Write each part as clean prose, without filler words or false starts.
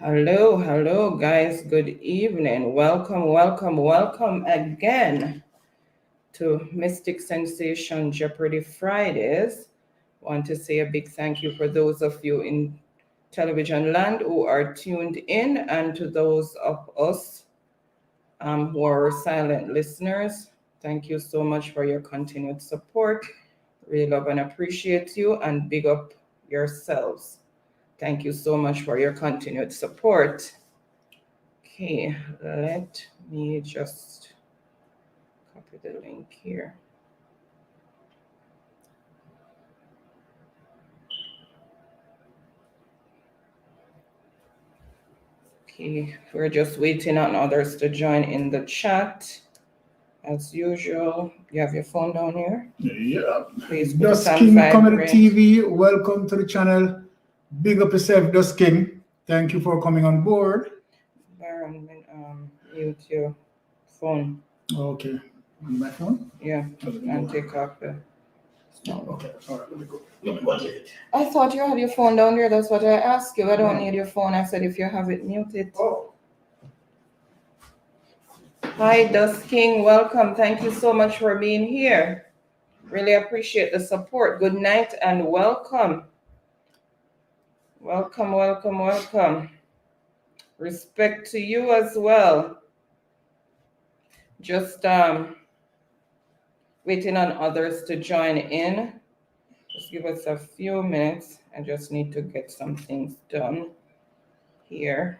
Hello, guys. Good evening. Welcome again to Mystic Sensation Jeopardy Fridays. Want to say a big thank you for those of you in television land who are tuned in, and to those of us who are silent listeners. Thank you so much for your continued support. Really love and appreciate you, and big up yourselves. Thank you so much for your continued support. Okay, let me just copy the link here. Okay, we're just waiting on others to join in the chat. As usual, you have your phone down here? Yeah. Please put Dust it on King vibrate. Comedy TV, welcome to the channel. Big up yourself, Dust King. Thank you for coming on board. Byron, mute your phone. Okay. On my phone? Yeah, and take off the... Okay, all right, let me go. I thought you had your phone down there. That's what I asked you. I don't need your phone. I said if you have it, mute it. Oh. Hi, Dust King. Welcome. Thank you so much for being here. Really appreciate the support. Good night and welcome. Welcome. Respect to you as well. Just waiting on others to join in. Just give us a few minutes. I just need to get some things done here.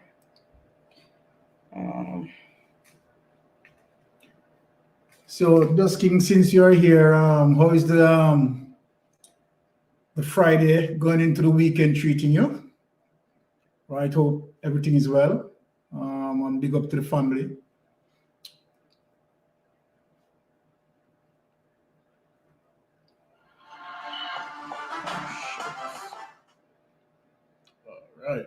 So, Dust King, since you're here, how is the Friday going into the weekend treating you? Right, hope everything is well. And big up to the family. All right.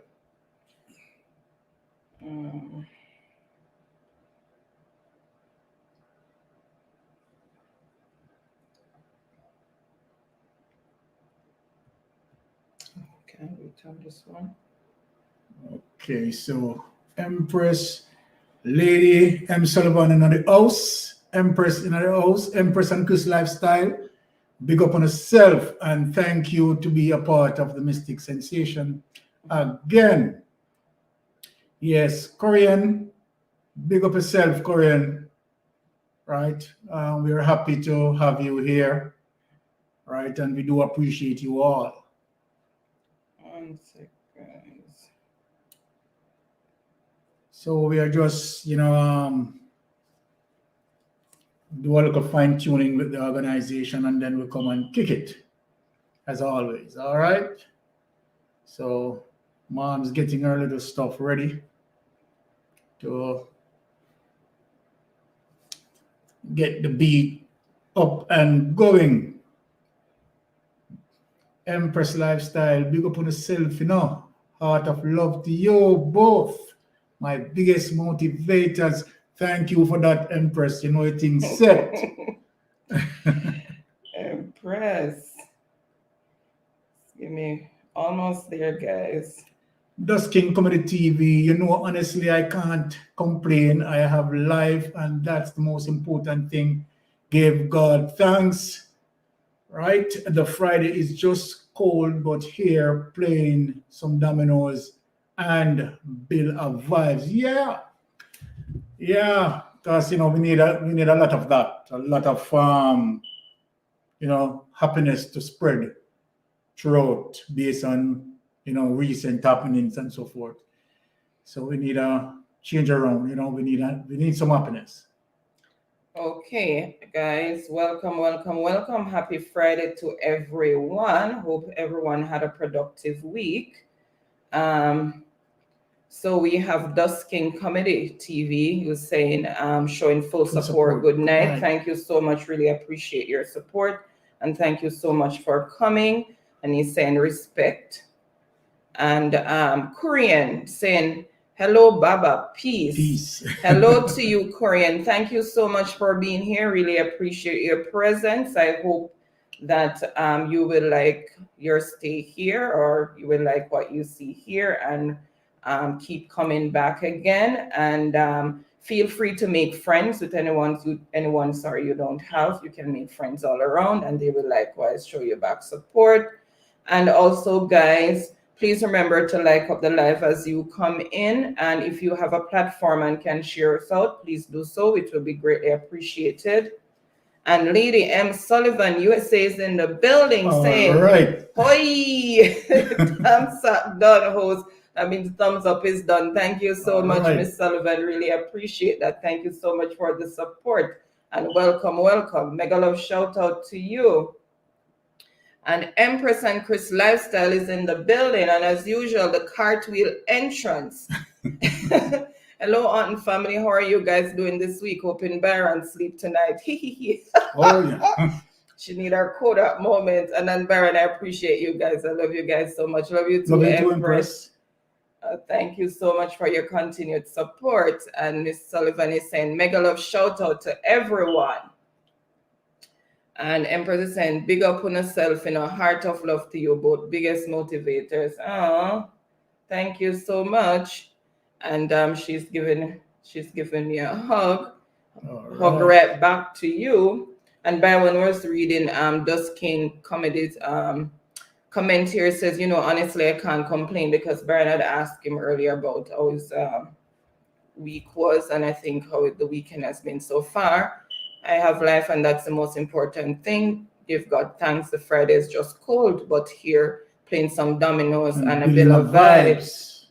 Can we turn this one? Okay, so Empress, Lady M. Sullivan in the house, Empress in the house, Empress and Chris Lifestyle. Big up on yourself, and thank you to be a part of the Mystic Sensation again. Yes, Korean, big up yourself, Korean. Right, we are happy to have you here. Right, and we do appreciate you all. 1 second, guys. So we are just, do a little fine tuning with the organization, and then we come and kick it, as always. All right. So mom's getting her little stuff ready to get the beat up and going. Empress Lifestyle, big up on yourself, Heart of love to you both. My biggest motivators. Thank you for that, Empress. It's set. Empress. Give me almost there, guys. Dust King Comedy TV, honestly, I can't complain. I have life, and that's the most important thing. Give God thanks, right? The Friday is just cold, but here playing some dominoes and build a vibes. Yeah, because we need a lot of that, a lot of happiness to spread throughout based on recent happenings and so forth. So we need a change around. We need some happiness. Okay, guys, welcome. Happy Friday to everyone. Hope everyone had a productive week. So we have Dust King Comedy TV, who's saying, showing full support. Good night. Right. Thank you so much. Really appreciate your support. And thank you so much for coming. And he's saying respect. And Korean saying, hello, Baba, peace. Hello to you, Korean. Thank you so much for being here. Really appreciate your presence. I hope that you will like your stay here, or you will like what you see here. And keep coming back again, and feel free to make friends with anyone you don't have. You can make friends all around, and they will likewise show you back support. And also, guys, please remember to like up the live as you come in. And if you have a platform and can share us out, please do so. It will be greatly appreciated. And Lady M. Sullivan, USA, is in the building saying, right. Hoi! Thumbs up, done, host. That means thumbs up is done. Thank you so much, right. Miss Sullivan. Really appreciate that. Thank you so much for the support. And welcome, welcome. Mega love shout out to you. And Empress and Chris Lifestyle is in the building. And as usual, the cartwheel entrance. Hello, Aunt and family. How are you guys doing this week? Hoping Byron sleep tonight. Oh, yeah. She need her Kodak moment. And then Byron, I appreciate you guys. I love you guys so much. Love you too, Empress. Thank you so much for your continued support. And Miss Sullivan is saying, mega love shout out to everyone. And Empress is saying, big up on yourself, heart of love to you both, biggest motivators. Oh, thank you so much. And she's given me a hug. Hug right back to you. And Byron was reading Duskin Comedy's comment here. Says, honestly, I can't complain because Byron had asked him earlier about how his week was, and I think how the weekend has been so far. I have life, and that's the most important thing. Give God thanks. The Friday is just cold, but here playing some dominoes and a bit of vibes.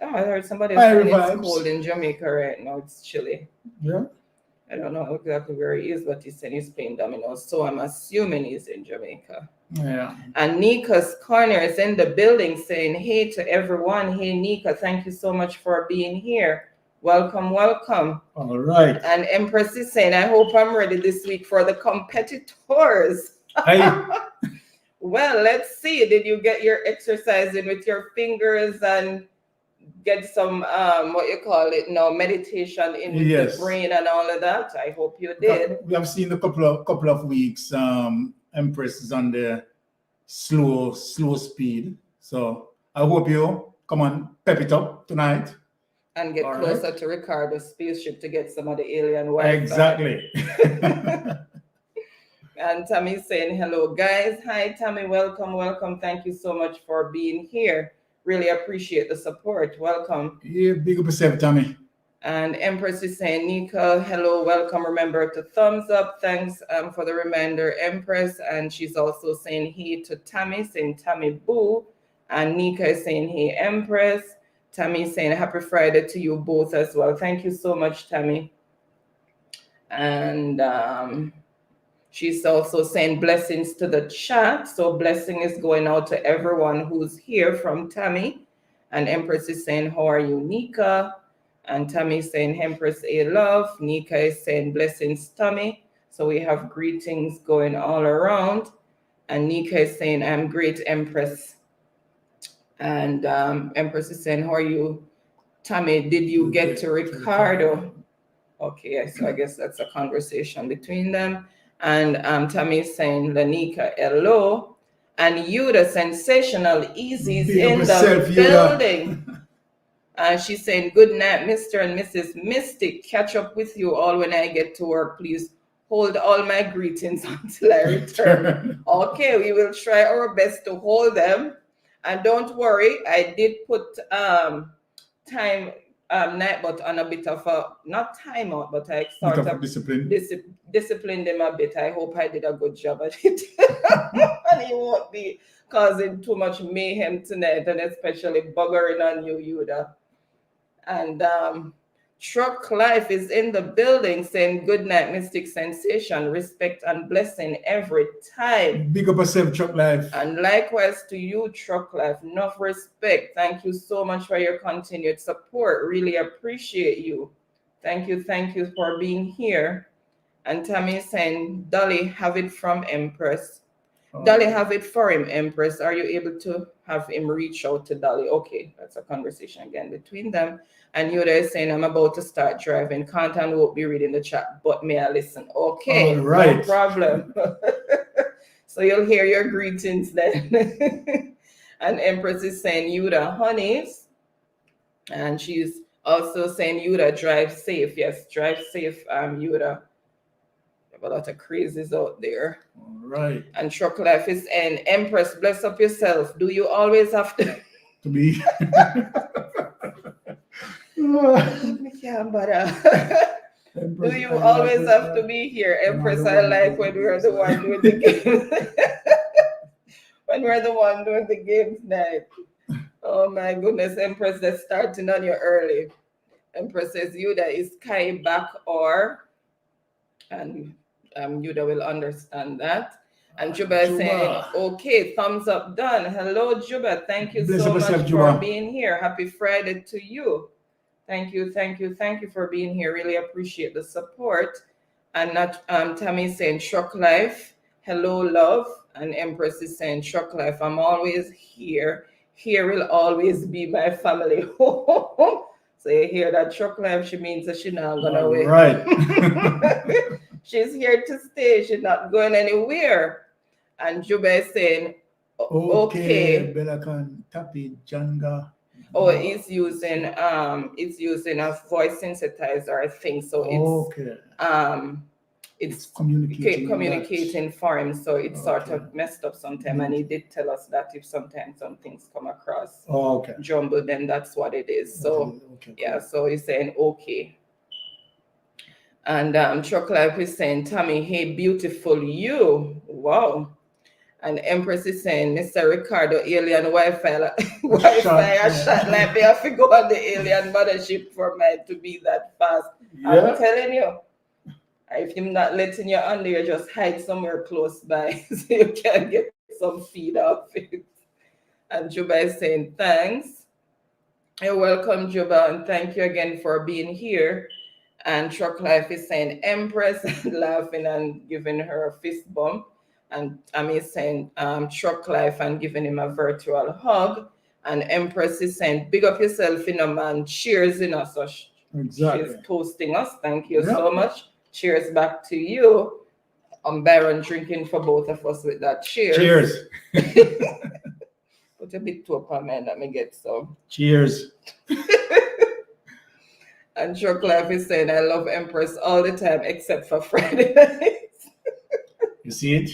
Oh, I heard somebody saying it's cold in Jamaica right now. It's chilly. Yeah. I don't know exactly where he is, but he said he's playing dominoes, so I'm assuming he's in Jamaica. Yeah. And Nika's Corner is in the building saying, hey to everyone. Hey, Nika, thank you so much for being here. Welcome, welcome. All right. And Empress is saying, I hope I'm ready this week for the competitors. Hey. Well, let's see. Did you get your exercise in with your fingers and get some meditation in with the brain and all of that? I hope you did. We have seen a couple of weeks. Empress is on the slow speed. So I hope you come on, pep it up tonight. And get closer to Ricardo's spaceship to get some of the alien Wi-Fi. Exactly. And Tammy's saying, hello, guys. Hi, Tammy. Welcome, welcome. Thank you so much for being here. Really appreciate the support. Welcome. Yeah, big up yourself, Tammy. And Empress is saying, Nika, hello, welcome. Remember to thumbs up. Thanks for the reminder, Empress. And she's also saying hey to Tammy, saying Tammy boo. And Nika is saying hey, Empress. Tammy is saying happy Friday to you both as well. Thank you so much, Tammy. And she's also saying blessings to the chat. So blessing is going out to everyone who's here from Tammy. And Empress is saying, how are you, Nika? And Tammy is saying, Empress A love. Nika is saying blessings, Tammy. So we have greetings going all around. And Nika is saying, I'm great, Empress. And Empress is saying, how are you, Tammy? Did you get to Ricardo? Okay, so I guess that's a conversation between them. And Tammy is saying, Lanika, hello. And Yuda, sensational Easy's in the building. And she's saying, good night, Mr. and Mrs. Mystic. Catch up with you all when I get to work. Please hold all my greetings until I return. Okay, we will try our best to hold them. And don't worry, I did put Nightbot on a bit of a, not timeout, but I sort of disciplined him a bit. I hope I did a good job at it. And he won't be causing too much mayhem tonight, and especially buggering on you, Yuda. And Truck Life is in the building saying, good night, Mystic Sensation. Respect and blessing every time. Big up yourself, Truck Life. And likewise to you, Truck Life. Enough respect. Thank you so much for your continued support. Really appreciate you. Thank you for being here. And Tammy is saying, Dolly, have it from Empress. Dolly, have it for him, Empress. Are you able to have him reach out to Dolly? Okay, that's a conversation again between them. And Yoda is saying, I'm about to start driving. Can't and won't be reading the chat, but may I listen? Okay, all right. No problem. So you'll hear your greetings then. And Empress is saying, Yoda, honeys, And she's also saying, Yuda, drive safe. Yes, drive safe, Yuda. A lot of crazies out there. All right. And Truck Life is saying, Empress, bless up yourself. Do you always have to be? can't do you always have to be here, Empress? I like when we're the one doing the game. When we're the one doing the games night. Oh my goodness, Empress, they're starting on you early. Empress says, Yuda, is Kai back or? And Yuda will understand that. And Juba is saying, okay, thumbs up done. Hello, Juba. Thank you so much for being here. Happy Friday to you. Thank you for being here. Really appreciate the support. And Tammy is saying, Truck Life. Hello, love. And Empress is saying, Truck Life, I'm always here. Here will always be my family home. So you hear that, Truck Life, she means that she's not going away. Right. She's here to stay. She's not going anywhere. And Juba is saying, okay. Belakan Tapi Janga. Oh, it's using a voice synthesizer, I think. So it's communicating for him. So it's sort of messed up sometimes. And he did tell us that if sometimes some things come across jumbled, then that's what it is. So so he's saying okay. And Truck Life is saying, Tommy, hey, beautiful you. Wow. And Empress is saying, Mr. Ricardo, alien Wi-Fi I shot like they have to go on the alien mothership for mine to be that fast. Yeah. I'm telling you. If I'm not letting you under, you just hide somewhere close by so you can get some feed off it. And Juba is saying, thanks. You're welcome, Juba, and thank you again for being here. And Truck Life is saying, Empress, and laughing and giving her a fist bump. And Tammy is saying, Truck Life, and giving him a virtual hug. And Empress is saying, big up yourself, man. Cheers, So she's toasting us. Thank you so much. Cheers back to you. Byron drinking for both of us with that. Cheers. Put a bit to up, man. Let me get some. Cheers. And Truck Life is saying, I love Empress all the time except for Friday nights. You see it?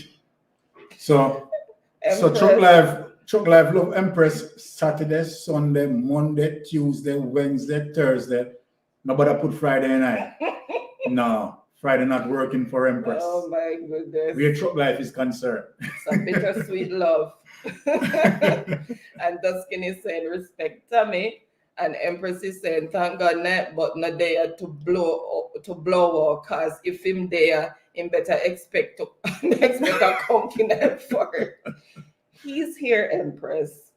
So Truck Life love Empress Saturday, Sunday, Monday, Tuesday, Wednesday, Thursday. Nobody put Friday night. No, Friday not working for Empress. Oh my goodness. Where Truck Life is concerned. It's a bittersweet love. And Duskin is saying, respect Tammy. And Empress is saying, thank God not, but not there to blow out, cause if him there, him better expect a conking for it. He's here, Empress.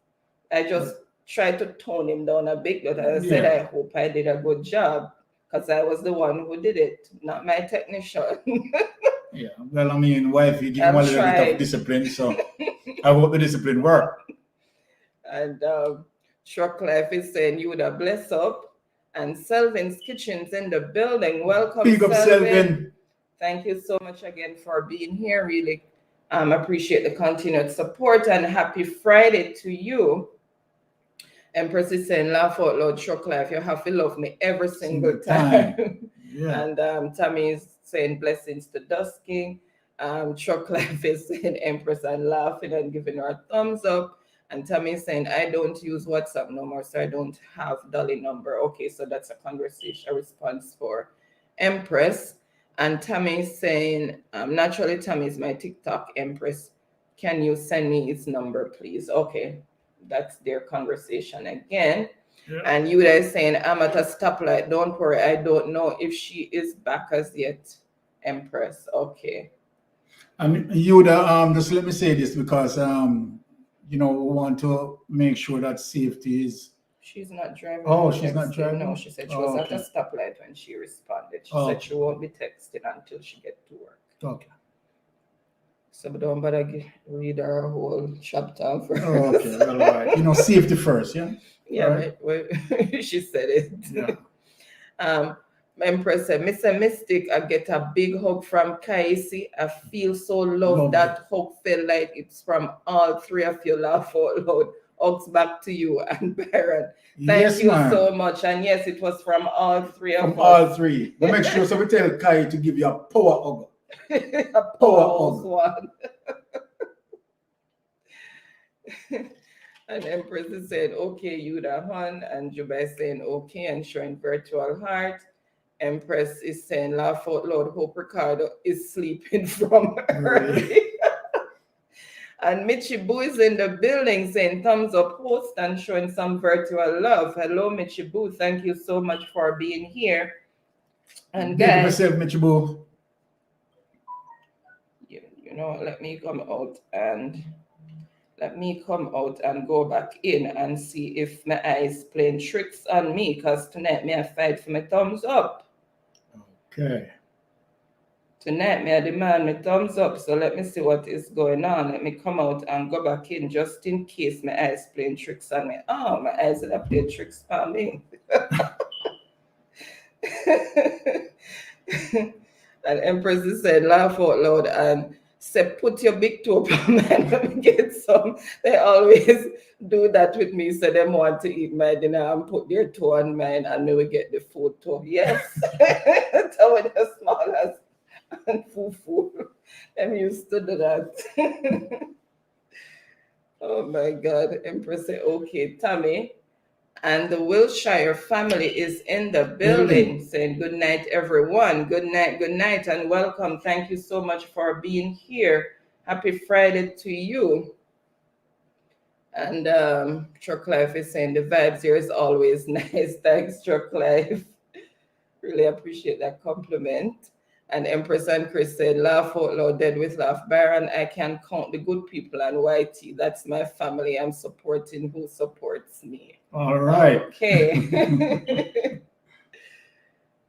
I just tried to tone him down a bit, but as I said, I hope I did a good job, because I was the one who did it, not my technician. Yeah, well, I mean, wife, you give him a little bit of discipline, so I hope the discipline worked. And Truck Life is saying, you would have bless up. And Selvin's Kitchen's in the building. Welcome, Big up, Selvin. Thank you so much again for being here. Really appreciate the continued support, and happy Friday to you. Empress is saying, laugh out loud, Truck Life. You have to love me every single time. Yeah. And Tammy is saying blessings to Dusky. Truck Life is saying Empress and laughing and giving her a thumbs up. And Tammy is saying, I don't use WhatsApp no more, so I don't have Dolly number. Okay, so that's a response for Empress. And Tammy is saying, naturally, Tammy is my TikTok Empress. Can you send me his number, please? Okay, that's their conversation again. Yeah. And Yuda is saying, I'm at a stoplight. Don't worry, I don't know if she is back as yet, Empress. Okay. And Yuda, just let me say this because, we want to make sure that safety is. She's not driving. Oh, she's not driving? No, she said she was at a stoplight when she responded. She said she won't be texting until she gets to work. Okay. So don't bother read her whole chapter first. Okay, all right. Safety first, yeah? Yeah, right. She said it. Yeah. Empress said, Mr. Mystic, I get a big hug from Kaisi. I feel so loved. That hug felt like it's from all three of you. Laugh out loud. Hugs back to you and Byron. Thank Yes, you man. so much. And yes, it was from all three of From us. all three. But make sure so we tell Kai to give you a power hug. A Power one. And Empress is saying, okay, Yuda Hun. And Juba is saying, okay, and showing virtual heart. Empress is saying, laugh out loud, hope Ricardo is sleeping from early. And Michi Boo is in the building saying thumbs up host and showing some virtual love. Hello, Michi Boo. Thank you so much for being here. And Big guys, myself, Michi Boo. You know, let me come out and go back in and see if my eyes playing tricks on me, because tonight me I fight for my thumbs up. Okay. Tonight me I demand my thumbs up. So let me see what is going on. Let me come out and go back in just in case my eyes playing tricks on me. Oh, my eyes are playing tricks on me. And Empress is saying, laugh out loud and say, put your big toe up on mine. Let me get some. They always do that with me. So they want to eat my dinner and put their toe on mine and me will get the food toe. Yes. So when you're small as and fufu, I'm used to do that. Oh my God. Empress say, okay, Tammy. And the Wilshire family is in the building saying good night, everyone. Good night, and welcome. Thank you so much for being here. Happy Friday to you. And Chuck Life is saying the vibes here is always nice. Thanks, Chuck Life. Really appreciate that compliment. And Empress and Chris said, laugh out loud, dead with laugh. Byron, I can count the good people and YT. That's my family. I'm supporting who supports me. All right. Okay.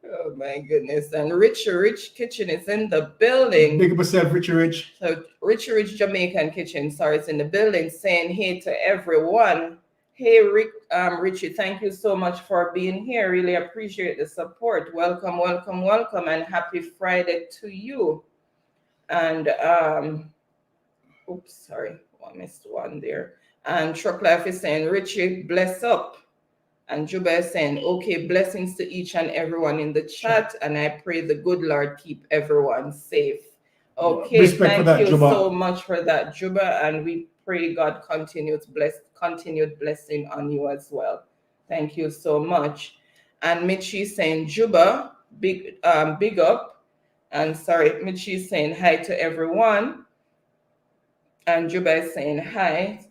Oh my goodness. And Rich Kitchen is in the building. Big up yourself, Richie Rich. So Rich Jamaican Kitchen, sorry, it's in the building saying hey to everyone. Hey Richie, thank you so much for being here. Really appreciate the support. Welcome, and happy Friday to you. And oops, sorry, I missed one there. And Truck Life is saying, Richie, bless up. And Juba is saying, okay, blessings to each and everyone in the chat. And I pray the good Lord keep everyone safe. Okay, thank you so much for that, Juba. And we pray God continued blessing on you as well. Thank you so much. And Michi saying, Juba, big up. And sorry, Michi saying hi to everyone. And Juba is saying hi.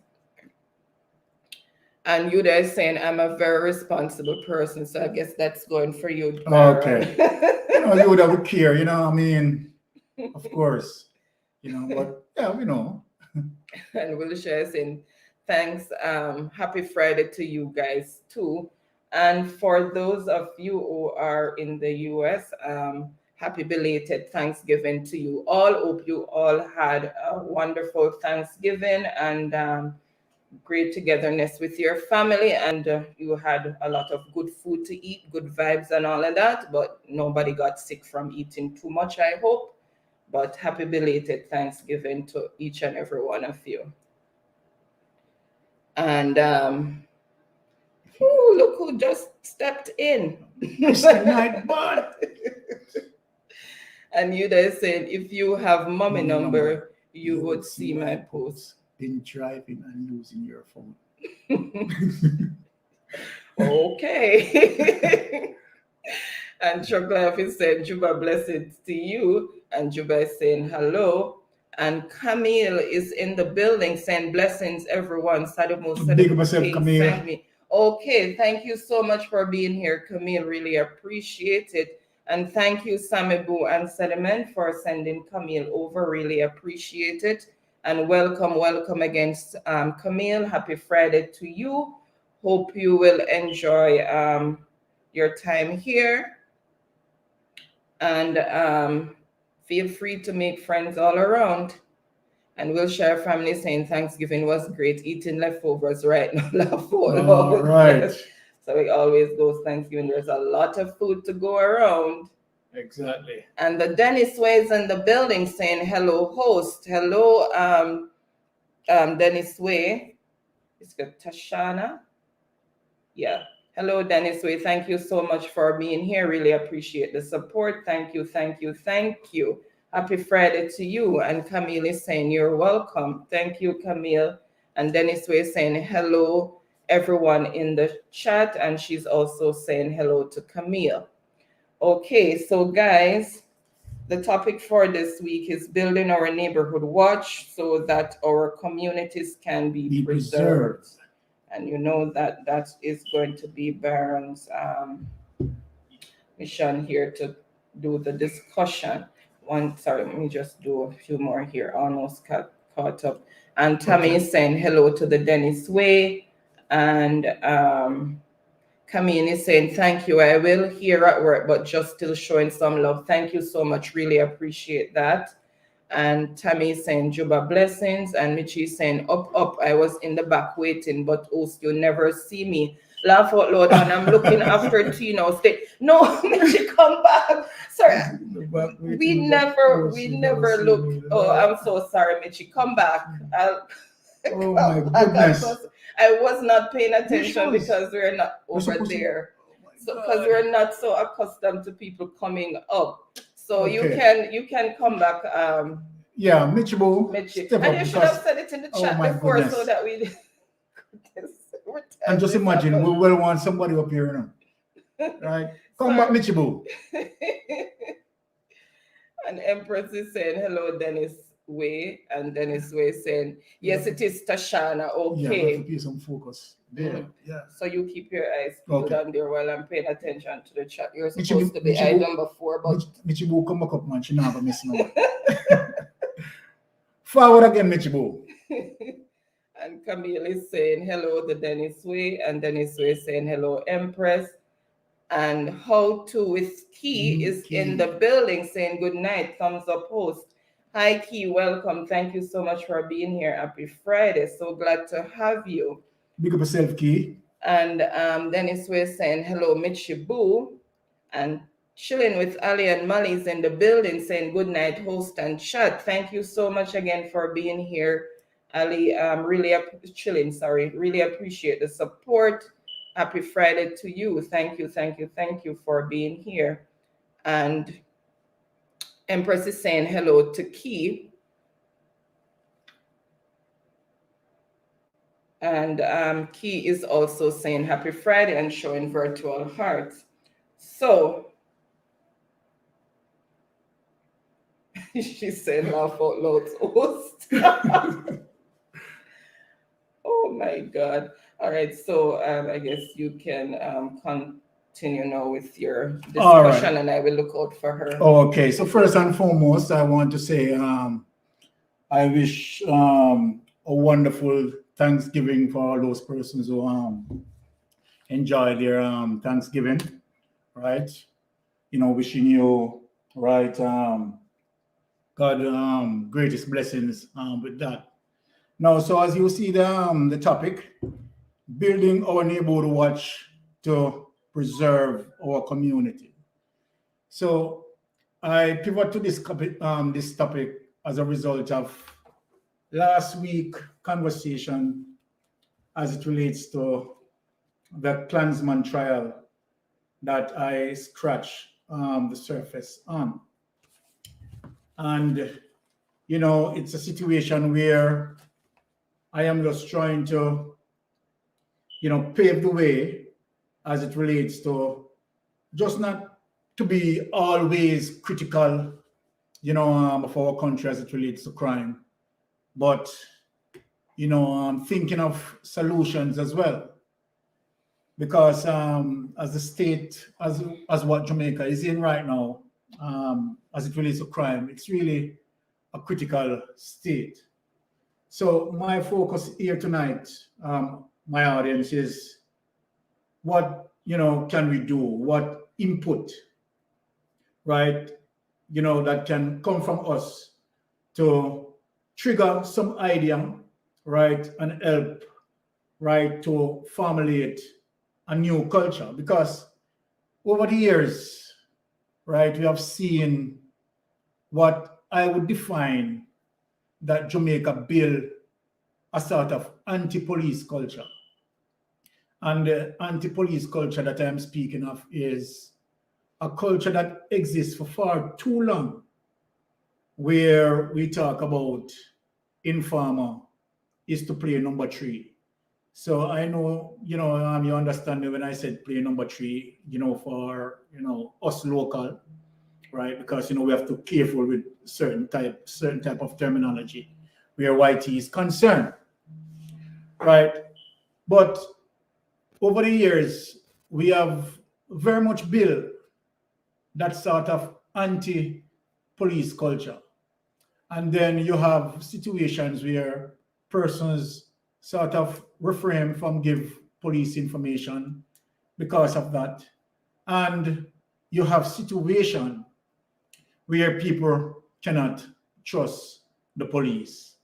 And you guys saying I'm a very responsible person, so I guess that's going for you. Okay. You would have a care, I mean, of course. But yeah, we know. And Wilshire saying, thanks. Happy Friday to you guys too. And for those of you who are in the US, happy belated Thanksgiving to you all. Hope you all had a wonderful Thanksgiving and great togetherness with your family, and you had a lot of good food to eat, good vibes and all of that, but nobody got sick from eating too much, I hope. But happy belated Thanksgiving to each and every one of you. And look who just stepped in. Mr. Nightbot. And you guys saying, if you have mommy number, you would see my post. Been driving and using your phone. Okay. And Chocolate is saying, Juba, blessings to you. And Juba is saying, hello. And Camille is in the building saying, blessings, everyone. Big myself, Camille. Okay, thank you so much for being here, Camille. Really appreciate it. And thank you, Samibu and Sediment, for sending Camille over. Really appreciate it. And welcome again, Camille. Happy Friday to you. Hope you will enjoy your time here. And feel free to make friends all around. And Wilshire family saying Thanksgiving was great. Eating leftovers right now. All right. So it always goes Thanksgiving. There's a lot of food to go around. Exactly. And the Dennis Way's in the building saying hello, host. Hello, Dennis Way. It's got Tashana. Yeah. Hello, Dennis Way. Thank you so much for being here. Really appreciate the support. Thank you, thank you, thank you. Happy Friday to you. And Camille is saying you're welcome. Thank you, Camille. And Dennis Way saying hello, everyone in the chat. And she's also saying hello to Camille. Okay, so guys, the topic for this week is building our neighborhood watch so that our communities can be preserved. And you know that that is going to be Byron's mission here to do the discussion. Sorry, let me just do a few more here. Almost caught up. And Tammy is saying hello to the Dennis Way. And Camille is saying, thank you. I will here at work, but just still showing some love. Thank you so much. Really appreciate that. And Tammy is saying, Juba blessings. And Michi is saying, up. I was in the back waiting, but host, you never see me. Laugh out loud. And I'm looking after Tino. Stay. No, Michi, come back. Sorry. We never look. Oh, I'm so sorry, Michi. Come back. Oh my goodness. I was not paying attention because we're not over there. So because we're not so accustomed to people coming up. So you can come back. Yeah, Michibo. And you should have said it in the chat before so that we. And just imagine, we will want somebody up here now. Right? Come back, Michibo. And Empress is saying hello, Dennis Way, and Dennis Way saying yes, it is Tashana. Okay. Yeah, we have to pay some focus there. Yeah. So you keep your eyes peeled on there while I'm paying attention to the chat. You're supposed to be eye number 4, but Michibo, come back up, man. She never miss no one. Forward again, Michibo. And Camille is saying hello, the Dennis Way, and Dennis Way saying hello, Empress. And How To with Key is in the building saying good night, thumbs up host. Hi Key, welcome. Thank you so much for being here. Happy Friday. So glad to have you. Big up yourself, Key. And Dennis Way saying hello, Mitchie Boo. And Chilling with Ali and Molly's in the building saying good night, host and chat. Thank you so much again for being here. Ali, really appreciate the support. Happy Friday to you. Thank you for being here. And Empress is saying hello to Key. And Key is also saying happy Friday and showing virtual hearts. So she said laugh out loud, host. Oh my God. All right, so I guess you can continue now with your discussion, and I will look out for her. Okay, so first and foremost, I want to say I wish a wonderful Thanksgiving for all those persons who enjoy their Thanksgiving, right? You know, wishing you, right, God, greatest blessings with that. Now, so as you see the topic, building our neighborhood watch to preserve our community. So I pivot to this topic as a result of last week conversation as it relates to the Klansman trial that I scratched the surface on. And, you know, it's a situation where I am just trying to, you know, pave the way as it relates to just not to be always critical, you know, of our country as it relates to crime, but, you know, thinking of solutions as well. Because as the state, as what Jamaica is in right now, as it relates to crime, it's really a critical state. So my focus here tonight, my audience, is what, you know, can we do? What input, right, you know, that can come from us to trigger some idea, right, and help, right, to formulate a new culture. Because over the years, right, we have seen what I would define that Jamaica built a sort of anti-police culture. And the anti-police culture that I'm speaking of is a culture that exists for far too long, where we talk about informer is to play number three. So I know, you understand me when I said play number three, for, us local, right? Because, we have to be careful with certain type of terminology where YT is concerned, right? But over the years, we have very much built that sort of anti-police culture. And then you have situations where persons sort of refrain from give police information because of that. And you have situation where people cannot trust the police,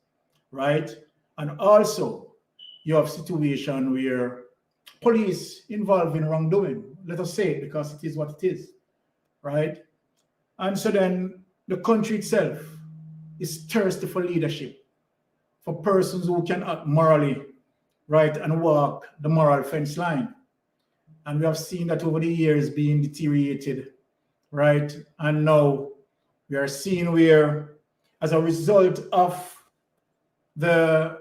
right? And also you have situation where police involved in wrongdoing, let us say it because it is what it is, right? And so then the country itself is thirsty for leadership, for persons who can act morally, right, and walk the moral fence line. And we have seen that over the years being deteriorated, right? And now we are seeing where, as a result of the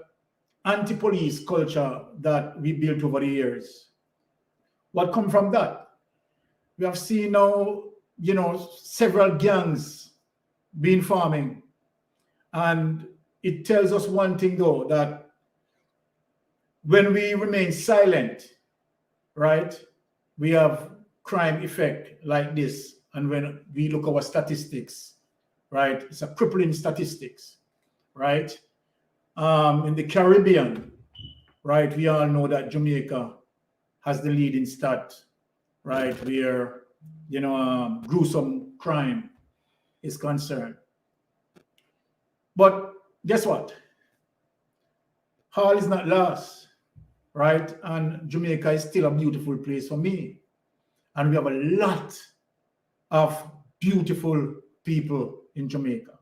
anti-police culture that we built over the years, what come from that? We have seen now, several gangs being forming. And it tells us one thing though, that when we remain silent, right, we have crime effect like this. And when we look at our statistics, right, it's a crippling statistics, right? In the Caribbean, right, we all know that Jamaica has the leading stat, right, where, gruesome crime is concerned. But guess what? All is not lost, right? And Jamaica is still a beautiful place for me. And we have a lot of beautiful people in Jamaica,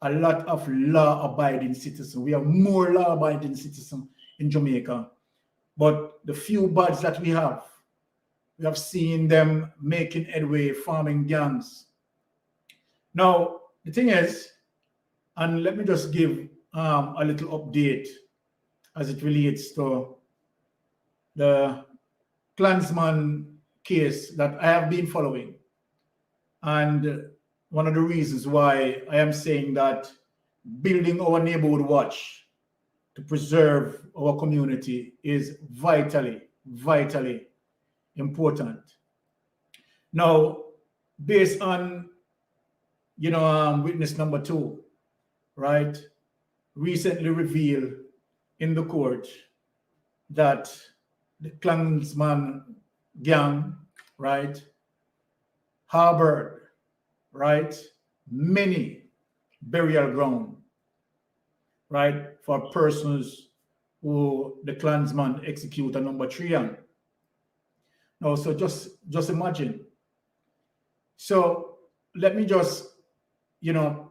a lot of law-abiding citizens. We have more law-abiding citizens in Jamaica. But the few buds that we have seen them making headway, forming gangs. Now, the thing is, and let me just give a little update as it relates to the Klansman case that I have been following. And one of the reasons why I am saying that building our neighborhood watch to preserve our community is vitally, vitally important. Now, based on, witness number 2, right, recently revealed in the court that the Klansman gang, right, harbored, right, many burial ground, right, for persons who the Klansman execute a number 3 on. Now, so just imagine. So let me just,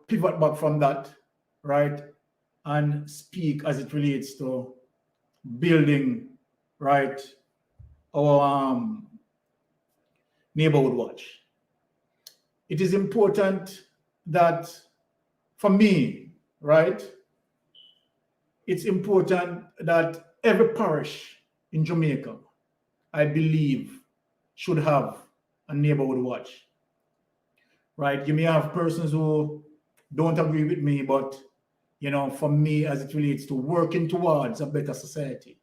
pivot back from that, right, and speak as it relates to building, right, our neighborhood watch. It is important that for me, right, it's important that every parish in Jamaica, I believe, should have a neighborhood watch, right? You may have persons who don't agree with me, but, for me, as it relates to working towards a better society,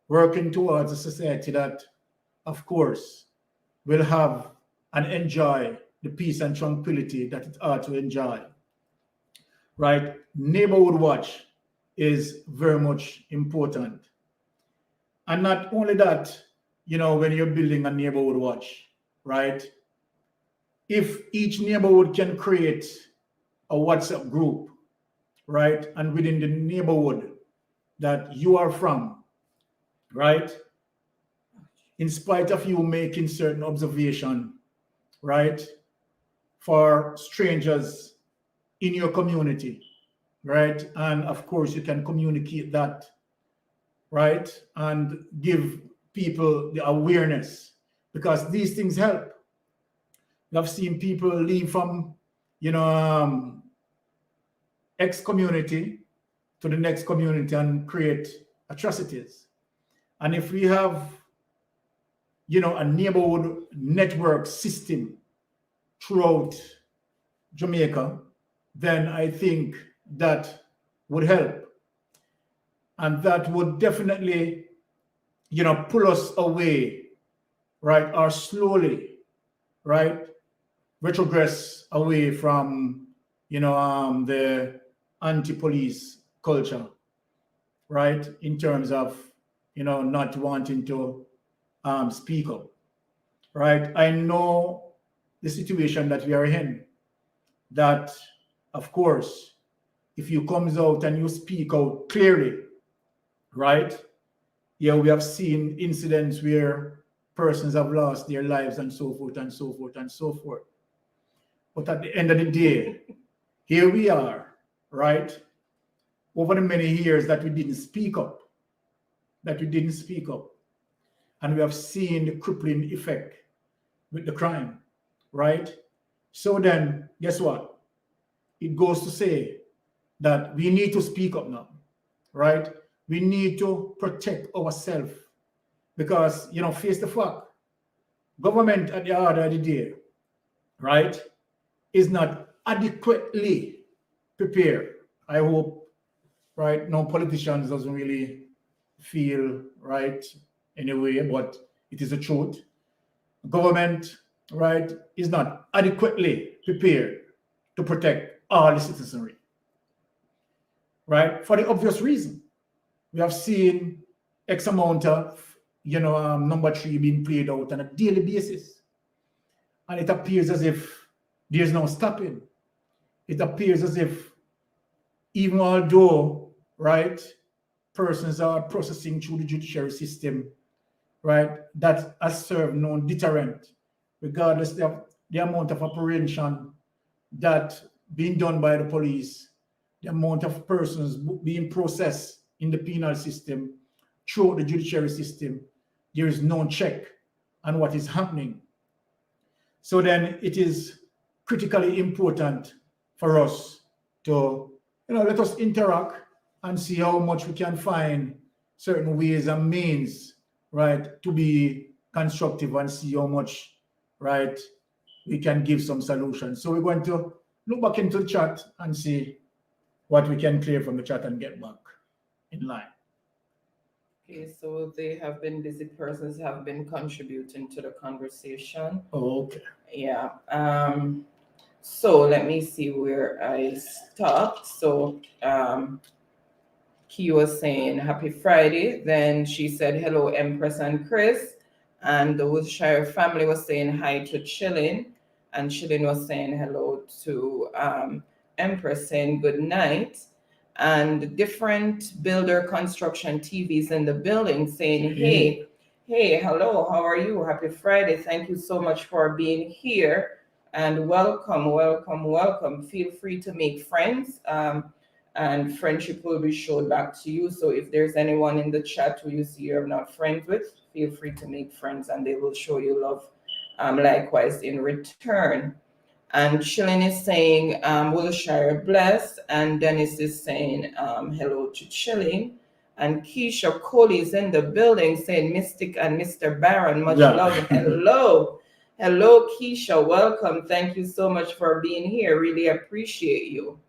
working towards a society that, of course, will have and enjoy the peace and tranquility that it ought to enjoy, right? Neighborhood watch is very much important. And not only that, when you're building a neighborhood watch, right? If each neighborhood can create a WhatsApp group, right? And within the neighborhood that you are from, right? In spite of you making certain observation, right? For strangers in your community, right? And of course, you can communicate that right? And give people the awareness, because these things help. We have seen people leave from, you know, X community to the next community and create atrocities. And if we have, you know, a neighborhood network system throughout Jamaica, then I think that would help. And that would definitely, you know, pull us away, right, or slowly, right, retrogress away from, you know, the anti-police culture, right, in terms of, you know, not wanting to speak up, right? I know the situation that we are in, that, of course, if you comes out and you speak out clearly, right? Yeah, we have seen incidents where persons have lost their lives and so forth and so forth and so forth. But at the end of the day, here we are, right? Over the many years that we didn't speak up, and we have seen the crippling effect with the crime, right? So then, guess what? It goes to say that we need to speak up now, right? We need to protect ourselves, because, you know, face the fact, government at the end of the day, right, is not adequately prepared. I hope, right, no politicians doesn't really feel right anyway, but it is the truth. Government, right, is not adequately prepared to protect all the citizenry, right? For the obvious reason, we have seen X amount of, you know, number three being played out on a daily basis, and it appears as if there's no stopping. It appears as if, even although, right, persons are processing through the judiciary system, right, that has served no deterrent, regardless of the amount of operation that being done by the police, the amount of persons being processed in the penal system, through the judiciary system, there is no check on what is happening. So then it is critically important for us to, you know, let us interact and see how much we can find certain ways and means, right, to be constructive, and see how much, right, we can give some solutions. So we're going to look back into the chat and see what we can clear from the chat and get back in line. Okay, so they have been busy persons have been contributing to the conversation. Oh, okay. Yeah. So let me see where I stopped. So Key was saying happy Friday. Then she said hello, Empress and Chris. And the Woodshire family was saying hi to Chillin. And Chillin was saying hello to Empress, saying good night. And different builder construction TVs in the building saying, hey, hello, how are you? Happy Friday. Thank you so much for being here. And welcome. Feel free to make friends. And friendship will be shown back to you. So if there's anyone in the chat who you see you're not friends with, feel free to make friends and they will show you love likewise in return. And Chillin is saying, Wilshire bless. And Dennis is saying, hello to Chillin. And Keisha Coley is in the building saying, Mystic and Mr. Byron, much love. Hello. Hello, Keisha. Welcome. Thank you so much for being here. Really appreciate you.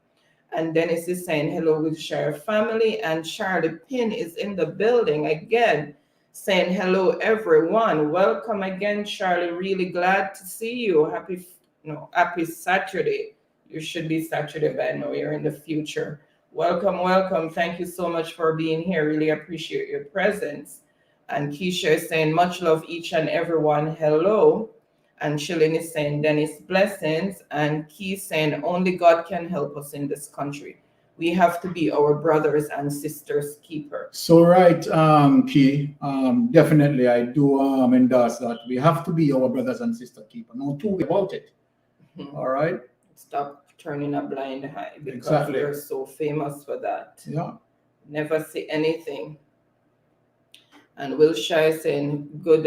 And Dennis is saying, hello, Wilshire family. And Charlie Pin is in the building again, saying, hello, everyone. Welcome again, Charlie. Really glad to see you. Happy Saturday. You should be Saturday by now. You're in the future. Welcome. Thank you so much for being here. Really appreciate your presence. And Keisha is saying, much love each and everyone. Hello. And Chillin is saying, Dennis, blessings. And Key saying, only God can help us in this country. We have to be our brothers and sisters keeper. So right, Key, definitely I do endorse that. We have to be our brothers and sisters keeper. No two ways about it. All right. Stop turning a blind eye, because Exactly. we're so famous for that. Yeah. Never say anything And Wilshire is saying good.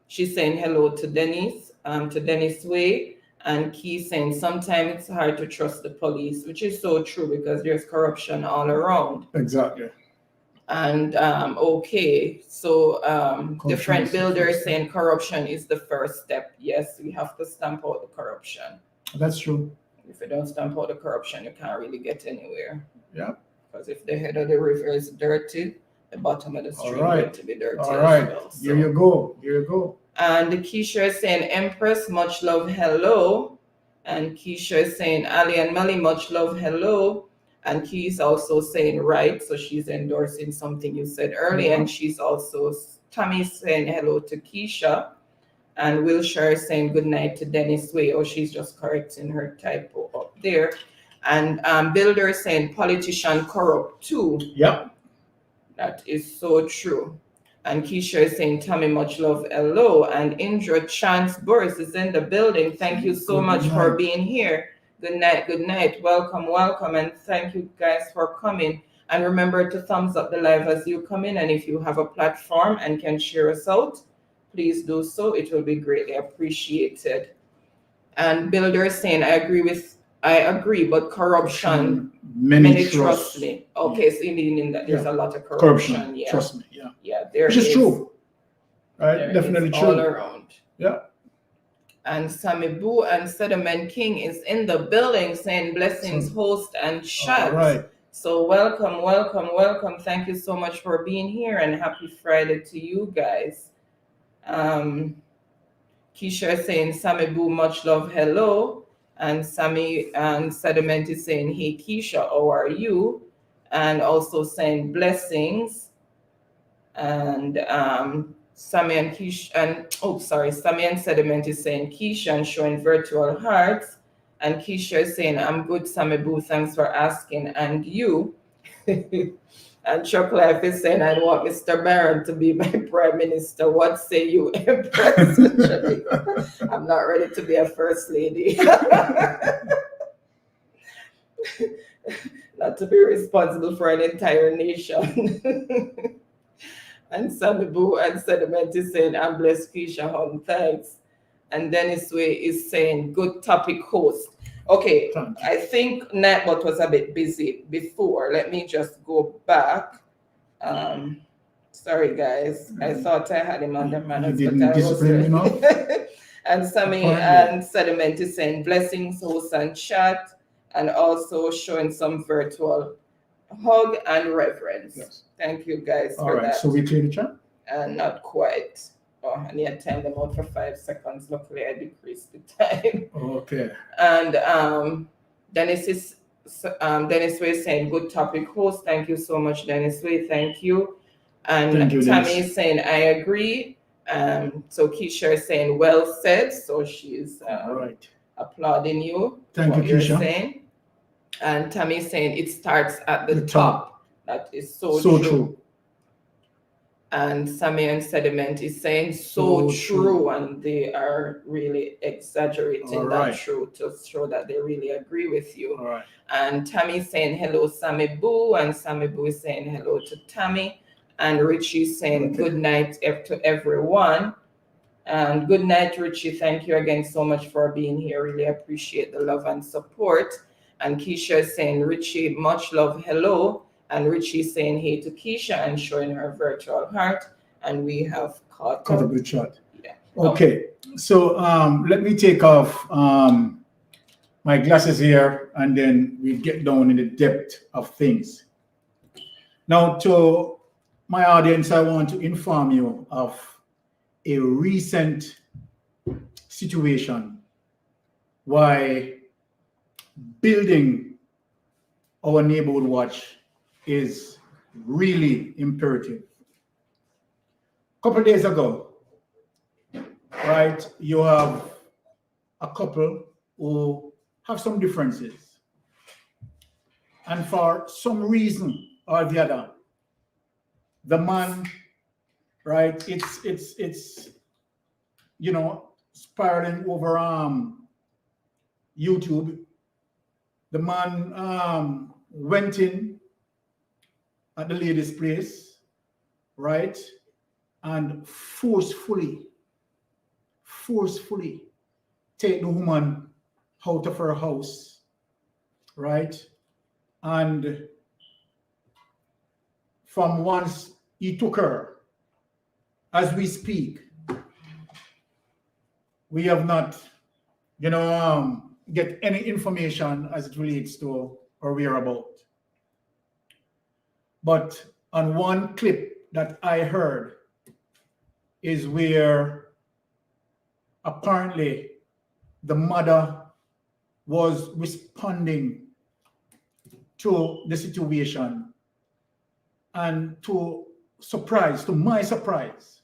She's saying hello to Dennis Way. And Key saying sometimes it's hard to trust the police, which is so true because there's corruption all around. Exactly. And okay, so different builders saying corruption is the first step. Yes, we have to stamp out the corruption. That's true. If you don't stamp out the corruption, you can't really get anywhere. Yeah. Because if the head of the river is dirty, the bottom of the stream going to be dirty. All right. Well, so. Here you go. Here you go. And Keisha is saying, Empress, much love, hello. And Keisha is saying, Ali and Melly, much love, hello. And Key is also saying, right. So she's endorsing something you said earlier. And she's also, Tammy's saying hello to Keisha. And Wilshire is saying good night to Dennis Way. Oh, she's just correcting her typo up there. And Builder is saying politician corrupt too. Yep. That is so true. And Keisha is saying, Tommy, much love, hello. And Indra Chance Burris is in the building. Thank you so much for being here. Good night, good night. Welcome, welcome. And thank you guys for coming. And remember to thumbs up the live as you come in. And if you have a platform and can share us out, please do so. It will be greatly appreciated. And Builder is saying, I agree, but corruption, many trust me. Okay, so you mean that there's a lot of corruption. Yeah. Trust me, yeah. Yeah, there which is true. Right, definitely true. All around. Yeah. And Sammy Boo and Sediment King is in the building saying blessings, host and chat. All right. So welcome, welcome, welcome. Thank you so much for being here and happy Friday to you guys. Keisha is saying Sammy Boo, much love, hello. And Sammy and Sediment is saying, hey Keisha, how are you? And also saying blessings. And Sammy and Sediment is saying Keisha and showing virtual hearts. And Keisha is saying, I'm good, Sammy Boo, thanks for asking. And you? And Chuck Life is saying, I want Mr. Byron to be my prime minister. What say you, Empress? I'm not ready to be a first lady. Not to be responsible for an entire nation. And Sammy Boo and Sediment is saying, I'm blessed, Keisha Hum, thanks. And Dennis Way is saying, good topic host. Okay, I think Nightbot was a bit busy before. Let me just go back. Sorry, guys. I thought I had him under manners, but I wasn't. And Sammy and Sediment is saying, blessings, host and chat, and also showing some virtual hug and reverence. Yes. Thank you guys for that. So we clear the chat? Not quite. Oh, I need to time them out for 5 seconds. Luckily, I decreased the time. Okay. And Dennis Way is saying, good topic host. Thank you so much, Dennis Way. Thank you. And Tammy is saying, I agree. So Keisha is saying, well said. So she's applauding you. Thank you, Keisha. Saying. And Tammy is saying, it starts at the top. That is so true. And Sammy and Sediment is saying so true, and they are really exaggerating that truth to show that they really agree with you. All right. And Tammy is saying hello, Sammy Boo, and Sammy Boo is saying hello to Tammy, and Richie is saying good night to everyone. And good night, Richie. Thank you again so much for being here. Really appreciate the love and support. And Keisha is saying, Richie, much love, hello. And Richie saying hey to Keisha and showing her virtual heart. And we have caught up with chat. Yeah. Okay. So let me take off my glasses here and then we get down in the depth of things. Now, to my audience, I want to inform you of a recent situation why building our neighborhood watch is really imperative. A couple of days ago, right, you have a couple who have some differences. And for some reason or the other, the man, right, it's spiraling over YouTube. The man went in at the lady's place, right? and forcefully take the woman out of her house, right? And from once he took her, as we speak, we have not, get any information as it relates to her whereabouts. But on one clip that I heard is where apparently the mother was responding to the situation, and to my surprise,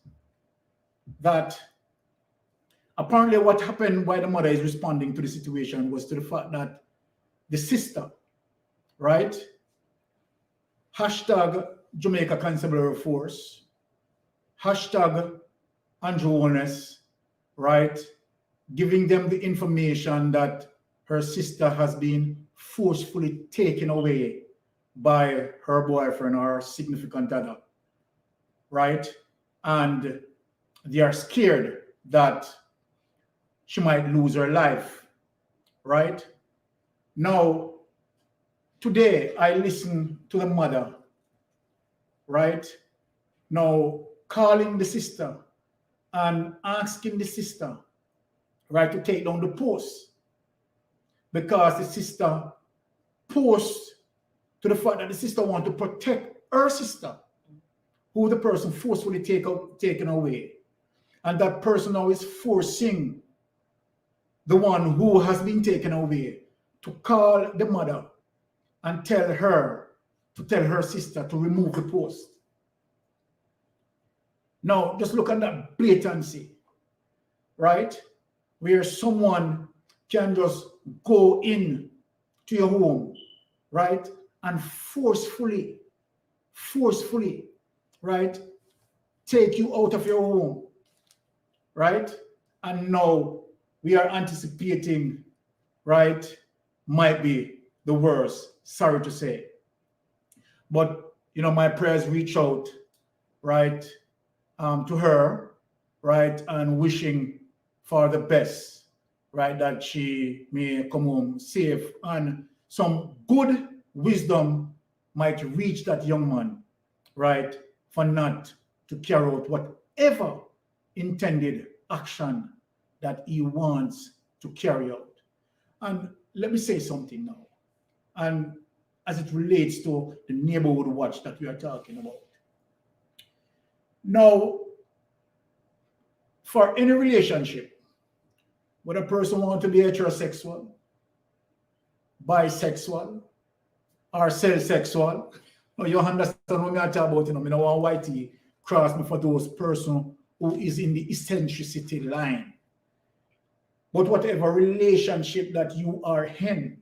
that apparently what happened while the mother is responding to the situation was to the fact that the sister, right, hashtag Jamaica Constabulary Force, hashtag Andrew Wellness, right, giving them the information that her sister has been forcefully taken away by her boyfriend or significant other, right? And they are scared that she might lose her life, right? Now, today I listened to the mother, right? Now, calling the sister and asking the sister, right, to take down the post, because the sister posts to the fact that the sister wants to protect her sister, who the person forcefully taken away. And that person now is forcing the one who has been taken away to call the mother and tell her sister to remove the post. Now, just look at that blatancy, right? Where someone can just go in to your home, right? And forcefully, right? Take you out of your home, right? And now we are anticipating, right? Might be the worst, sorry to say. But, my prayers reach out, right? To her, right? And wishing for the best, right? That she may come home safe, and some good wisdom might reach that young man, right? For not to carry out whatever intended action that he wants to carry out. And let me say something now, and as it relates to the neighborhood watch that we are talking about. Now, for any relationship, whether a person wants to be heterosexual, bisexual, or cell-sexual, you understand what I talk about, I don't want whitey cross me for those person who is in the eccentricity line. But whatever relationship that you are in,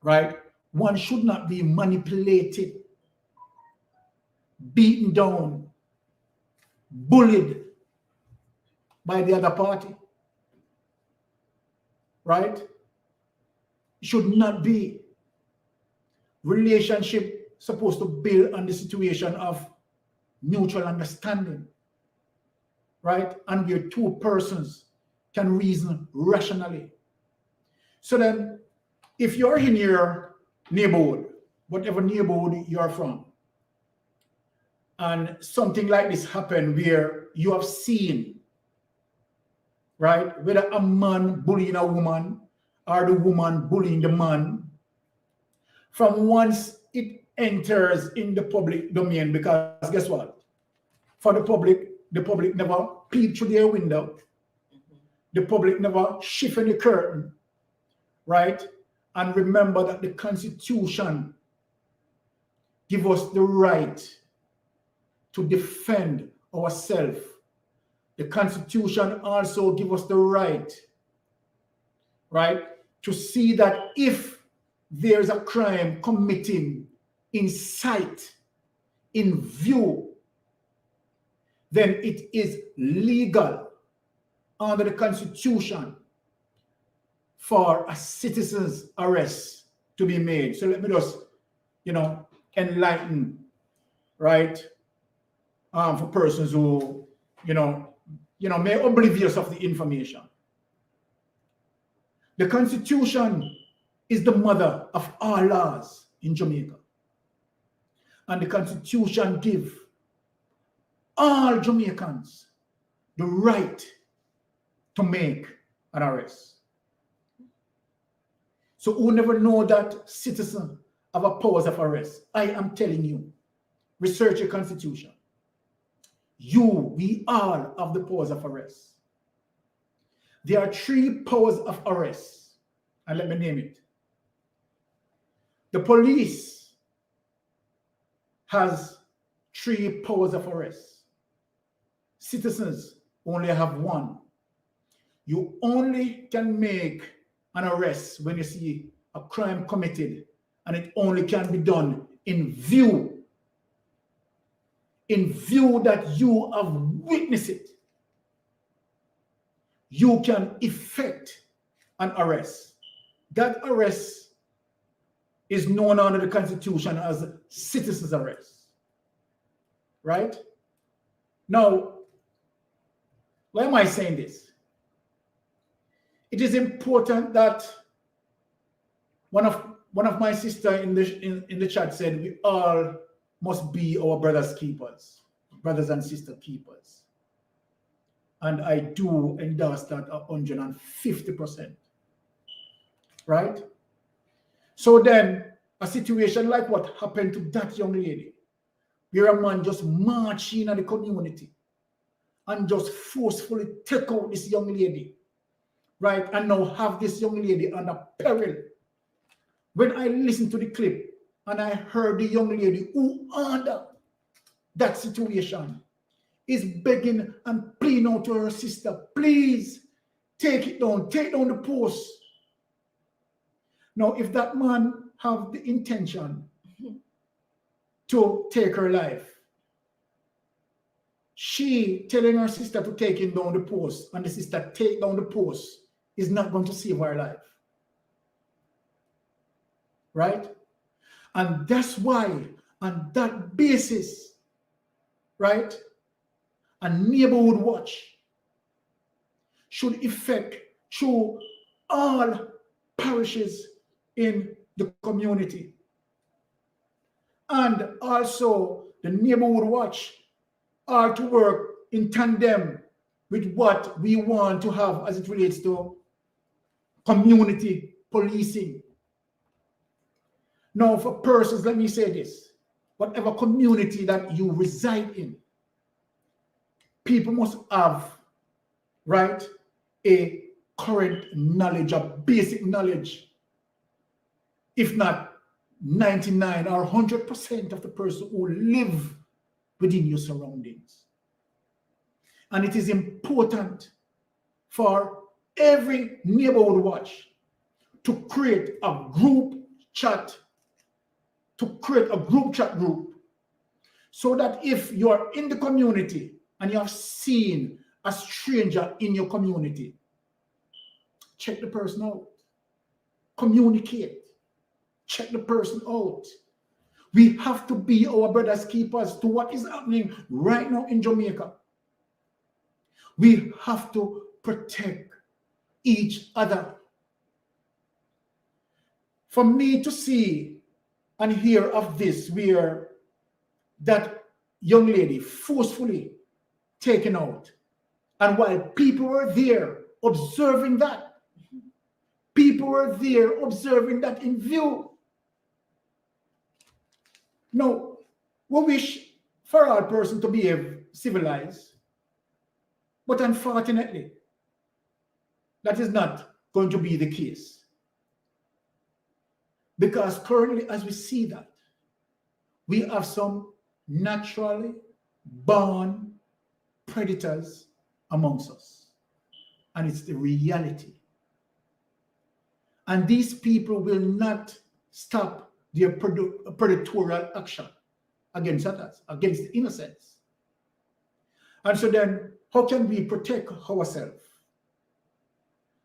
right, one should not be manipulated, beaten down, bullied by the other party, right? It should not be. Relationship supposed to build on the situation of mutual understanding, right? And where two persons can reason rationally. So then, if you're in your neighborhood, whatever neighborhood you're from, and something like this happen where you have seen, right, whether a man bullying a woman or the woman bullying the man, from once it enters in the public domain, because guess what? For the public never peeped through their window. The public never shifted the curtain, right? And remember that the Constitution gives us the right to defend ourselves. The Constitution also gives us the right, to see that if there's a crime committing in sight, in view, then it is legal under the Constitution for a citizen's arrest to be made. So let me just, enlighten, right, for persons who, may oblivious of the information. The Constitution is the mother of all laws in Jamaica. And the Constitution gives all Jamaicans the right to make an arrest. So who never know that citizen have a powers of arrest? I am telling you, research your Constitution. We all have the powers of arrest. There are 3 powers of arrest, and let me name it. The police has 3 powers of arrest. Citizens only have 1. You only can make an arrest when you see a crime committed, and it only can be done in view that you have witnessed it. You can effect an arrest. That arrest is known under the Constitution as citizen's arrest. Right? Now, why am I saying this? It is important that one of my sisters in the chat said we all must be our brothers' keepers, brothers and sister keepers. And I do endorse that 150%. Right? So then, a situation like what happened to that young lady, where a man just marched in the community and just forcefully take out this young lady, right? And now have this young lady under peril. When I listened to the clip and I heard the young lady who under that situation is begging and pleading out to her sister, please take down the post. Now, if that man have the intention to take her life, she telling her sister to take him down the post and the sister take down the post is not going to save her life. Right? And that's why, on that basis, right, a neighborhood watch should effect through all parishes in the community. And also, the neighborhood watch are to work in tandem with what we want to have as it relates to community policing. Now, for persons, let me say this. Whatever community that you reside in, people must have, right, a current knowledge, a basic knowledge. If not 99 or 100% of the person who live within your surroundings. And it is important for every neighborhood watch to create a group chat, group, so that if you are in the community and you have seen a stranger in your community, check the person out, communicate, check the person out. We have to be our brothers' keepers to what is happening right now in Jamaica. We have to protect each other. For me to see and hear of this, where that young lady forcefully taken out, and while people were there observing that, in view. No, we wish for our person to behave civilized, but unfortunately, that is not going to be the case. Because currently, as we see that, we have some naturally born predators amongst us. And it's the reality. And these people will not stop their predatorial action against others, against the innocents. And so then, how can we protect ourselves?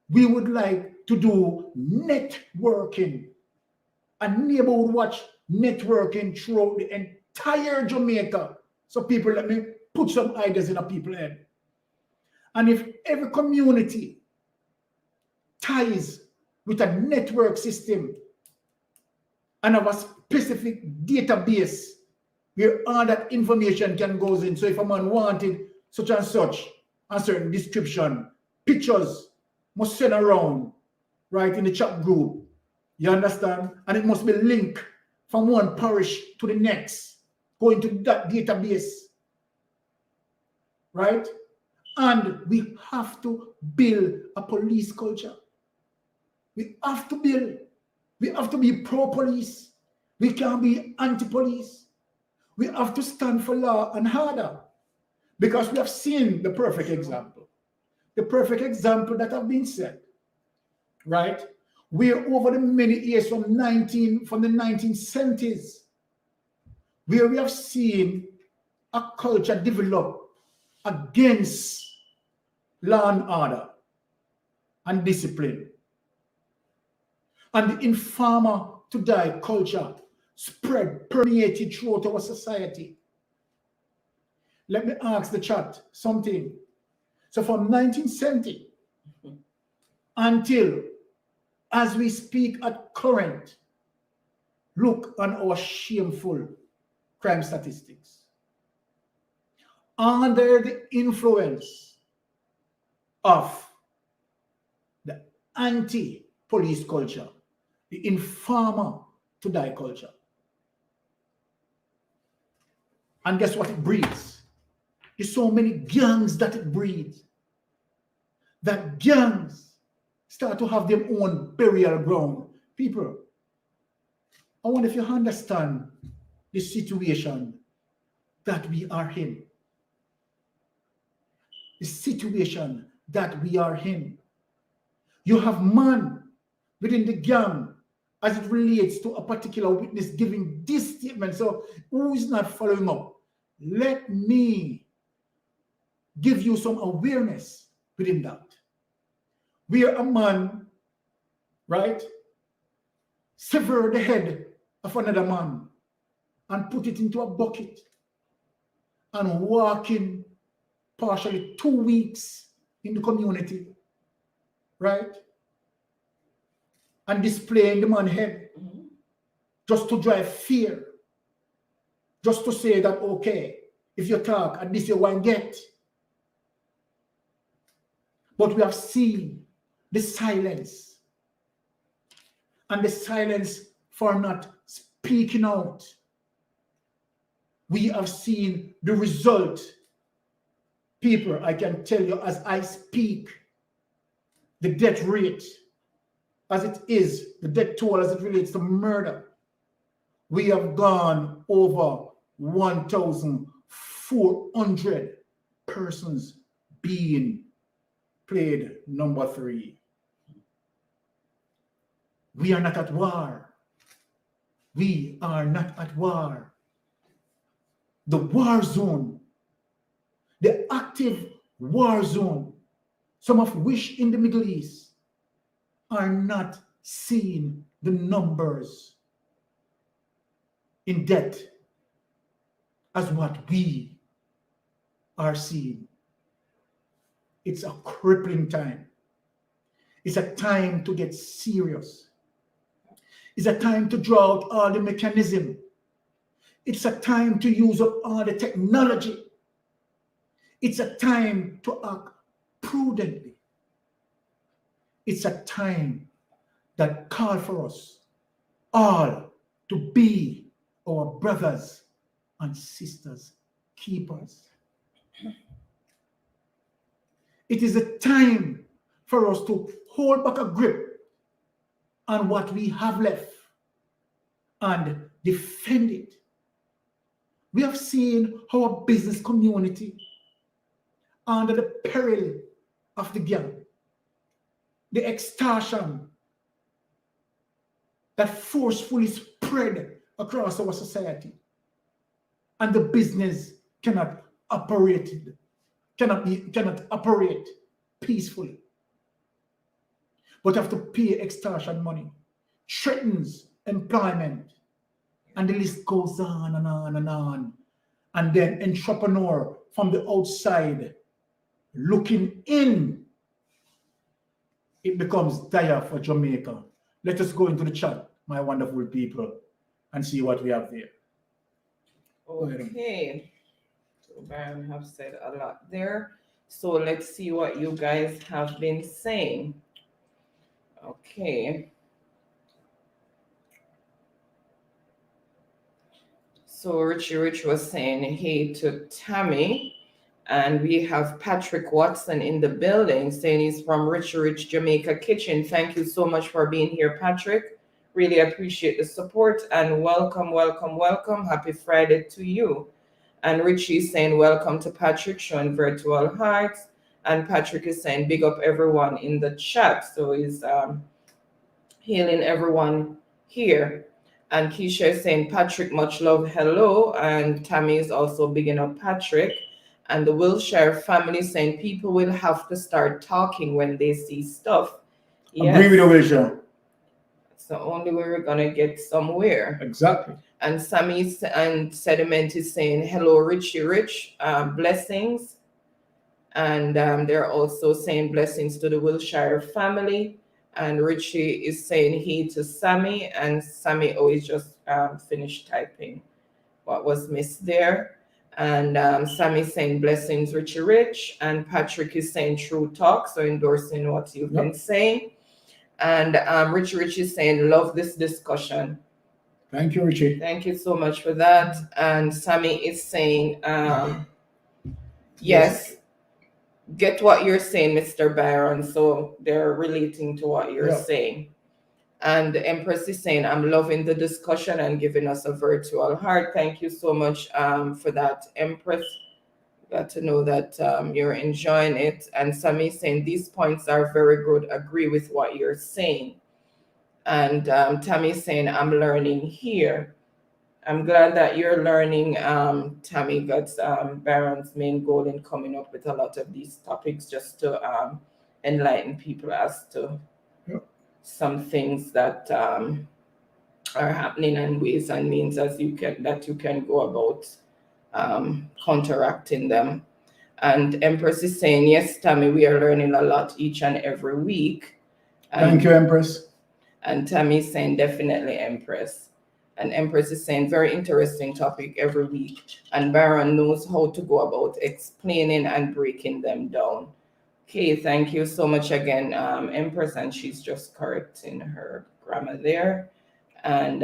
We would like to do networking, a neighborhood watch networking throughout the entire Jamaica. So people, let me put some ideas in a people's head. And if every community ties with a network system and have a specific database where all that information can go in. So if a man wanted such and such, a certain description, pictures must send around, right, in the chat group. You understand? And it must be linked from one parish to the next, going to that database, right? And we have to build a police culture. We have to be pro-police. We can't be anti-police. We have to stand for law and order, because we have seen the perfect example. The perfect example that have been set, right? Where over the many years from the 1970s, where we have seen a culture develop against law and order and discipline. And the informer to die culture spread, permeated throughout our society. Let me ask the chat something. So from 1970 until as we speak at current, look on our shameful crime statistics. Under the influence of the anti-police culture, the informer to die culture. And guess what it breeds? There's so many gangs that it breeds. That gangs start to have their own burial ground. People, I wonder if you understand the situation that we are in. The situation that we are in. You have man within the gang as it relates to a particular witness giving this statement. So who is not following up? Let me give you some awareness within that. Where a man, right, sever the head of another man and put it into a bucket and walk in partially 2 weeks in the community, right? And displaying the man's head just to drive fear, just to say that, okay, if you talk and this you won't get. But we have seen the silence, and the silence for not speaking out. We have seen the result. People, I can tell you as I speak, the death rate as it is, the death toll as it relates to murder, we have gone over 1,400 persons being played number 3. We are not at war. We are not at war. The war zone, the active war zone, some of which in the Middle East are not seeing the numbers in death as what we are seeing. It's a crippling time. It's a time to get serious. It's a time to draw out all the mechanism. It's a time to use up all the technology. It's a time to act prudently. It's a time that calls for us all to be our brothers and sisters keepers. It is a time for us to hold back a grip on what we have left and defend it. We have seen how a business community, under the peril of the gang, the extortion that forcefully spread across our society, and the business cannot operate peacefully, but have to pay extortion money, threatens employment, and the list goes on and on and on. And then entrepreneur from the outside looking in, it becomes dire for Jamaica. Let us go into the chat, my wonderful people, and see what we have there. Okay. So Byron have said a lot there. So let's see what you guys have been saying. Okay. So Richie Rich was saying hey to Tammy. And we have Patrick Watson in the building saying he's from Richie Rich Jamaica Kitchen. Thank you so much for being here, Patrick. Really appreciate the support and welcome, welcome, welcome. Happy Friday to you. And Richie is saying welcome to Patrick, showing virtual hearts. And Patrick is saying big up everyone in the chat. So he's hailing everyone here. And Keisha is saying Patrick, much love, hello. And Tammy is also bigging up Patrick. And the Wilshire family saying people will have to start talking when they see stuff. Yes. Agree with the Wilshire. It's the only way we're gonna get somewhere. Exactly. And Sammy and Sediment is saying hello, Richie Rich, blessings. And they're also saying blessings to the Wilshire family. And Richie is saying hey to Sammy, and Sammy always just finished typing what was missed there. And Sammy saying blessings, Richie Rich, and Patrick is saying true talk, so endorsing what you've been saying. And Richie Rich is saying love this discussion. Thank you, Richie. Thank you so much for that. And Sammy is saying yes, get what you're saying, Mr. Byron. So they're relating to what you're saying. And the Empress is saying, I'm loving the discussion and giving us a virtual heart. Thank you so much for that, Empress. Got to know that you're enjoying it. And Sammy is saying, these points are very good. Agree with what you're saying. And Tammy is saying, I'm learning here. I'm glad that you're learning. Tammy got Byron's main goal in coming up with a lot of these topics just to enlighten people as to some things that are happening and ways and means as you can go about counteracting them. And Empress is saying, yes, Tammy, we are learning a lot each and every week. Thank you, Empress. And Tammy is saying, definitely, Empress. And Empress is saying, very interesting topic every week. And Byron knows how to go about explaining and breaking them down. Okay, thank you so much again, Empress, and she's just correcting her grammar there. And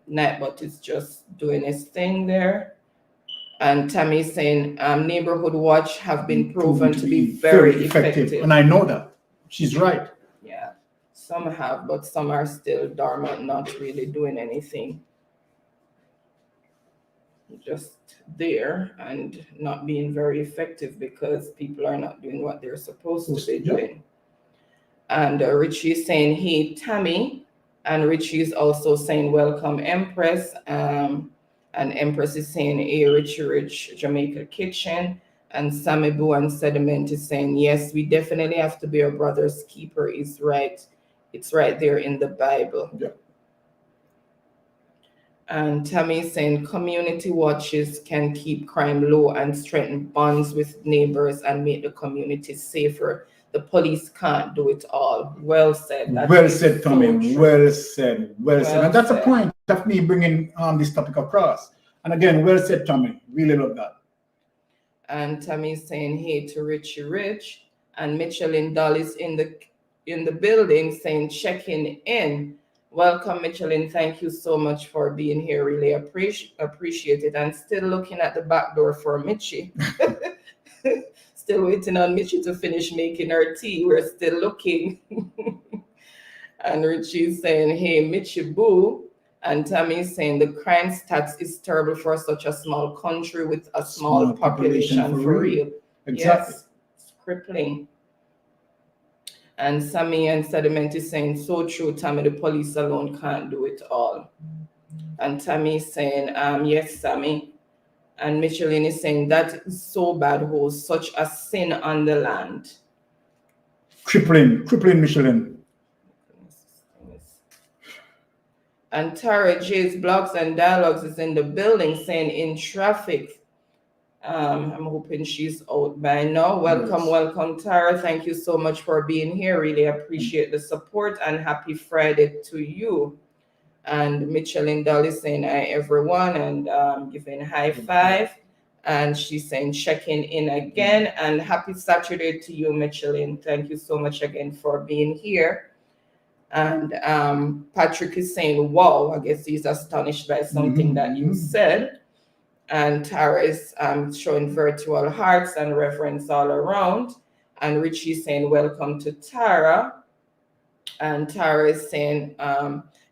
Nightbot is just doing his thing there. And Tammy's saying neighborhood watch have been proven to be very effective. And I know that. She's right. Yeah, some have, but some are still dormant, not really doing anything. Just there and not being very effective because people are not doing what they're supposed to be doing. And Richie is saying, hey, Tammy. And Richie is also saying, welcome, Empress. And Empress is saying, hey, Richie Rich Jamaica Kitchen. And Sammy Boo and Sediment is saying, yes, we definitely have to be our brother's keeper. Is right. It's right there in the Bible. Yeah. And Tammy is saying community watches can keep crime low and strengthen bonds with neighbors and make the community safer. The police can't do it all. Well said. Well said, Tommy. Well said. Well said. And that's a point of me bringing this topic across. And again, well said, Tommy. Really love that. And Tammy is saying hey to Richie Rich. And Michelin Doll is in the building saying checking in. Welcome, Michelin. Thank you so much for being here. Really appreciate it. And still looking at the back door for Mitchie. Still waiting on Mitchie to finish making her tea. We're still looking. And Richie's saying, hey, Mitchie Boo. And Tammy's saying the crime stats is terrible for such a small country with a small population for real. Exactly. Yes, it's crippling. And Sammy and Sediment is saying, so true, Tammy, the police alone can't do it all. And Tammy is saying, yes, Sammy. And Michelin is saying, that is so bad, host, such a sin on the land. Crippling, Michelin. And Tara J's Blogs and Dialogues is in the building saying, in traffic, I'm hoping she's out by now. Welcome, Yes. welcome, Tara. Thank you so much for being here. Really appreciate the support, and happy Friday to you. And Michelin Dolly saying hi everyone, and giving high five. And she's saying checking in again, and happy Saturday to you, Michelin. Thank you so much again for being here. And Patrick is saying, wow, I guess he's astonished by something that you said. And Tara is showing virtual hearts and reverence all around. And Richie saying, welcome to Tara. And Tara is saying,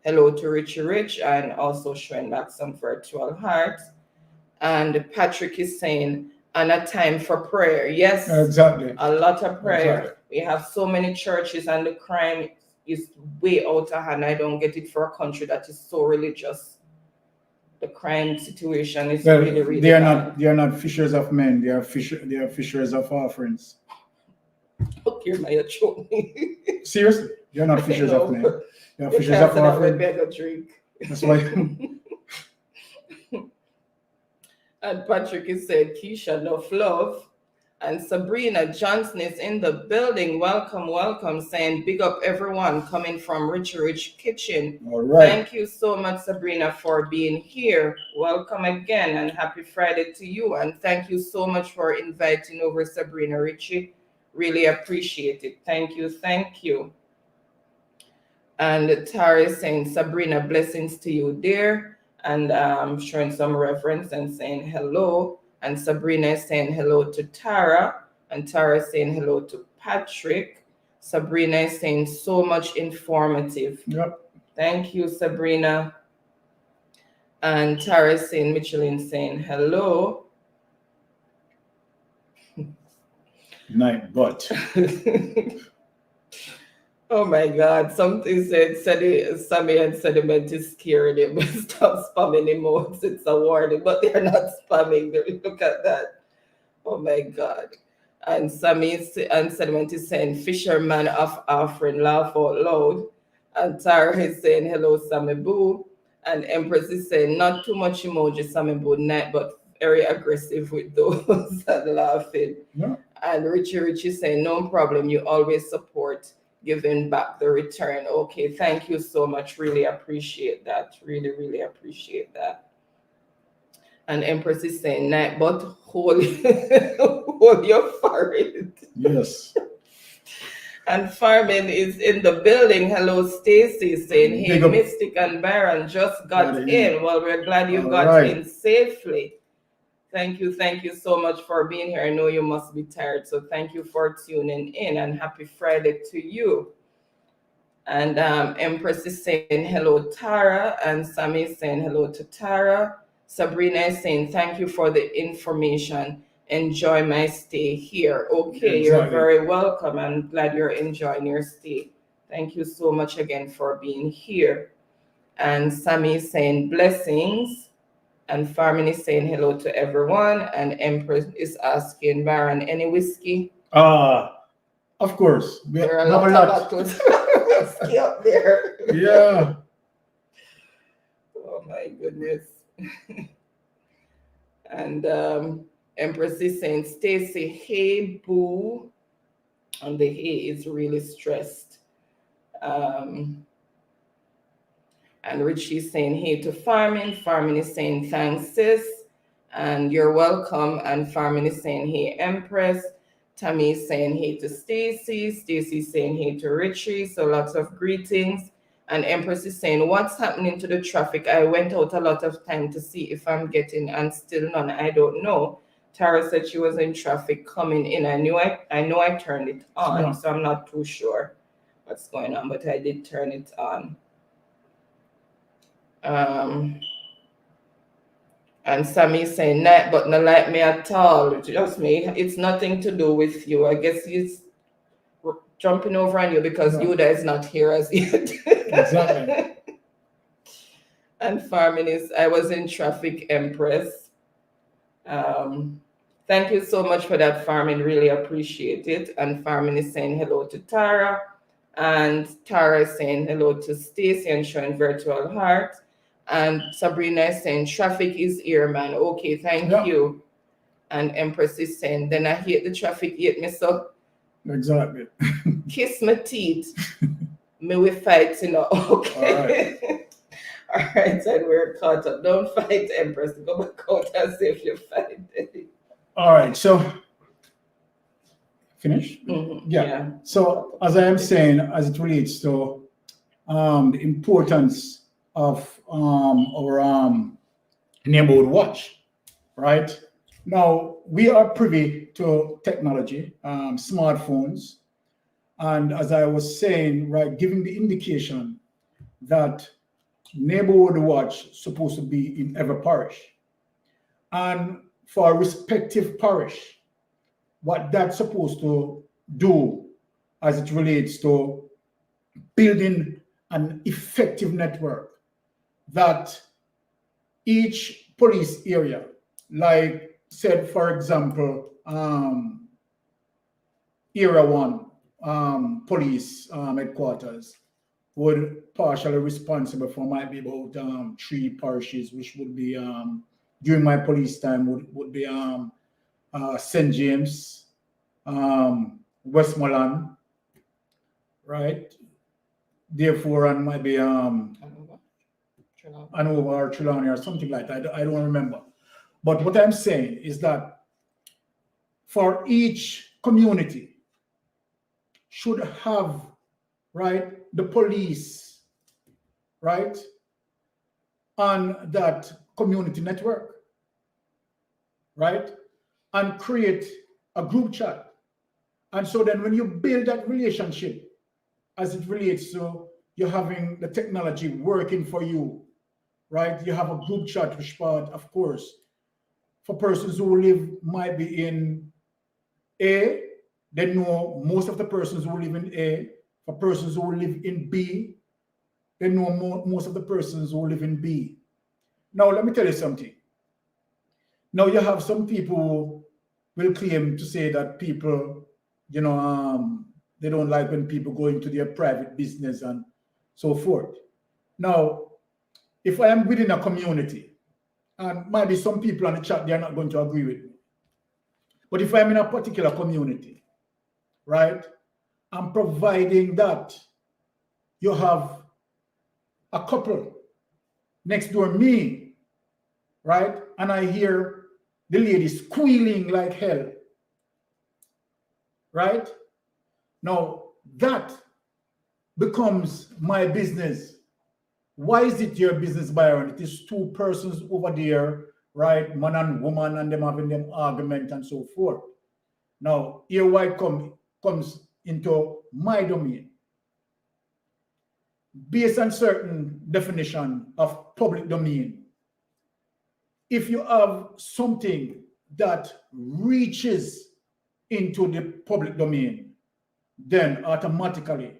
hello to Richie Rich, and also showing back some virtual hearts. And Patrick is saying, and a time for prayer. Yes, Exactly. a lot of prayer. Exactly. We have so many churches, and the crime is way out of hand. I don't get it for a country that is so religious. The crime situation is really, really bad. They are not fishers of men. They are fishers of offerings. Okay, Maya choke me. Seriously, they are not fishers of men. They are fishers of offerings. Drink. That's why. And Patrick is saying, Keisha, enough love. And Sabrina Johnson is in the building. Welcome, welcome. Saying, big up everyone coming from Rich Rich Kitchen. All right. Thank you so much, Sabrina, for being here. Welcome again, and happy Friday to you. And thank you so much for inviting over Sabrina Richie. Really appreciate it. Thank you, thank you. And Tara is saying, Sabrina, blessings to you, dear. And showing some reverence and saying hello. And Sabrina is saying hello to Tara. And Tara is saying hello to Patrick. Sabrina is saying so much informative. Yep. Thank you, Sabrina. And Tara is saying, Michelin saying hello. Night, but. Oh my God, something said Sammy and Sediment is scaring him. Stop spamming emotes. It's a warning, but they're not spamming. Look at that. Oh my God. And Sammy and Sediment is saying, fisherman of offering, laugh out loud. And Tara is saying, hello, Sammy Boo. And Empress is saying, not too much emoji, Sammy Boo, but very aggressive with those and laughing. Yeah. And Richie is saying, no problem, you always support giving back the return. Okay, thank you so much. Really appreciate that. Really, really appreciate that. And Empress is saying, night, but hold your forehead. Yes. And Farming is in the building. Hello, Stacy, saying, hey, Mystic and Byron just got in. Well, we're glad you got in safely. Thank you so much for being here. I know you must be tired, so thank you for tuning in, and happy Friday to you. And Empress is saying hello, Tara, and Sammy is saying hello to Tara. Sabrina is saying thank you for the information. Enjoy my stay here. Okay, exactly. You're very welcome. I'm glad you're enjoying your stay. Thank you so much again for being here. And Sammy is saying blessings. And Farmin is saying hello to everyone. And Empress is asking, Byron, any whiskey? Of course. There are a lot of bottles of whiskey up there. Yeah. Oh my goodness. And Empress is saying, Stacy, hey, boo. And the hey is really stressed. And Richie is saying, hey to Farmin. Farmin is saying, thanks, sis. And you're welcome. And Farmin is saying, hey, Empress. Tammy is saying, hey to Stacy. Stacy is saying, hey to Richie. So lots of greetings. And Empress is saying, what's happening to the traffic? I went out a lot of time to see if I'm getting, and still none. I don't know. Tara said she was in traffic coming in. I know I turned it on, so I'm not too sure what's going on, but I did turn it on. And Sammy saying, nah, but not like me at all. Just me. It's nothing to do with you. I guess he's jumping over on you because Yuda is not here as yet. Exactly. And Farmin is, I was in traffic, Empress. Thank you so much for that, Farmin. Really appreciate it. And Farmin is saying hello to Tara. And Tara is saying hello to Stacy and showing virtual heart. And Sabrina is saying traffic is here, man. Okay, thank you. And Empress is saying, then I hate the traffic, hate me so. Exactly. Kiss my teeth. Me we fight, you know. Okay. All right, and we're caught up. Don't fight, Empress. Go back out and see if you fight. All right, so finish? Yeah. So as I am saying, as it relates to the importance of our neighborhood watch, right? Now we are privy to technology, smartphones, and as I was saying, right, giving the indication that neighborhood watch supposed to be in every parish, and for a respective parish, what that's supposed to do as it relates to building an effective network that each police area, like said, for example, Area 1 police headquarters would partially responsible for might be about 3 parishes, which would be during my police time would be St. James, Westmoreland, right? Therefore, and might be Hanover or Trelawney or something like that. I don't remember. But what I'm saying is that for each community should have, right, the police, right, on that community network, right, and create a group chat. And so then when you build that relationship as it relates to you having the technology working for you, right? You have a group chat which part, of course, for persons who live might be in A, they know most of the persons who live in A. For persons who live in B, they know most of the persons who live in B. Now, let me tell you something. Now, you have some people who will claim to say that people, you know, they don't like when people go into their private business and so forth. Now, if I am within a community, and maybe some people on the chat, they're not going to agree with me. But if I'm in a particular community, right, I'm providing that you have a couple next door me, right, and I hear the lady squealing like hell, right? Now, that becomes my business. Why is it your business, Byron? It is 2 persons over there, right? Man and woman, and them having them argument and so forth. Now, here why comes into my domain. Based on certain definition of public domain, if you have something that reaches into the public domain, then automatically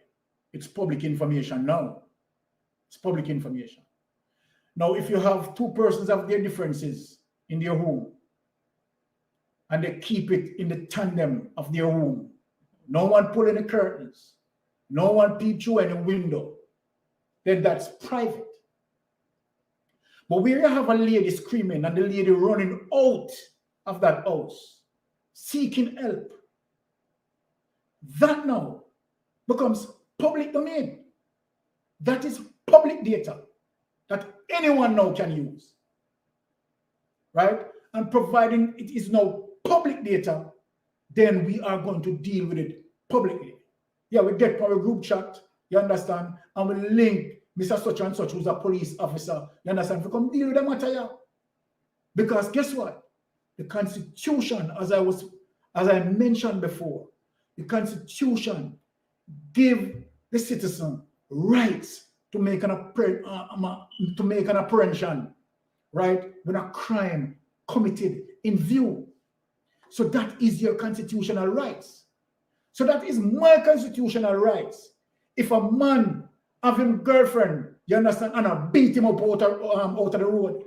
it's public information now. It's public information. Now, if you have 2 persons have their differences in their home and they keep it in the tandem of their home, no one pulling the curtains, no one peep through any window, then that's private. But where you have a lady screaming and the lady running out of that house, seeking help, that now becomes public domain. That is public data that anyone now can use, right? And providing it is now public data, then we are going to deal with it publicly. Yeah, we get our group chat, you understand, and we link Mr. Such and Such, who's a police officer, you understand, we come deal with the matter here. Because guess what? The Constitution, as I mentioned before, the Constitution give the citizen rights to make an apprehension, right, when a crime committed in view. So that is your constitutional rights. So that is my constitutional rights. If a man have him girlfriend, you understand, and I beat him up out of the road,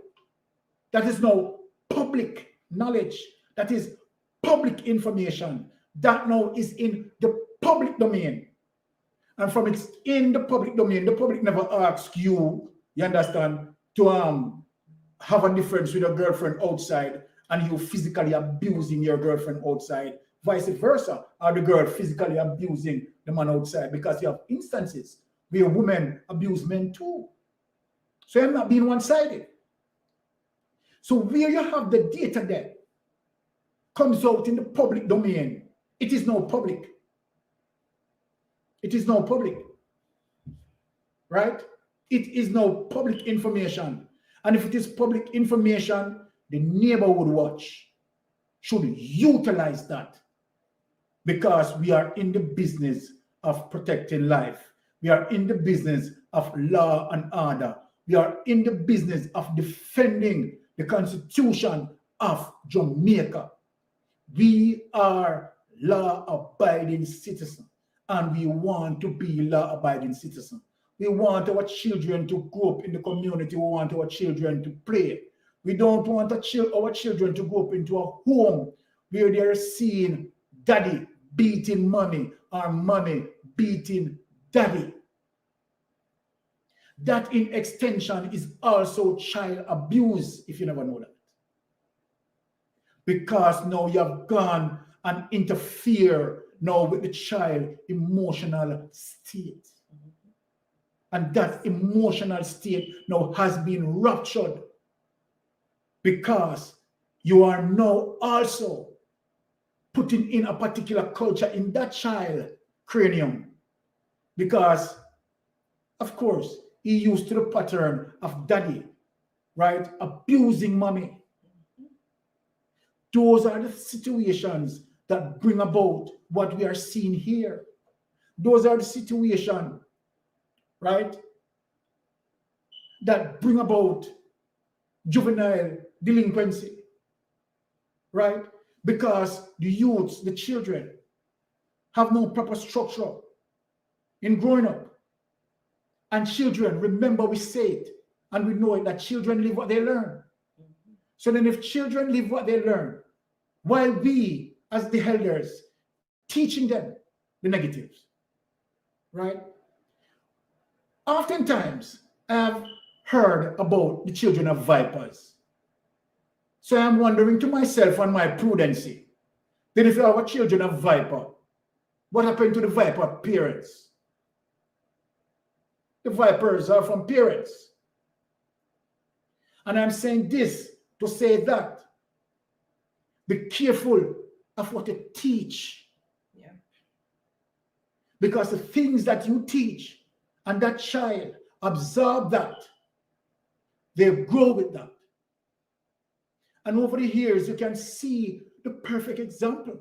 that is now public knowledge. That is public information. That now is in the public domain. And from it's in the public domain, the public never asks you, you understand, to have a difference with a girlfriend outside and you physically abusing your girlfriend outside, vice versa, or the girl physically abusing the man outside, because you have instances where women abuse men too. So I'm not being one-sided. So where you have the data that comes out in the public domain, it is now public. It is now public. Right? It is now public information. And if it is public information, the neighborhood watch should utilize that, because we are in the business of protecting life. We are in the business of law and order. We are in the business of defending the Constitution of Jamaica. We are law-abiding citizens, and we want to be law-abiding citizens. We want our children to grow up in the community. We want our children to play. We don't want our children to grow up into a home where they're seeing daddy beating mommy or mommy beating daddy. That in extension is also child abuse, if you never know that. Because now you have gone and interfere now with the child emotional state. And that emotional state now has been ruptured, because you are now also putting in a particular culture in that child cranium. Because, of course, he used to the pattern of daddy, right, abusing mommy. Those are the situations that bring about what we are seeing here. Those are the situations, right, that bring about juvenile delinquency, right? Because the youths, the children, have no proper structure in growing up. And children, remember we say it, and we know it, that children live what they learn. So then if children live what they learn, while we, as the elders, teaching them the negatives, right? Oftentimes, I've heard about the children of vipers. So I'm wondering to myself on my prudency, then if our children of viper, what happened to the viper parents? The vipers are from parents. And I'm saying this to say that be careful of what you teach. Yeah. Because the things that you teach and that child absorb that, they grow with that. And over the years, you can see the perfect example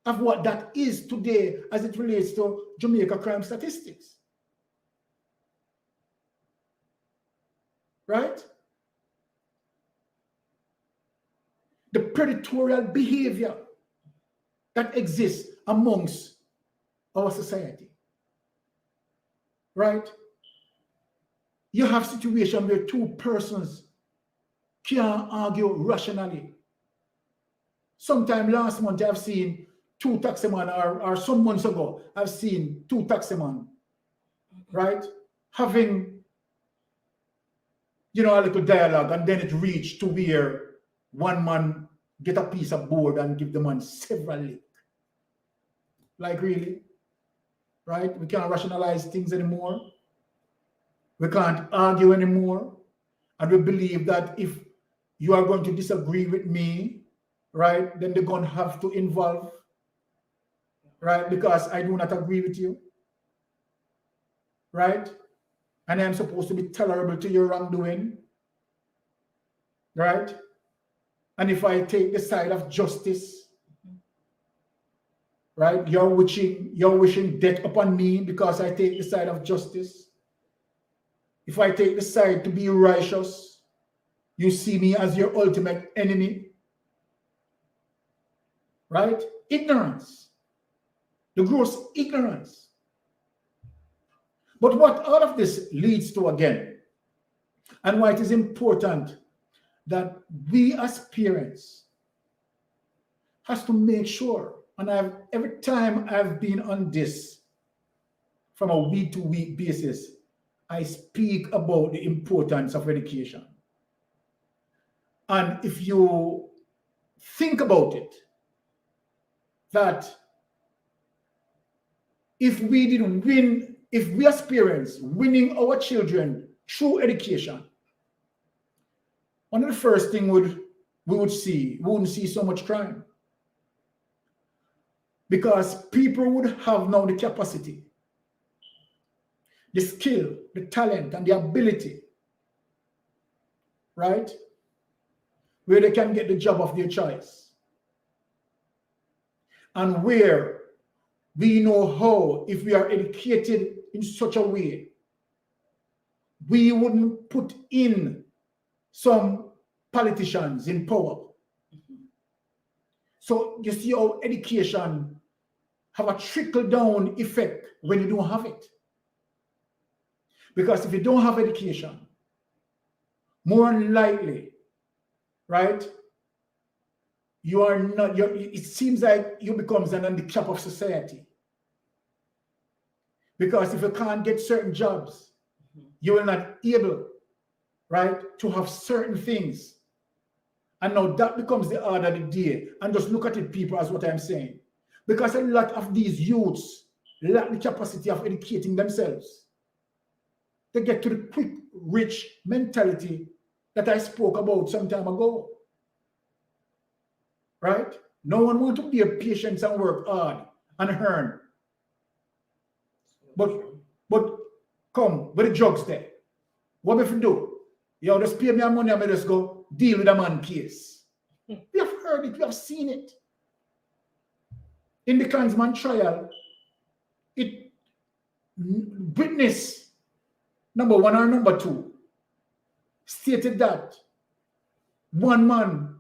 of what that is today as it relates to Jamaica crime statistics. Right? The predatorial behavior that exists amongst our society. Right? You have situations where two persons can't argue rationally. Sometime last month, I've seen two taximen, or some months ago, I've seen two taximen, right, having, a little dialogue, and then it reached to where one man get a piece of board and give the man several licks. Like, really? Right? We can't rationalize things anymore. We can't argue anymore. And we believe that if you are going to disagree with me, right, then they're going to have to involve, right, because I do not agree with you, right? And I'm supposed to be tolerable to your wrongdoing, right? And if I take the side of justice, right, you're wishing death upon me because I take the side of justice. If I take the side to be righteous, you see me as your ultimate enemy. Right? Ignorance. The gross ignorance. But what all of this leads to again, and why it is important that we as parents has to make sure, and every time I've been on this from a week-to-week basis, I speak about the importance of education. And if you think about it, that if we experience winning our children through education, one of the first things we wouldn't see so much crime. Because people would have now the capacity, the skill, the talent, and the ability, right? Where they can get the job of their choice. And where we know how, if we are educated in such a way, we wouldn't put in some politicians in power. So you see how education have a trickle-down effect when you don't have it. Because if you don't have education, more than likely, right, it seems like you become an handicap of society. Because if you can't get certain jobs, you will not able, right, to have certain things. And now that becomes the order of the day. And just look at it, people, as what I'm saying. Because a lot of these youths lack the capacity of educating themselves. They get to the quick, rich mentality that I spoke about some time ago. Right? No one wants to be a patient and work hard and earn. But come, with the drugs there. What if you do? You just pay me money and I just go deal with a man case. We have heard it, we have seen it. In the Klansman trial, witness number 1 or number 2 stated that one man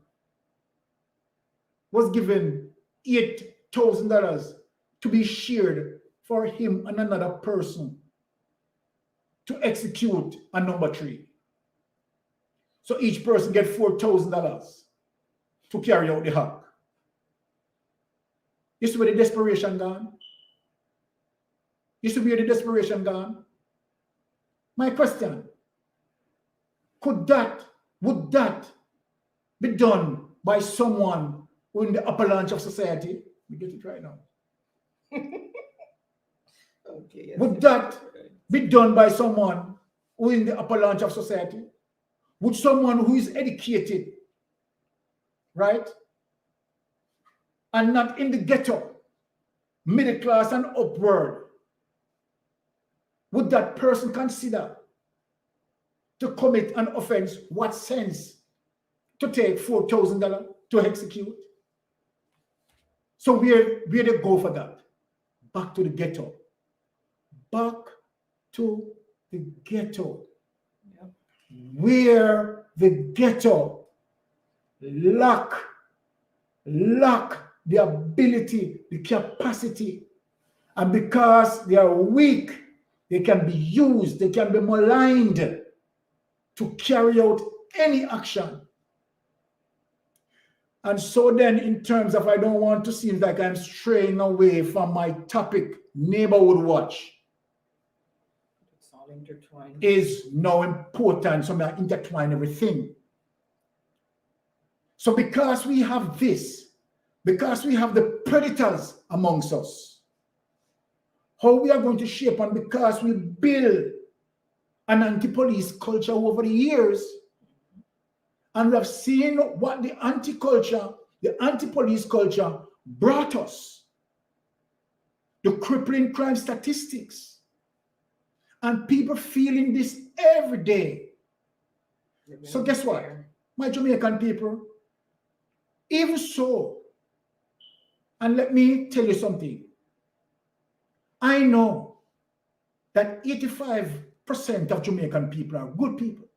was given $8,000 to be shared for him and another person to execute a number 3. So each person get $4,000 to carry out the hack. You see where the desperation gone? You see where the desperation gone? My question, would that be done by someone who in the upper launch of society? We get it right now. Okay, yes, would that be done by someone who in the upper launch of society? Would someone who is educated, right, and not in the ghetto, middle class and upward, would that person consider to commit an offense? What sense to take $4,000 to execute? So where they go for that? Back to the ghetto. Back to the ghetto. Yep. Where the ghetto lack the ability, the capacity, and because they are weak, they can be used, they can be maligned to carry out any action. And so then, in terms of, I don't want to seem like I'm straying away from my topic, neighborhood watch. It's all intertwined. Is now important, so I intertwine everything. So because we have this, because we have the predators amongst us, how we are going to shape, and because we build an anti-police culture over the years, and we have seen what the anti-culture, the anti-police culture brought us, the crippling crime statistics, and people feeling this every day. So guess what, my Jamaican people, even so, and let me tell you something, I know that 85% of Jamaican people are good people.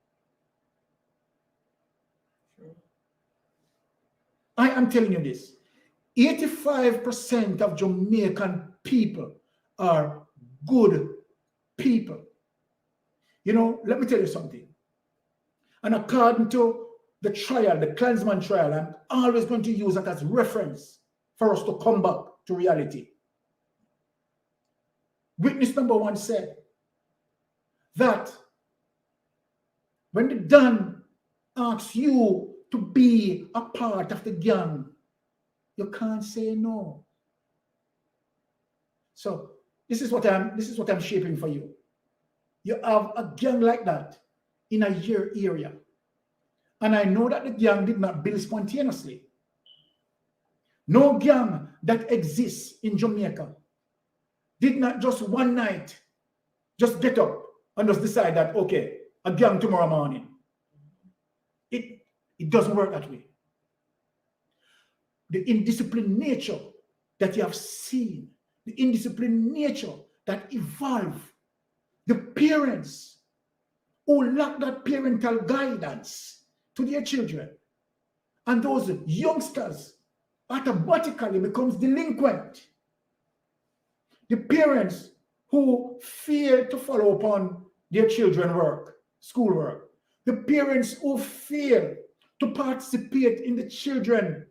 I am telling you this. 85% of Jamaican people are good people. You know, let me tell you something. And according to the trial, the Klansman trial, I'm always going to use that as reference for us to come back to reality. Witness number 1 said that when the Don asks you to be a part of the gang, you can't say no. So this is what I'm shaping for you. You have a gang like that in a year area. And I know that the gang did not build spontaneously. No gang that exists in Jamaica did not just one night just get up and just decide that, okay, a gang tomorrow morning. It doesn't work that way. The indisciplined nature that you have seen, the indisciplined nature that evolved, the parents who lack that parental guidance to their children, and those youngsters automatically becomes delinquent. The parents who fail to follow upon their children's work, schoolwork, the parents who fail to participate in the children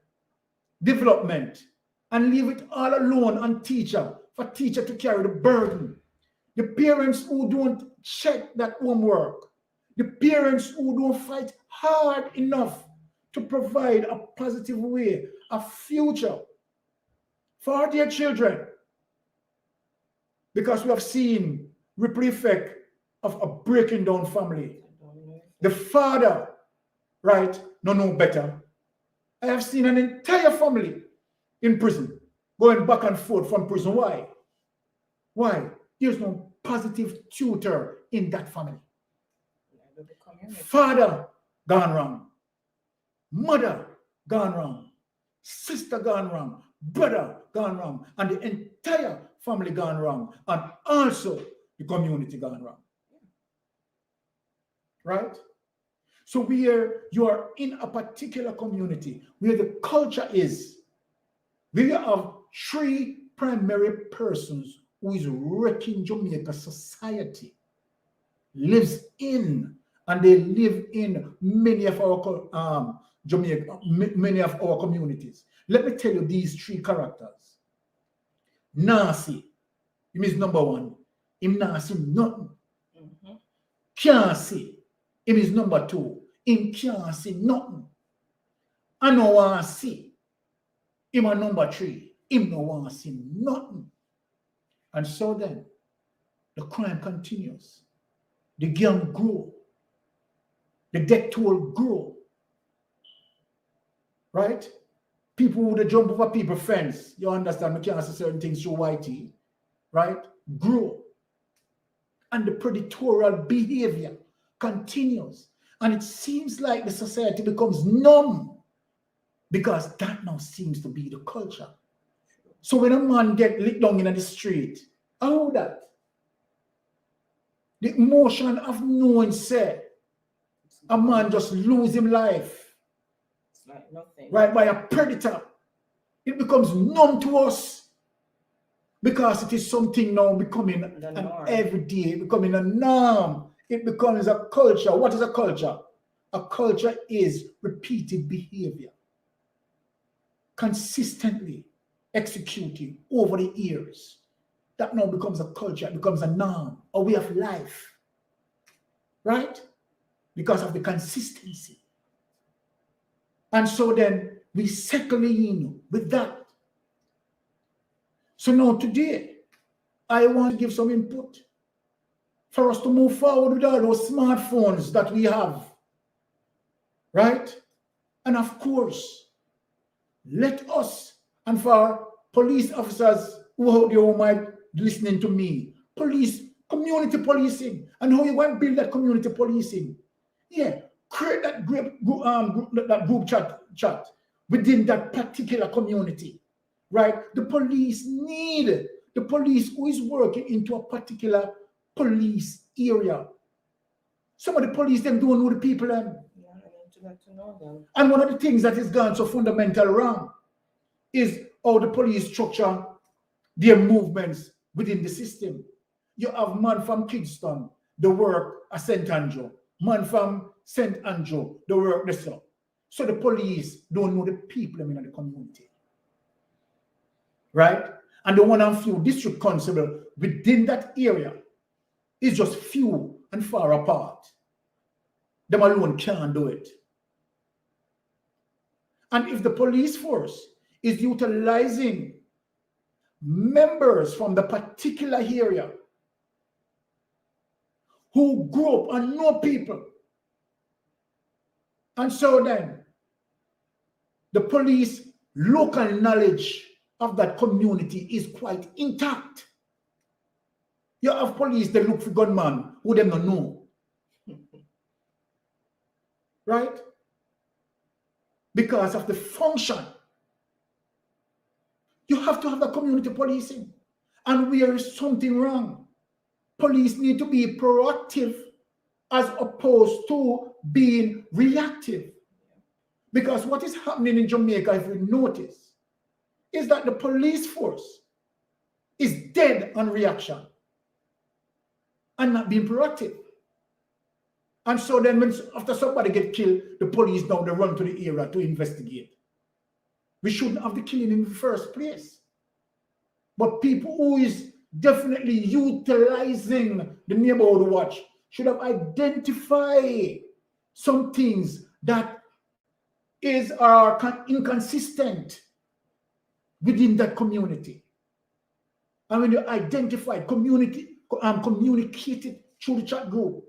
development and leave it all alone on teacher, for teacher to carry the burden. The parents who don't check that homework. The parents who don't fight hard enough to provide a positive way, a future for their children. Because we have seen ripple effect of a breaking down family. The father, right, no better. I have seen an entire family in prison, going back and forth from prison. Why? Why? There's no positive tutor in that family. Father gone wrong. Mother gone wrong. Sister gone wrong. Brother gone wrong. And the entire family gone wrong. And also the community gone wrong. Right? So where you are in a particular community, where the culture is, where you have three primary persons who is wrecking Jamaica society, lives in, and they live in many of our Jamaica, many of our communities. Let me tell you these three characters. Nasi, him is number one. Him Nasi nothing. Can't see. Him is number two. Him can't see nothing. I no want to see. Him a number three. Him no want to see nothing. And so then, the crime continues. The gang grow. The death toll grow. Right? People who jump over people's fence, you understand, we can't say certain things through YT, right? Grow. And the predatorial behavior continues. And it seems like the society becomes numb because that now seems to be the culture. So when a man get lit down in the street, how that? The emotion of knowing, say, a man just lose his life. It's like nothing. Right, by a predator. It becomes numb to us because it is something now becoming an everyday, becoming a norm. It becomes a culture. What is a culture? A culture is repeated behavior, consistently executing over the years. That now becomes a culture, it becomes a norm, a way of life, right? Because of the consistency. And so then we settle in with that. So now today, I want to give some input for us to move forward with all those smartphones that we have, right? And of course, let us, and for police officers who out there who might be listening to me, police, community policing, and how you want to build that community policing. Yeah, create that group chat within that particular community, right? The police need the police who is working into a particular police area. Some of the police them don't know the people them. Yeah, I need to get to know them. And one of the things that is gone so fundamental wrong is how the police structure their movements within the system. You have man from Kingston, the work at St. Andrew, man from St. Andrew, the work there. So the police don't know the people in the community. Right? And the one and few district constable within that area is just few and far apart. Them alone can't do it. And if the police force is utilizing members from the particular area who grew up and know people, and so then the police local knowledge of that community is quite intact. You have police that look for gunman who them don't know. Right? Because of the function. You have to have the community policing. And where is something wrong? Police need to be proactive as opposed to being reactive. Because what is happening in Jamaica, if you notice, is that the police force is dead on reaction and not being proactive. And so then when after somebody get killed, the police now they run to the area to investigate. We shouldn't have the killing in the first place. But people who is definitely utilizing the neighborhood watch should have identified some things that are inconsistent within that community. And when you identify communicated through the chat group.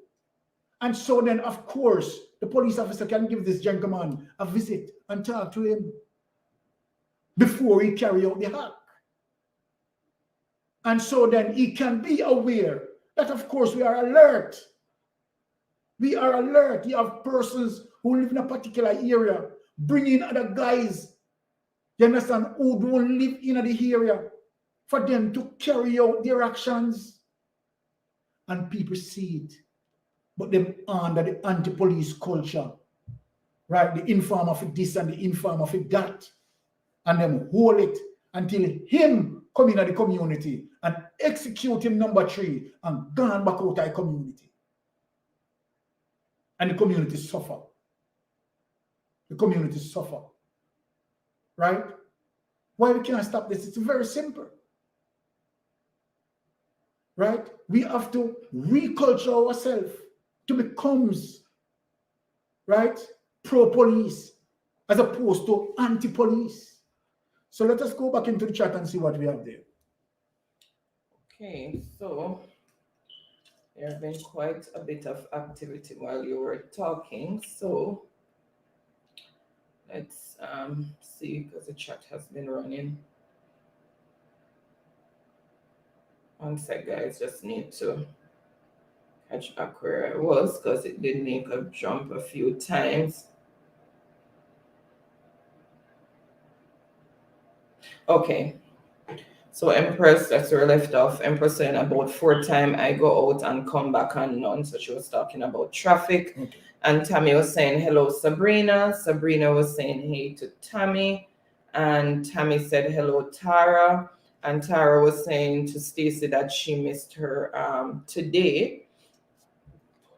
And so then, of course, the police officer can give this gentleman a visit and talk to him before he carry out the hack. And so then he can be aware that, of course, we are alert. We are alert. You have persons who live in a particular area, bringing other guys, you understand, who don't live in the area, for them to carry out their actions. And people see it. But them under the anti-police culture, right? The informer for this and the informer for that. And them hold it until him come in the community and execute him number 3 and gone back out of the community. And the community suffer. The community suffer. Right? Why we can't stop this? It's very simple. Right? We have to reculture ourselves to become, right, pro-police as opposed to anti-police. So let us go back into the chat and see what we have there. Okay, so there have been quite a bit of activity while you were talking. So let's see, because the chat has been running. One sec, guys, just need to catch back where I was because it did make a jump a few times. Okay, so Empress, that's where I left off. Empress saying about 4 times I go out and come back and none. So she was talking about traffic. Okay. And Tammy was saying hello, Sabrina. Sabrina was saying hey to Tammy. And Tammy said hello, Tara. And Tara was saying to Stacy that she missed her today.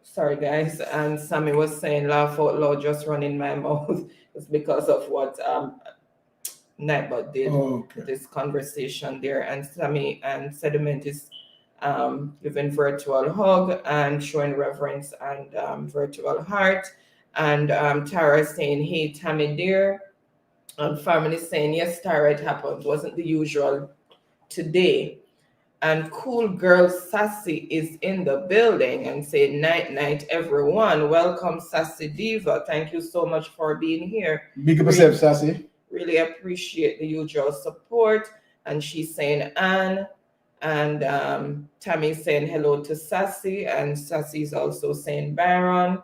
Sorry, guys. And Sammy was saying laugh out loud, just running my mouth. It's because of what Nightbot did. This conversation there. And Sammy and Sediment is giving virtual hug and showing reverence and virtual heart. And Tara is saying, hey, Tammy dear. And family saying, yes, Tara, it happened. It wasn't the usual today. And cool girl Sassy is in the building and say night night everyone. Welcome Sassy Diva. Thank you so much for being here. Big up yourself, Sassy. Really appreciate the usual support. And she's saying Anne. And Tammy's saying hello to Sassy. And Sassy's also saying Byron.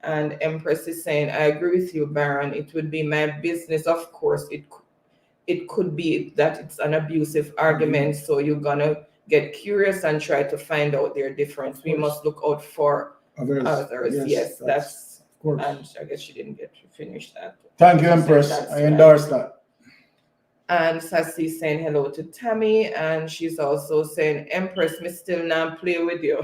And Empress is saying, I agree with you, Byron. It would be my business. Of course, it could be that it's an abusive argument. So you're going to get curious and try to find out their difference. We must look out for others. Yes, that's of course. And I guess she didn't get to finish that. Thank you, Empress. I endorse that. And Sassy's saying hello to Tammy. And she's also saying, Empress, me still not play with you.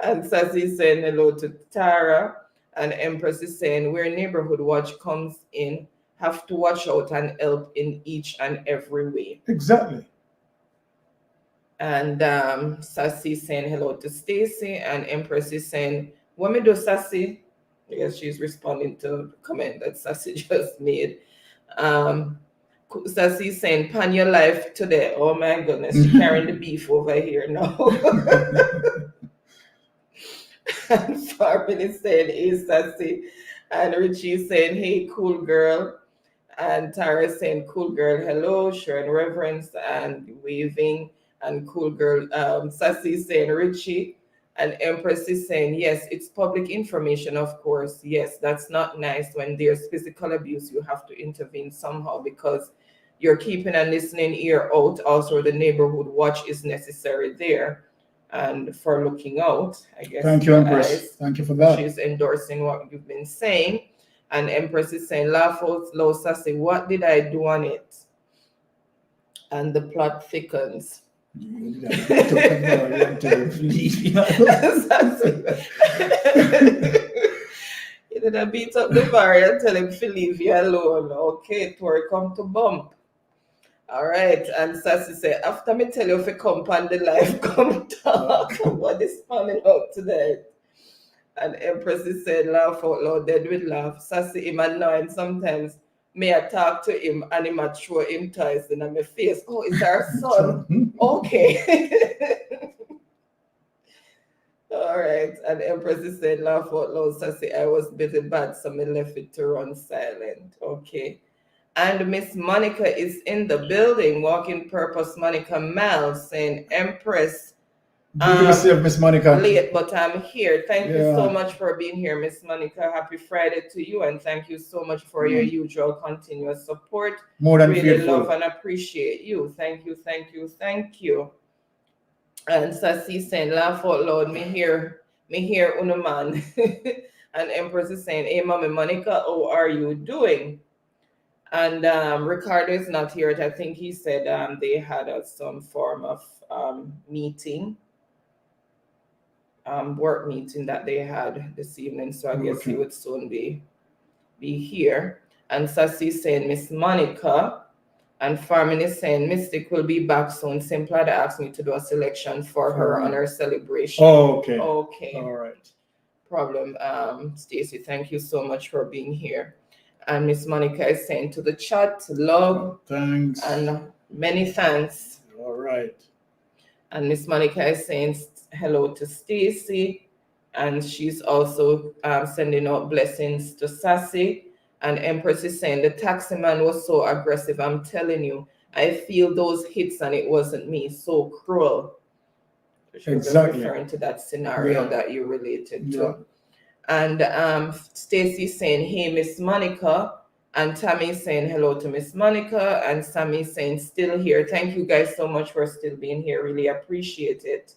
And Sassy's saying hello to Tara. And Empress is saying, where neighborhood watch comes in, have to watch out and help in each and every way. Exactly. And Sassy saying hello to Stacy, and Empress is saying, what me do, Sassy? I guess she's responding to the comment that Sassy just made. Sassy saying, pan your life today. Oh my goodness, she's carrying the beef over here now. And Farman is saying, hey, Sassy. And Richie is saying, hey, cool girl. And Tara is saying, cool girl, hello, showing reverence and waving. And cool girl, Sassy is saying, Richie. And Empress is saying, yes, it's public information, of course. Yes, that's not nice. When there's physical abuse, you have to intervene somehow because you're keeping a listening ear out. Also, the neighborhood watch is necessary there. And for looking out, I guess. Thank you, Empress. Thank you for that. She's endorsing what you've been saying. And Empress is saying, laugh out loud, Sassy, what did I do on it? And the plot thickens. You did a beat up the bar and tell him to leave you alone. Okay, Tori, come to bump. All right, and Sassy said, after me tell you if you come on the live, come talk. What is coming up today? And Empress is saying, laugh out loud, dead with laugh. Sassy him annoying sometimes. May I talk to him and him a throw him toys in my face. Oh, is our son? Okay. All right. And Empress is saying, laugh out loud. Sassy, I was busy bad, so I left it to run silent. Okay. And Miss Monica is in the building, walking purpose Monica Mal, saying, Empress, good to see you, Miss Monica. Late, but I'm here. Thank you so much for being here, Miss Monica. Happy Friday to you, and thank you so much for your usual continuous support. More than really faithful. Love and appreciate you. Thank you, thank you, thank you. And Sassy saying, laugh out loud, me here, Unuman. And Empress is saying, hey, Mommy Monica, how are you doing? And Ricardo is not here. I think he said they had some form of meeting. Work meeting that they had this evening, so I guess he would soon be here. And Sassy is saying Miss Monica, and Farman is saying Mystic will be back soon. Simple had asked me to do a selection for her on her celebration. Oh, okay. Okay. All right. Problem. Stacy, thank you so much for being here. And Miss Monica is saying to the chat, love, thanks, and many thanks. All right. And Miss Monica is saying hello to Stacy, and she's also sending out blessings to Sassy. And Empress is saying the taxi man was so aggressive. I'm telling you, I feel those hits, and it wasn't me. So cruel. Exactly. Referring to that scenario that you related to. And Stacy saying, hey, Miss Monica. And Tammy saying hello to Miss Monica. And Sammy saying still here. Thank you guys so much for still being here. Really appreciate it.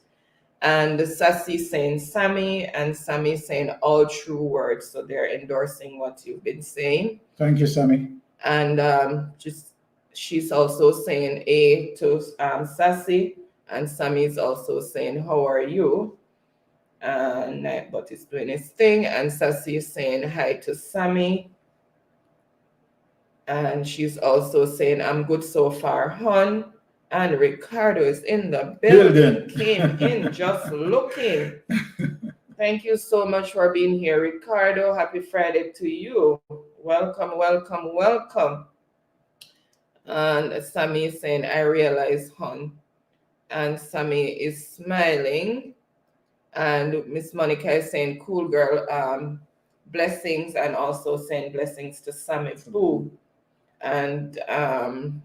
And Sassy saying Sammy. And Sammy saying all true words. So they're endorsing what you've been saying. Thank you, Sammy. And she's also saying A to Sassy. And Sammy is also saying, how are you? And Nightbot is doing his thing. And Sassy is saying hi to Sammy. And she's also saying, I'm good so far, hon. And Ricardo is in the building. Came in just looking. Thank you so much for being here, Ricardo. Happy Friday to you. Welcome, welcome, welcome. And Sammy is saying, I realize, hon. And Sammy is smiling. And Miss Monica is saying, cool girl, blessings, and also saying blessings to Sammy Boo. And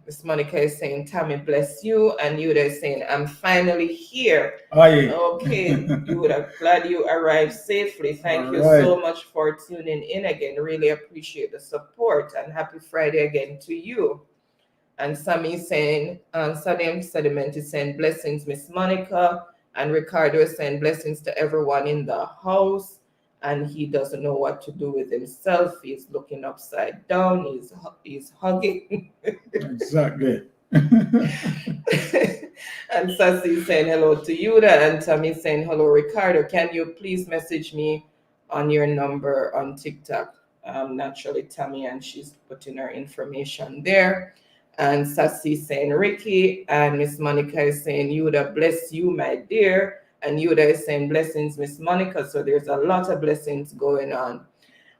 Miss Monica is saying, Tammy, bless you. And Yuda is saying, I'm finally here. Aye. Okay, Yuda, glad you arrived safely. Thank you so much for tuning in again. Really appreciate the support. And happy Friday again to you. And Sammy is saying, Sodium Sediment is saying, blessings, Miss Monica. And Ricardo is saying, blessings to everyone in the house. And he doesn't know what to do with himself. He's looking upside down. He's hugging. Exactly. And Sassy is saying hello to Yuda. And Tammy is saying, hello, Ricardo. Can you please message me on your number on TikTok? Naturally, Tammy, and she's putting her information there. And Sassy is saying, Ricky. And Miss Monica is saying, Yuda, bless you, my dear. And Yuda is saying blessings, Miss Monica. So there's a lot of blessings going on.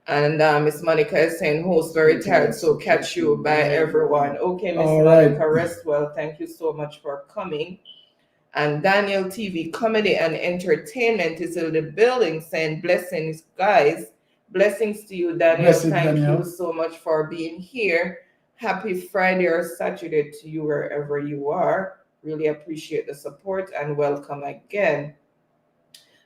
And Miss Monica is saying, host very tired, so catch you by everyone. Okay, Miss All right. Monica, rest well. Thank you so much for coming. And Daniel TV Comedy and Entertainment is in the building saying, blessings, guys. Blessings to you, Daniel. Blessed, Thank Daniel. you so much for being here. Happy Friday or Saturday to you wherever you are. Really appreciate the support and welcome again.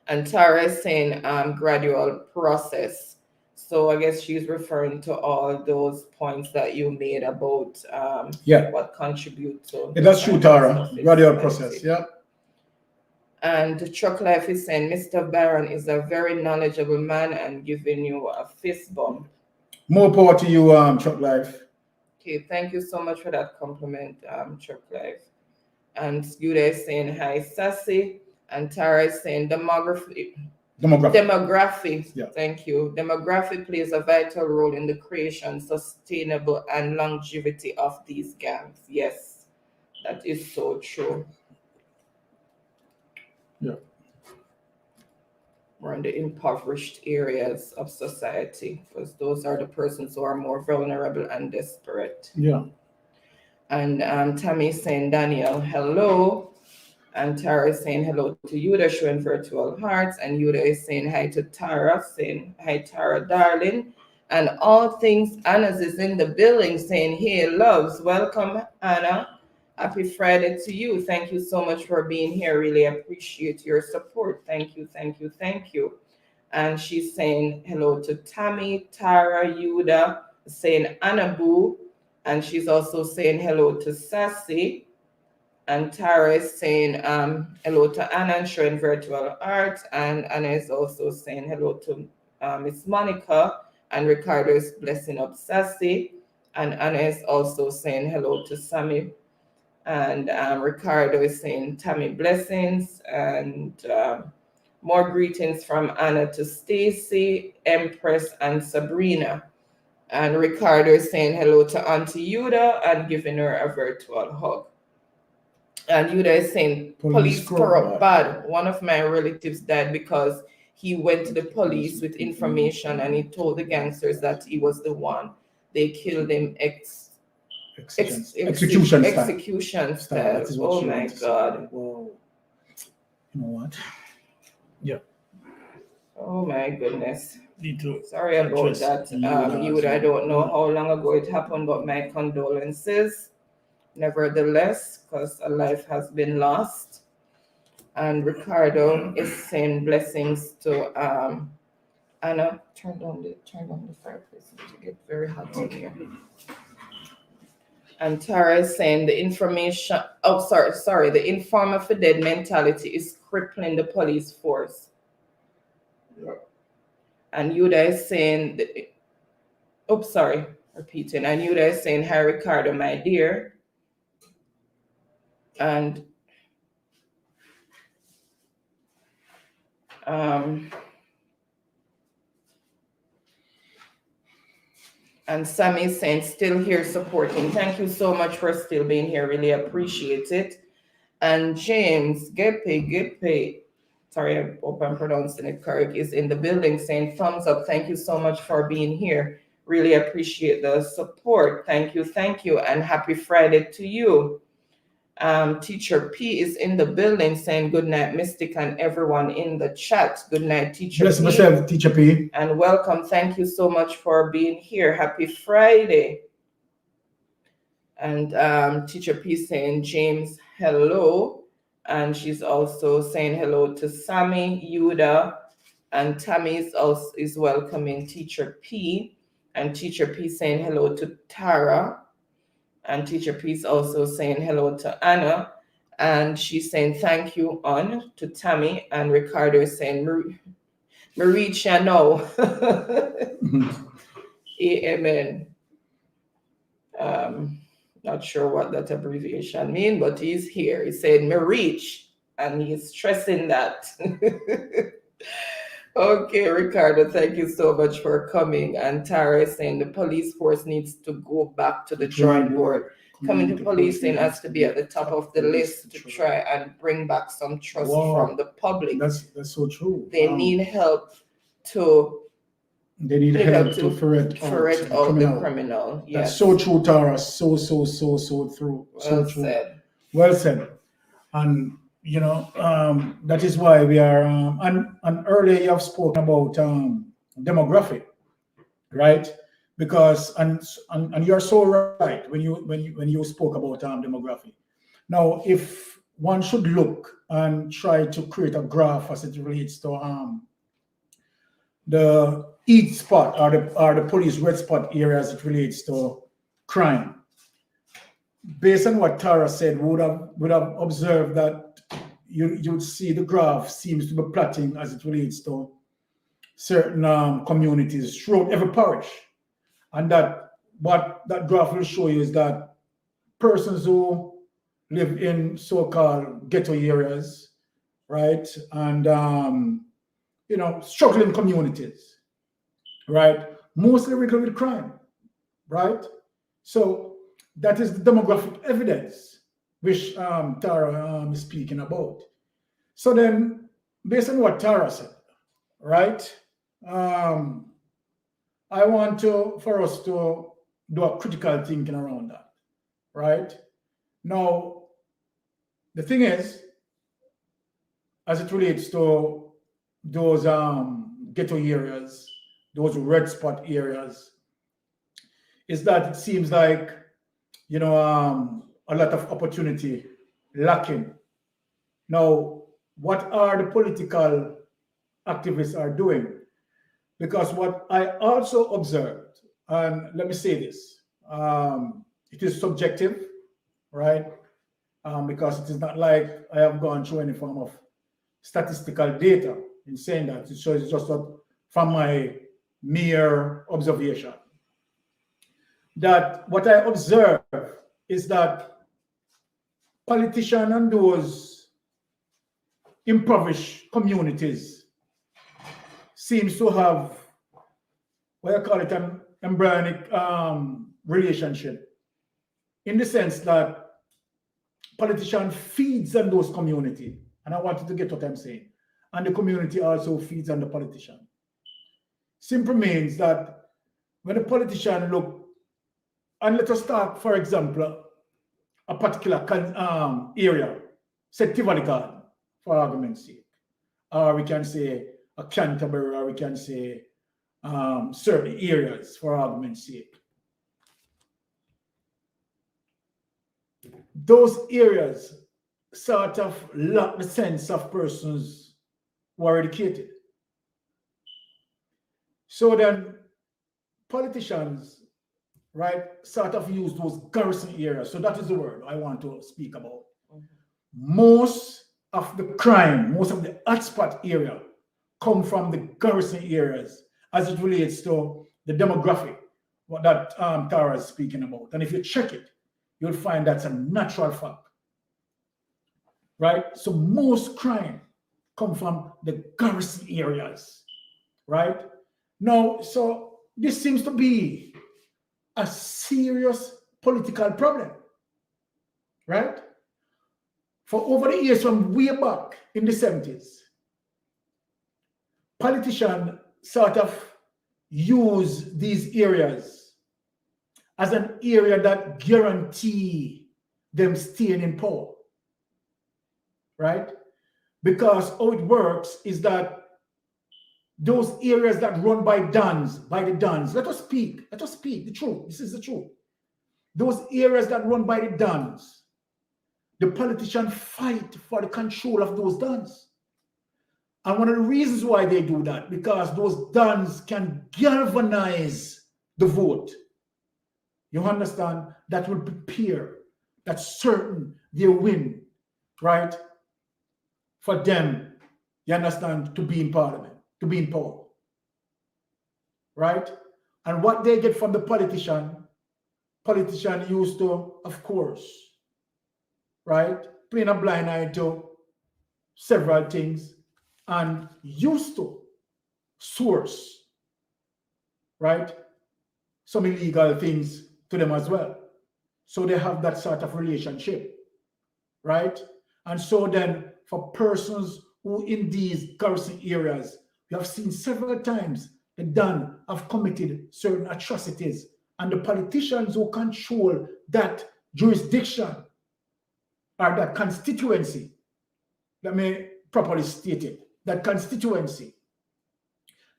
And Tara is saying gradual process. So I guess she's referring to all those points that you made about what contribute to. Yeah, that's true, Tara. Gradual process, yeah. And Truck Life is saying Mr. Byron is a very knowledgeable man and giving you a fist bump. More power to you, Truck Life. Okay, thank you so much for that compliment, Truck Life. And Yuda is saying hi, Sassy. And Tara is saying demography. Yeah. Thank you. Demography plays a vital role in the creation, sustainable, and longevity of these gangs. Yes, that is so true. Yeah. We're in the impoverished areas of society because those are the persons who are more vulnerable and desperate. Yeah. And Tammy is saying, Daniel, hello. And Tara is saying hello to Yuda, showing virtual hearts. And Yuda is saying hi to Tara, saying hi, Tara, darling. And all things Anna's is in the building saying, hey, loves, welcome, Anna. Happy Friday to you. Thank you so much for being here. Really appreciate your support. Thank you, thank you, thank you. And she's saying hello to Tammy, Tara, Yuda, saying Anna Boo. And she's also saying hello to Sassy. And Tara is saying hello to Anna and showing virtual art. And Anna is also saying hello to Miss Monica. And Ricardo is blessing up Sassy. And Anna is also saying hello to Sammy. And Ricardo is saying Tammy blessings. And more greetings from Anna to Stacy, Empress, and Sabrina. And Ricardo is saying hello to Auntie Yuda and giving her a virtual hug. And Yuda is saying, police corrupt bad. One of my relatives died because he went to the police with information and he told the gangsters that he was the one. They killed him execution style. Oh my God. Whoa. You know what? Yeah. Oh my goodness. Need to Sorry about that. Yuda, I don't know how long ago it happened, but my condolences. Nevertheless, because a life has been lost. And Ricardo is saying blessings to Anna. Turn down the fireplace to get very hot in here. And Tara is saying the information. Oh, sorry. The informer for dead mentality is crippling the police force. Yeah. And Yuda is saying, repeating. And Yuda is saying, hi, Ricardo, my dear. And Sammy is saying, still here supporting. Thank you so much for still being here. Really appreciate it. And James Gepe, sorry, I hope I'm pronouncing it correct, is in the building saying, thumbs up. Thank you so much for being here. Really appreciate the support. Thank you. And happy Friday to you. Teacher P is in the building saying good night, Mystic, and everyone in the chat. Good night, Teacher Bless P. myself, Teacher P. And welcome. Thank you so much for being here. Happy Friday. And Teacher P saying, James, hello. And she's also saying hello to Sammy, Yuda, and Tammy is welcoming Teacher P. And Teacher P saying hello to Tara. And Teacher P is also saying hello to Anna. And she's saying thank you on to Tammy. And Ricardo is saying Maricha no. Amen. Not sure what that abbreviation means, but he's here. He said Marich, and he's stressing that. Okay, Ricardo, thank you so much for coming. And Tara is saying the police force needs to go back to the drawing board. Community policing has to be at the top of the list to try and bring back some trust from the public. That's so true. They need help to they need Need help help to to ferret out ferret the out the criminal. criminal. That's so Yes. true, Tara. So true. So Well true. said. Well said. And that is why we are. And earlier you have spoken about demographic, right? Because and you're so right when you spoke about demography. Now, if one should look and try to create a graph as it relates to the eat spot or the police red spot area as it relates to crime, based on what Tara said, would have observed that you'd see the graph seems to be plotting as it relates to certain communities throughout every parish, and that what that graph will show you is that persons who live in so-called ghetto areas, right, and struggling communities, right, mostly riddled with crime, right. So that is the demographic evidence which Tara is speaking about. So then, based on what Tara said, right, um, I want for us to do a critical thinking around that, right? Now, the thing is, as it relates to those ghetto areas, those red spot areas, is that it seems like a lot of opportunity lacking. Now, what are the political activists are doing? Because what I also observed, and let me say this, it is subjective, right? Because it is not like I have gone through any form of statistical data in saying that. So it's just from my mere observation. That what I observe is that politicians and those impoverished communities seems to have what I call it an embryonic relationship, in the sense that politician feeds on those community, and I wanted to get what I'm saying, and the community also feeds on the politician. Simply means that when a politician look, and let us start, for example, a particular area, say Tivoli Garden, for argument's sake, or we can say a Canterbury, or we can say certain areas, for argument's sake. Those areas sort of lack the sense of persons who are educated. So then politicians, right, sort of use those garrison areas. So that is the word I want to speak about. Most of the crime, most of the hotspot area come from the garrison areas as it relates to the demographic what that Tara is speaking about. And if you check it, you'll find that's a natural fact, right? So most crime come from the garrison areas, right? Now, so this seems to be a serious political problem, right? For over the years, from way back in the 70s, politicians sort of use these areas as an area that guarantee them staying in power, right? Because how it works is that those areas that run by the Dons, let us speak the truth. This is the truth. Those areas that run by the Dons, the politicians fight for the control of those Dons. And one of the reasons why they do that, because those Dons can galvanize the vote. You understand? That will prepare, that's certain they win, right? For them, you understand, to be in parliament, to be in power, right? And what they get from the politician used to, of course, right, playing a blind eye to several things, and used to source, right, some illegal things to them as well. So they have that sort of relationship, right? And so then for persons who in these garrison areas, we have seen several times the Don have committed certain atrocities, and the politicians who control that jurisdiction or that constituency, let me properly state it, that constituency,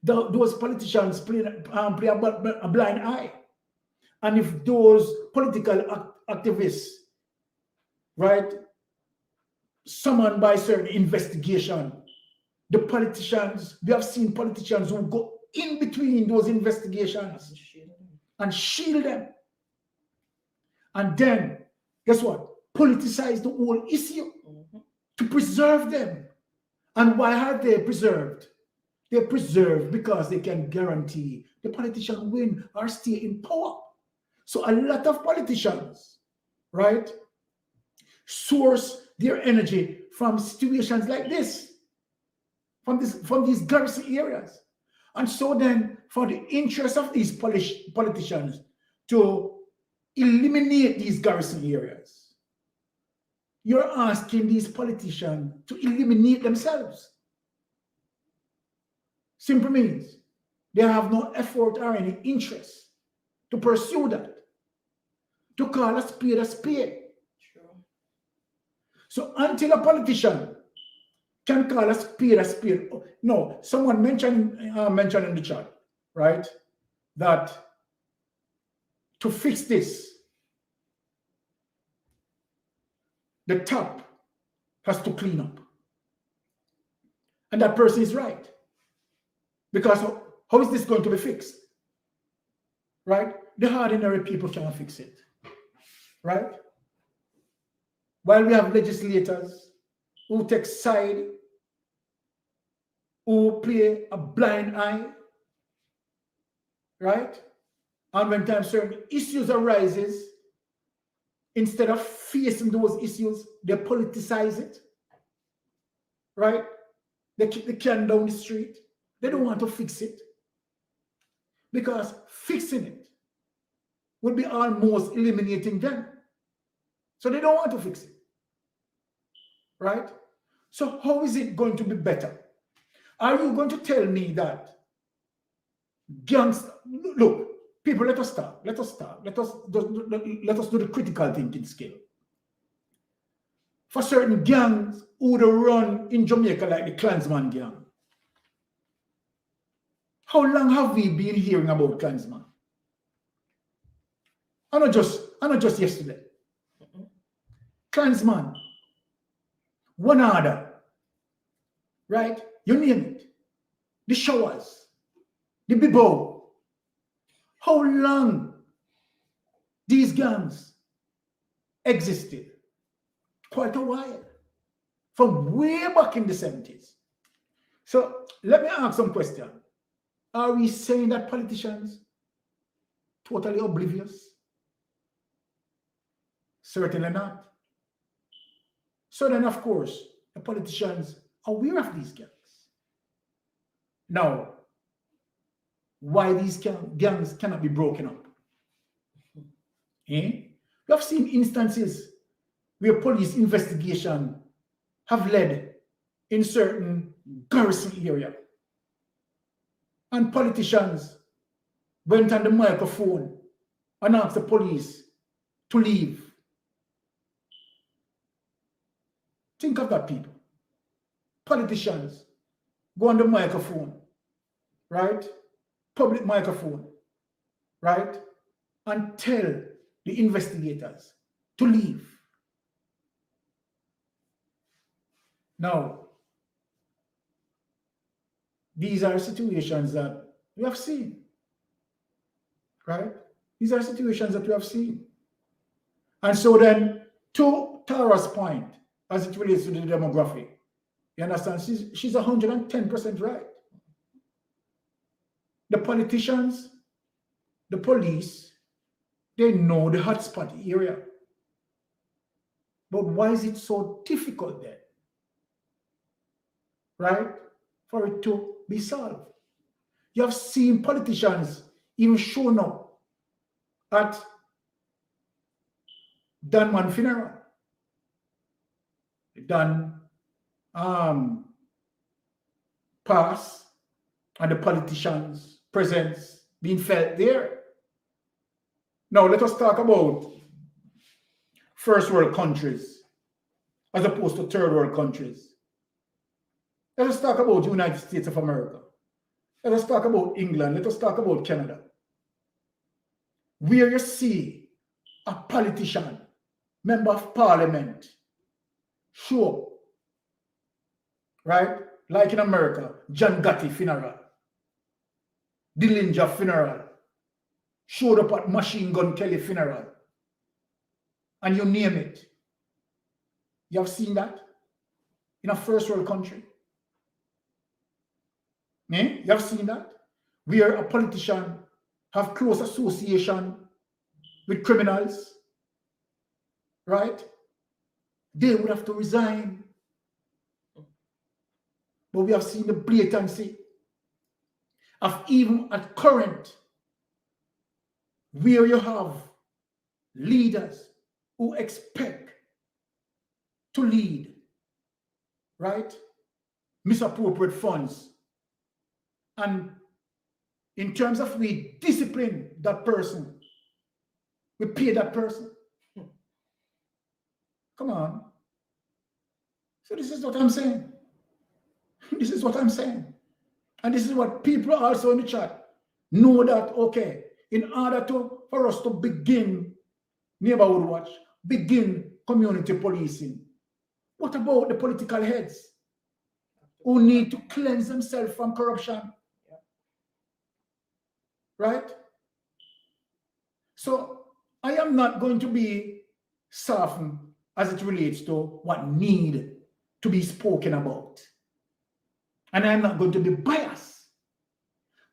those politicians play a blind eye. And if those political activists, right, summoned by certain investigation, the politicians, we have seen politicians who go in between those investigations and shield them. And then, guess what? Politicize the whole issue to preserve them. And why are they preserved? They're preserved because they can guarantee the politician win or stay in power. So a lot of politicians, right, source their energy from situations like this, from these garrison areas. And so then, for the interest of these politicians to eliminate these garrison areas, you're asking these politicians to eliminate themselves. Simply means they have no effort or any interest to pursue that, to call a spade a spade. True. So until a politician can call a spade, no, someone mentioned in the chat, right, that to fix this, the top has to clean up. And that person is right. Because how is this going to be fixed? Right? The ordinary people cannot fix it. Right? While we have legislators who take side, who play a blind eye, right? And when time certain issues arises, instead of facing those issues, they politicize it, right? They kick the can down the street. They don't want to fix it because fixing it would be almost eliminating them. So they don't want to fix it, right? So how is it going to be better? Are you going to tell me that gangsters, look, people, let us start. Let us do the critical thinking skill. For certain gangs who would run in Jamaica like the Klansman gang, how long have we been hearing about Klansman? I not just yesterday. Klansman, one order, right? You name it. The showers, the bibo. How long these gangs existed? Quite a while. From way back in the 70s. So let me ask some questions. Are we saying that politicians totally oblivious? Certainly not. So then, of course, the politicians are aware of these gangs. Now, why these gangs cannot be broken up? We have seen instances where police investigation have led in certain garrison area. And politicians went on the microphone and asked the police to leave. Think of that, people. Politicians go on the microphone, right? Public microphone, right? And tell the investigators to leave. Now, these are situations that we have seen, right? These are situations that we have seen. And so then, to Tara's point, as it relates to the demographic, you understand, she's 110% right. The politicians, the police, they know the hotspot area. But why is it so difficult then? Right? For it to be solved. You have seen politicians even showing up at Dunman funeral. Done pass, and the politicians presence being felt there. Now let us talk about first world countries as opposed to third world countries. Let us talk about the United States of America. Let us talk about England. Let us talk about Canada. Where you see a politician, member of parliament, show up, right? Like in America, John Gotti funeral, Dillinger funeral, showed up at Machine Gun Kelly funeral, and you name it. You have seen that in a first world country? You have seen that? Where a politician have close association with criminals, right? They would have to resign. But we have seen the blatancy of even at current, where you have leaders who expect to lead, right? Misappropriate funds. And in terms of we discipline that person, we pay that person. Come on. So this is what I'm saying. This is what I'm saying. And this is what people also in the chat know that, okay, in order for us to begin neighborhood watch, begin community policing, what about the political heads who need to cleanse themselves from corruption? Right? So I am not going to be softened as it relates to what need to be spoken about. And I'm not going to be biased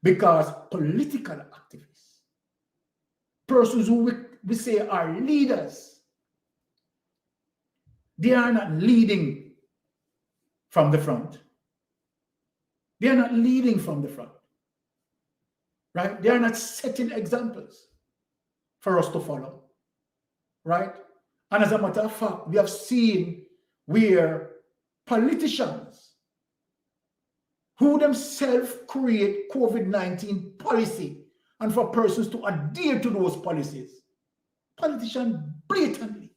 because political activists, persons who we say are leaders, they are not leading from the front. They are not leading from the front. Right? They are not setting examples for us to follow. Right? And as a matter of fact, we have seen where politicians who themselves create COVID-19 policy and for persons to adhere to those policies, politicians blatantly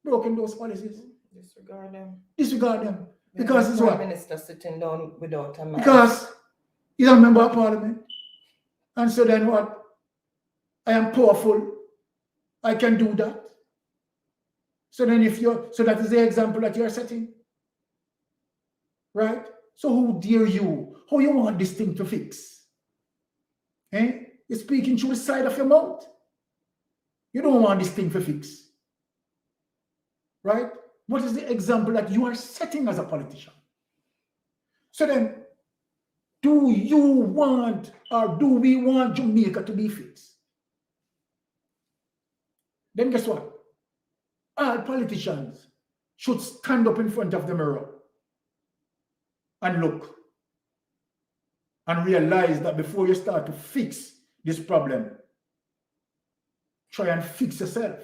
broken those policies. Disregard them. Disregard them. Because it's what? Prime Minister sitting down without a mask. Because he's a member of parliament. And so then what? I am powerful. I can do that. So then so that is the example that you are setting. Right? So who dare you? How you want this thing to fix? You're speaking through the side of your mouth. You don't want this thing to fix. Right? What is the example that you are setting as a politician? So then, do you want or do we want Jamaica to be fixed? Then guess what? All politicians should stand up in front of the mirror and look and realize that before you start to fix this problem, try and fix yourself.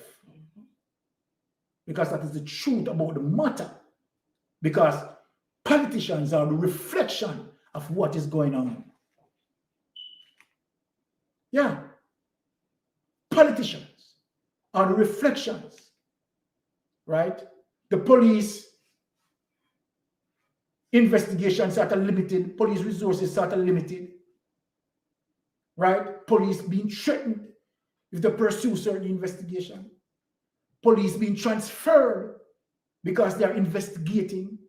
Because that is the truth about the matter. Because politicians are the reflection of what is going on. Yeah. Politicians are the reflections, right? The police investigations are limited, police resources are limited, right? Police being threatened if they pursue certain investigation. Police being transferred because they are investigating,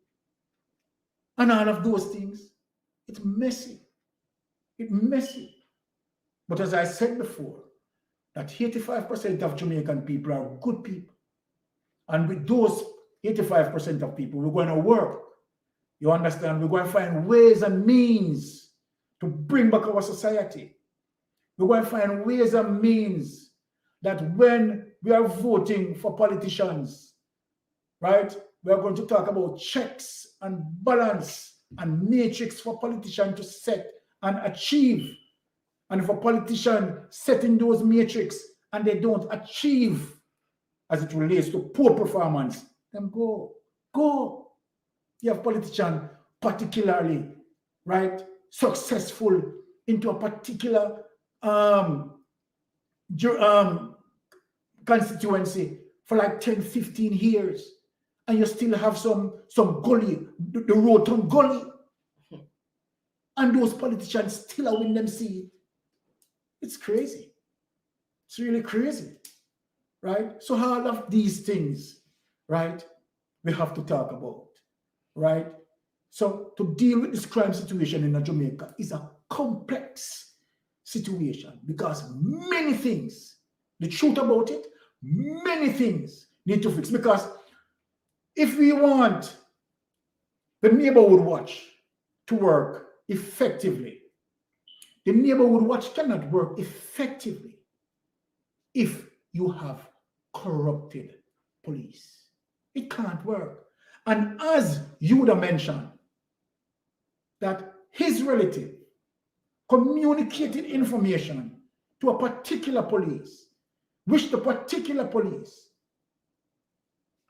and all of those things. It's messy. It's messy. But as I said before, that 85% of Jamaican people are good people. And with those 85% of people, we're going to work. You understand? We're going to find ways and means to bring back our society. We're going to find ways and means that when we are voting for politicians, right, we are going to talk about checks and balance and matrix for politicians to set and achieve. And if a politician setting those matrix and they don't achieve as it relates to poor performance, then go. You have politicians particularly, right, successful into a particular constituency for like 10, 15 years, and you still have some gully, the road to gully, and those politicians still are winning them seat. It's crazy. It's really crazy, right? So all of these things, right, we have to talk about, right? So to deal with this crime situation in Jamaica is a complex situation because many things, the truth about it, many things need to fix. Because if we want the neighborhood watch to work effectively, the neighborhood watch cannot work effectively if you have corrupted police. It can't work. And as you would have mentioned, that his relative communicated information to a particular police, which the particular police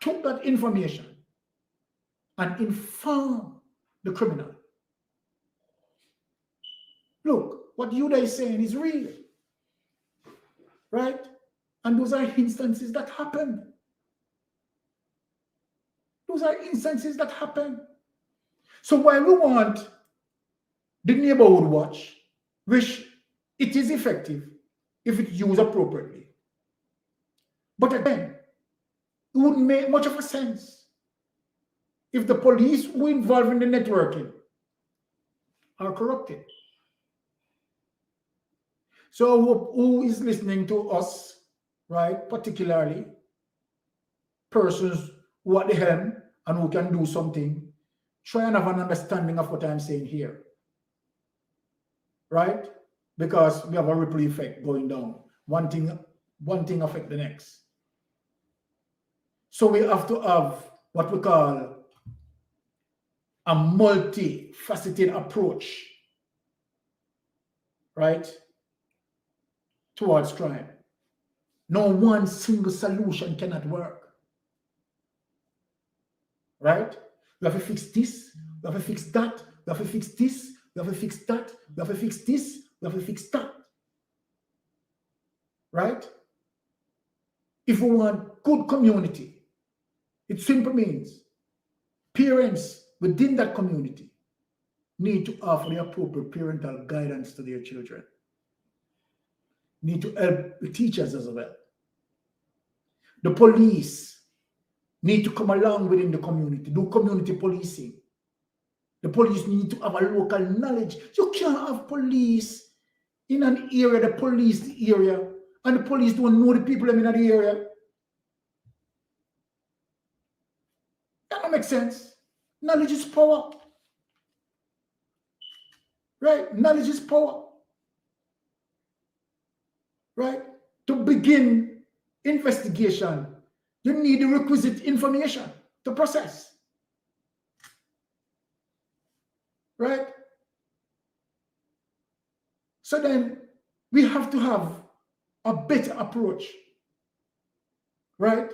took that information and informed the criminal. Look, what you are saying is real, right? And those are instances that happen. Those are instances that happen. So while we want the neighborhood watch, which it is effective if it's used appropriately, but again, it wouldn't make much of a sense if the police who are involved in the networking are corrupted. So who is listening to us, right? Particularly persons who are at the helm and who can do something, try and have an understanding of what I'm saying here, right? Because we have a ripple effect going down. One thing affects the next. So we have to have what we call a multifaceted approach, right, towards crime. No one single solution cannot work, right? We have to fix this, we have to fix that, we have to fix this, we have to fix that, we have to fix this, we have to fix that, right? If we want good community, it simply means parents within that community need to offer the appropriate parental guidance to their children, need to help the teachers as well. The police need to come along within the community, do community policing. The police need to have a local knowledge. You can't have police in an area, the police area, and the police don't know the people in that area. That don't make sense. Knowledge is power. Right? Knowledge is power. Right? To begin investigation, you need the requisite information to process. Right? So then we have to have a better approach. Right?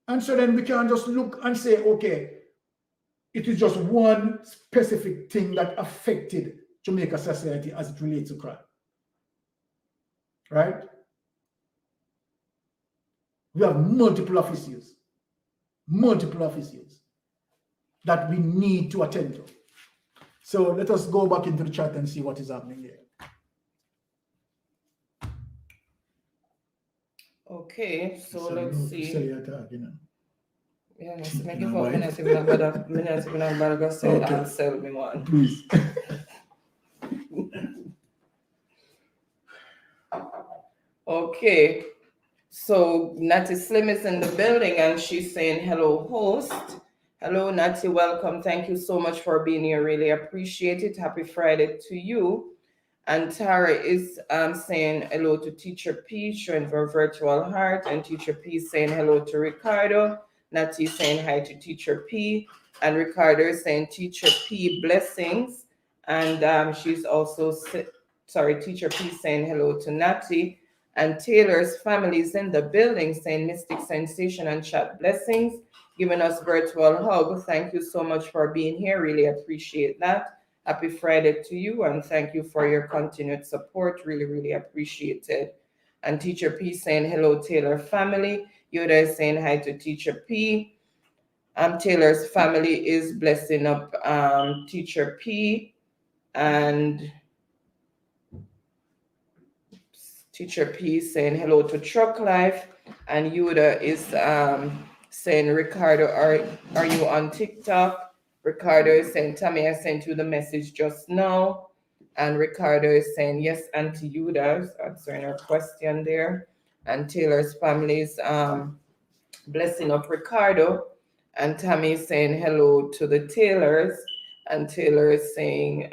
And so then we can just look and say, okay, it is just one specific thing that affected Jamaica society as it relates to crime. Right? We have multiple officers that we need to attend to. So let us go back into the chat and see what is happening here. Okay, so let's see. Yeah, Keep make in it 4 mind. minutes, I'm gonna say Okay. and sell me one. Please. Okay, so Natty Slim is in the building and she's saying hello, host. Hello, Natty, welcome. Thank you so much for being here. Really appreciate it. Happy Friday to you. And Tara is saying hello to Teacher P, showing her virtual heart, and Teacher P saying hello to Ricardo. Natty saying hi to Teacher P, and Ricardo is saying Teacher P blessings. And she's also, Teacher P saying hello to Natty. And Taylor's family is in the building saying Mystic Sensation and chat blessings, giving us virtual hug. Thank you so much for being here. Really appreciate that. Happy Friday to you, and thank you for your continued support. Really, really appreciate it. And Teacher P saying hello, Taylor family. Yoda is saying hi to Teacher P. Taylor's family is blessing up Teacher P, and Teacher P saying hello to Truck Life, and Yoda is saying, Ricardo, are you on TikTok? Ricardo is saying, Tammy, I sent you the message just now. And Ricardo is saying, yes, Auntie Yuda is answering her question there. And Taylor's family is blessing up Ricardo. And Tammy is saying hello to the Taylors. And Taylor is saying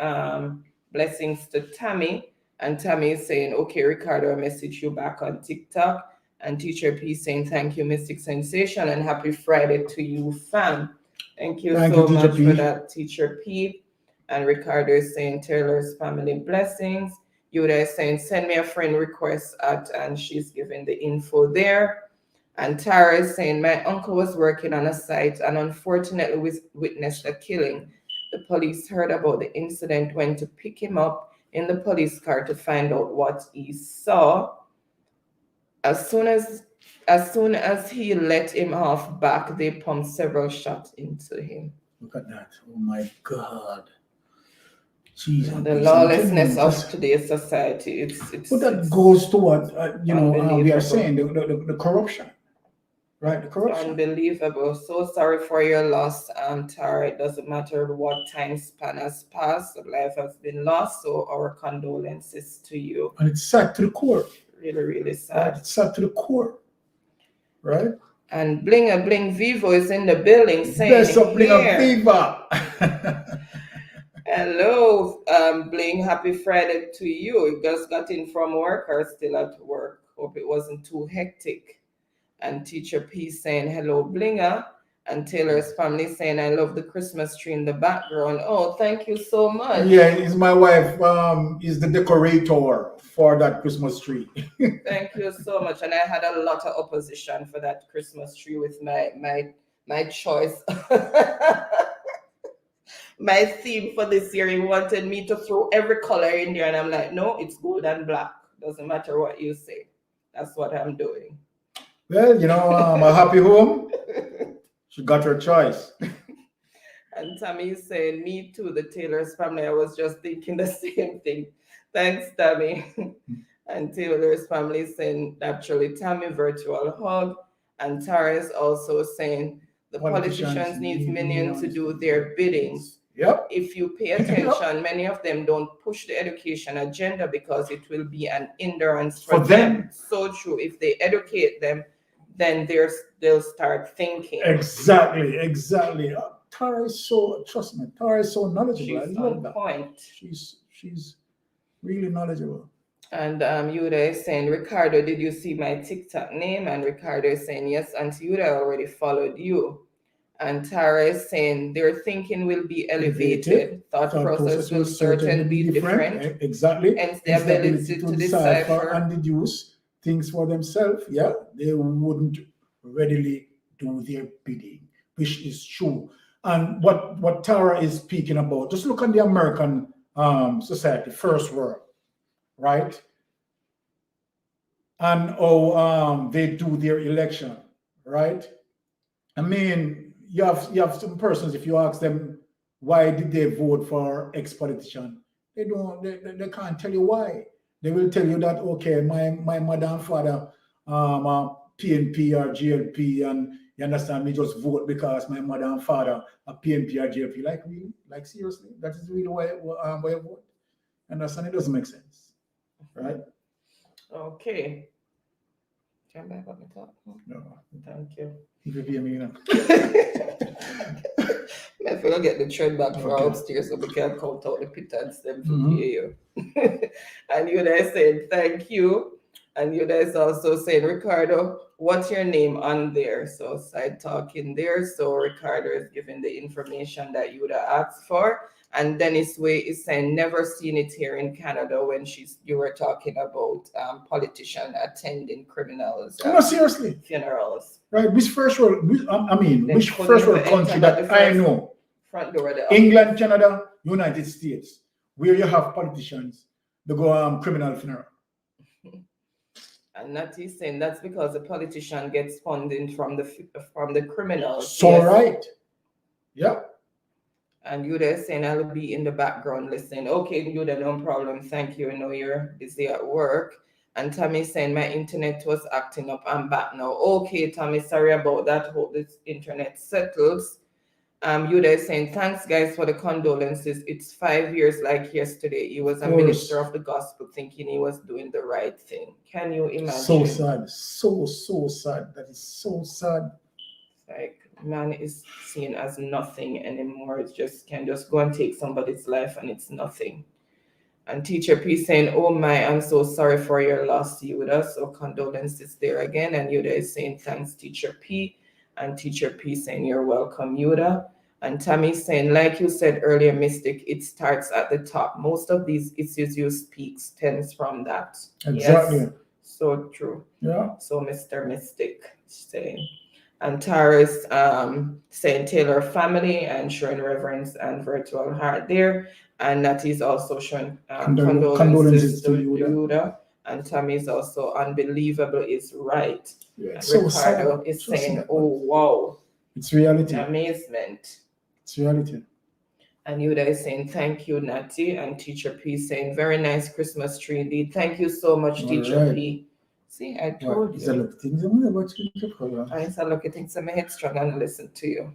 blessings to Tammy. And Tammy is saying, okay, Ricardo, I message you back on TikTok. And Teacher P saying, thank you, Mystic Sensation, and happy Friday to you, fam. Thank you so much for that, Teacher P. And Ricardo is saying, Taylor's family blessings. Yoda is saying, send me a friend request and she's giving the info there. And Tara is saying, my uncle was working on a site and unfortunately witnessed a killing. The police heard about the incident, went to pick him up in the police car to find out what he saw. As soon as he let him off back, they pumped several shots into him. Look at that. Oh my God. Jesus. The lawlessness of today's society. It's but that goes to what we are saying, the corruption. Right, the corruption. Unbelievable. So sorry for your loss, Tara. It doesn't matter what time span has passed, life has been lost, so our condolences to you. And it's sad to the core. Really, really sad. Right? It's sad to the core. Right? And Bling Vivo is in the building saying, best of Bling Viva. Hello, Bling, happy Friday to you. You just got in from work or still at work? Hope it wasn't too hectic. And Teacher P saying, hello, Blinger. And Taylor's family saying, I love the Christmas tree in the background. Oh, thank you so much. Yeah, it's my wife is the decorator for that Christmas tree. Thank you so much. And I had a lot of opposition for that Christmas tree with my choice. My theme for this year, he wanted me to throw every color in there. And I'm like, no, it's gold and black. Doesn't matter what you say. That's what I'm doing. Well, a happy home. She got her choice. And Tammy is saying, me too, the Taylor's family. I was just thinking the same thing. Thanks, Tammy. And Taylor's family is saying, naturally, Tammy, virtual hug. And Tara is also saying, the politicians need minions to do their biddings. Yep. If you pay attention, many of them don't push the education agenda because it will be an hindrance for them. So true. If they educate them, then they'll start thinking. Exactly. Tara is so, trust me, Tara is so knowledgeable. She's on point. She's really knowledgeable. And Yuda is saying, Ricardo, did you see my TikTok name? And Ricardo is saying, yes, Auntie Yuda already followed you. And Tara is saying, their thinking will be elevated. Thought process will certainly be different. Exactly. Hence the ability to decipher and deduce things for themselves. Yeah, they wouldn't readily do their bidding, which is true. And what Tara is speaking about, just look at the American society, first world, right? And how they do their election, right? I mean, you have some persons, if you ask them why did they vote for X politician, they can't tell you why. They will tell you that, okay, my mother and father are PNP or GLP, and you understand, me just vote because my mother and father are PNP or GLP. Like, really? Like, seriously? That is really why I vote? Understand? It doesn't make sense, right? Okay. Turn back up the top. No. Thank you. You can hear me now. I feel get the trend back for upstairs so we can count out the pittance them to hear you. And Yuda is saying thank you. And Yuda is also saying, Ricardo, what's your name on there? So side talking there. So Ricardo is giving the information that Yuda asked for. And Dennis Way is saying, never seen it here in Canada when you were talking about politicians attending criminals. No, seriously. Funerals. Right, which first world country that I know Front door of the office. England, Canada, United States, where you have politicians, they go criminal funeral. And Natty saying that's because the politician gets funding from the criminals. So Yes. right. Yeah. And you there saying I'll be in the background listening. Okay, you there, no problem. Thank you. I know you're busy at work. And Tommy saying my internet was acting up. I'm back now. Okay, Tommy, sorry about that. Hope this internet settles. You there saying thanks guys for the condolences. It's 5 years like yesterday. He was a minister of the gospel thinking he was doing the right thing. Can you imagine? So sad. So sad. That is so sad. Like man is seen as nothing anymore. It just can just go and take somebody's life and it's nothing. And Teacher P saying, oh my, I'm so sorry for your loss, Yuda. So condolences there again. And Yuda is saying thanks, Teacher P. And Teacher P saying you're welcome, Yuda. And Tammy saying, like you said earlier, Mystic, it starts at the top. Most of these issues you speak stems from that. Exactly. Yes, so true. Yeah. So Mr. Mystic saying. And Tara's saying Taylor family and showing reverence and virtual heart there. And Natty's also showing condolences to Yuda. And Tammy's also unbelievable is right. Yeah, and so Ricardo sad. is So saying, sad. oh wow. It's reality. Amazement. It's reality. And Yuda is saying, thank you, Natty. And Teacher P saying, very nice Christmas tree indeed. Thank you so much, Teacher P. See, I told you. It's a lot of things I'm about to look for. I said, look, I think some headstrong and listen to you.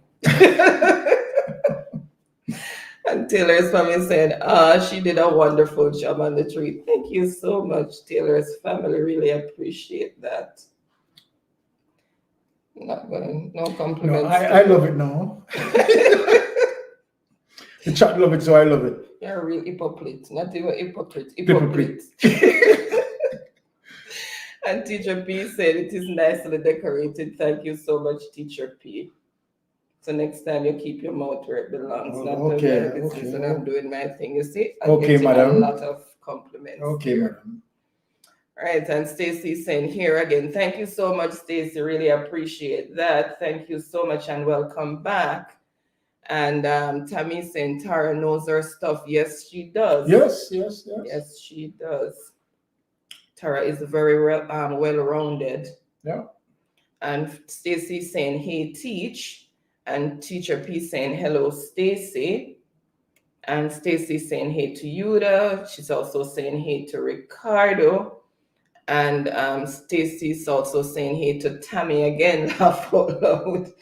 And Taylor's family said, she did a wonderful job on the tree. Thank you so much, Taylor's family. Really appreciate that. Not going, no compliments. No, I love it now. The chat love it, so I love it. You're a real hypocrite. Not even hypocrite. Hypocrite. And Teacher P said it is nicely decorated. Thank you so much, Teacher P. So next time you keep your mouth where it belongs. And I'm doing my thing. You see, I'm getting madam. A lot of compliments. Okay, here. madam. All right, and Stacy saying here again, thank you so much, Stacy. Really appreciate that. Thank you so much and welcome back. And Tammy saying Tara knows her stuff. Yes, she does. Yes, she does. Tara is very well-rounded. Yeah. And Stacy saying, hey, teach. And Teacher P saying, hello, Stacy. And Stacy saying, hey to Yuda. She's also saying, hey to Ricardo. And Stacy's also saying, hey to Tammy again, laugh out loud.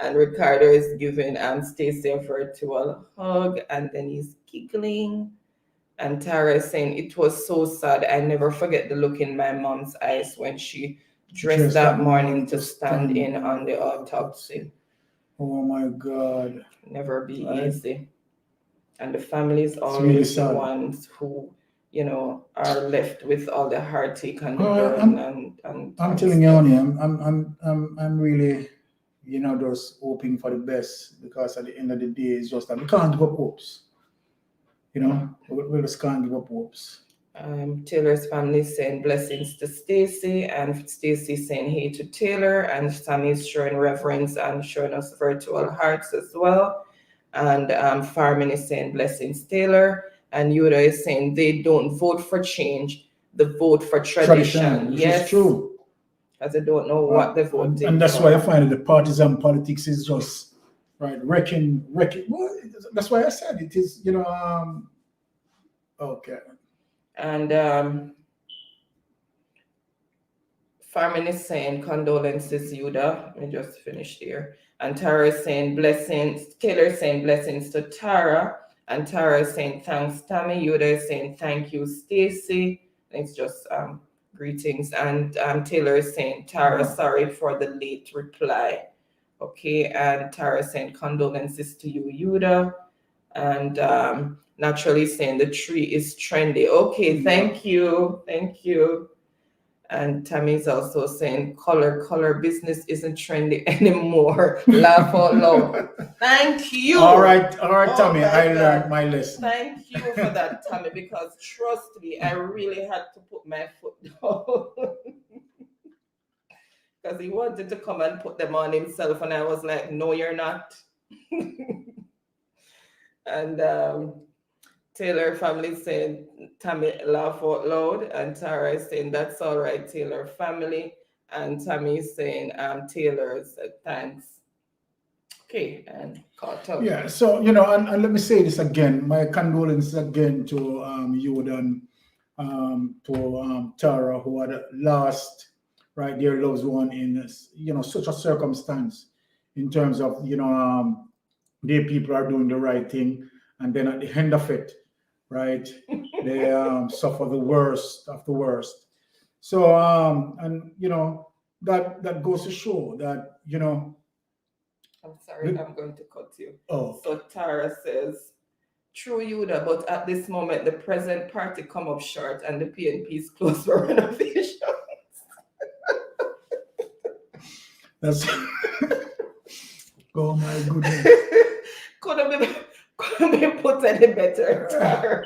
And Ricardo is giving Stacy a virtual hug. And then he's giggling. And Tara is saying, it was so sad. I never forget the look in my mom's eyes when she dressed that morning to stand in on the autopsy. Oh my God. Never be easy. And the family is always the ones who, are left with all the heartache and the burden. I'm telling you, I'm really, just hoping for the best, because at the end of the day, it's just that we can't give up hopes. We just can't give up hopes. Taylor's family saying blessings to Stacy, and Stacy saying hey to Taylor, and Sammy's showing reverence and showing us virtual hearts as well. And Farman is saying blessings, Taylor, and Yuda is saying they don't vote for change, they vote for tradition. Yes, it's true. Because they don't know what they're voting and that's why I find that the partisan politics is just wrecking. Well, that's why I said it is, okay. And Farman is saying condolences, Yuda. Let me just finish here. And Tara is saying blessings. Taylor is saying blessings to Tara. And Tara is saying thanks, Tammy. Yuda is saying thank you, Stacy. It's just greetings. And Taylor is saying, Tara, sorry for the late reply. Okay. And Tara is saying condolences to you, Yuda. And Naturally saying the tree is trendy. Okay, thank you. And Tammy's also saying color business isn't trendy anymore. Laugh out loud. Thank you. All right, Tammy. I learned my lesson. Thank you for that, Tammy, because trust me, I really had to put my foot down. Because he wanted to come and put them on himself, and I was like, no, you're not. And Taylor family saying Tammy laugh out loud, and Tara is saying that's all right, Taylor family, and Tammy is saying Taylor's thanks. Okay, and caught up. Yeah, so and let me say this again. My condolences again to you and to Tara, who had lost right their loved one in such a circumstance. In terms of the people are doing the right thing, and then at the end of it, right, they suffer the worst of the worst. So and that goes to show that I'm sorry, I'm going to cut you. oh. So Tara says, true Yuda, but at this moment the present party come up short and the PNP is closed for renovation. That's oh my goodness. Couldn't be put any better, Tara.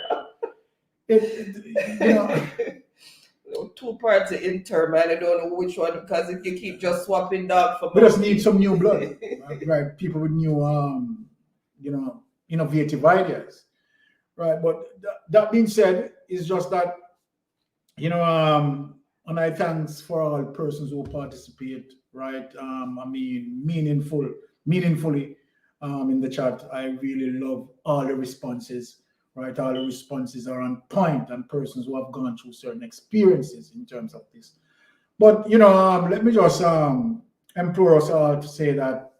Two party interim, and I don't know which one, because if you keep just swapping dog for we just need some new blood, right? People with new innovative ideas, right? But that being said, it's just that and I thanks for all persons who participate, right? I mean, meaningfully in the chat. I really love all the responses, right? All the responses are on point, and persons who have gone through certain experiences in terms of this. But let me just implore us all to say that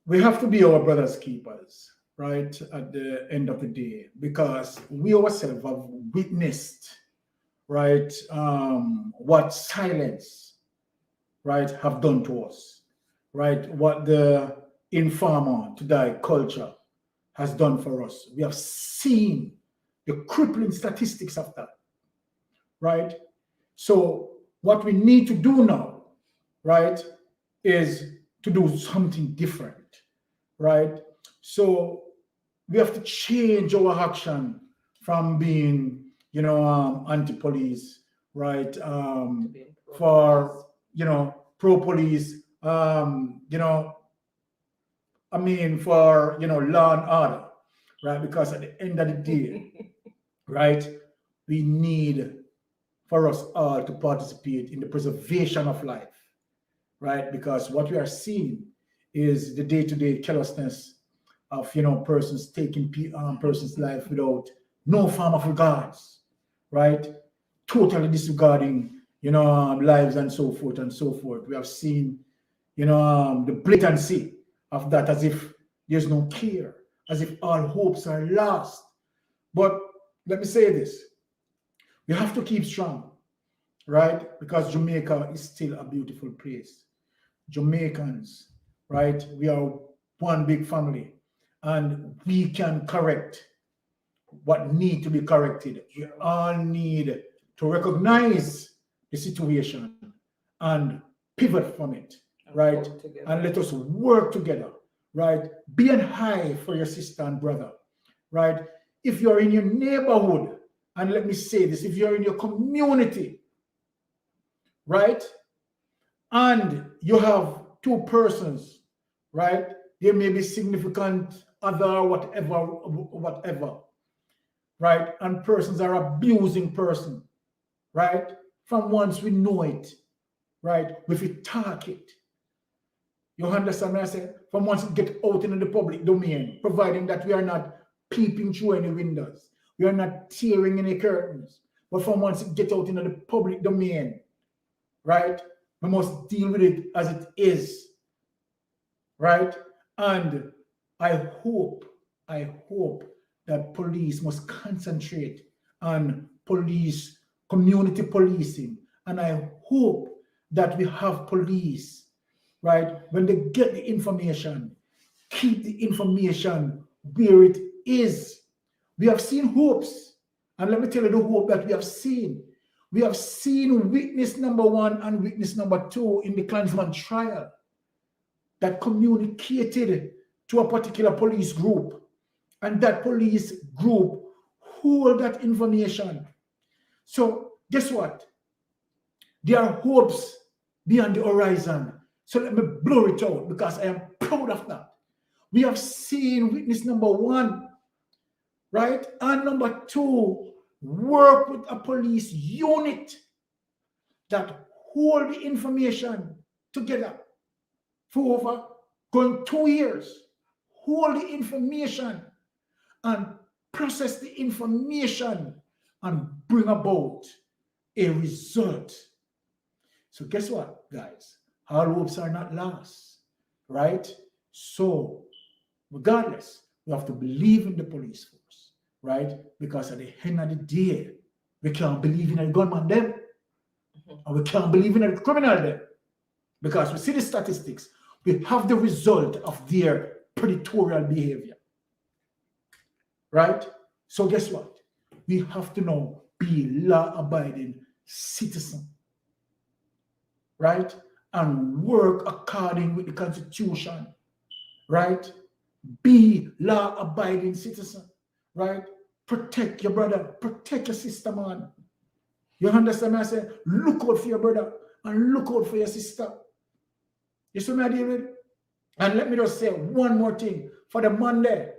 we have to be our brothers' keepers, right? At the end of the day, because we ourselves have witnessed, right, what silence, right, have done to us, right? What the informer to die culture has done for us. We have seen the crippling statistics of that, right? So what we need to do now, right, is to do something different, right? So we have to change our action from being, anti-police, right, for, pro-police, for, law and order, right? Because at the end of the day, right, we need for us all to participate in the preservation of life, right? Because what we are seeing is the day-to-day carelessness of persons taking persons' life without no form of regards, right? Totally disregarding lives and so forth and so forth. We have seen the blatancy of that, as if there's no care, as if all hopes are lost. But let me say this: we have to keep strong, right? Because Jamaica is still a beautiful place. Jamaicans, right? We are one big family, and we can correct what need to be corrected. We all need to recognize the situation and pivot from it, right? And let us work together, right? Be an eye for your sister and brother, right? If you're in your neighborhood, and let me say this, if you're in your community, right, and you have two persons, right, there may be significant other, whatever, right, and persons are abusing person, right, from once we know it, right, if we talk it, you understand what I say? From once it get out into the public domain, providing that we are not peeping through any windows, we are not tearing any curtains, but from once it get out into the public domain, right, we must deal with it as it is, right? And I hope that police must concentrate on community policing. And I hope that we have police, right, when they get the information, keep the information where it is. We have seen hopes. And let me tell you the hope that we have seen. We have seen witness number 1 and witness number 2 in the Klansman trial that communicated to a particular police group, and that police group hold that information. So guess what? There are hopes beyond the horizon. So let me blur it out, because I am proud of that. We have seen witness number one, right? And number two, work with a police unit that hold the information together for over going 2 years. Hold the information and process the information and bring about a result. So guess what, guys? All hopes are not lost, right? So regardless, we have to believe in the police force, right? Because at the end of the day, we can't believe in a gunman them, and we can't believe in a criminal them. Because we see the statistics, we have the result of their predatory behavior, right? So guess what? We have to now be law-abiding citizen, right? And work according with the Constitution, right? Be law-abiding citizen, right? Protect your brother, protect your sister, man. You understand me? I say, look out for your brother and look out for your sister. You see me, David? And let me just say one more thing for the man there.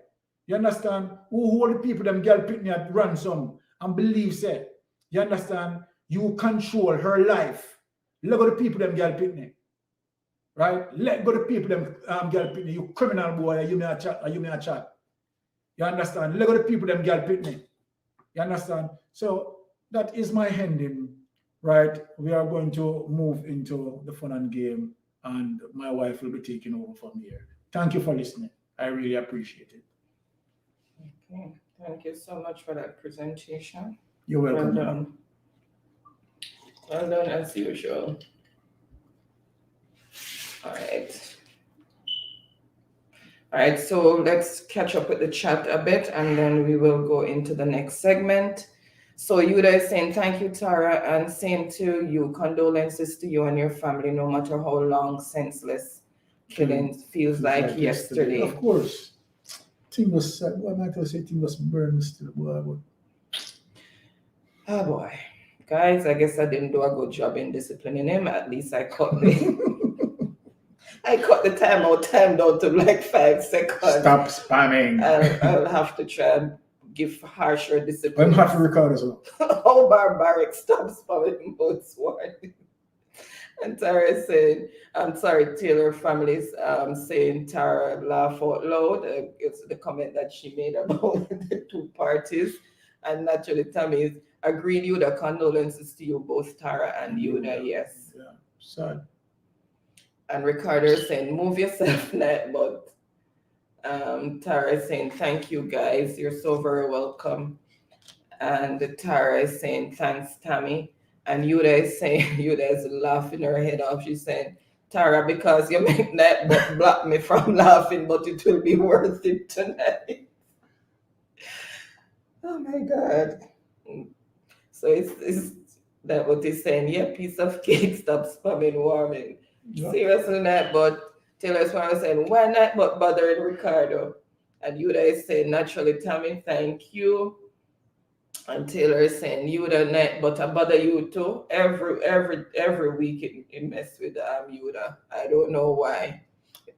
You understand? Who hold the people them girl pick me at ransom and believe say, you understand? You control her life. Let go the people them girl pick me. Right? Let go the people them girl pick me. You criminal boy, you may a chat. You understand? Let go the people them girl pick me. You understand? So that is my ending. Right? We are going to move into the fun and game, and my wife will be taking over from here. Thank you for listening. I really appreciate it. Okay. Thank you so much for that presentation. You're welcome. Well done. Well done as usual. All right. All right, so let's catch up with the chat a bit and then we will go into the next segment. So Yuda is saying, thank you, Tara, and same to you. Condolences to you and your family, no matter how long senseless killings feels like yesterday. Of course. Thing was, what am I going to say? Thing was burned still. Boy. Oh boy. Guys, I guess I didn't do a good job in disciplining him. At least I cut the time down to like 5 seconds. Stop spamming. I'll have to try and give harsher discipline. I'm happy to record as well. How barbaric, stop spamming both warning. And Tara is saying, I'm sorry, Taylor family's saying Tara laugh out loud. It's the comment that she made about the two parties. And naturally, Tammy agreed, Yuda, condolences to you, both Tara and Yuda, yes. Yeah, sad. And Ricardo is saying, move yourself, net, but Tara is saying, thank you, guys. You're so very welcome. And Tara is saying, thanks, Tammy. And Yuda is saying, Yuda is laughing her head off. She's saying, Tara, because you make that but block me from laughing, but it will be worth it tonight. Oh my God. So it's that what he's saying, yeah, piece of cake, stop spamming warming. Yeah. Seriously, not, but Taylor's one saying, why not but bothering Ricardo? And Yuda is saying, naturally, Tammy, thank you. And Taylor is saying, Yuda, not but I bother you too. Every week it mess with Yuda. I don't know why.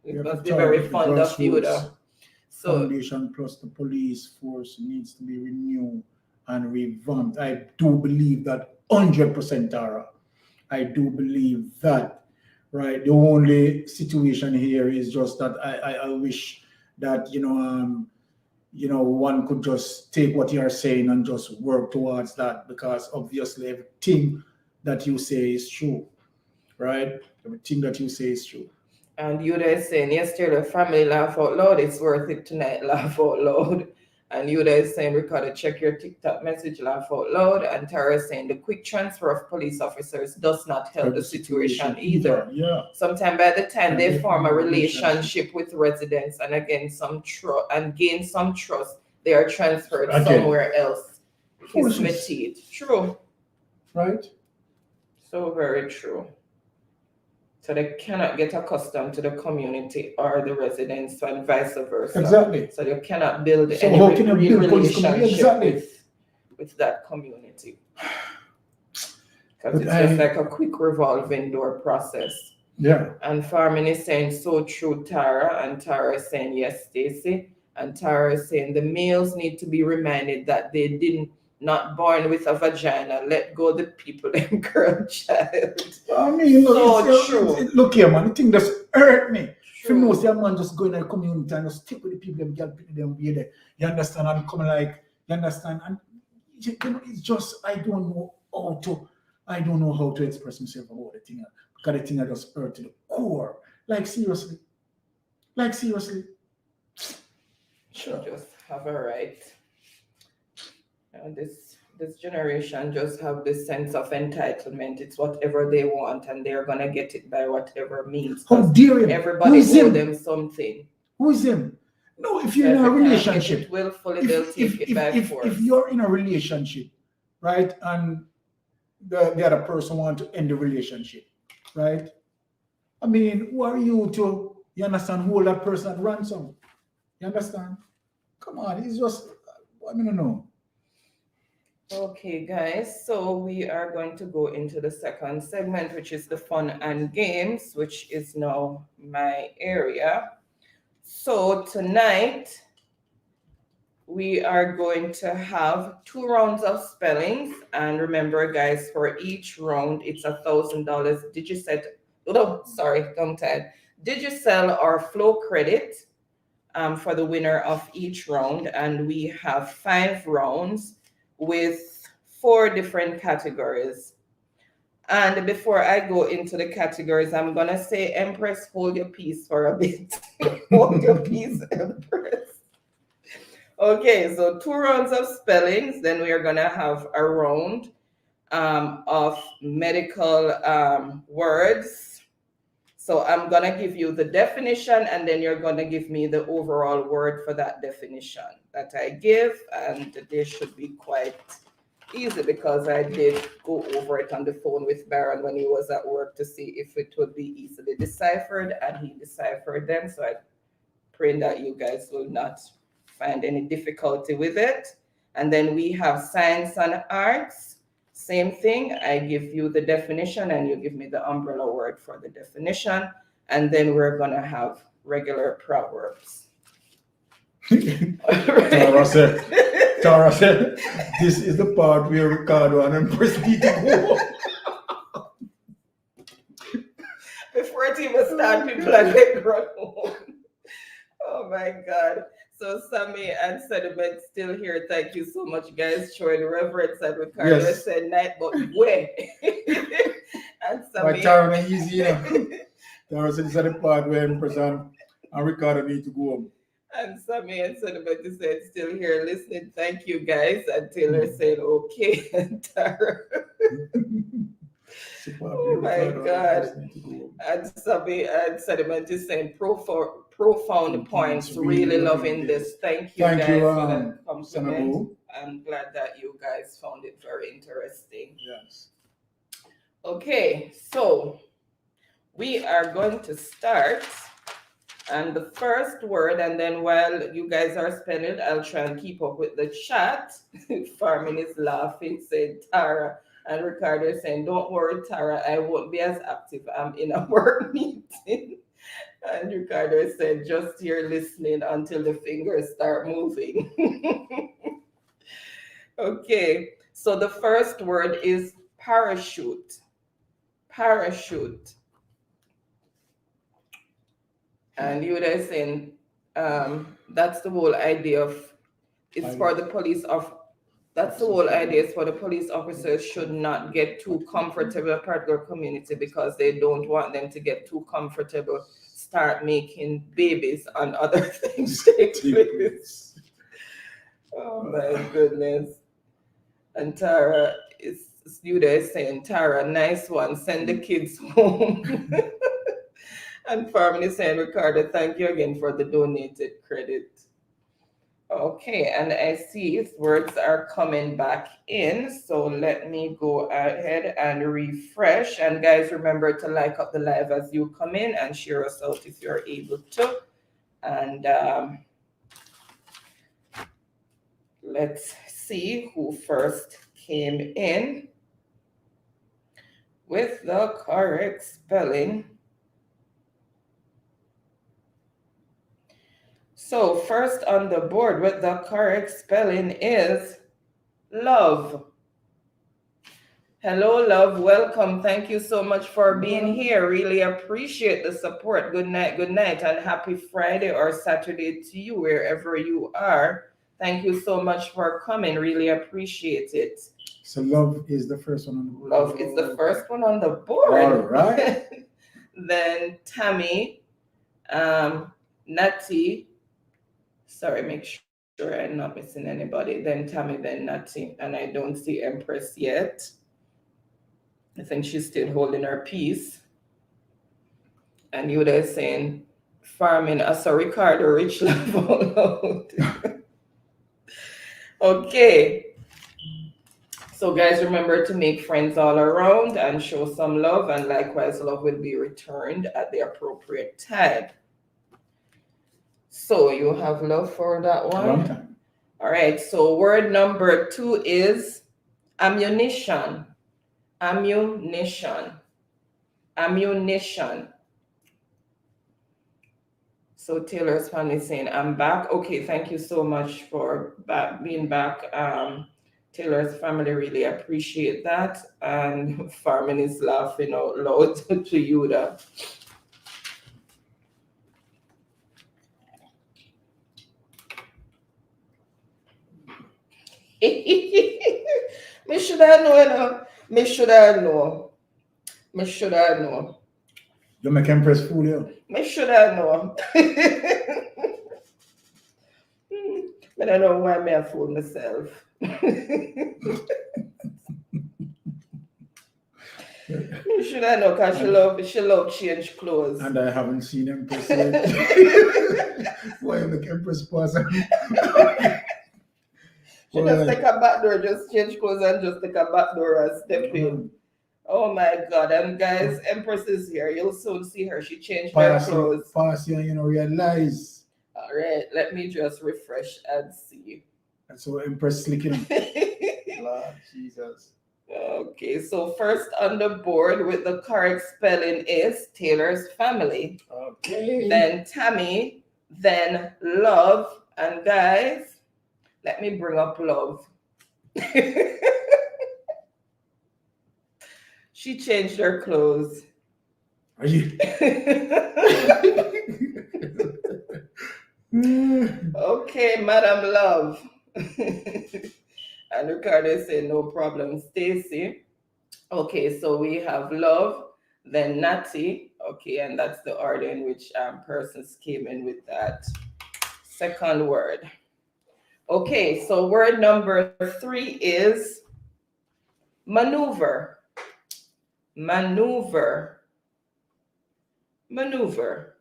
It must be very fond of Yuda. So foundation plus the police force needs to be renewed and revamped. I do believe that 100%, Tara. I do believe that, right? The only situation here is just that I wish that, one could just take what you are saying and just work towards that, because obviously everything that you say is true, right? Everything that you say is true. And Yuda is saying, yesterday, family laugh out loud. It's worth it tonight, laugh out loud. And Yuda is saying, Ricardo, check your TikTok message, laugh out loud. And Tara is saying, the quick transfer of police officers does not help the situation either. Yeah. Sometimes by the time they form a relationship with residents and gain some trust, they are transferred somewhere else. True. Right. So very true. So they cannot get accustomed to the community or the residents and vice versa. Exactly. So you cannot build any real relationship with that community. Because it's just like a quick revolving door process. Yeah. And Farman is saying, so true, Tara. And Tara is saying, yes, Stacy. And Tara is saying, the males need to be reminded that they didn't not born with a vagina. Let go the people and girl child. I mean, look, So true. look here, man. The thing just hurt me. If you know, True. say a man just go in a community and just stick with the people, them girl people, them be there. You understand? And come like, you understand? And you know, it's just I don't know how to express myself about the thing. Because the thing I just hurt to the core. Like seriously. Sure. Just have a right. This generation just have this sense of entitlement. It's whatever they want, and they're gonna get it by whatever means. How dare him? Everybody owe them something. Who is him? No, if you're So in a if they can't get relationship, it willfully, they'll take it by force. if you're in a relationship, right, and the other person want to end the relationship, right? I mean, who are you to, you understand, hold that person at ransom? You understand? Come on, it's just, I mean, I don't know. Okay, guys, so we are going to go into the second segment, which is the fun and games, which is now my area. So tonight, we are going to have 2 rounds of spellings. And remember, guys, for each round, it's $1,000 Digicel or Flow credit for the winner of each round. And we have 5 rounds with 4 different categories. And before I go into the categories, I'm going to say, Empress, hold your peace for a bit. Hold your peace, Empress. Okay, so 2 rounds of spellings. Then we are going to have a round of medical words. So I'm going to give you the definition, and then you're going to give me the overall word for that definition that I give. And they should be quite easy because I did go over it on the phone with Byron when he was at work to see if it would be easily deciphered, and he deciphered them. So I pray that you guys will not find any difficulty with it. And then we have science and arts. Same thing. I give you the definition and you give me the umbrella word for the definition. And then we're going to have regular proverbs. Tara said, this is the part where Ricardo and Empress need to go. Before it even starts, people are getting run home. Oh my God. So Sammy and Sediment still here. Thank you so much, guys. Showing reverence. And Ricardo said night, but where? And Sammy. But Tara ain't easy, you know. Tara said this is the part where Empress and Ricardo need to go home. And Sammy and Sediment said still here listening. Thank you, guys. And Taylor said okay. And Tara. Oh my God. And Sammy and Sediment is saying profound points. Really loving this. Thank you guys for the compliment. I'm glad that you guys found it very interesting. Yes. Okay, so we are going to start. And the first word, and then while you guys are spelling, I'll try and keep up with the chat. Farming is laughing, saying Tara. And Ricardo is saying, don't worry, Tara, I won't be as active. I'm in a work meeting. And Ricardo said, just here listening until the fingers start moving. Okay, so the first word is parachute. Parachute. And you guys saying that's the whole idea of it's for the police of that's the whole idea is for the police officers should not get too comfortable in a particular community because they don't want them to get too comfortable, start making babies and other things take place. Oh my goodness. And Tara is saying, Tara, nice one, send the kids home. And Farman is saying, Ricardo, thank you again for the donated credit. Okay, and I see words are coming back in. So let me go ahead and refresh. And guys, remember to like up the live as you come in and share us out if you're able to. And let's see who first came in with the correct spelling. So first on the board with the correct spelling is love. Hello, love. Welcome. Thank you so much for being here. Really appreciate the support. Good night, and happy Friday or Saturday to you, wherever you are. Thank you so much for coming. Really appreciate it. So love is the first one on the board. Love is the first one on the board. All right. Then Tammy, Natty. Sorry, make sure I'm not missing anybody. Then Tammy, then Natty, and I don't see Empress yet. I think she's still holding her peace. And you there saying farming as a Ricardo Rich level. Okay. So guys, remember to make friends all around and show some love, and likewise love will be returned at the appropriate time. So you have love for that one? Long time. All right. So word number 2 is ammunition. Ammunition. Ammunition. So Taylor's family saying, I'm back. Okay, thank you so much for being back. Taylor's family really appreciate that. And Farman is laughing out loud to Yuda. Me should I know, you know? Me should I know? Me should I know? You make Empress fool you. Me should I know? I don't know why me I fool myself. Me should I know? Cause she love change clothes. And I haven't seen Empress yet. Why you make Empress pass? She just take a back door, just change clothes and just take a back door and step in. Oh my God. And guys, Empress is here. You'll soon see her. She changed her clothes. Pass you, realize. All right. Let me just refresh and see. And so Empress slicking. Lord Jesus. Okay. So first on the board with the correct spelling is Taylor's family. Okay. Then Tammy. Then love. And guys, let me bring up love. She changed her clothes. Are you? Okay, Madam Love. And Ricardo said, no problem, Stacy. Okay, so we have love, then Natty. Okay, and that's the order in which persons came in with that second word. Okay, so word number 3 is maneuver. Maneuver. Maneuver.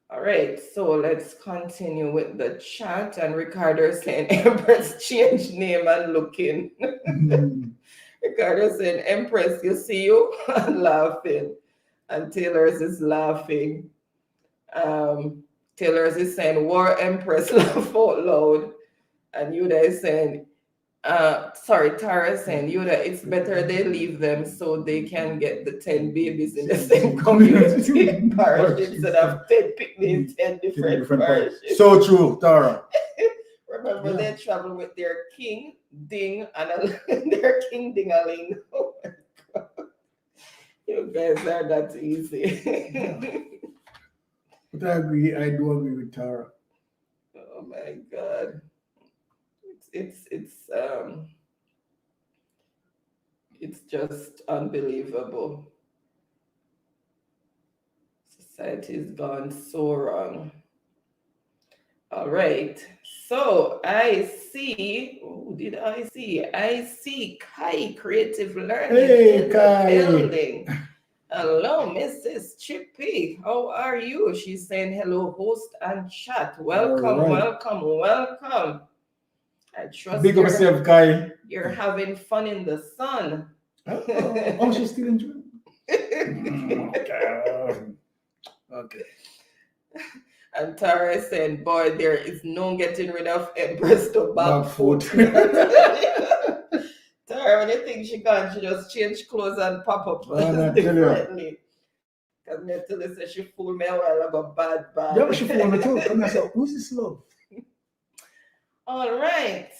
All right, so let's continue with the chat. And Ricardo saying Empress changed name and looking. Ricardo saying Empress, you see you? And laughing. And Taylor's is laughing. Taylor's is saying War Empress laugh out loud. And Yuda is saying, Tara is saying, Yuda, it's better they leave them so they can get the 10 babies in the same community parish instead of 10 picnics in 10 different parishes. So true, Tara. Remember, they travel with their king, Ding, and their king Ding-a-ling. Oh my God. You guys are not easy. But I do agree with Tara. Oh my God. It's just unbelievable. Society's gone so wrong. All right. So I see. Oh, did I see? I see Kai Creative Learning in the building. Hello, Mrs. Chippy. How are you? She's saying hello, host and chat. Welcome, welcome. I trust Big up yourself, Kai. You're having fun in the sun. Oh, she's still enjoying. Okay. And Tara is saying, boy, there is no getting rid of Empress to back foot. Tara, when you think she can, she just change clothes and pop up differently. Because Natalie said she fooled me a while ago, bad. Yeah, but she fooled me too. Come here, I said, who's this love? All right.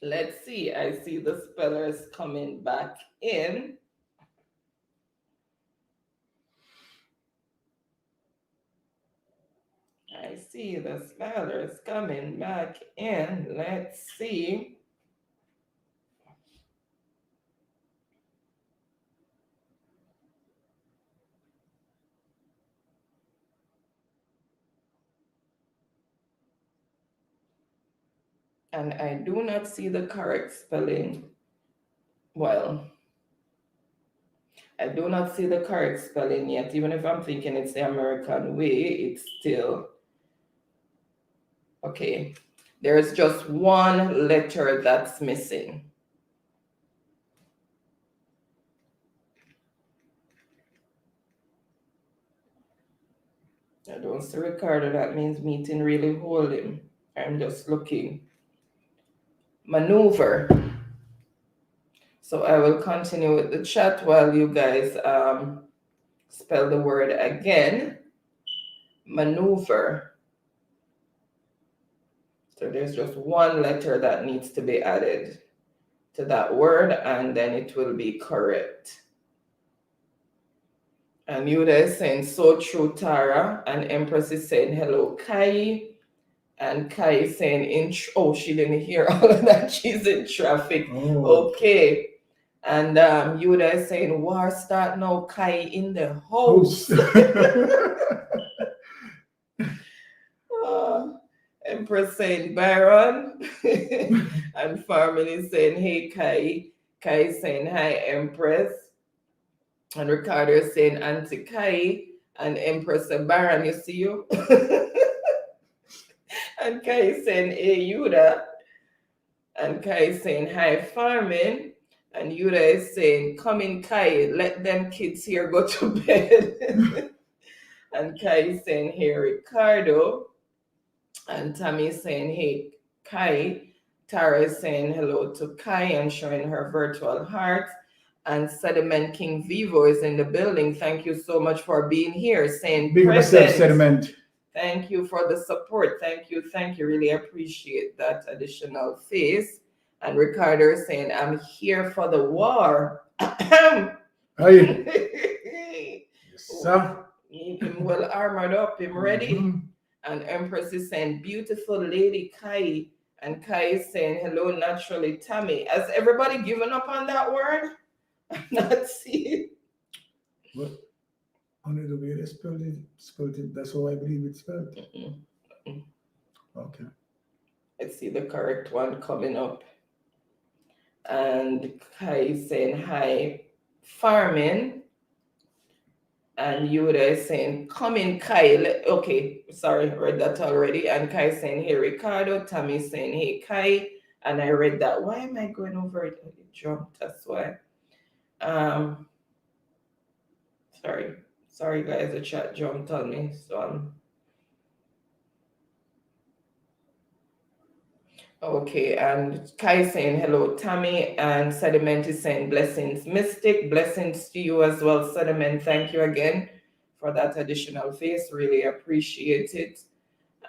Let's see. I see the spellers coming back in. I see the spellers coming back in. Let's see. And I do not see the correct spelling. Well, I do not see the correct spelling yet. Even if I'm thinking it's the American way, it's still okay. There's just one letter that's missing. I don't see Ricardo. That means meeting really hold him. I'm just looking. Maneuver. So I will continue with the chat while you guys spell the word again. Maneuver. So there's just one letter that needs to be added to that word, and then it will be correct. And Yuda is saying, so true, Tara. And Empress is saying, hello, Kai. And Kai is saying, she didn't hear all of that. She's in traffic. Oh. Okay. And Yuda is saying, war start now, Kai in the house. Empress saying, Byron. And Farman is saying, hey, Kai. Kai is saying, hi, Empress. And Ricardo is saying, Auntie Kai. And Empress and Byron, you see you? And Kai is saying, hey, Yuda. And Kai is saying, hi, Farman. And Yuda is saying, come in, Kai. Let them kids here go to bed. And Kai is saying, hey, Ricardo. And Tammy is saying, hey, Kai. Tara is saying hello to Kai and showing her virtual heart. And Sediment King Vivo is in the building. Thank you so much for being here. Saying big myself, Sediment. Thank you for the support. Thank you. Really appreciate that additional face. And Ricardo is saying, I'm here for the war. Hi. Yes, sir. Need him well armored up, him ready. Mm-hmm. And Empress is saying, beautiful lady Kai. And Kai is saying, hello, naturally, Tammy. Has everybody given up on that word? I'm not seeing. What? Only the way they spelled it. That's how I believe it's spelled. Okay. Let's see the correct one coming up. And Kai is saying, hi, Farming. And Yuda is saying, come in, Kai. Okay, sorry, I read that already. And Kai is saying, hey, Ricardo. Tammy is saying, hey, Kai. And I read that. Why am I going over it? It jumped, that's why. Sorry, guys, the chat jumped on me. So okay, and Kai saying hello, Tammy, and Sediment is saying blessings, Mystic, blessings to you as well, Sediment. Thank you again for that additional face. Really appreciate it.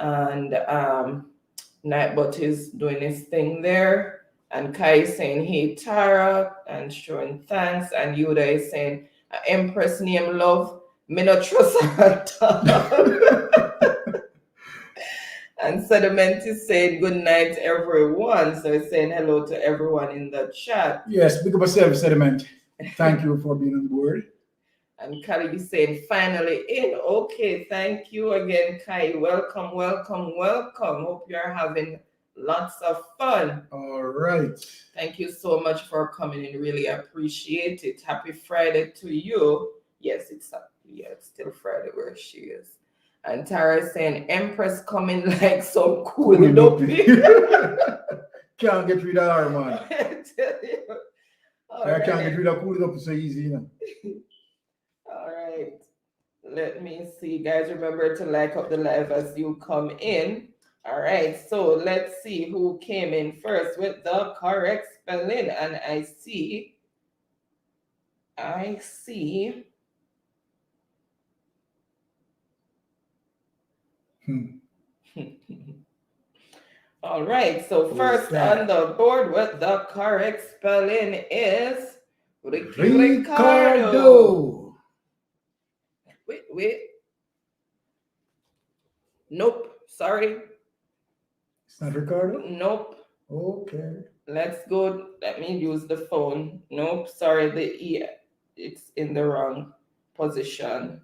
And Nightbot is doing his thing there. And Kai is saying, hey, Tara, and showing thanks. And Yuda is saying, Empress name love, me not trust her. And Sediment is saying, good night, everyone. So it's saying hello to everyone in the chat. Yes, big up yourself, Sediment. Thank you for being on board. And Kali is saying, finally in. Okay, thank you again, Kai. Welcome. Hope you're having lots of fun. All right. Thank you so much for coming in. Really appreciate it. Happy Friday to you. Yes, it's still Friday where she is. And Tara is saying, Empress coming like some cool dopey. Can't get rid of her, man. I tell you. I can't get rid of cool dopey so easy, you know. All right. Let me see. Guys, remember to like up the live as you come in. All right. So let's see who came in first with the correct spelling. And I see All right, so first on the board with the correct spelling is Ricardo. Wait. Nope, sorry. It's not Ricardo? Nope. Okay. Let's go. Let me use the phone. Nope, sorry, the E, it's in the wrong position.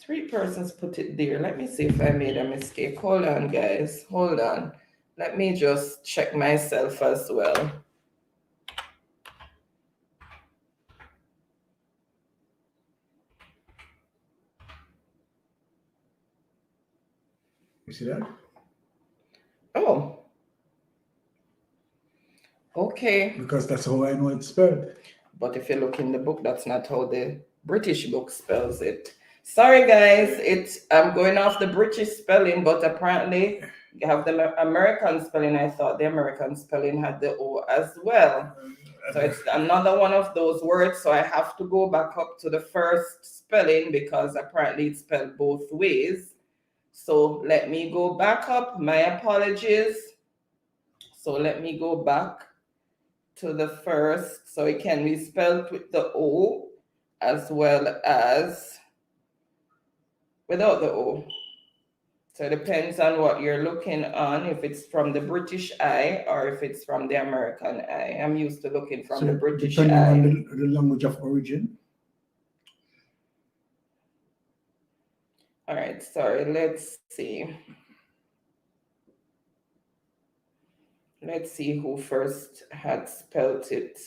Three persons put it there. Let me see if I made a mistake. Hold on, guys. Hold on. Let me just check myself as well. You see that? Oh. Okay. Because that's how I know it's spelled. But if you look in the book, that's not how the British book spells it. Sorry, guys. I'm going off the British spelling, but apparently you have the American spelling. I thought the American spelling had the O as well. So it's another one of those words. So I have to go back up to the first spelling because apparently it's spelled both ways. So let me go back up. My apologies. So let me go back to the first. So it can be spelled with the O as well as without the O. So it depends on what you're looking on, if it's from the British eye or if it's from the American eye. I'm used to looking from the British eye. Depending on the language of origin. All right, sorry, let's see. Let's see who first had spelt it.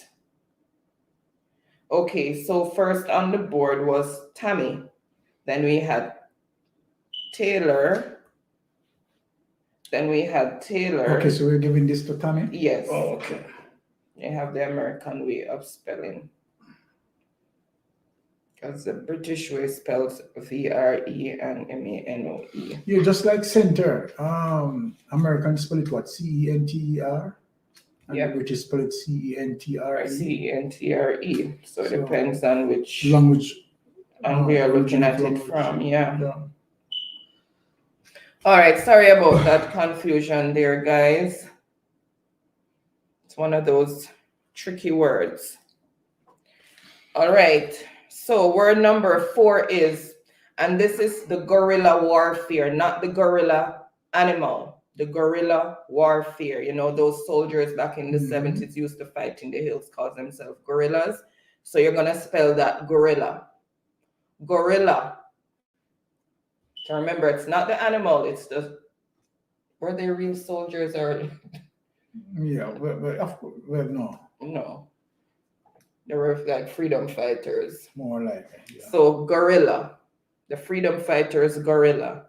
Okay, so first on the board was Tammy. Then we had Taylor. Then we had Taylor. Okay, so we're giving this to Tammy? Yes. Oh, okay. You have the American way of spelling. Because the British way spells V-R-E and M-A-N-O-E. Yeah, just like center. American spell it what? C-E-N-T-E-R? And Yep. the British spell it C-E-N-T-R-E. C-E-N-T-R-E. So it depends on which language. And we are looking at it from, yeah. Yeah. All right, sorry about that confusion there, guys. It's one of those tricky words. All right, so word number 4 is, and this is the guerrilla warfare, not the gorilla animal, the guerrilla warfare. You know, those soldiers back in the 70s used to fight in the hills, called themselves guerrillas. So you're gonna spell that gorilla. Gorilla. So remember, it's not the animal, it's were they real soldiers or? Yeah, but of course, well, no. No. They were like freedom fighters. More like it, yeah. So gorilla. The freedom fighters, gorilla.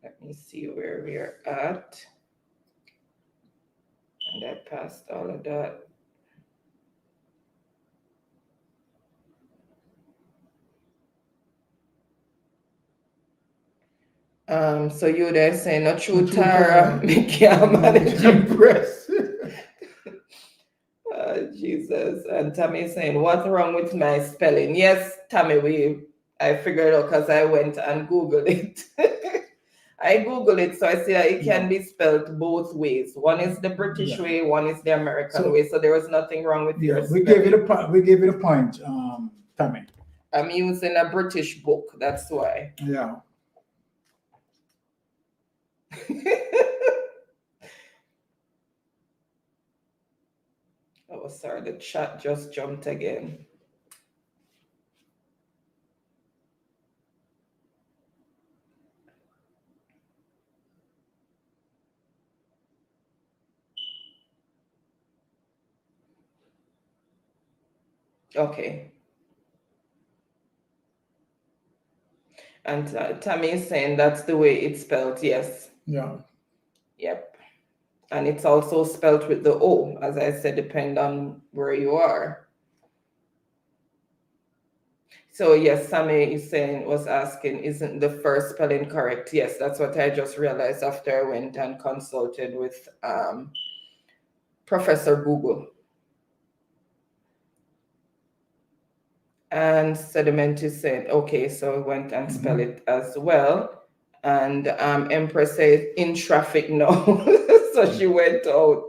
Let me see where we're at. And I passed all of that. So you there saying not true, Tara, me can't manage impress. Jesus. And Tammy saying, what's wrong with my spelling? Yes, Tammy, I figured out because I went and Googled it. I Googled it, so I see that it can be spelled both ways. One is the British way, one is the American way. So there was nothing wrong with your spelling. We gave you the point, Tammy. I'm using a British book, that's why. Yeah. Oh, sorry, the chat just jumped again. Okay. And Tammy is saying that's the way it's spelled, yes. Yeah. Yep. And it's also spelled with the O, as I said, depend on where you are. So yes, Sammy is saying, was asking, isn't the first spelling correct? Yes, that's what I just realized after I went and consulted with Professor Google. And Sediment is saying, okay, so we went and spell it as well. And Empress says, in traffic now. So she went out.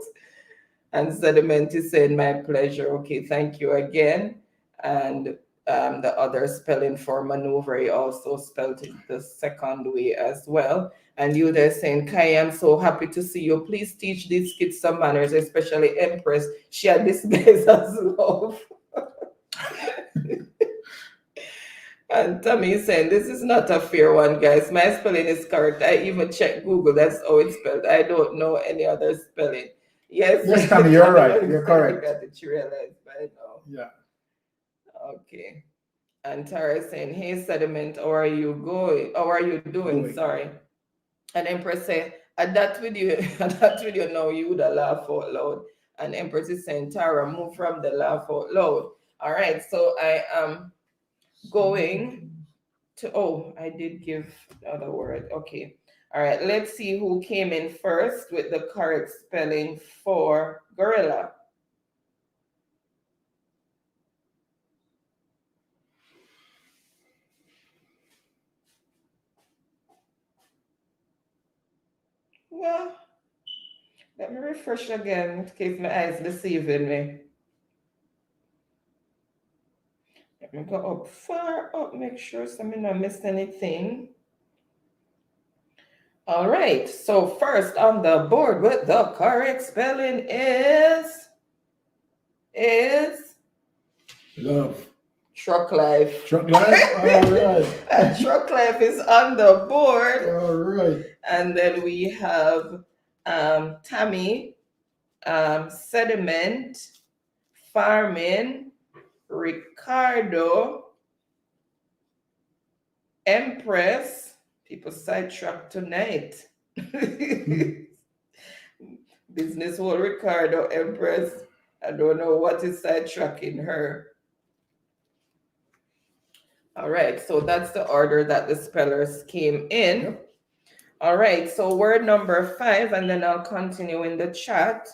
And Sediment is saying, my pleasure. Okay, thank you again. And the other spelling for maneuver, he also spelled it the second way as well. And you there saying, Kai, I'm so happy to see you. Please teach these kids some manners, especially Empress. She had this guy's as love. And Tommy is saying, this is not a fair one, guys. My spelling is correct. I even checked Google. That's how it's spelled. I don't know any other spelling. Yes, Tommy, you're right. You're correct. That you realize by now. Yeah. Okay. And Tara is saying, hey, Sediment, how are you going? How are you doing? Sorry. And Empress say, that video now, you would laugh out loud. And Empress is saying, Tara, move from the laugh out loud. All right, so I am going to, I did give the other word. Okay. All right, let's see who came in first with the correct spelling for gorilla. Well, let me refresh again in case my eyes deceiving me. Let me go up far up, make sure so I don't miss anything. All right, so first on the board with the correct spelling is Love. Truck Life. Truck Life? All right. And Truck Life is on the board. All right. And then we have Tammy, Sediment, Farming, Ricardo, Empress. People sidetracked tonight. Business whole Ricardo, Empress. I don't know what is sidetracking her. All right, so that's the order that the spellers came in. Yep. All right, so word number 5, and then I'll continue in the chat.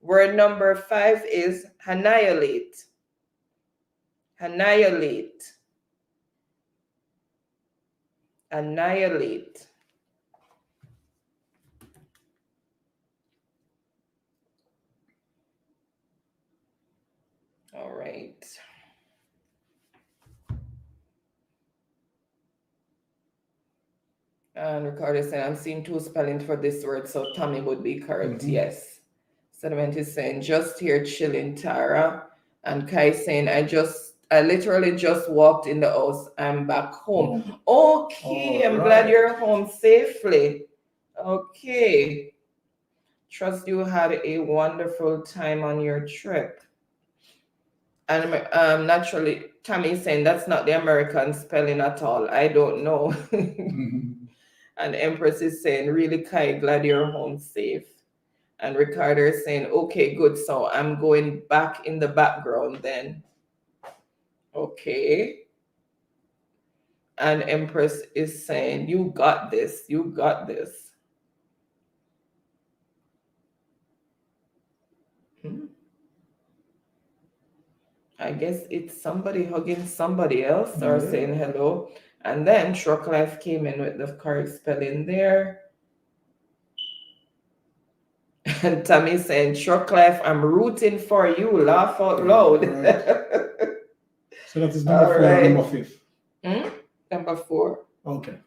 Word number 5 is annihilate. Annihilate. Annihilate. All right. And Ricardo is saying, I'm seeing 2 spellings for this word, so Tommy would be correct. Yes. Sediment is saying, just here chilling, Tara. And Kai saying, I literally just walked in the house. I'm back home. Okay, I'm glad you're home safely. Okay. Trust you had a wonderful time on your trip. And naturally, Tammy is saying that's not the American spelling at all. I don't know. And Empress is saying, really, Kai, glad you're home safe. And Ricardo is saying, okay, good. So I'm going back in the background then. Okay. And Empress is saying, you got this. You got this. I guess it's somebody hugging somebody else or saying hello. And then Truck Life came in with the correct spelling there. And Tammy saying, Truck Life, I'm rooting for you. Laugh out loud. Right. So that is number 4 or number 5? Number 4. Okay.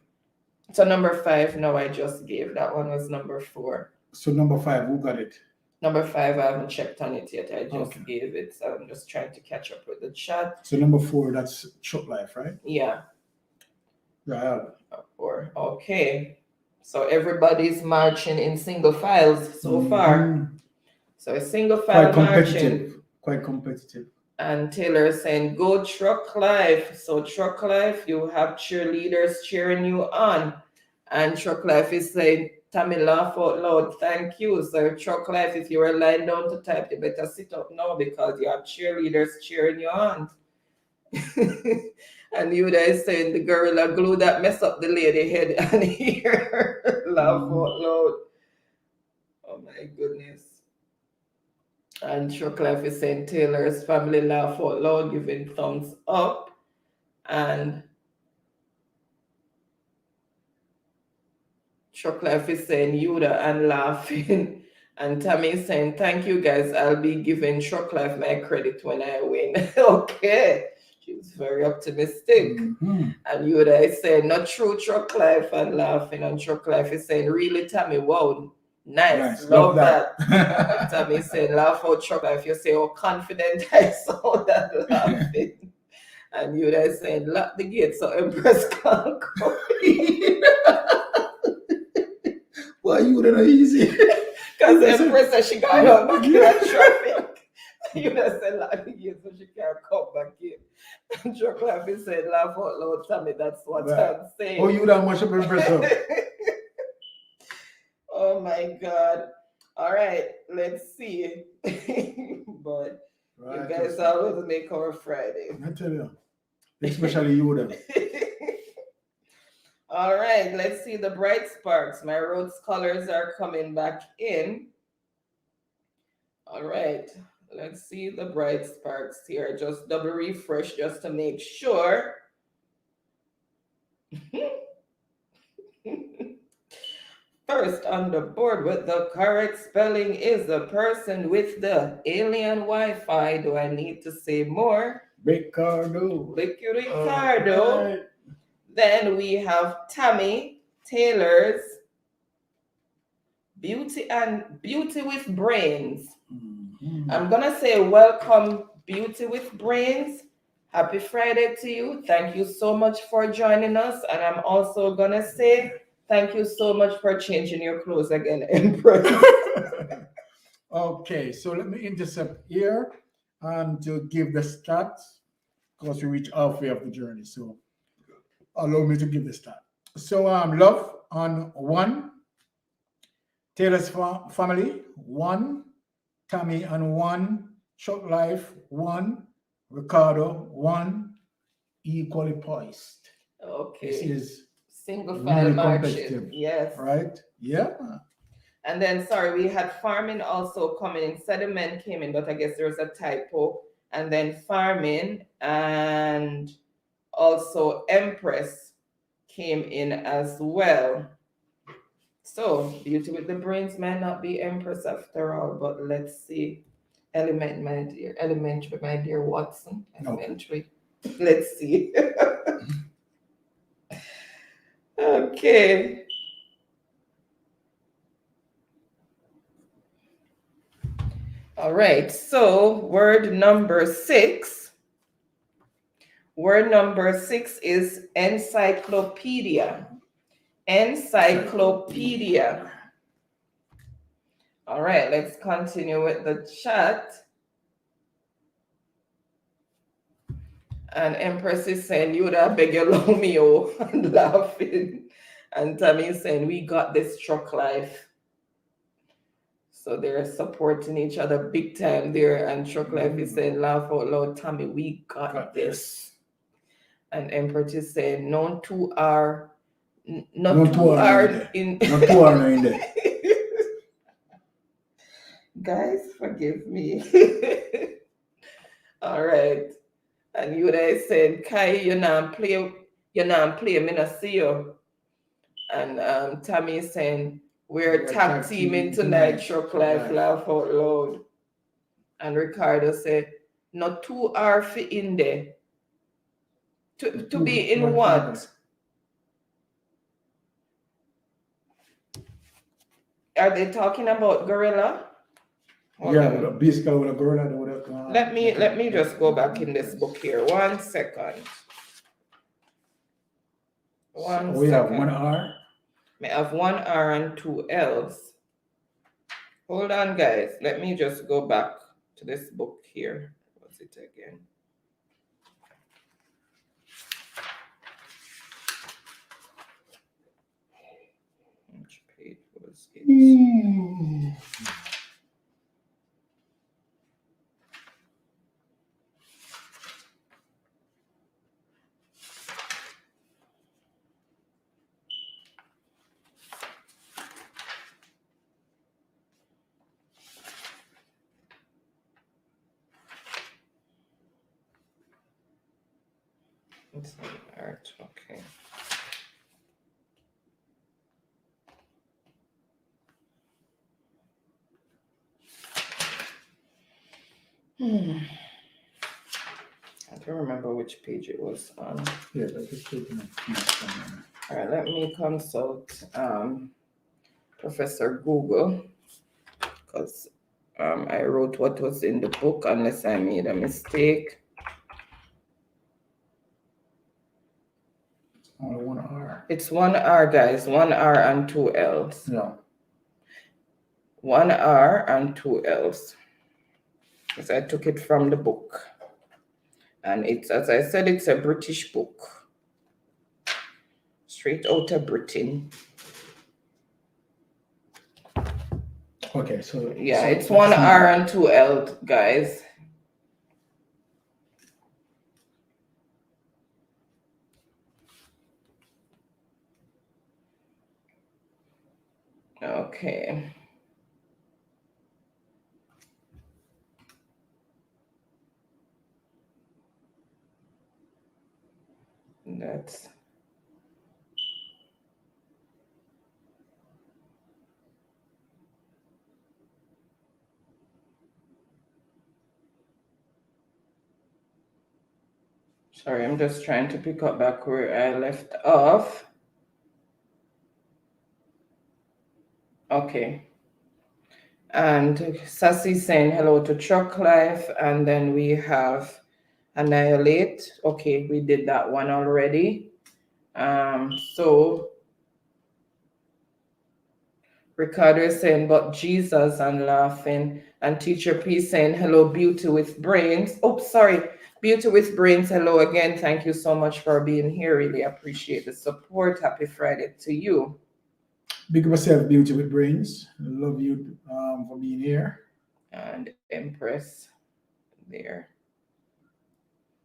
So number 5, no, I just gave. That one was number 4. So number 5, who got it? Number 5, I haven't checked on it yet. I just gave it. So I'm just trying to catch up with the chat. So number 4, that's Truck Life, right? Yeah. Yeah. 4. Okay. So everybody's marching in single files so far. So a single file marching. Quite competitive. And Taylor is saying, go Truck Life. So Truck Life, you have cheerleaders cheering you on. And Truck Life is saying, Tammy, laugh out loud. Thank you. So Truck Life, if you were lying down to type, you better sit up now because you have cheerleaders cheering you on. And you guys saying the gorilla glue that mess up the lady head and ear. Laugh out loud. Oh my goodness. And Shoklife is saying Taylor's family laugh out loud, giving thumbs up. And Shoklife is saying Yuda and laughing. And Tammy is saying, thank you guys. I'll be giving Shoklife my credit when I win. Okay. She's very optimistic. And Yuda is saying, not true, Shoklife, and laughing. And Shoklife is saying, really, Tammy, wow. Nice. Love that. Tammy is saying, laugh out, Shoklife. You say, oh, confident I saw that laughing. And Yuda is saying, lock the gate so Empress can't come in. Why you not easy? Because Empress said she got out back in that traffic. Yuda said, lock the gate so she can't come back in. And Shoklife is saying, laugh out loud, Tammy. That's what I'm saying. Oh, you don't much of Empress up. Oh my God. All right, let's see. But you guys always make our Friday. I tell you. Especially you then. All right, let's see the bright sparks. My rose colors are coming back in. All right, let's see the bright sparks here. Just double refresh just to make sure. First on the board with the correct spelling is the person with the alien Wi-Fi. Do I need to say more? Ricardo. Ricardo. Right. Then we have Tammy, Taylor's Beauty with Brains. I'm going to say welcome, Beauty with Brains. Happy Friday to you. Thank you so much for joining us. And I'm also going to say thank you so much for changing your clothes again, Empress. Okay, so let me intercept here and to give the stats because we reach halfway of the journey. So allow me to give the stat. So Love on 1, Taylor's family 1, Tammy on 1, Shoklife 1, Ricardo 1, equally poised. Okay. This is single file marching. Yes. Right? Yeah. And then, sorry, we had farming also coming in. Sediment came in, but I guess there was a typo. And then farming and also Empress came in as well. So Beauty with the Brains might not be Empress after all, but let's see. Elementary, my dear Watson. Elementary. No. Let's see. Okay. All right, so word number 6. Word number 6 is encyclopedia. Encyclopedia. All right, let's continue with the chat. And Empress is saying, Yuda, beg you allow me, oh, and laughing. And Tammy is saying, we got this truck life. So they're supporting each other big time there. And Shoklife is saying, laugh out loud, Tammy, we got this. And Empress is saying, no two are in there. Guys, forgive me. All right. And you guys said, Kai, you not play, me not see you. And Tammy is saying, we're tag teaming tonight, Shoklife, laugh out loud. And Ricardo said, not 2 are fit in there. To be in what? Are they talking about gorilla? Yeah, basically with a gorilla. Let me just go back in this book here. 1 second. We have 1 R. We have 1 R and 2 L's. Hold on, guys. Let me just go back to this book here. What's it again? Which page was it? It's an art, okay. I don't remember which page it was on. Yeah, but just taking a piece from All right, let me consult Professor Google, because I wrote what was in the book unless I made a mistake. only one R. It's 1R, guys, 1R and 2 L's. Yeah. 1R and 2 L's. Because I took it from the book. And it's, as I said, it's a British book. Straight out of Britain. Okay, so Yeah, so it's that's 1R and 2 L, guys. Okay. That's sorry, I'm just trying to pick up back where I left off. Okay. And Sassy saying hello to Truck Life, and then we have Annihilate. Okay, we did that one already. So Ricardo is saying, but Jesus, and laughing. And Teacher P saying, hello, Beauty with Brains. Oh, sorry, Beauty with Brains. Hello again. Thank you so much for being here. Really appreciate the support. Happy Friday to you. Big up yourself, Beauty with Brains. Love you for being here. And Empress there.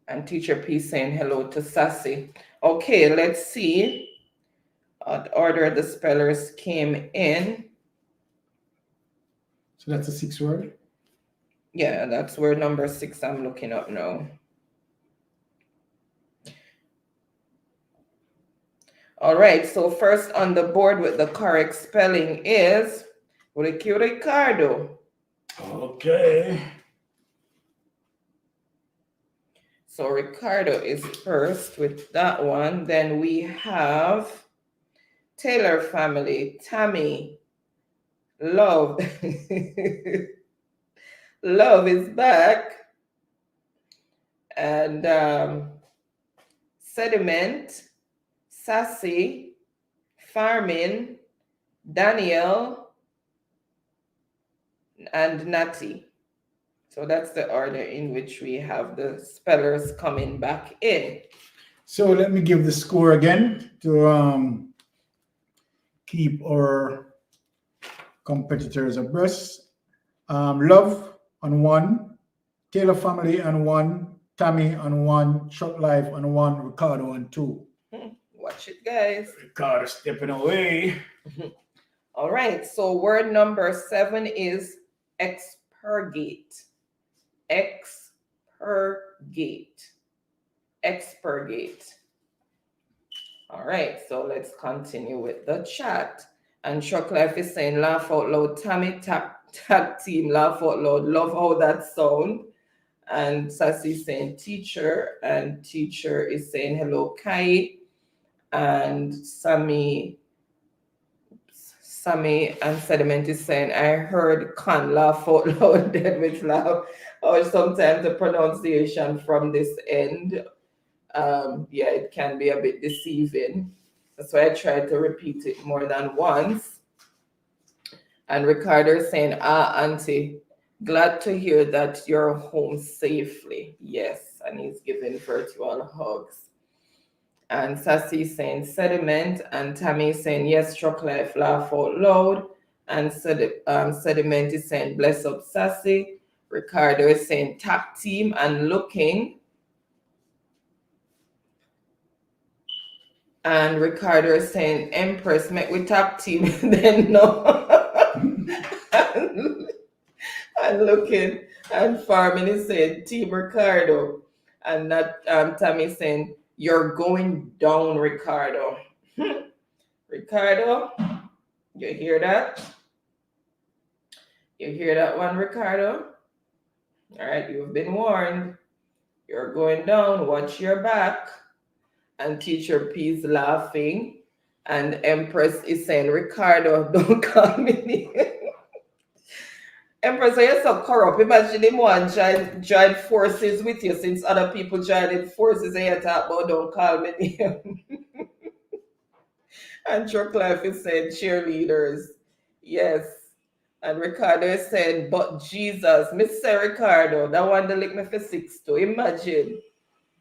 And Teacher P saying hello to Sassy. Okay, let's see what order the spellers came in. So that's a 6 word? Yeah, that's where number 6 I'm looking up now. All right, so first on the board with the correct spelling is Ricardo. Okay. So Ricardo is first with that one. Then we have Taylor family, Tammy, Love. Love is back. And Sediment, Sassy, Farmin, Daniel, and Natty. So that's the order in which we have the spellers coming back in. So let me give the score again to keep our competitors abreast. Love on 1, Taylor family on 1, Tammy on 1, Truck Life on 1, Ricardo on 2. Watch it, guys. Ricardo stepping away. All right, so word number 7 is expurgate. Expurgate. Expurgate. All right, so let's continue with the chat. And Truck Life is saying, laugh out loud. Tammy tag team, laugh out loud. Love how that sound. And Sassy is saying teacher. And teacher is saying hello, Kai. And Sammy and Sediment is saying, I heard can laugh out loud, dead with laugh. Or sometimes the pronunciation from this end, yeah, it can be a bit deceiving. That's why I tried to repeat it more than once. And Ricardo is saying, auntie, glad to hear that you're home safely. Yes, and he's giving virtual hugs. And Sassy is saying sediment, and Tammy is saying, yes, Truck Life, laugh out loud. And Sediment is saying, bless up Sassy. Ricardo is saying, tap team and looking. And Ricardo is saying, Empress, make we tap team, then no. and looking. And Farming is saying, Team Ricardo. And that Tammy is saying, You're going down, Ricardo. Ricardo, you hear that? You hear that one, Ricardo? All right, you've been warned. You're going down. Watch your back. And Teacher P is laughing. And Empress is saying, Ricardo, don't call me. Empress, you're so corrupt. Imagine him one join forces with you since other people joined forces and you talk about don't call me name. And Chucklife is saying cheerleaders. Yes. And Ricardo is saying, but Jesus, Mr. Ricardo, that one to lick me for 6 too. Imagine.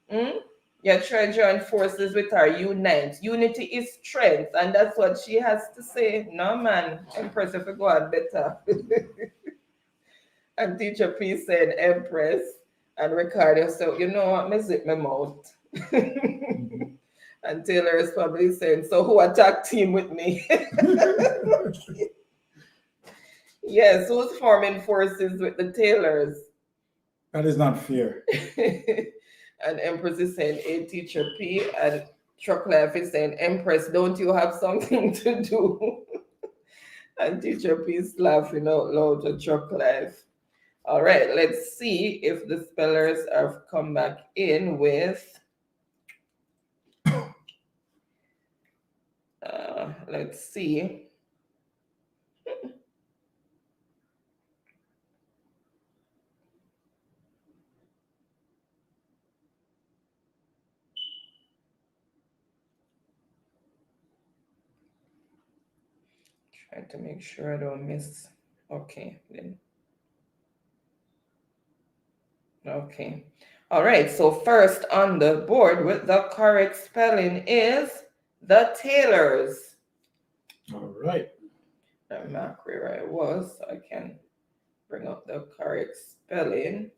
You're trying to join forces with her, unite. Unity is strength, and that's what she has to say. No, man, Empress, if you go on better. And Teacher P said, Empress, and Ricardo said, you know what, me zip my mouth. And Taylor is probably saying, so who attacked team with me? Yes, who's forming forces with the Taylors? That is not fair. And Empress is saying, a Teacher P. And Chucklife is saying, Empress, don't you have something to do? And Teacher P is laughing out loud to Chucklife. All right, let's see if the spellers have come back in with, let's see. Trying to make sure I don't miss. Okay, then. Okay. All right, so first on the board with the correct spelling is the Taylors. All right. Let me mark where I was so I can bring up the correct spelling.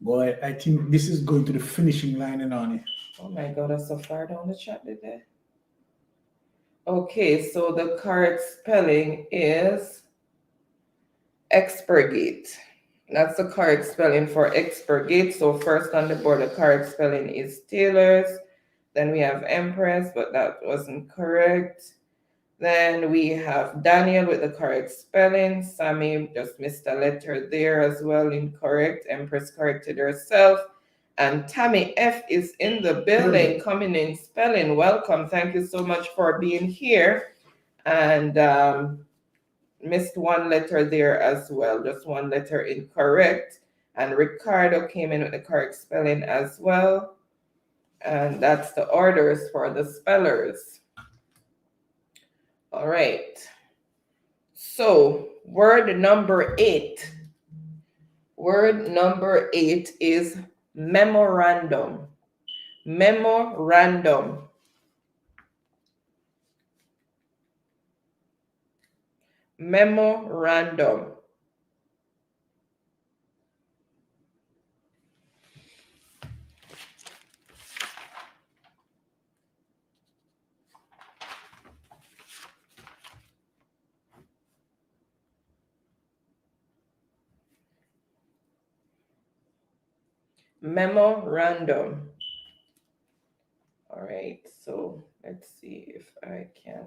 Boy, I think this is going to the finishing line, and on it. Oh my God, that's so far down the chat today. Okay, so the correct spelling is expurgate. That's the correct spelling for expurgate. So first on the board, the correct spelling is Taylors. Then we have Empress, but that wasn't correct. Then we have Daniel with the correct spelling. Sammy just missed a letter there as well, incorrect. Empress corrected herself. And Tammy F is in the building, coming in spelling. Welcome. Thank you so much for being here. And missed one letter there as well, just one letter incorrect. And Ricardo came in with the correct spelling as well. And that's the orders for the spellers. All right. So word number 8. Word number 8 is memorandum. Memorandum. Memorandum. Memorandum. All right, so let's see if I can.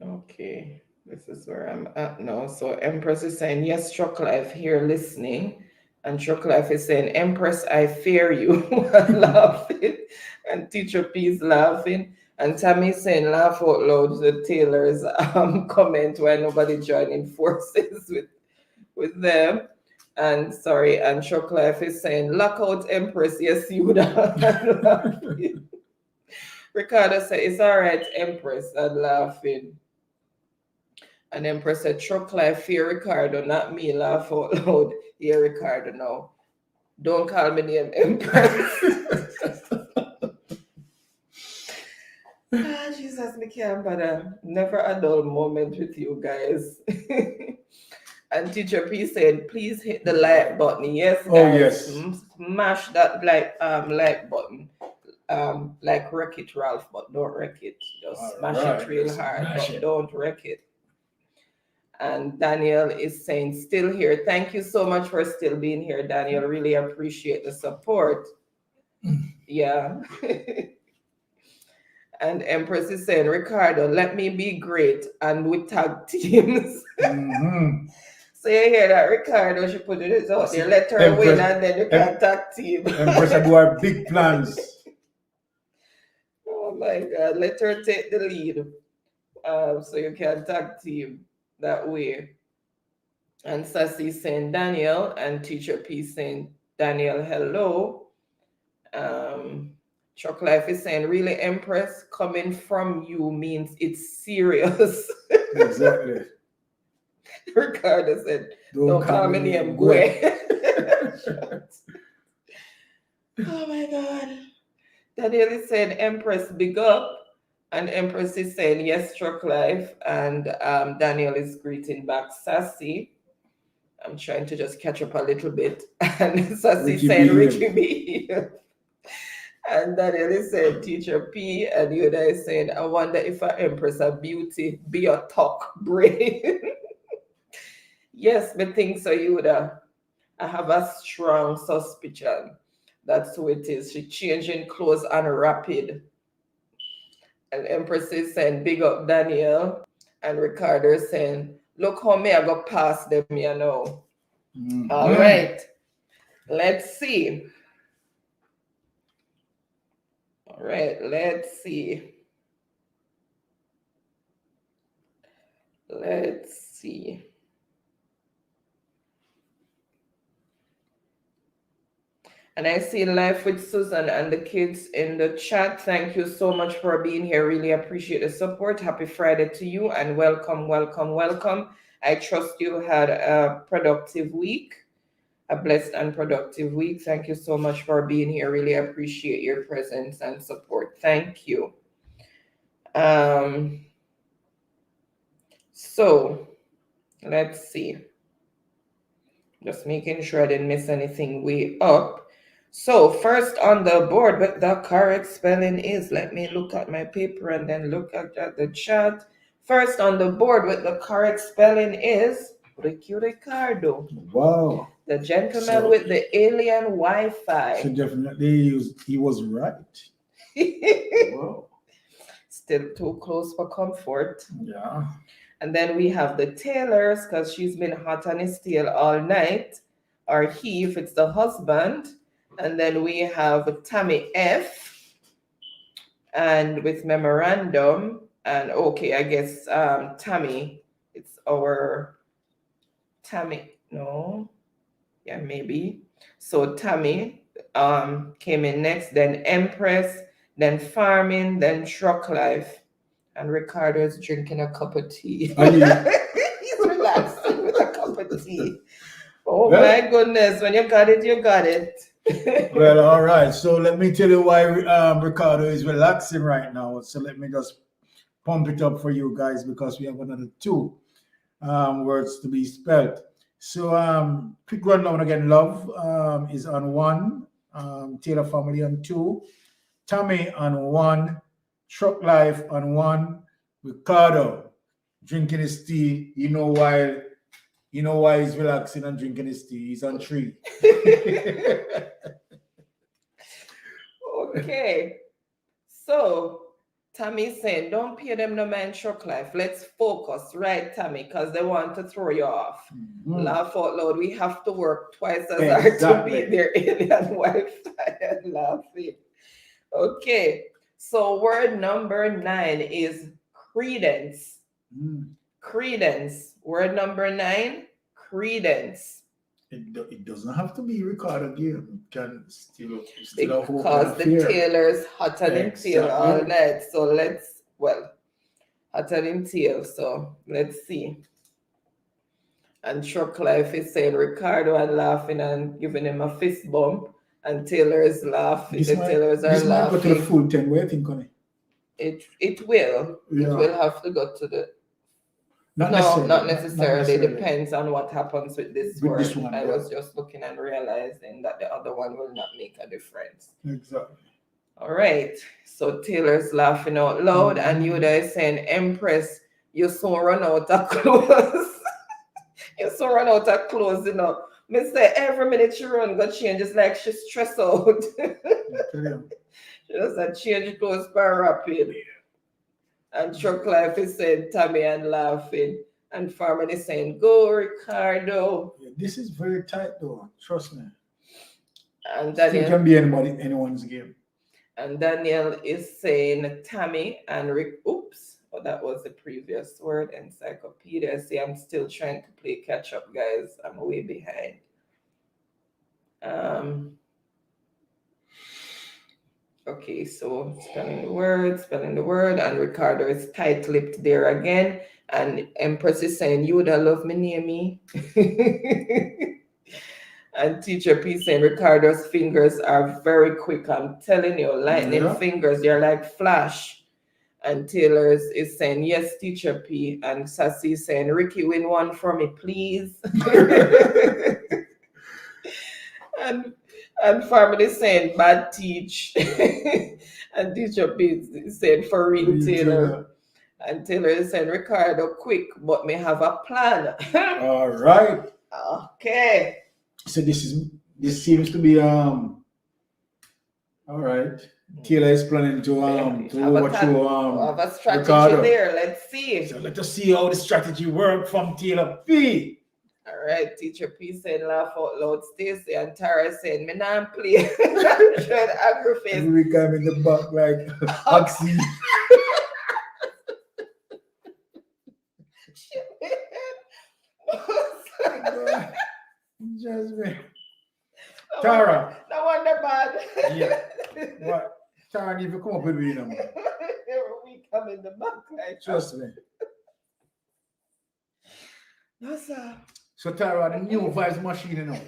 Okay, this is where I'm at now. So Empress is saying, yes, Chucklife here listening. And Chucklife is saying, Empress, I fear you. Laughing. And Teacher P is laughing. And Tammy is saying, laugh out loud, the Taylor's comment why nobody joining forces with them. And sorry, and Chucklife is saying, lock out Empress, yes, you laughing. Ricardo said, it's all right, Empress, and laughing. And Empress said, Chucklife, fear Ricardo, not me, laugh out loud. Yeah, Ricardo, no. Don't call me name Empress. Jesus Jesus, me can't bother. Never a dull moment with you guys. And Teacher P said, please hit the like button. Yes, Oh, guys. yes. Smash that like button. Like wreck it, Ralph, but don't wreck it. Just smash it real hard, but don't wreck it. And Daniel is saying, still here. Thank you so much for still being here, Daniel. Really appreciate the support. Yeah. And Empress is saying, Ricardo, let me be great and we tag teams. Mm-hmm. So you hear that, Ricardo? She put it out there. Let her win and then you can tag team. Empress do our big plans. Oh my God. Let her take the lead. So you can tag team that way. And Sassy saying Daniel, and Teacher P saying Daniel, hello. Chuck Life is saying, really, Empress, coming from you means it's serious. Exactly. Ricardo said, don't call me name Gwe. Oh my God. Daniel is saying, Empress, big up. And Empress is saying, yes, Chuck Life. And Daniel is greeting back Sassy. I'm trying to just catch up a little bit. And Sassy saying, Ricky B. And Daniel is saying, Teacher P. And Yoda is saying, I wonder if an Empress of beauty be a talk brain. Yes, me think so, Yoda. I have a strong suspicion that's who it is. She changing clothes and rapid. And Empress is saying, big up Daniel. And Ricardo is saying, look how me I go past them, you know. Mm-hmm. All right. Let's see. All right, let's see. Let's see. And I see Life with Susan and the kids in the chat. Thank you so much for being here. Really appreciate the support. Happy Friday to you and welcome, welcome, welcome. I trust you had a productive week, a blessed and productive week. Thank you so much for being here. Really appreciate your presence and support. Thank you. So let's see. Just making sure I didn't miss anything way up. So first on the board, what the correct spelling is, let me look at my paper and then look at the chat. First on the board with the correct spelling is Ricky Ricardo. Wow. The gentleman with the alien Wi-Fi. So definitely he was right. Wow. Still too close for comfort. Yeah. And then we have the Taylors, because she's been hot on his tail all night. Or he, if it's the husband. And then we have Tammy F. And with memorandum. And okay, I guess Tammy, it's our Tammy, no. Yeah, maybe. So Tammy came in next, then Empress, then Farming, then Truck Life. And Ricardo is drinking a cup of tea. He's relaxing with a cup of tea. Oh, well, my goodness. When you got it, you got it. Well, all right. So let me tell you why Ricardo is relaxing right now. So let me just pump it up for you guys because we have another two words to be spelled. So quick rundown again. Love is on 1. Taylor family on 2. Tammy on 1. Truck Life on 1. Ricardo drinking his tea. You know why he's relaxing and drinking his tea. He's on 3. Okay. So Tammy's saying, don't pay them no man Truck Life. Let's focus, right, Tammy? Because they want to throw you off. Mm-hmm. Laugh out loud. We have to work twice as hard to beat their alien Wi-Fi and laughing. Okay. So word number 9 is credence. Credence. Word number 9, credence. It doesn't have to be Ricardo again. It can still because the Taylor's hot on him tail all night. So hot on him tail. So let's see. And Truck Life is saying Ricardo and laughing and giving him a fist bump. And Taylor is laughing. The Taylors are laughing. This might go to the full 10. What do you think, honey? It will. It Yeah. will have to go to the. Not No, necessarily. not necessarily. necessarily. Depends on what happens with this With word. this one, I yeah. was just looking and realizing that the other one will not make a difference. Exactly. All right. So Taylor's laughing out loud, and Yuda is saying, Empress, you soon run out of clothes. You soon run out of clothes, you know. Me say every minute she run go change. It's like she's stressed out. She just a change clothes per rapid. And Truck Life is saying Tammy and laughing. And Farman is saying, go Ricardo. Yeah, this is very tight though. Trust me. And Still Daniel, can be anyone's game. and Daniel is saying Tammy and Rick. Oops. Oh, that was the previous word. Encyclopedia. See, I'm still trying to play catch up, guys. I'm way behind. Okay, so spelling the word, and Ricardo is tight-lipped there again. And Empress is saying, you would have loved me near me. And Teacher P saying, Ricardo's fingers are very quick. I'm telling you, lightning fingers, you're like Flash. And Taylor is saying, yes, Teacher P. And Sassy is saying, Ricky, win one for me, please. And Farman is saying, bad teach. And Teacher P is saying, for real, Taylor. And Taylor is saying, Ricardo, quick, but may have a plan. All right. Okay. So this seems to be all right. Taylor is planning to have a strategy Ricardo. there. Let's see. So let us see how the strategy worked from Taylor P. All right, Teacher P saying laugh out loud, Stacy, and Tara saying, me not play. Dread angry face. We come in the back like oxy. Just me. Tara. No wonder bad. Yeah. What? Tara, if you come up with me, man. We come in the back like Trust me. No, sir. So Tara, the new vibes machine, you know.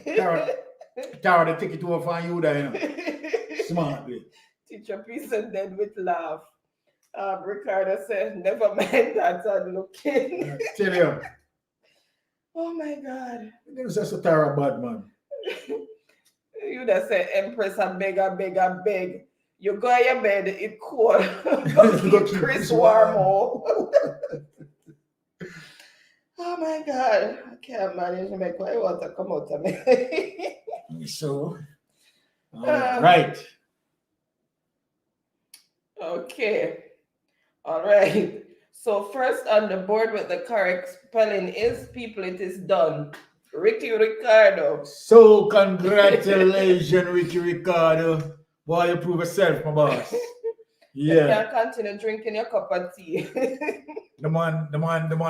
Tara, they take it over from you there, you know. Smartly. Teacher P said then with laugh. Ricardo said, never mind that, I'm looking. Tell you. Oh my God. There's just a Tara bad man. You just say Empress and beg. You go in your bed, it cold. Go keep Chris warm. Oh my God. I can't manage to make my water come out of me. So, right. Okay. All right. So first on the board with the correct spelling is people, it is done. Ricky Ricardo. So congratulations, Ricky Ricardo. Boy, you prove yourself, my boss. Yeah. You can't continue drinking your cup of tea. The man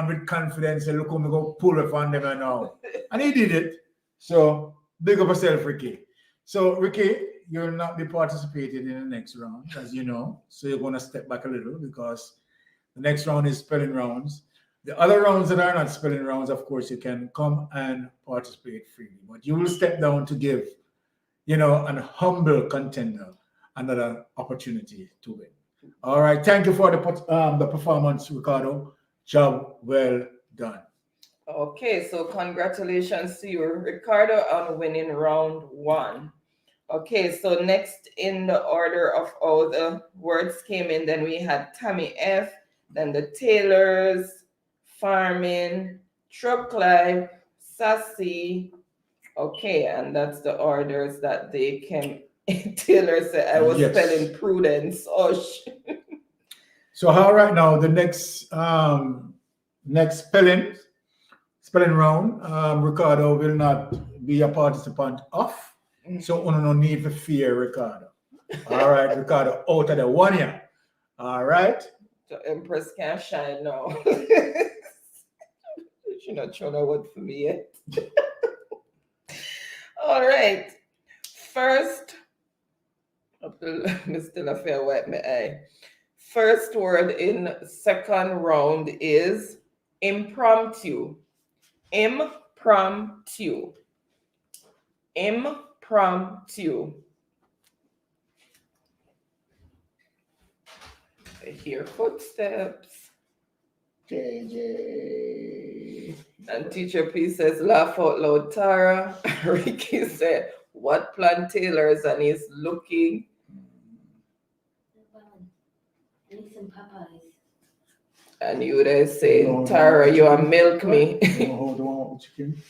with confidence and look how me go pull it on them now. And he did it. So big up yourself, Ricky. So Ricky, you'll not be participating in the next round, as you know. So you're gonna step back a little because the next round is spelling rounds. The other rounds that are not spelling rounds, of course, you can come and participate freely. But you will step down to give, an humble contender another opportunity to win. All right. Thank you for the performance, Ricardo. Job well done. Okay, so congratulations to you, Ricardo, on winning round 1. Okay, so next in the order of all the words came in, then we had Tammy F, then the Taylors, Farming, Truck Life, Sassy. Okay, and that's the orders that they came. Taylor said I was spelling prudence. Oh, So how right now the next spelling round, Ricardo will not be a participant of. So no need for fear, Ricardo. All right, Ricardo, out of the 1 year. All right. The Empress can't shine now. She's not trying to work for me yet. All right. First, Mr. LaFair wipe my eye. First word in second round is impromptu. Impromptu. Impromptu. I hear footsteps. JJ. And Teacher P says, laugh out loud, Tara. Ricky said, what plan tailors? And he's looking. I need some Popeyes. And you would say, Tara, you are milk me. Hold on, chicken.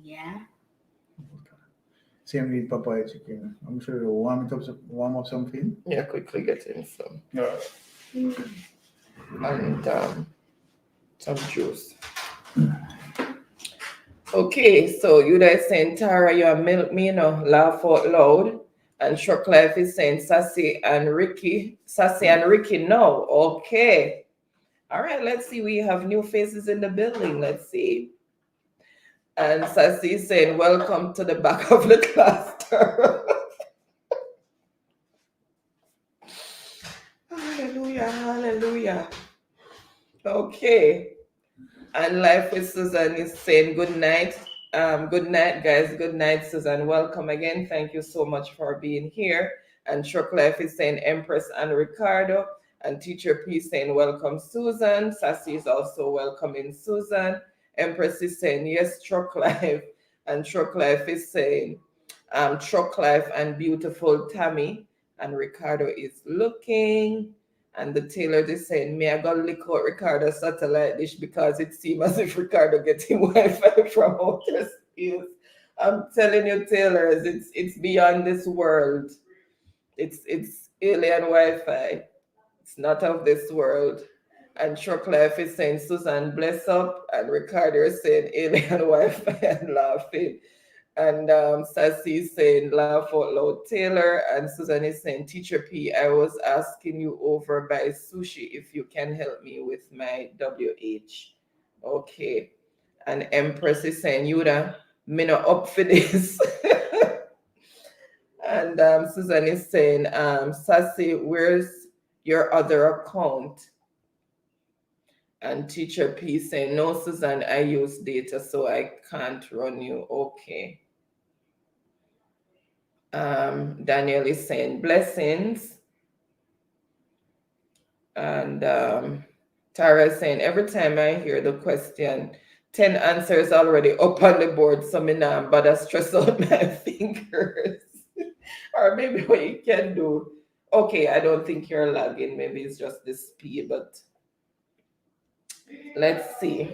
Yeah. Same with Popeye chicken. I'm sure you warm up something. Yeah, quickly get in some. Yeah. And some juice. Okay, so you guys saying, Tara, you are milk me, laugh out loud. And Shock Life is saying, Sassy and Ricky, no. Okay. All right, let's see. We have new faces in the building. Let's see. And Sassy is saying, welcome to the back of the class, Tara. Hallelujah, hallelujah. Okay. And Life with Susan is saying good night. Good night, guys. Good night, Susan. Welcome again. Thank you so much for being here. And Shock Life is saying Empress and Ricardo. And Teacher P is saying welcome, Susan. Sassy is also welcoming Susan. Empress is saying yes, Shock Life. And Shock Life is saying Shock Life and beautiful Tammy. And Ricardo is looking. And the tailor is saying, may I go lick out Ricardo's satellite dish because it seems as if Ricardo getting Wi-Fi from outer space. I'm telling you, tailors, it's beyond this world. It's alien Wi-Fi. It's not of this world. And Shock Life is saying, Susan, bless up. And Ricardo is saying, alien Wi-Fi and laughing. And Sassy is saying, laugh out loud, Taylor. And Susan is saying, Teacher P, I was asking you over by sushi if you can help me with my WH. Okay. And Empress is saying, Yuda, me not up for this. And Susan is saying, Sassy, where's your other account? And Teacher P saying, no, Susan, I use data, so I can't run you. Okay. Daniel is saying blessings. And Tara is saying, every time I hear the question, 10 answers already up on the board, so me now but I stress out my fingers. Or maybe what you can do. Okay, I don't think you're lagging. Maybe it's just the speed, but let's see.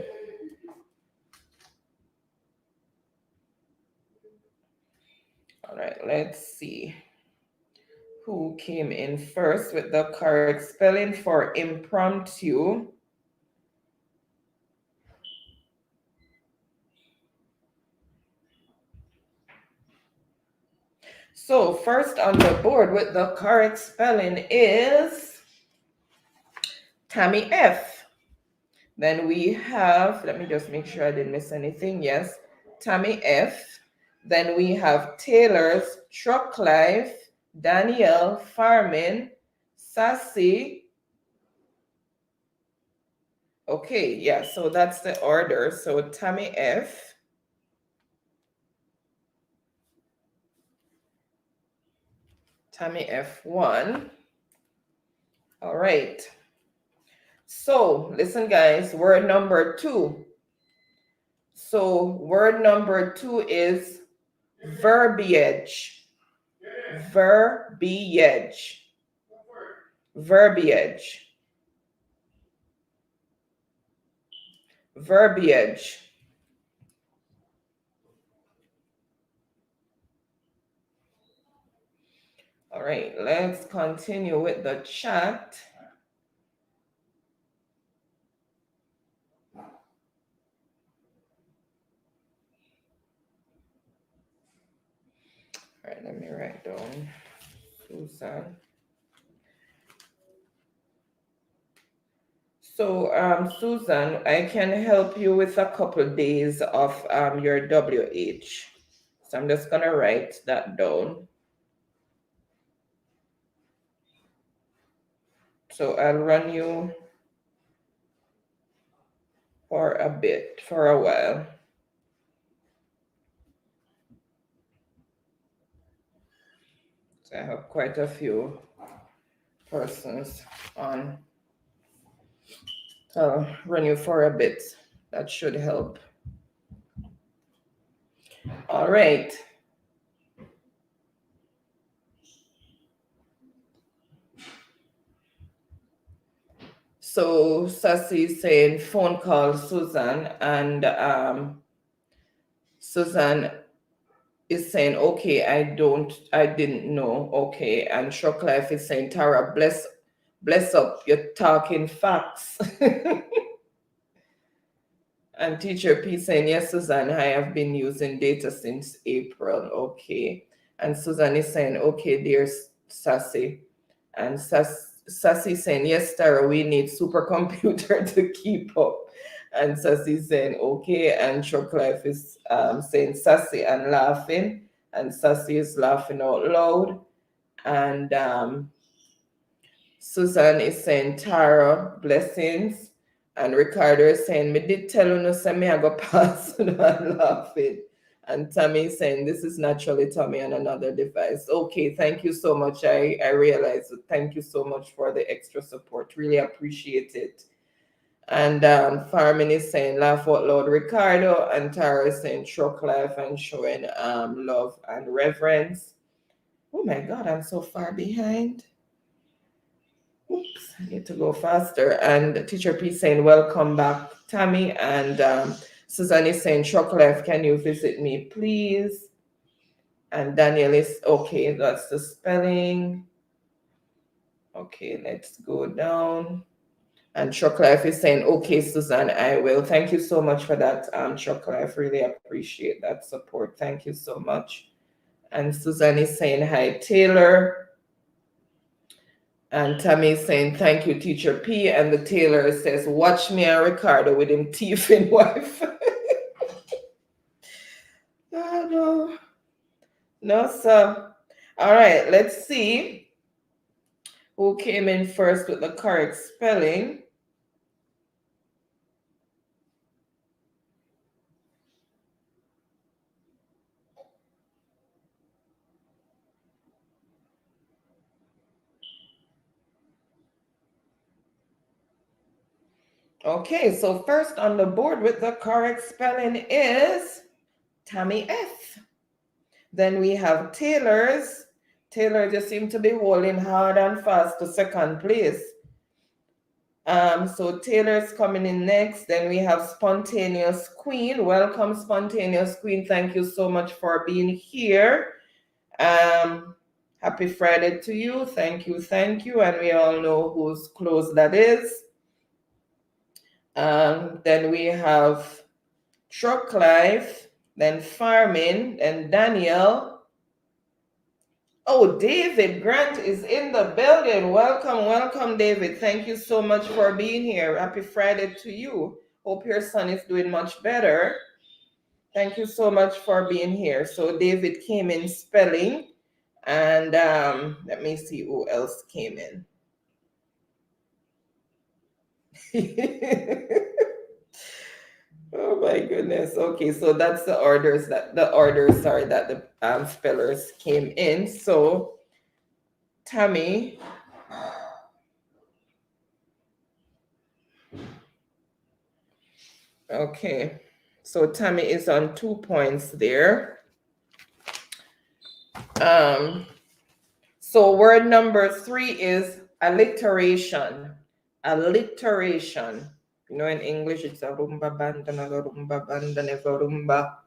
All right, let's see who came in first with the correct spelling for impromptu. So first on the board with the correct spelling is Tammy F. Then we have, let me just make sure I didn't miss anything. Yes, Tammy F. Then we have Taylor's Truck Life, Danielle Farmin, Sassy. Okay, yeah, so that's the order. So Tammy F. Tammy F1. All right. So listen, guys, word number 2. So word number 2 is verbiage. Verbiage. Verbiage. Verbiage. All right, let's continue with the chat. All right, let me write down Susan. So, Susan, I can help you with a couple days of your WH. So I'm just gonna write that down. So I'll run you for a bit, for a while. So I have quite a few persons on. I'll run you for a bit. That should help. All right. So Sassy is saying phone call Susan, and Susan is saying, okay, I didn't know. Okay. And Shock Life is saying, Tara, bless up, you're talking facts. And Teacher P saying, yes, Susan, I have been using data since April. Okay. And Susan is saying, okay, dear Sassy. And Sassy saying, yes, Tara, we need supercomputer to keep up. And Sassy saying, okay. And Shock Life is saying Sassy and laughing. And Sassy is laughing out loud. And Susan is saying, Tara, blessings. And Ricardo is saying, me did tell you no say me I go pass and laughing. And Tommy is saying, this is naturally Tommy on another device. Okay, thank you so much. I realize it. Thank you so much for the extra support. Really appreciate it. And Farmin is saying, laugh out loud, Ricardo. And Tara is saying, Shock Life and showing love and reverence. Oh my God, I'm so far behind. Oops, I need to go faster. And Teacher P saying, welcome back, Tammy. And Susan is saying, Shock Life, can you visit me, please? And Daniel is, okay, that's the spelling. Okay, let's go down. And Shock Life is saying, okay, Susan, I will. Thank you so much for that, Shock Life. Really appreciate that support. Thank you so much. And Susan is saying, hi, Taylor. And Tammy is saying, thank you, Teacher P. And the Taylor says, watch me and Ricardo with him teeth in wife. Oh, no. No, sir. All right, let's see who came in first with the correct spelling. Okay, so first on the board with the correct spelling is Tammy F. Then we have Taylor's. Taylor just seemed to be holding hard and fast to second place. So Taylor's coming in next. Then we have Spontaneous Queen. Welcome, Spontaneous Queen. Thank you so much for being here. Happy Friday to you. Thank you, thank you. And we all know whose close that is. Then we have Truck Life, then Farming, then Daniel. Oh, David Grant is in the building. Welcome, welcome, David. Thank you so much for being here. Happy Friday to you. Hope your son is doing much better. Thank you so much for being here. So David came in spelling, and let me see who else came in. Oh my goodness. Okay, so that's the orders that the spellers came in. So Tammy. Okay, so Tammy is on 2 points there. So word number 3 is alliteration. Alliteration. You know, in English, it's a rumba band, another rumba band, another rumba.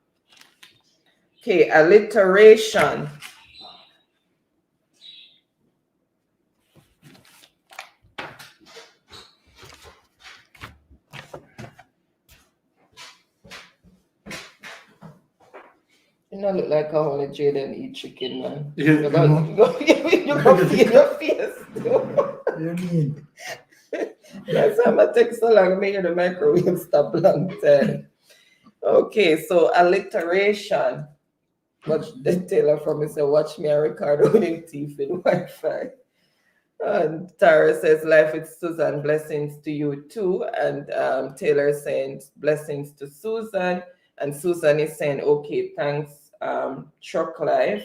Okay, alliteration. You know, look like a whole Jaden eat chicken, man. Yeah, You're gonna feel your face too. You mean? That's why my take so long, make the microwave stop long time. Okay, so alliteration. Watch the Taylor from me say, watch me and Ricardo with him teeth in Wi-Fi. And Tara says, life with Susan, blessings to you too. And Taylor saying, blessings to Susan. And Susan is saying, okay, thanks, Truck Life.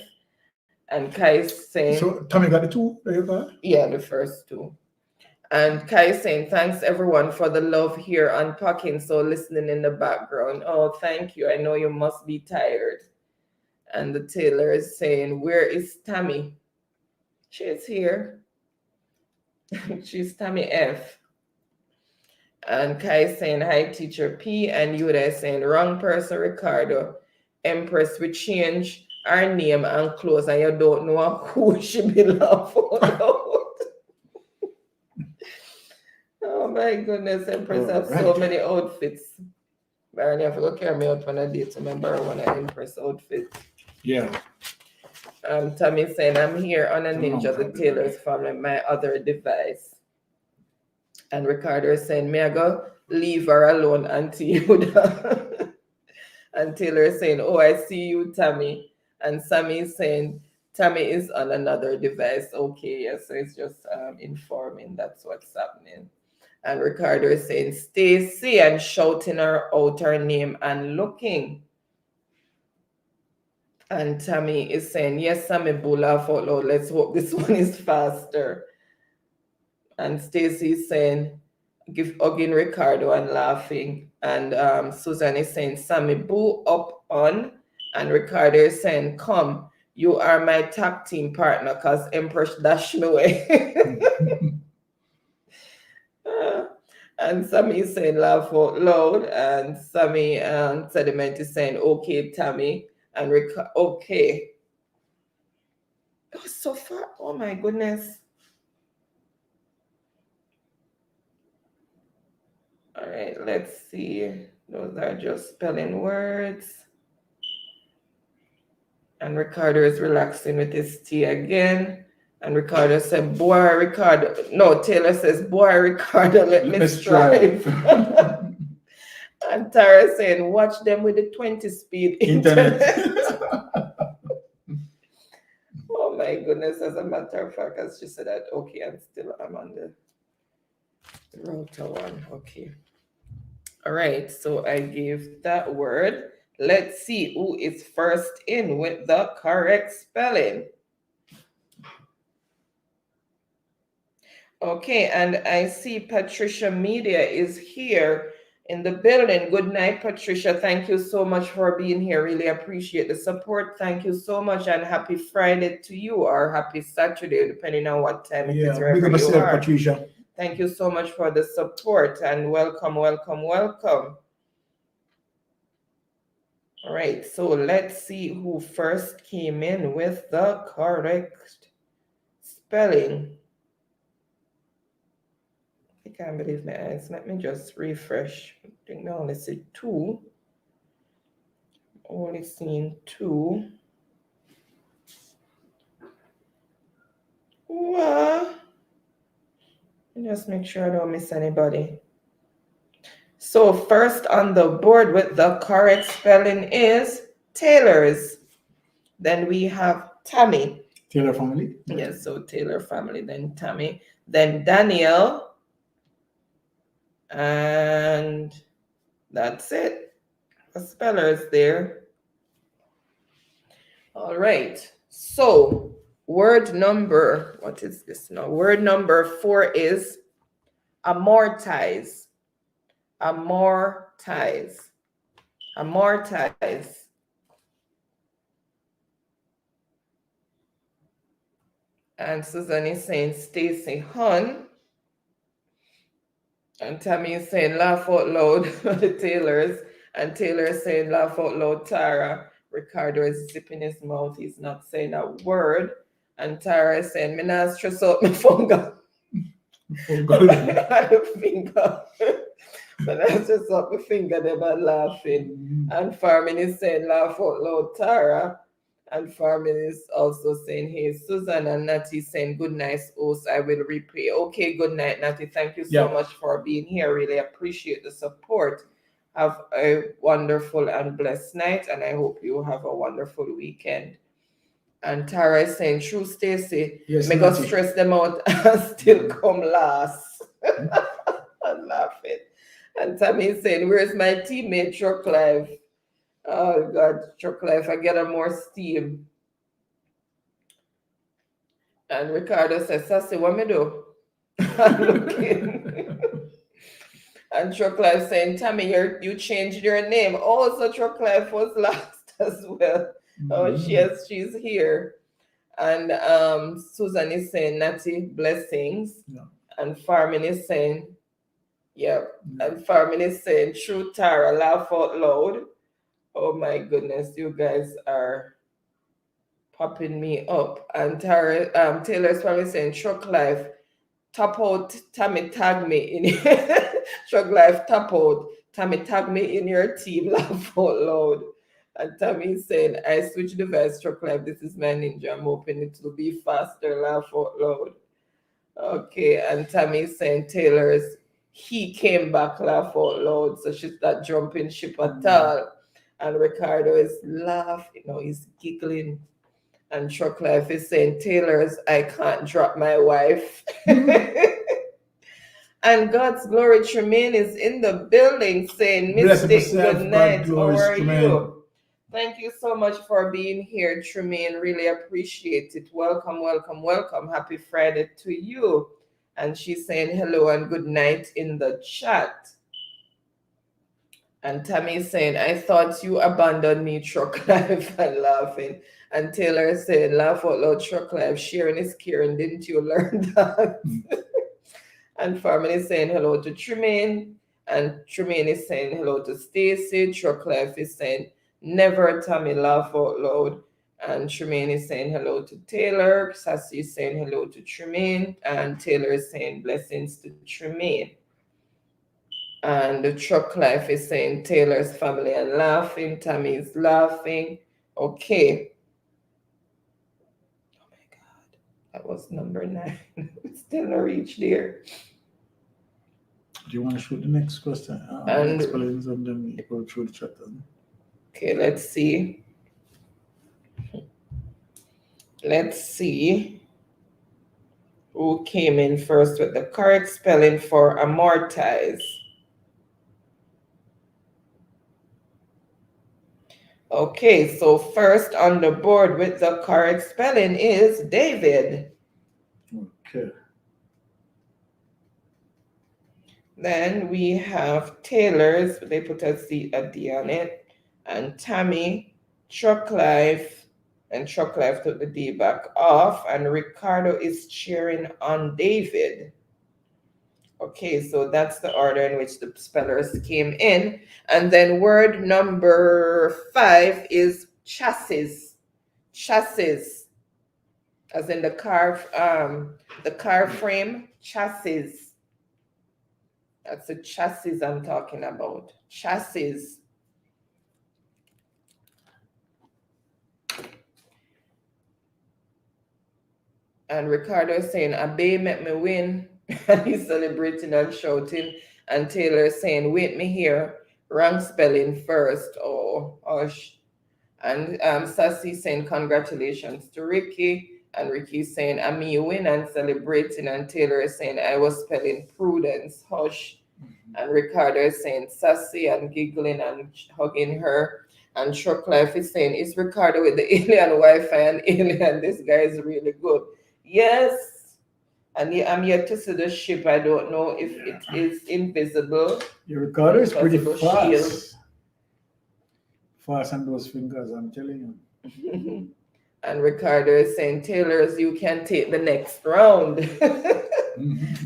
And Kai is saying, So Tommy got the two. There you go. yeah, the first two. And Kai is saying, thanks everyone for the love here, unpacking, so listening in the background. Oh, thank you. I know you must be tired. And the tailor is saying, where is Tammy? She's here. She's Tammy F. And Kai is saying, hi, teacher P. And Yuda is saying, wrong person, Ricardo. Empress, we change our name and clothes, and you don't know who she belongs for. Oh my goodness, Empress have so many outfits. Byron, you have to go carry me out on a date to remember one of Empress outfits. Yeah. Tommy saying, I'm here on a Ninja, the Taylor's family, my other device. And Ricardo is saying, may I go leave her alone, Auntie Yuda? And Taylor is saying, oh, I see you, Tammy. And Sammy is saying, Tammy is on another device. Okay, yes, so it's just informing that's what's happening. And Ricardo is saying, Stacy, and shouting her out her name and looking. And Tammy is saying, yes, Sammy, laugh out loud. Let's hope this one is faster. And Stacy is saying, hugging Ricardo and laughing. And Susan is saying, Sammy, boo up on. And Ricardo is saying, come, you are my tag team partner because Empress dashed me away. And Sammy is saying, laugh out loud. And Sammy and Sediment is saying, okay, Tammy. And okay. Oh, so far. Oh, my goodness. All right, let's see. Those are just spelling words. And Ricardo is relaxing with his tea again. And Ricardo said, boy, Ricardo. No, Taylor says, boy, Ricardo, let me strive. And Tara saying, watch them with the 20 speed internet. Oh my goodness, as a matter of fact, as she said that, okay, I'm on the router one. Okay. All right, so I gave that word. Let's see who is first in with the correct spelling. Okay, and I see Patricia Media is here in the building. Good night, Patricia. Thank you so much for being here. Really appreciate the support. Thank you so much, and happy Friday to you, or happy Saturday, depending on what time it is wherever you are. Patricia. Thank you so much for the support, and welcome, welcome, welcome. All right, so let's see who first came in with the correct spelling. I can't believe my eyes. Let me just refresh. I think I only see two. Only seen two. What? Just make sure I don't miss anybody. So first on the board with the correct spelling is Taylor's. Then we have Tammy. Taylor family? Yes, so Taylor family, then Tammy. Then Daniel. And that's it. The spellers there. All right. So word number, what is this now? Word number 4 is amortize. Amortize. Amortize. And Susan is saying Stacy Hun. And Tammy is saying laugh out loud, the Taylors. And Taylor is saying laugh out loud, Tara. Ricardo is zipping his mouth. He's not saying a word. And Tara is saying, me not stress out my finger. Finger. But I stress out my finger, they were laughing. And Farmin is saying laugh out loud, Tara. And Farmin is also saying, hey, Susan, and Natty saying, good night, host, I will repay. Okay, good night, Natty. Thank you so much for being here. Really appreciate the support. Have a wonderful and blessed night, and I hope you have a wonderful weekend. And Tara is saying, true, Stacy, may God stress them out and still come last. I'm laughing. And Tammy is saying, where's my teammate, Chuck Live? Oh God, Chuck Life, I get her more steam. And Ricardo says, Sassy, what me do? I'm looking. And Truck Life saying, Tammy, you changed your name. Oh, so Truck Life was last as well. Oh, she's here. And Susan is saying, Natty, blessings. Yeah. And Farming is saying, yep. Yeah. And Farming is saying, true Tara, laugh out loud. Oh my goodness, you guys are popping me up. And Tara, Taylor's probably saying, Truck Life, top out, Tammy, tag me in Truck Life, top out, Tammy, tag me in your team, laugh out loud. And Tammy is saying, I switch device, Truck Life, this is my ninja, I'm hoping it will be faster, laugh out loud. Okay, and Tammy is saying, Taylor's, he came back, laugh out loud, so she's not jumping ship at all. And Ricardo is laughing, he's giggling. And Truck Life is saying, Taylor's, I can't drop my wife. And God's Glory Tremaine is in the building saying, Mystic, good night. How are you? Thank you so much for being here, Tremaine. Really appreciate it. Welcome, welcome, welcome. Happy Friday to you. And she's saying hello and good night in the chat. And Tammy is saying, I thought you abandoned me, Truck Life, and laughing. And Taylor is saying, laugh out loud, Truck Life, sharing is caring. Didn't you learn that? And Farman is saying hello to Tremaine. And Tremaine is saying hello to Stacy. Truck Life is saying, never Tammy, laugh out loud. And Tremaine is saying hello to Taylor. Sassy is saying hello to Tremaine. And Taylor is saying blessings to Tremaine. And the Truck Life is saying Taylor's family and laughing. Tammy is laughing. Okay. Oh my God. That was number 9. Still no reach there. Do you want to shoot the next question? And explains of them go through the chat. Okay, let's see. Let's see who came in first with the correct spelling for amortize. Okay, so first on the board with the correct spelling is David. Okay. Then we have Taylor's, they put a D on it, and Tammy, Truck Life, and Truck Life took the D back off, and Ricardo is cheering on David. Okay, so that's the order in which the spellers came in. And then word number 5 is chassis. Chassis, as in the car frame, chassis. That's the chassis I'm talking about. Chassis. And Ricardo is saying, Abe make me win. And he's celebrating and shouting. And Taylor is saying, wait me here. Wrong spelling first. Oh, hush. And Sassy saying, congratulations to Ricky. And Ricky's saying, you win, and celebrating. And Taylor is saying, I was spelling prudence. Hush. And Ricardo is saying sassy and giggling and hugging her. And Truck Life is saying, is Ricardo with the alien Wi-Fi and alien? This guy is really good. Yes. And I'm yet to see the ship. I don't know if it is invisible. Your Ricardo is pretty fast. Shield. Fast on those fingers, I'm telling you. And Ricardo is saying, Taylor's, you can take the next round.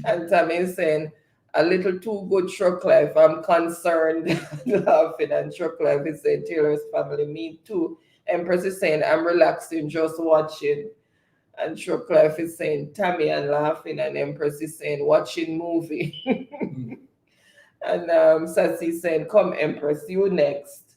And Tammy is saying, a little too good, Truck Life. I'm concerned, laughing. And Truck Life is saying, Taylor's family, me too. Empress is saying, I'm relaxing, just watching. And Truck Life is saying, Tammy, and laughing. And Empress is saying, watching movie. And Sassy is saying, come, Empress, you next.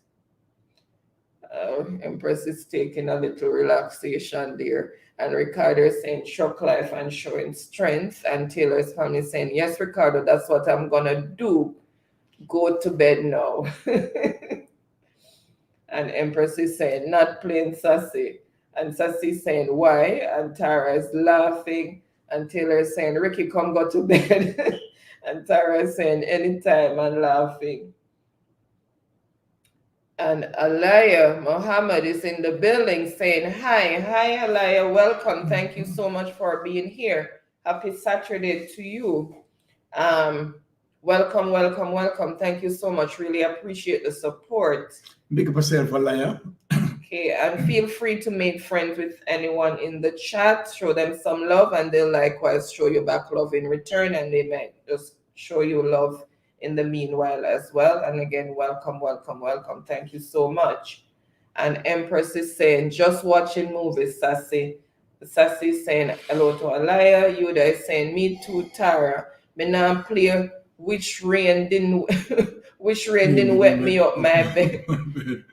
Empress is taking a little relaxation there. And Ricardo is saying Truck Life and showing strength. And Taylor's family is saying, yes, Ricardo, that's what I'm going to do. Go to bed now. And Empress is saying, not playing Sassy. And Sassy is saying, why? And Tara is laughing. And Taylor is saying, Ricky, come go to bed. And Tara is saying, anytime, and laughing. And Alaya Muhammad is in the building saying hi. Hi, Alaya. Welcome. Thank you so much for being here. Happy Saturday to you. Welcome, welcome, welcome. Thank you so much. Really appreciate the support. Big up yourself, Alaya. Okay, and feel free to make friends with anyone in the chat. Show them some love, and they'll likewise show you back love in return, and they might just show you love in the meanwhile as well. And again, welcome, welcome, welcome. Thank you so much. And Empress is saying, just watching movies, Sassy. Sassy is saying hello to Alaya. Yuda is saying, me too, Tara. Me now play which rain didn't which rain didn't wet me up my bed.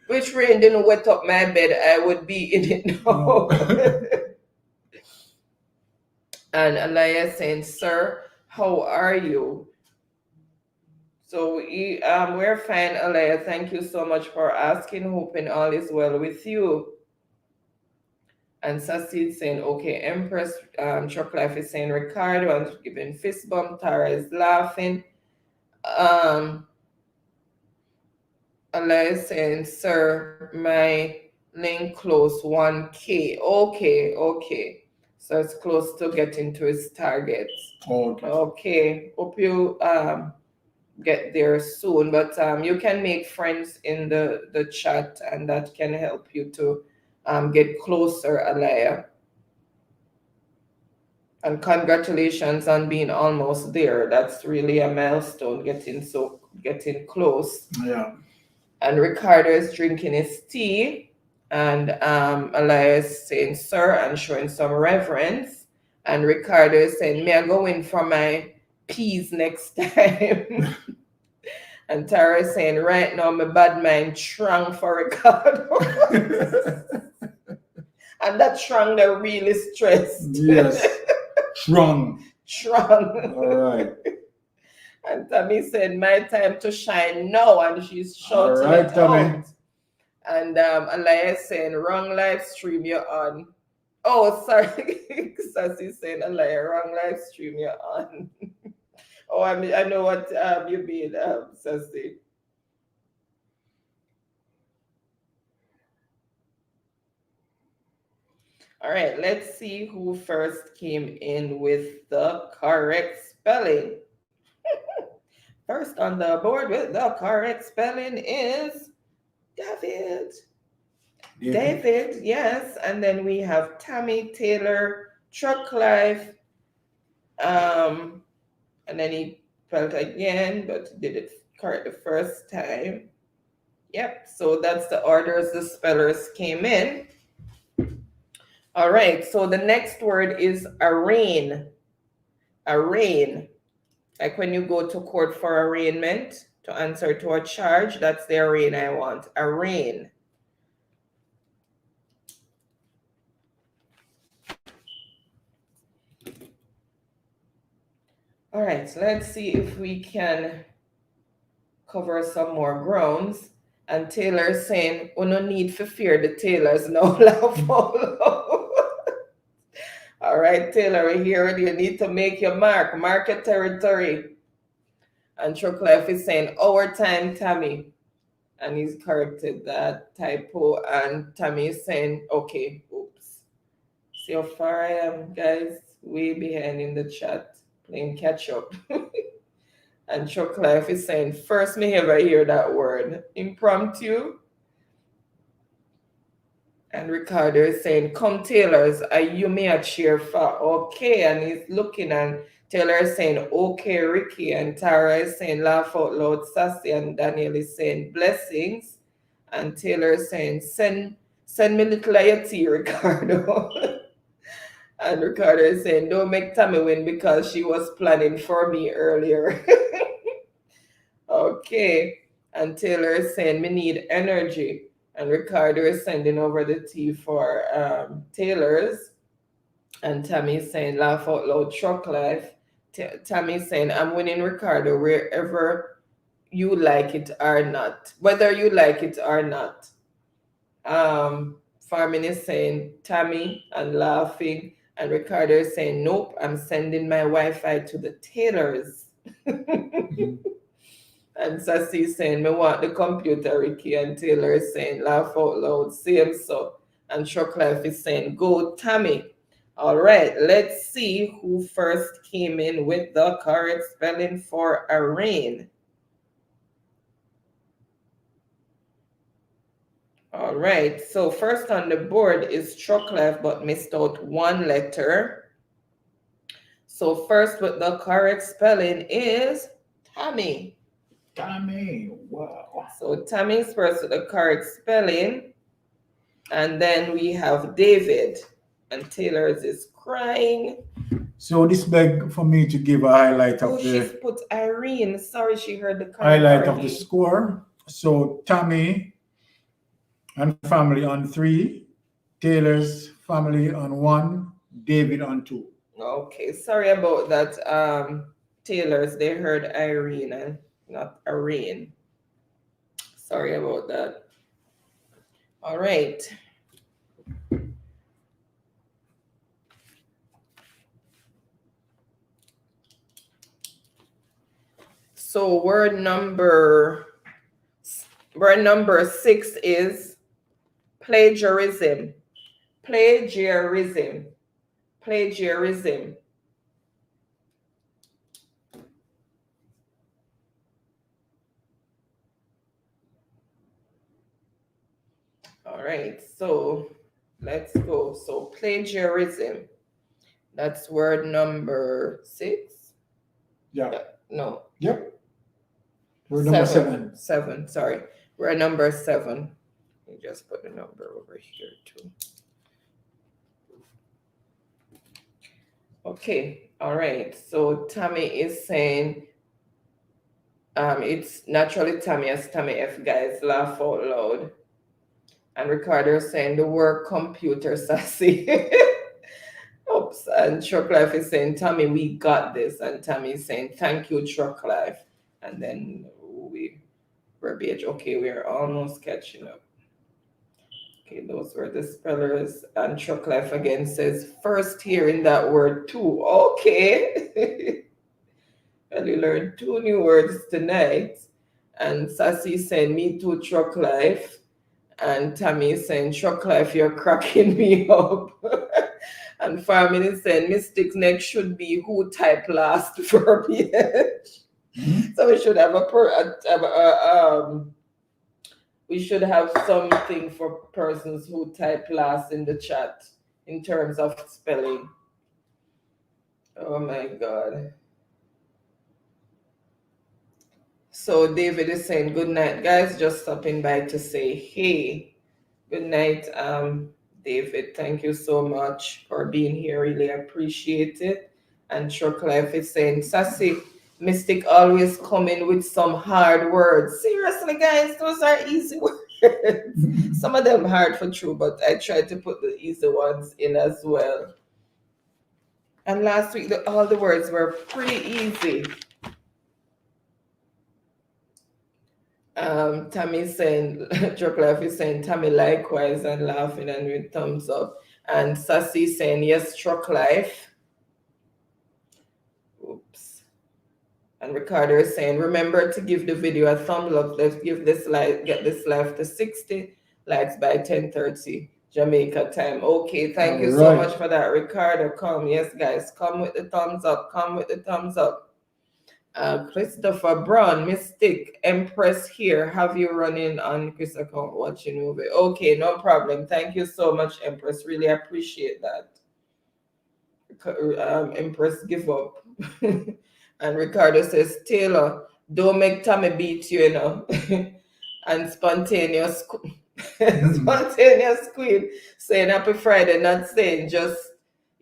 Which rain didn't wet up my bed, I would be in it now. And Alaya saying, sir, how are you? So we're fine, Alaya. Thank you so much for asking. Hoping all is well with you. And Sassy saying, okay, Empress. Truck Life is saying, Ricardo, and giving fist bump. Tara is laughing. Alaya saying, sir, my link close 1K. Okay. So it's close to getting to its target. Okay. Hope you get there soon. But you can make friends in the chat, and that can help you to get closer, Alaya. And congratulations on being almost there. That's really a milestone, getting close. Yeah. And Ricardo is drinking his tea, and Alaya is saying sir and showing some reverence. And Ricardo is saying, may I go in for my peas next time? And Tara is saying, right now my bad mind strong for Ricardo. And that strong, they're really stressed. Yes. Strong. All right. And Tammy said, my time to shine now. And she's shouting All right, it Tammy. out. And Alaya saying, wrong live stream you're on. Oh, sorry. Sassy saying, Alaya, wrong live stream you're on. Oh, I know what you mean, Sassy. All right, let's see who first came in with the correct spelling. First on the board with the correct spelling is David. David, yes. And then we have Tammy Taylor, Truck Life. And then he spelled again, but did it correct the first time. Yep, so that's the orders the spellers came in. All right, so the next word is arraign. Arraign. Like when you go to court for arraignment to answer to a charge, that's the arraign I want. Arraign. All right, so let's see if we can cover some more grounds. And Taylor saying, oh, no need for fear the tailors now laugh all. All right, Taylor, we're here. You need to make your mark your territory. And Truck Life is saying, our time, Tammy. And he's corrected that typo. And Tammy is saying, okay, oops. See how far I am, guys? Way behind in the chat, playing catch up. And Truck Life is saying, first me ever hear that word. Impromptu. And Ricardo is saying, come Taylors, are you me a cheer for? Okay. And he's looking, and Taylor is saying, okay, Ricky. And Tara is saying, laugh out loud, Sassy. And Daniel is saying, blessings. And Taylor is saying, send me little of your tea, Ricardo. And Ricardo is saying, don't make Tammy win because she was planning for me earlier. Okay. And Taylor is saying, me need energy. And Ricardo is sending over the tea for Taylor's. And Tammy is saying, laugh out loud, Truck Life. Tammy is saying, I'm winning Ricardo wherever you like it or not. Whether you like it or not. Farming is saying, Tammy, and laughing. And Ricardo is saying, nope, I'm sending my Wi-Fi to the Taylors. And Sassy saying, me want the computer, Ricky. And Taylor is saying, laugh out loud, same so. And Truck Life is saying, go Tammy. All right, let's see who first came in with the correct spelling for arraign. All right, so first on the board is Truck Life, but missed out one letter. So first with the correct spelling is Tammy. Tammy, wow. So Tammy's first with the correct spelling. And then we have David. And Taylor's is crying. So this beg for me to give a highlight of she's the put Irene. Sorry, she heard the correct highlight of the Irene. score. So Tammy and family on 3, Taylor's family on 1, David on 2. Okay, sorry about that. Taylor's, they heard Irene and not Irene. Sorry about that. All right. So word number 6 is plagiarism. Plagiarism. Plagiarism. All right, so let's go. So plagiarism. That's word number 6. Yeah. No. Yep. Word number 7. 7, sorry. Word number 7. Let me just put the number over here too. Okay, all right. So Tammy is saying, it's naturally Tammy as Tammy F, guys, laugh out loud. And Ricardo is saying the word computer sassy. Oops. And Truck Life is saying, Tammy, we got this. And Tammy is saying, thank you, Truck Life. And then verbiage. Okay, we're almost catching up. Okay, those were the spellers. And Truck Life again says, first hearing that word too. Okay. Well, you learned 2 new words tonight. And Sassy saying, me too, Truck Life. And Tammy saying, Truck Life, you're cracking me up. And Farming is saying, Mystic's next should be who type last verbiage. So we should have we should have something for persons who type last in the chat in terms of spelling. Oh my God. So David is saying, good night, guys. Just stopping by to say, hey, good night, David. Thank you so much for being here. Really appreciate it. And Truck Life is saying, Sassy, Mystic always coming with some hard words. Seriously, guys, those are easy words. Some of them hard for true, but I tried to put the easy ones in as well. And last week, all the words were pretty easy. Tammy saying, Truck Life is saying, Tammy likewise, and laughing and with thumbs up. And Sassy saying, yes, Truck Life. Oops. And Ricardo is saying, remember to give the video a thumbs up. Let's give this live, get this live to 60 likes by 10:30 Jamaica time. Okay, thank you so much for that, Ricardo. Come, yes, guys, come with the thumbs up. Come with the thumbs up. Christopher Brown, Mystic, Empress here. Have you running on Chris account watching movie? Okay, no problem. Thank you so much, Empress. Really appreciate that. Empress, give up. And Ricardo says, Taylor, don't make Tammy beat you, you know. And spontaneous queen saying happy Friday, not saying just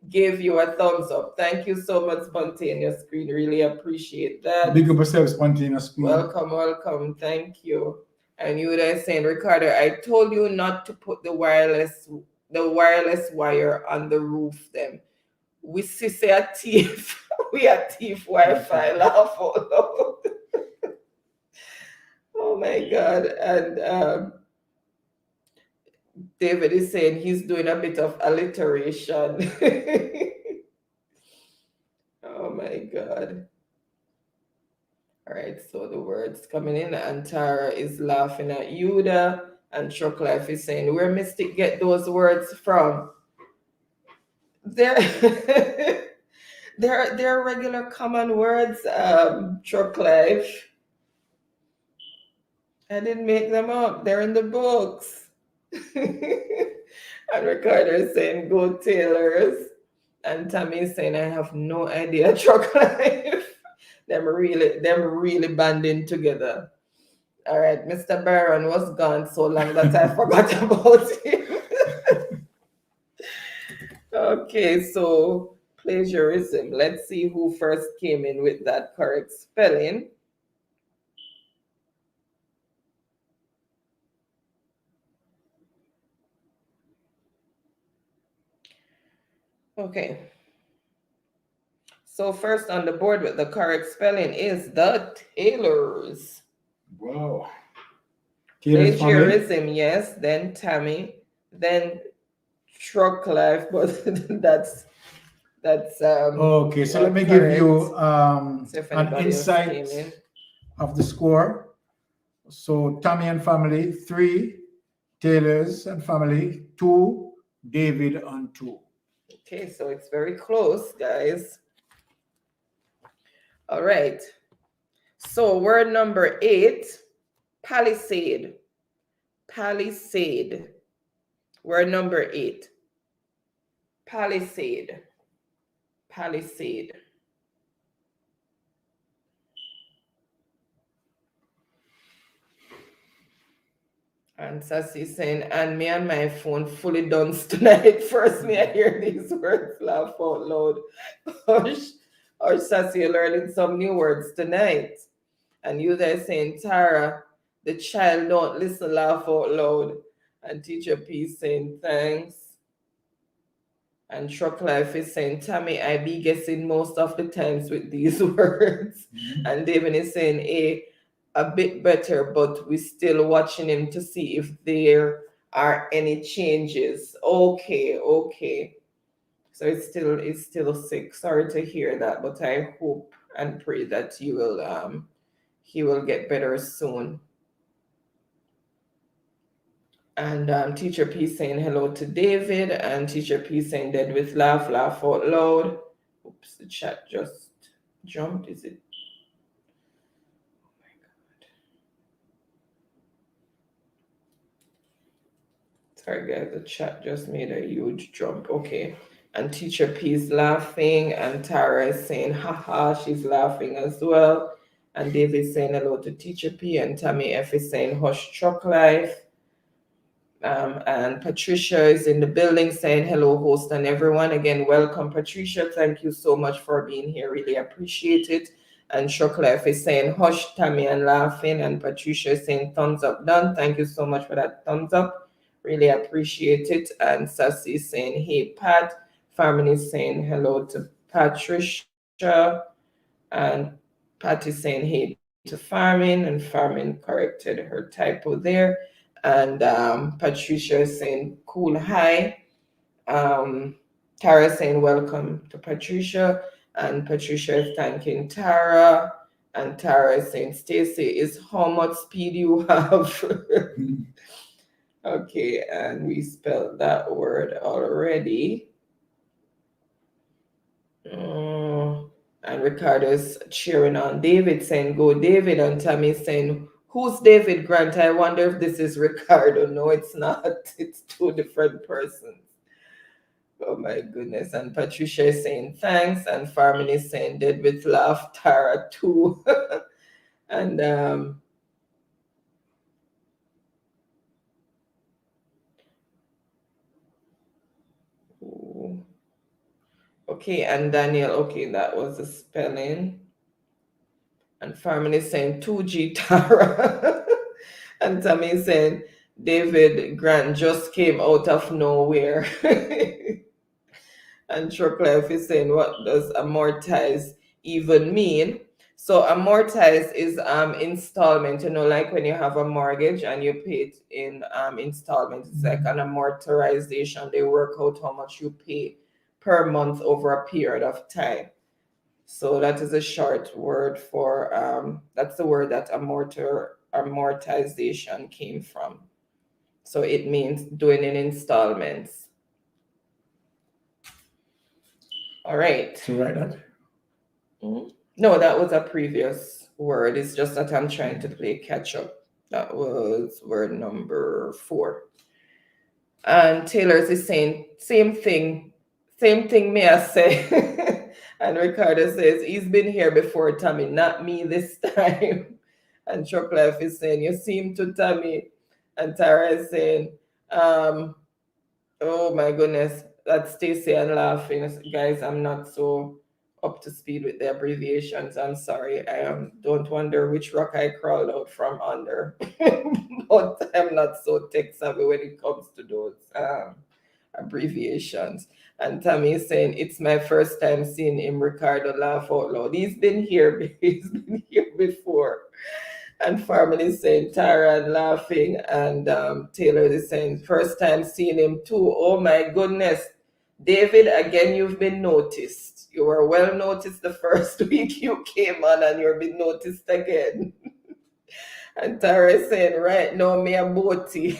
gave you a thumbs up. Thank you so much, Spontaneous Queen. Really appreciate that. Big up yourself, Spontaneous Queen. Welcome, welcome. Thank you. And you guys saying, Ricardo, I told you not to put the wireless wire on the roof. Them we see say a thief. We are thief Wi-Fi. Laugh out loud. Oh my God. And David is saying he's doing a bit of alliteration. Oh my God. All right, so So the words coming in, and Tara is laughing at Yuda, and Truck Life is saying, where Mystic get those words from? They're they're regular common words, Truck Life. I didn't make them up. They're in the books. And Ricardo is saying, go Taylors. And Tammy is saying, I have no idea, Truck Life. them really banding together. All right, Mr. Byron was gone so long that I forgot about him. Okay, so plagiarism. Let's see who first came in with that correct spelling. Okay. So first on the board with the correct spelling is the Taylors. Wow. Taylor's family. Plagiarism, yes. Then Tammy. Then Truck Life, but that's Okay, so let me not give you correct. See if an anybody else insight came in. of the score. So Tammy and family 3, Taylor's and family 2, David and 2. Okay, so it's very close, guys. All right. So word number 8, palisade. Palisade. Word number 8. Palisade. Palisade. And Sassy saying, and me and my phone fully done tonight. First, me I hear these words laugh out loud. Or Sassy, you're learning some new words tonight. And you there saying, Tara, the child don't listen, laugh out loud. And Teacher P saying, thanks. And Truck Life is saying, Tammy, I be guessing most of the times with these words. Mm-hmm. And David is saying, a bit better, but we're still watching him to see if there are any changes. Okay. So it's still 6. Sorry to hear that, but I hope and pray that he will get better soon. And Teacher P saying hello to David, and Teacher P saying dead with laugh out loud. Oops, the chat just jumped. Is it? Oh my God. Sorry guys, the chat just made a huge jump. Okay. And Teacher P is laughing, and Tara is saying haha, she's laughing as well. And David is saying hello to Teacher P, and Tammy F is saying hush, Truck Life. And Patricia is in the building saying hello, host and everyone. Again, welcome, Patricia. Thank you so much for being here. Really appreciate it. And Truck Life is saying hush, Tammy, and laughing. And Patricia is saying thumbs up done. Thank you so much for that thumbs up. Really appreciate it. And Sassy is saying hey, Pat. Farman is saying hello to Patricia. And Pat is saying hey to Farming. And Farming corrected her typo there. And Patricia is saying cool hi. Tara is saying welcome to Patricia. And Patricia is thanking Tara. And Tara is saying Stacy, is how much speed you have? Okay, and we spelled that word already. And Ricardo's cheering on David, saying go David. And Tammy saying, who's David Grant? I wonder if this is Ricardo. No, it's not. It's 2 different persons. Oh my goodness. And Patricia is saying thanks. And Farman is saying dead with laugh. Tara too. And okay, and Daniel, okay, that was the spelling. And Farman is saying 2G Tara. And Tammy is saying David Grant just came out of nowhere. And Truck Life is saying, what does amortize even mean? So amortize is installment, like when you have a mortgage and you pay it in installments. It's like an amortization. They work out how much you pay per month over a period of time. So that is a short word for, that's the word that amortization came from. So it means doing in installments. All right. So write that. No, that was a previous word. It's just that I'm trying to play catch up. That was word number 4. And Taylor's is saying, same thing may I say. And Ricardo says, he's been here before, Tammy, not me this time. And Chuck Life is saying, you seem to Tammy. And Tara is saying, oh my goodness, that's Stacy and laughing. Guys, I'm not so up to speed with the abbreviations. I'm sorry. I don't wonder which rock I crawled out from under. But I'm not so tech savvy when it comes to those abbreviations. And Tammy is saying, it's my first time seeing him, Ricardo, laugh out loud. He's been here before. And Farman is saying, Tara and laughing. And Taylor is saying, first time seeing him too. Oh my goodness. David, again, you've been noticed. You were well noticed the first week you came on, and you've been noticed again. And Tara is saying, right now, me a boaty.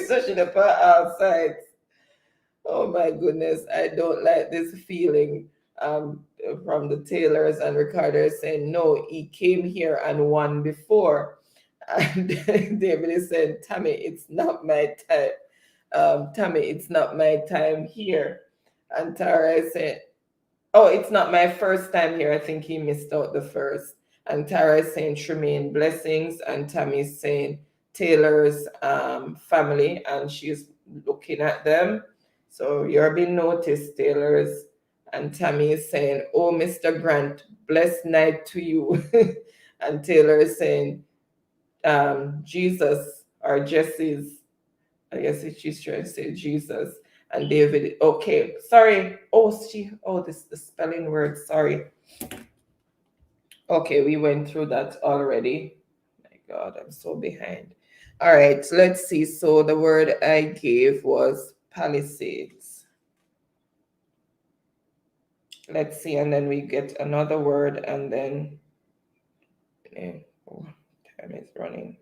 So she put all sides. Oh my goodness, I don't like this feeling from the Taylors. And Ricardo is saying, no, he came here and won before. And David is saying, Tammy, it's not my time. Tammy, it's not my time here. And Tara is saying, oh, it's not my first time here. I think he missed out the first. And Tara is saying, Tremaine, blessings. And Tammy is saying, Taylor's family. And she's looking at them. So you're being noticed, Taylors. And Tammy is saying, oh, Mr. Grant, blessed night to you. And Taylor is saying, Jesus, or Jesse's, I guess she's trying to say Jesus. And David, okay, sorry. This the spelling word, sorry. Okay, we went through that already. My God, I'm so behind. All right, let's see. So the word I gave was Palisades. Let's see, and then we get another word, and then time is running.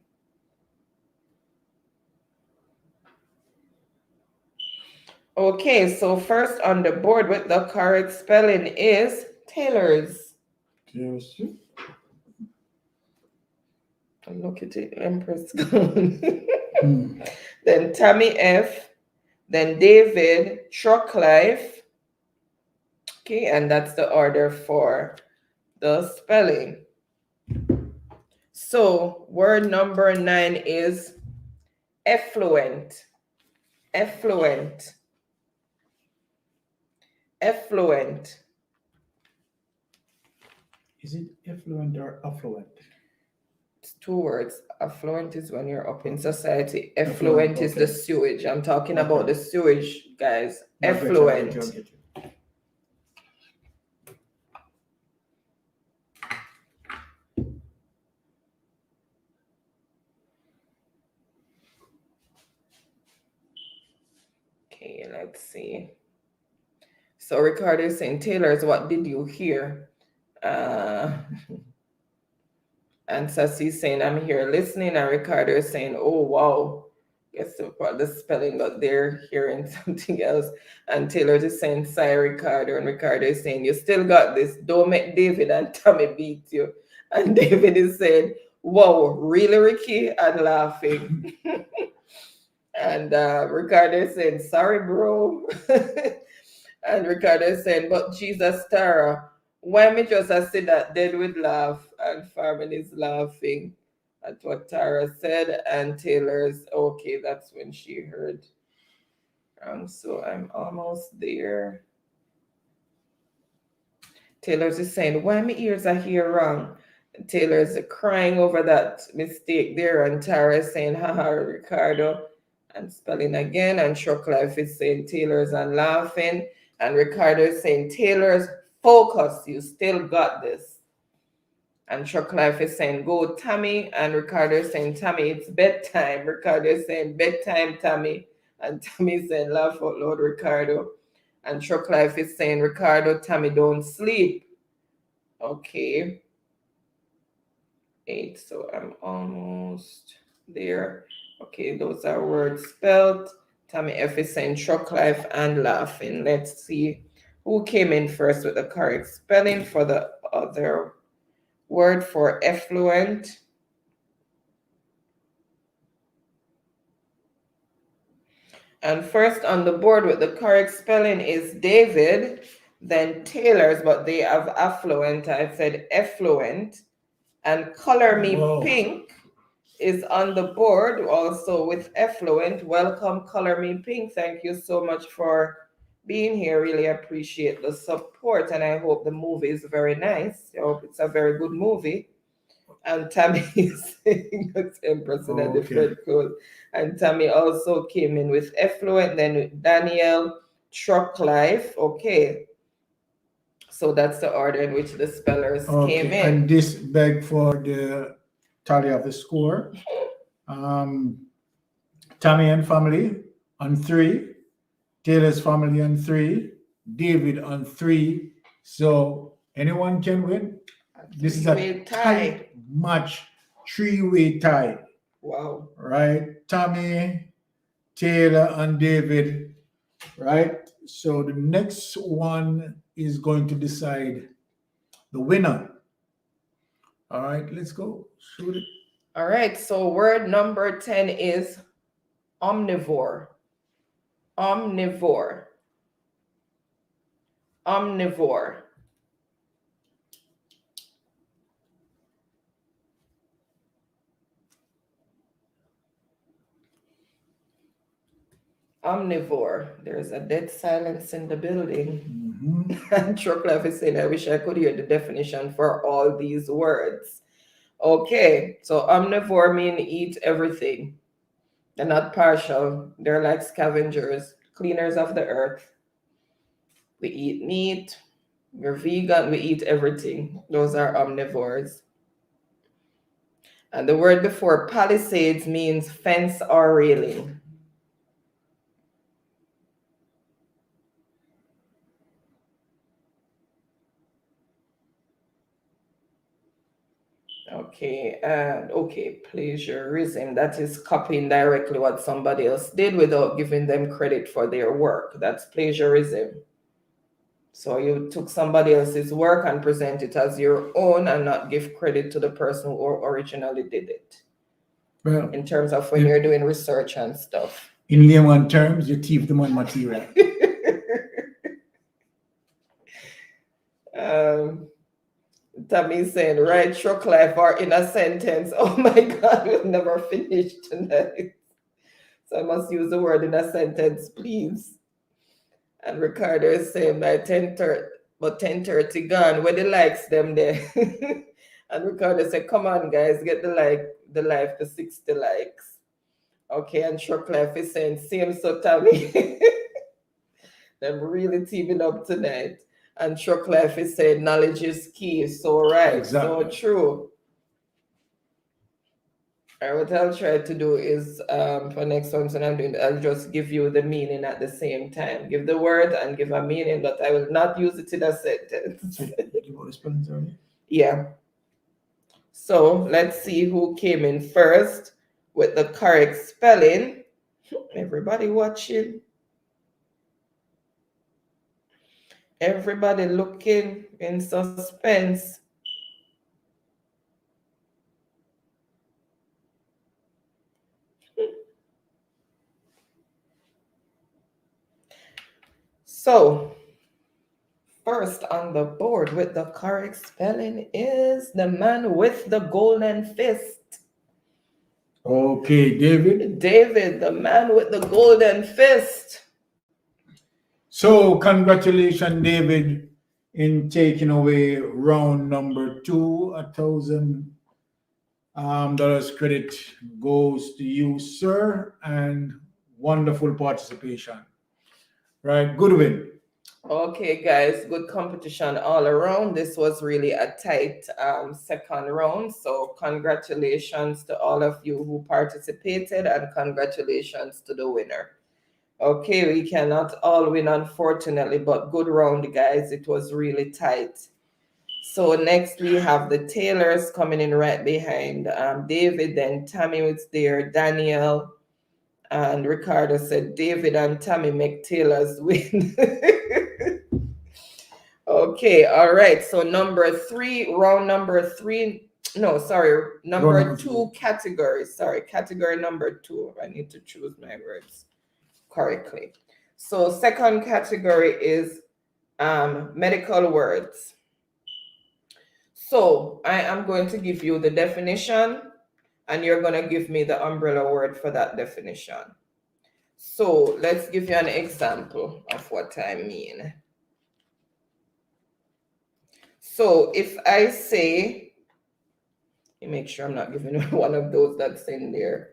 Okay, so first on the board with the correct spelling is Taylor's. Yes. Look at it, Empress. Then Tammy F. Then David, Truck Life. Okay, and that's the order for the spelling. So word number 9 is effluent. Effluent. Effluent. Is it effluent or affluent? It's 2 words. Affluent is when you're up in society. Effluent is the sewage. I'm talking about the sewage, guys. Effluent. Okay, let's see. So Ricardo is saying, Taylor's, what did you hear? And Sassy's saying, I'm here listening. And Ricardo is saying, oh, wow. Guess the spelling, but they're hearing something else. And Taylor is saying, sorry, Ricardo. And Ricardo is saying, you still got this. Don't make David and Tommy beat you. And David is saying, whoa, really, Ricky? And laughing. And Ricardo is saying, sorry, bro. And Ricardo is saying, but Jesus, Tara, why me just say that dead would laugh? And Farman is laughing at what Tara said. And Taylor's, okay, that's when she heard. So I'm almost there. Taylor's is saying, why my ears are here wrong? Taylor's crying over that mistake there. And Tara is saying, haha, Ricardo. And spelling again. And Shock Life is saying Taylor's and laughing. And Ricardo is saying, Taylor's, focus, you still got this. And Truck Life is saying, go, Tammy. And Ricardo is saying, Tammy, it's bedtime. Ricardo is saying, bedtime, Tammy. And Tammy is saying, laugh out loud, Ricardo. And Truck Life is saying, Ricardo, Tammy, don't sleep. Okay. 8, so I'm almost there. Okay, those are words spelled. Tammy F is saying truck life and laughing. Let's see who came in first with the correct spelling for the other word for effluent. And first on the board with the correct spelling is David, then Taylor's, but they have affluent. I said effluent. And Color Me Wow. Pink is on the board also with effluent. Welcome, Color Me Pink. Thank you so much for being here. Really appreciate the support, and I hope the movie is very nice. I hope it's a very good movie. And Tammy is saying that's Empress in a Okay. different code. And Tammy also came in with effluent, then with Daniel, Truck Life. Okay. So that's the order in which the spellers came Okay, in. and this begged for the tally of the score. Tammy and family on 3, Taylor's family on 3, David on 3. So anyone can win. This is a Three-way tight match, 3-way tie, Wow. right? Tammy, Taylor, and David, right? So the next one is going to decide the winner. All right, let's go. Shoot it. All right, so word number 10 is omnivore. Omnivore. Omnivore. Omnivore. There's a dead silence in the building. Mhm. And Trucklife is saying, I wish I could hear the definition for all these words. Okay, so omnivore mean eat everything. They're not partial. They're like scavengers, cleaners of the earth. We eat meat. We're vegan. We eat everything. Those are omnivores. And the word before palisades means fence or railing. Okay, and okay, plagiarism. That is copying directly what somebody else did without giving them credit for their work. That's plagiarism. So you took somebody else's work and present it as your own and not give credit to the person who originally did it. Well, In terms of when you're doing research and stuff. in layman terms, you thief the money material. Tammy saying, right, truck life or in a sentence. Oh my God, we'll never finish tonight. So I must use the word in a sentence, please. And Ricardo is saying by 10:30, but 10:30 gone. Where the likes them there? And Ricardo said, come on, guys, get the life to 60 likes. Okay, and truck life is saying, same so Tammy. Them really teaming up tonight. And Truck Life is saying knowledge is key. So right, Exactly. so true. All right, what I'll try to do is for next one, so I'm doing, I'll just give you the meaning at the same time. Give the word and give a meaning, but I will not use it in a sentence. Yeah. So let's see who came in first with the correct spelling. Everybody watching. Everybody looking in suspense. So, first on the board with the correct spelling is the man with the golden fist. Okay, David. David, the man with the golden fist. So, congratulations, David, in taking away round number 2. $1,000 credit goes to you, sir, and wonderful participation. Right, good win. Okay, guys, good competition all around. This was really a tight second round. So, congratulations to all of you who participated, and congratulations to the winner. Okay, we cannot all win, unfortunately, but good round, guys. It was really tight. So next we have the Taylors coming in right behind David. Then Tammy was there, Daniel, and Ricardo said David and Tammy make Taylors win. Okay, all right. So number 3, round number 3. No, sorry, number 2 category. Sorry, category number 2. I need to choose my words correctly. So second category is medical words. So I am going to give you the definition, and you're going to give me the umbrella word for that definition. So let's give you an example of what I mean. So if I say, let me make sure I'm not giving one of those that's in there.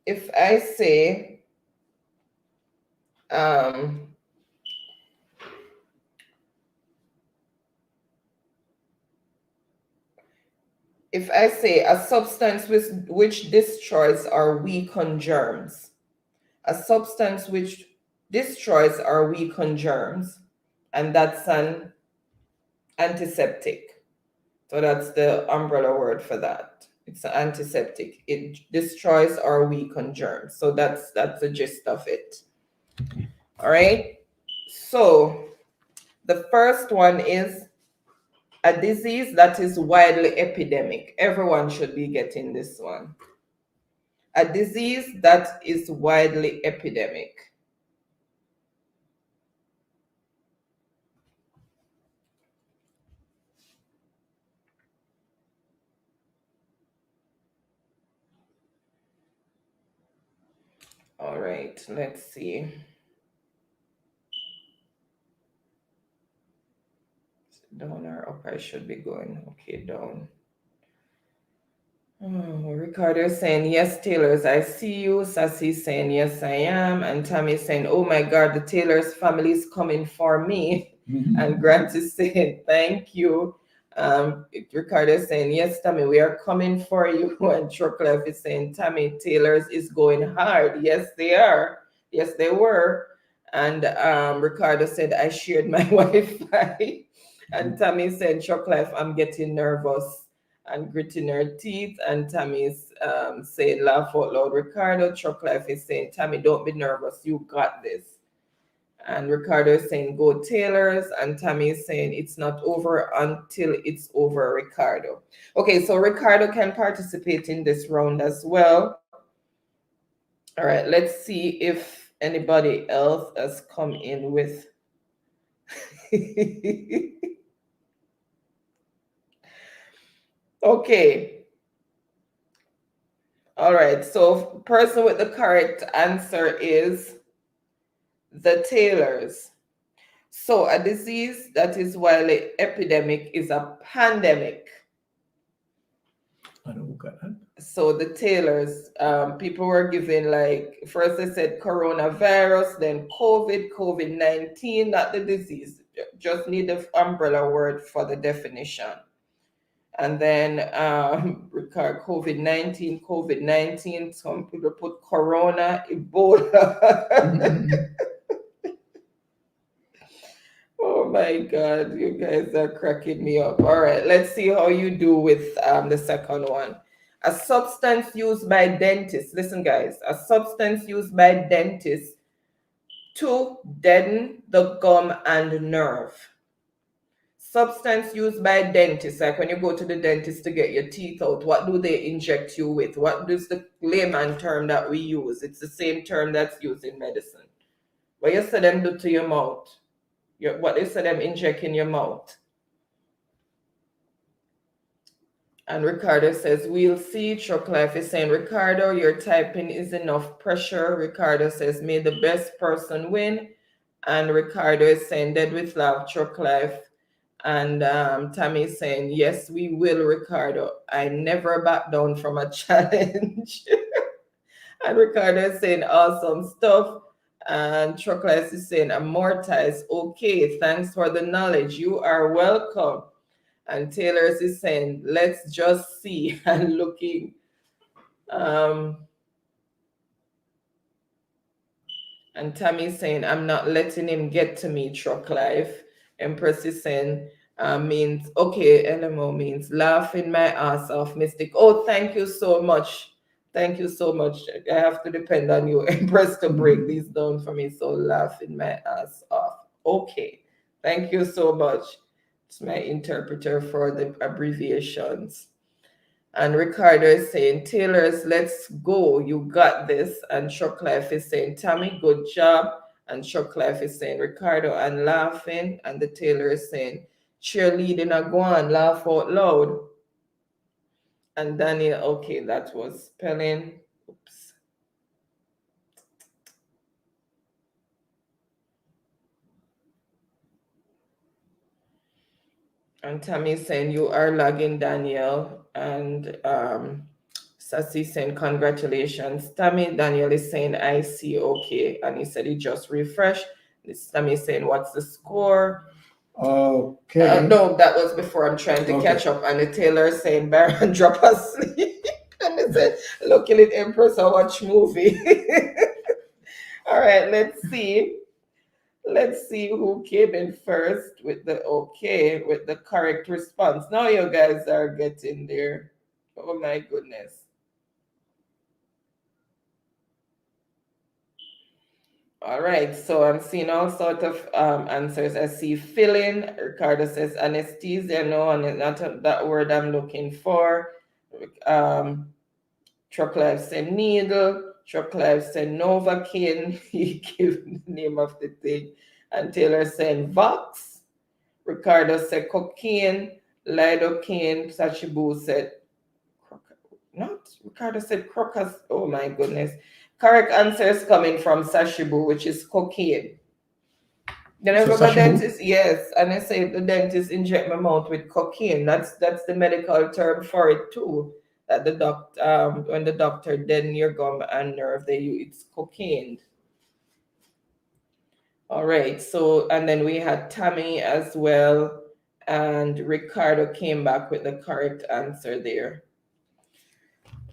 If I say, if I say a substance which destroys or weakens germs, a substance which destroys or weakens germs, and that's an antiseptic. So that's the umbrella word for that. It's an antiseptic. It destroys or weakens germs. So that's the gist of it. All right. So the first one is a disease that is widely epidemic. Everyone should be getting this one. A disease that is widely epidemic. All right, let's see. Down or up? I should be going. Okay, down. Oh, Ricardo is saying, yes, Taylors, I see you. Sassy saying, yes, I am. And Tammy saying, oh my God, the Taylors family is coming for me. And Grant is saying, thank you. Ricardo is saying, yes, Tammy, we are coming for you. And Choclef is saying, Tammy, Taylors is going hard. Yes, they are. Yes, they were. And Ricardo said, I shared my Wi-Fi. And Tammy said, Choclef, I'm getting nervous. And gritting her teeth, and Tammy's saying, laugh out loud. Ricardo, Choclife is saying, Tammy, don't be nervous, you got this. And Ricardo is saying, go Taylors, and Tammy is saying, it's not over until it's over, Ricardo. Okay, so Ricardo can participate in this round as well. All right, let's see if anybody else has come in with okay. All right, so person with the correct answer is the Taylors. So a disease that is widely epidemic is a pandemic. I don't look at that. So the Taylors, people were given like, first they said coronavirus, then COVID-19, not the disease. Just need the umbrella word for the definition. And then COVID-19, some people put corona, Ebola. Oh my God, you guys are cracking me up. All right, let's see how you do with the second one. A substance used by dentists, listen guys, a substance used by dentists to deaden the gum and nerve. Substance used by dentists, like when you go to the dentist to get your teeth out, what do they inject you with? What is the layman term that we use? It's the same term that's used in medicine. What you say them do to your mouth? What they say them inject in your mouth? And Ricardo says, we'll see. Choclife is saying, Ricardo, your typing is enough pressure. Ricardo says, may the best person win. And Ricardo is saying, dead with love, Choclife. And Tammy is saying, yes, we will, Ricardo. I never back down from a challenge. And Ricardo is saying, awesome stuff. And Chocolates is saying, amortize. Okay, thanks for the knowledge. You are welcome. And Taylor's is saying, let's just see. And looking. And Tammy's saying, I'm not letting him get to me, truck life. Empress is saying, means, okay, LMO means laughing my ass off, Mystic. Oh, thank you so much. Thank you so much. I have to depend on you, Empress, to break these down for me. So laughing my ass off. Okay. Thank you so much. It's my interpreter for the abbreviations. And Ricardo is saying, Taylor's, let's go. You got this. And Shocklife is saying, Tammy, good job. And Shocklife is saying, Ricardo, and laughing. And the Taylor is saying, cheerleading a go on, laugh out loud. And Daniel, okay, that was spelling. Oops. And Tammy saying, you are lagging, Daniel. And Sassy saying, congratulations. Tammy, Daniel is saying, I see, okay. And he said he just refreshed. This Tammy saying, what's the score? Okay. No, that was before. I'm trying to Okay. catch up. And the Taylor saying, Byron, drop asleep. And he said, looking at Empress, I watch movie. All right, let's see. Let's see who came in first with the okay, with the correct response. Now you guys are getting there. Oh my goodness. All right, so I'm seeing all sorts of answers. I see filling. Ricardo says anesthesia. No, and it's not that word I'm looking for. Truck Life said needle. Truck Life said Novocaine. He gave the name of the thing. And Taylor said Vox. Ricardo said cocaine. Lidocaine. Sachibu said not Ricardo said crocus. Oh my goodness. Correct answer is coming from Sashibu, which is cocaine. Then I go to dentist, yes, and I say the dentist inject my mouth with cocaine. That's the medical term for it too. That the doctor, when the doctor deaden your gum and nerve, it's cocaine. All right, so and then we had Tammy as well, and Ricardo came back with the correct answer there.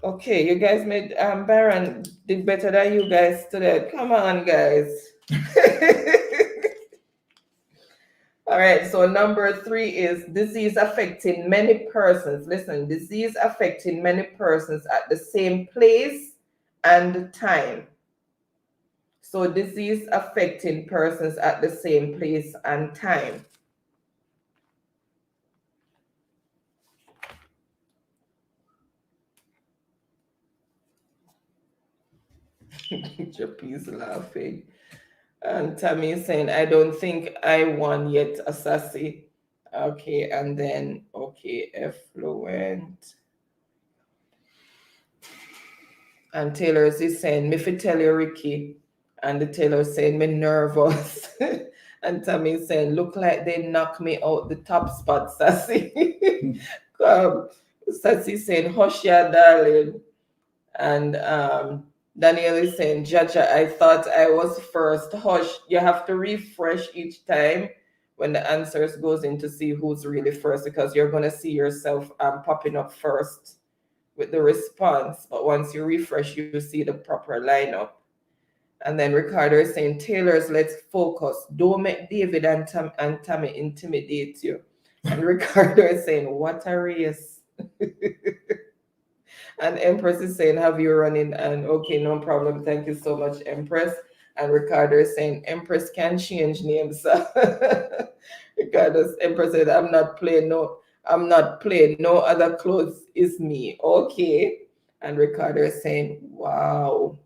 Okay, you guys made Byron did better than you guys today. Come on, guys. All right, so number 3 is disease affecting many persons. Listen, disease affecting many persons at the same place and time. So disease affecting persons at the same place and time. Jappy's laughing. And Tammy is saying, I don't think I won yet, Assassi. Okay, and then, okay, effluent. And Taylor is saying, me fi tell you, Ricky. And the Taylor saying, me nervous. And Tammy is saying, look like they knock me out the top spot, Sassy. Sassy saying, hush ya, darling. And Daniel is saying, Jaja, I thought I was first. Hush, you have to refresh each time when the answers goes in to see who's really first, because you're going to see yourself popping up first with the response. But once you refresh, you see the proper lineup. And then Ricardo is saying, Taylor's, let's focus. Don't make David and Tammy intimidate you. And Ricardo is saying, what a race. And Empress is saying, have you running? And okay, no problem. Thank you so much, Empress. And Ricardo is saying, Empress can change names. Ricardo's Empress said, I'm not playing no other clothes is me. Okay. And Ricardo is saying, wow.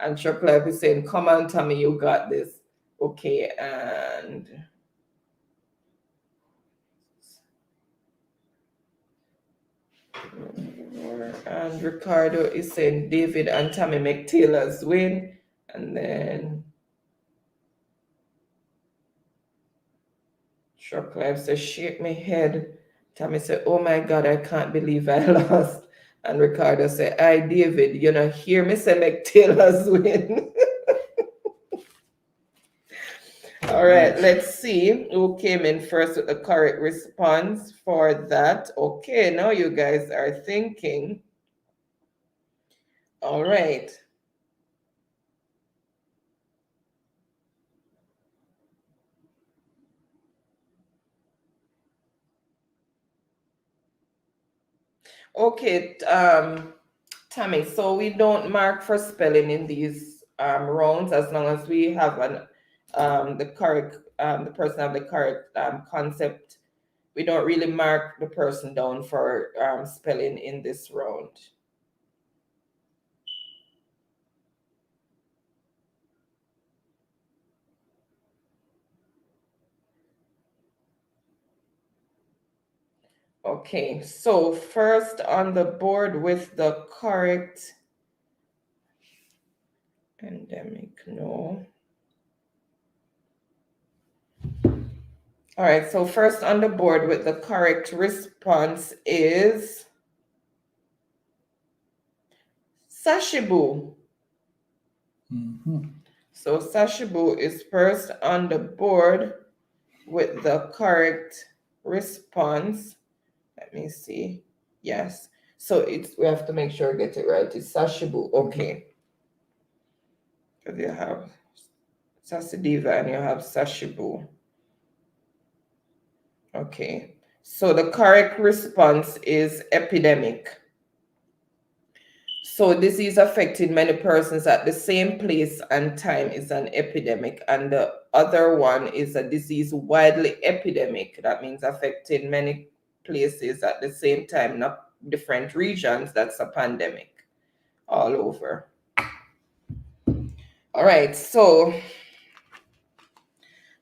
And Chuck Life is saying, come on, Tommy, you got this. Okay, and Ricardo is saying David and Tammy make Taylor's win. And then Chuck Life says, shake my head. Tammy said, oh my God, I can't believe I lost. And Ricardo said, "Hi, David, you know, hear me say make Taylor's win." All right, let's see who came in first with the correct response for that. Okay, now you guys are thinking. All right. Okay, Tammy, so we don't mark for spelling in these rounds as long as we have the correct the person have the correct concept. We don't really mark the person down for spelling in this round. Okay, so first on the board with the correct endemic, no. All right, so first on the board with the correct response is Sashibu. Mm-hmm. So Sashibu is first on the board with the correct response. Let me see. Yes. So we have to make sure I get it right. It's Sashibu. Okay. Because you have Sasidiva and you have Sashibu. Okay. So the correct response is epidemic. So disease affecting many persons at the same place and time is an epidemic. And the other one is a disease widely epidemic. That means affecting many places at the same time, not different regions. That's a pandemic all over. All right, so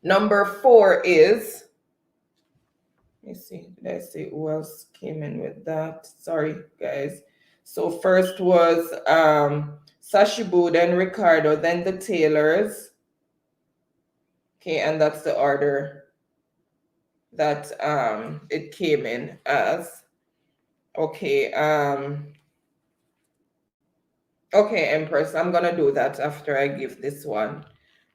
number 4 is, let me see, did I say who else came in with that? Sorry, guys. So first was Sashibu, then Ricardo, then the Taylors. Okay, and that's the order that it came in as. Okay, okay, Empress, I'm gonna do that after I give this one.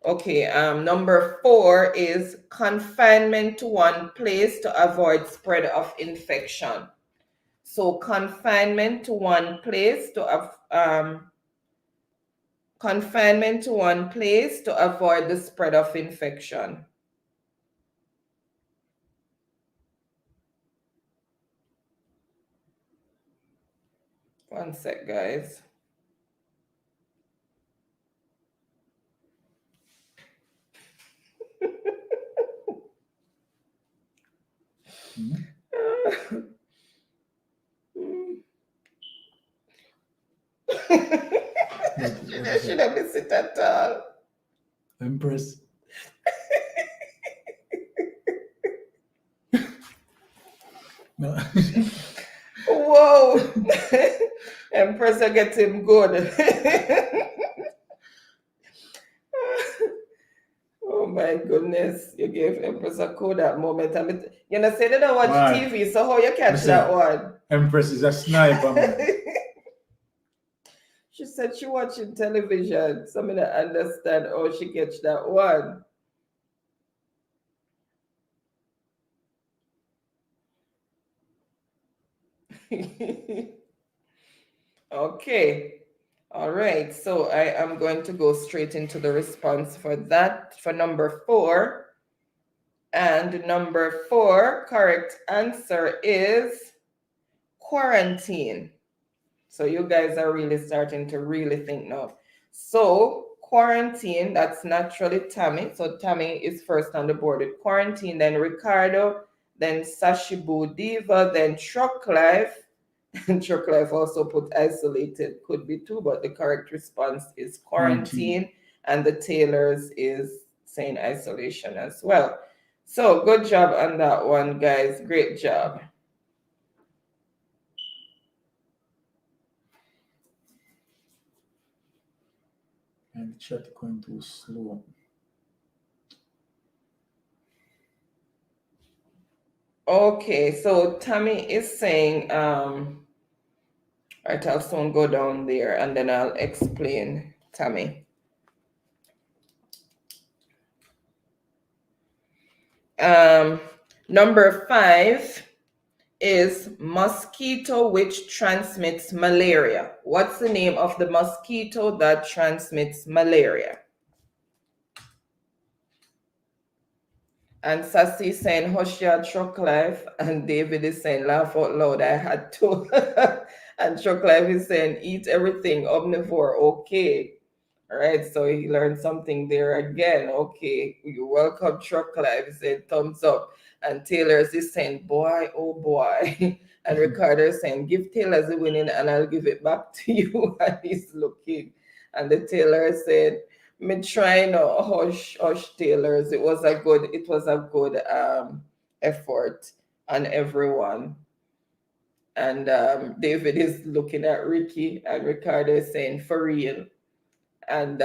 Okay, number 4 is confinement to one place to avoid spread of infection. So confinement to one place to avoid the spread of infection. One sec, guys. Should I miss it at all? Empress. No. Whoa! Empress, I get him good. Oh my goodness, you gave Empress a code that moment. I mean, you know, say they don't watch Man. TV, so how you catch that one? Empress is a sniper, man. She said she watching television. So I mean, I understand how she catch that one. Okay. All right. So I am going to go straight into the response for that, for number 4. And number 4, correct answer is quarantine. So you guys are really starting to really think now. So quarantine, that's naturally Tammy. So Tammy is first on the board with quarantine, then Ricardo, then Sashibu Diva, then Truck Life. And Truck Life also put isolated, could be 2, but the correct response is quarantine. And the Taylors is saying isolation as well. So good job on that one, guys. Great job. And the chat going too slow. Okay, so Tammy is saying, right, I'll soon go down there and then I'll explain Tammy. Number 5 is mosquito which transmits malaria. What's the name of the mosquito that transmits malaria? And Sassy saying, hush your truck life. And David is saying, laugh out loud, I had to. And truck life is saying, eat everything, omnivore, okay. All right, so he learned something there again. Okay, you welcome truck life. He said, thumbs up. And Taylor's is saying, boy, oh boy. And Ricardo is saying, give Taylor's the winning and I'll give it back to you. And he's looking. And the Taylor said, me trying to hush Taylor's. It was a good effort on everyone. And David is looking at Ricky and Ricardo is saying, for real. And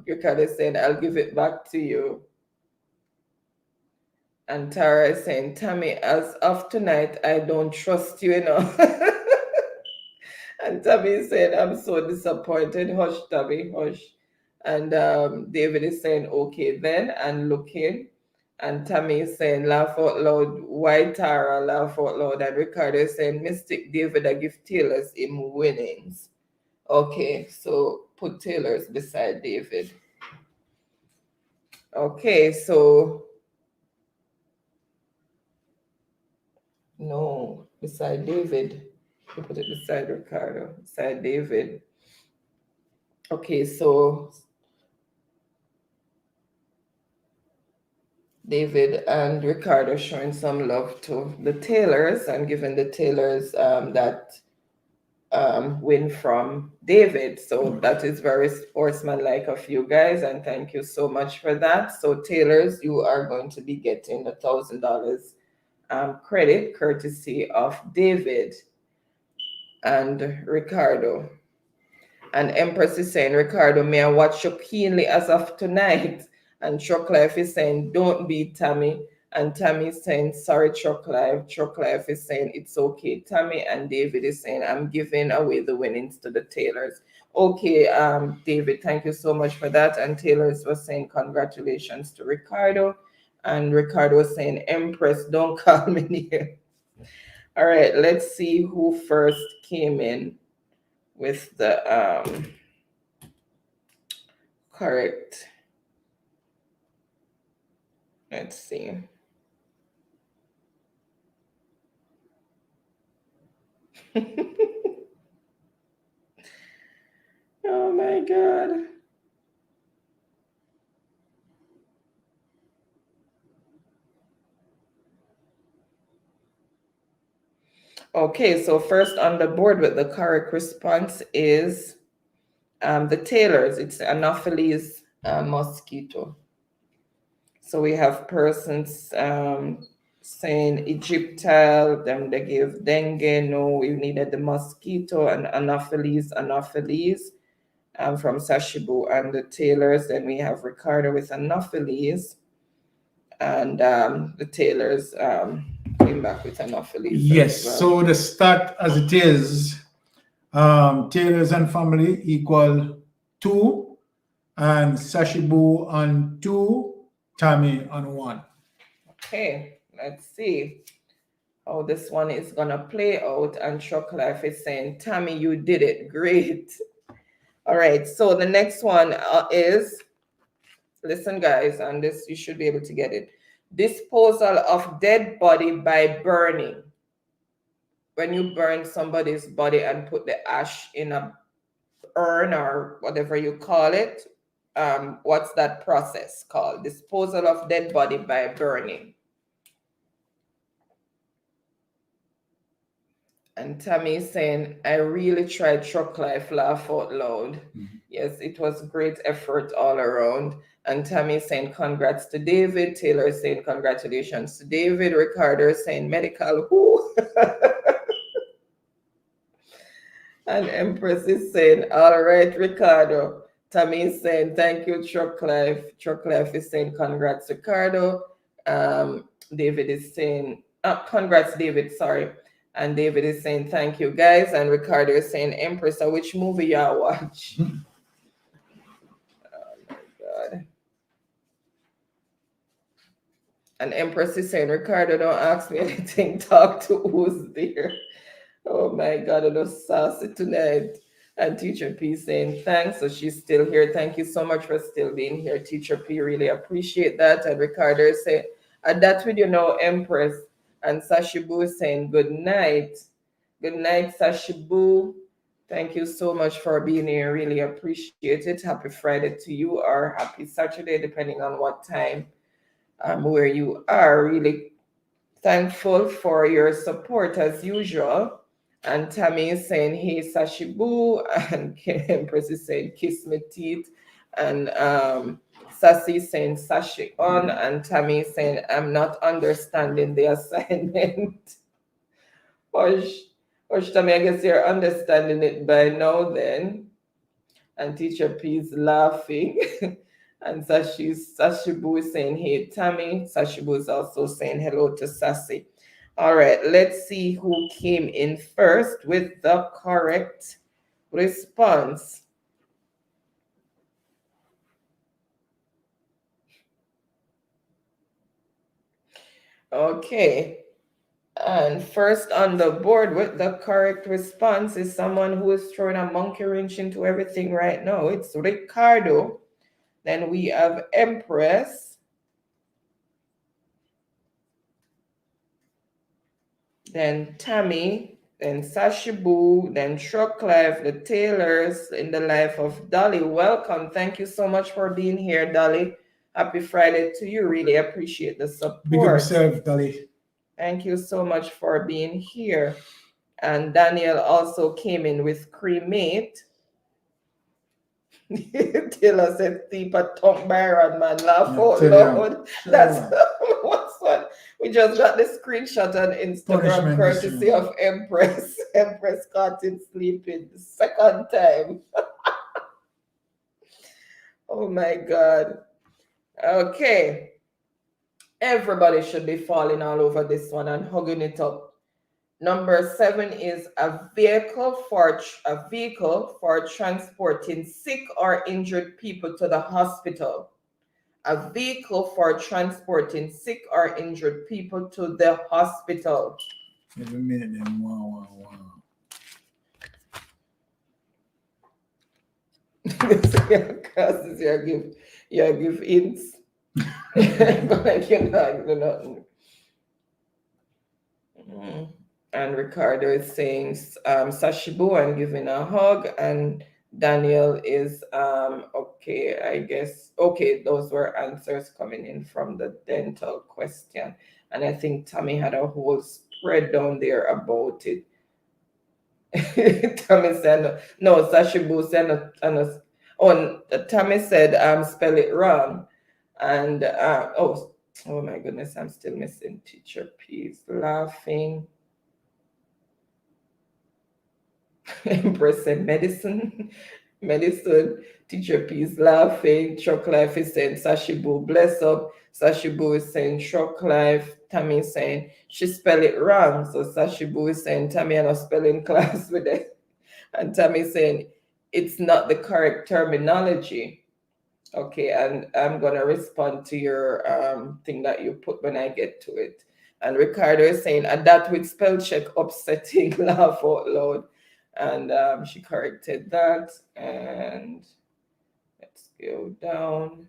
Ricardo is saying, I'll give it back to you. And Tara is saying, Tammy, as of tonight, I don't trust you, And Tammy is saying, I'm so disappointed. Hush, Tammy, hush. And David is saying, okay then, and looking. And Tammy is saying, laugh out loud. Why Tara laugh out loud? And Ricardo is saying, Mystic David, I give Taylor's in winnings. Okay, so put Taylor's beside David. Okay, so no, beside David. You put it beside Ricardo, beside David. Okay, so David and Ricardo showing some love to the Taylors and giving the Taylors that win from David. So that is very sportsmanlike of you guys, and thank you so much for that. So Taylors, you are going to be getting $1,000 credit courtesy of David and Ricardo. And Empress is saying, Ricardo, may I watch you keenly as of tonight? And Truck Life is saying, don't be Tammy. And Tammy is saying, sorry, Truck Life. Truck Life is saying, it's okay, Tammy. And David is saying, I'm giving away the winnings to the Taylors. Okay, David, thank you so much for that. And Taylors was saying, congratulations to Ricardo. And Ricardo was saying, Empress, don't call me here. All right, let's see who first came in with the correct. Let's see. Oh my God. Okay, so first on the board with the correct response is the Taylors. It's Anopheles mosquito. So we have persons saying Egyptile, then they give dengue. No, we needed the mosquito and Anopheles from Sashibu and the Taylors. Then we have Ricardo with Anopheles, and the Taylors came back with Anopheles. Yes, well. so the start as it is, Taylors and family equal 2, and Sashibu on 2, Tammy on 1. Okay, let's see how this one is gonna play out. And Truck Life is saying, Tammy, you did it great. All right, so the next one is, listen guys, and this you should be able to get it. Disposal of dead body by burning. When you burn somebody's body and put the ash in a urn or whatever you call it, what's that process called? Disposal of dead body by burning. And Tammy is saying, I really tried Truck Life, laugh out loud. Mm-hmm. Yes, it was great effort all around. And Tammy is saying, congrats to David. Taylor is saying, congratulations to David. Ricardo is saying, medical, who? And Empress is saying, all right, Ricardo. Tammy is saying, thank you, Truck Life. Truck Life is saying, congrats, Ricardo. David is saying, congrats, David, sorry. And David is saying, thank you, guys. And Ricardo is saying, Empress, which movie y'all watch? Oh, my God. And Empress is saying, Ricardo, don't ask me anything. Talk to who's there. Oh, my God, I'm saucy tonight. And Teacher P saying, thanks. So she's still here. Thank you so much for still being here, Teacher P. Really appreciate that. And Ricardo is saying, And that's with Empress. And Sashibu is saying good night. Good night, Sashibu. Thank you so much for being here. Really appreciate it. Happy Friday to you, or happy Saturday, depending on what time where you are. Really thankful for your support as usual. And Tammy is saying, hey, Sashibu. And Empress is saying, kiss me teeth. And Sassy is saying, Sashi on. And Tammy is saying, I'm not understanding the assignment. Hush, hush, Tammy, I guess you're understanding it by now then. And Teacher P is laughing. And Sashibu is saying, hey, Tammy. Sashibu is also saying hello to Sassy. All right, let's see who came in first with the correct response. Okay. And first on the board with the correct response is someone who is throwing a monkey wrench into everything right now. It's Ricardo. Then we have Empress. Then Tammy. Then Sashibu. Then Truck Life, the Taylors in the life of Dolly. Welcome. Thank you so much for being here, Dolly. Happy Friday to you. Really appreciate the support. Big up yourself, Dolly. Thank you so much for being here. And Daniel also came in with cremate. Taylor said, "Thief a tongue Byron, man, laugh out loud." That's what's what. We just got the screenshot on Instagram, courtesy of Empress. Empress caught him sleeping the second time. Oh my God. Okay. Everybody should be falling all over this one and hugging it up. Number 7 is a vehicle for transporting sick or injured people to the hospital. A vehicle for transporting sick or injured people to the hospital. Every minute, then wow. Causes you give hints. Like you know. And Ricardo is saying Sashibu and giving a hug, and Daniel is okay, I guess. Okay, those were answers coming in from the dental question. And I think Tammy had a whole spread down there about it. Tammy said no, Sashibu said Tammy said spell it wrong. And oh my goodness, I'm still missing Teacher P's laughing. Empress said medicine. Teacher P is laughing. Truck Life is saying Sashibu, bless up. Sashibu is saying Truck Life. Tammy is saying she spell it wrong. So Sashibu is saying Tammy and a spelling class with it. And Tammy is saying it's not the correct terminology. Okay, and I'm gonna respond to your thing that you put when I get to it. And Ricardo is saying that with spell check upsetting, laugh out loud. And she corrected that. And let's go down.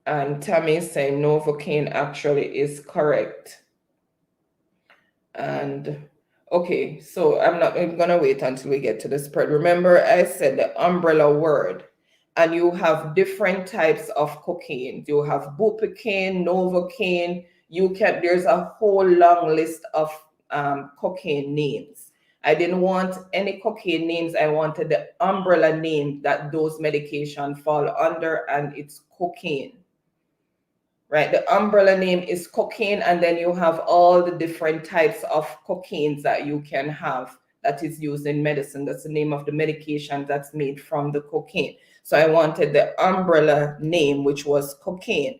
And Tammy is saying Novocaine actually is correct. And okay, so I'm gonna wait until we get to the spread. Remember, I said the umbrella word. And you have different types of cocaine. You have bupicaine, novocaine. There's a whole long list of cocaine names. I didn't want any cocaine names. I wanted the umbrella name that those medications fall under, and it's cocaine. Right? The umbrella name is cocaine, and then you have all the different types of cocaines that you can have that is used in medicine. That's the name of the medication that's made from the cocaine. So I wanted the umbrella name, which was cocaine.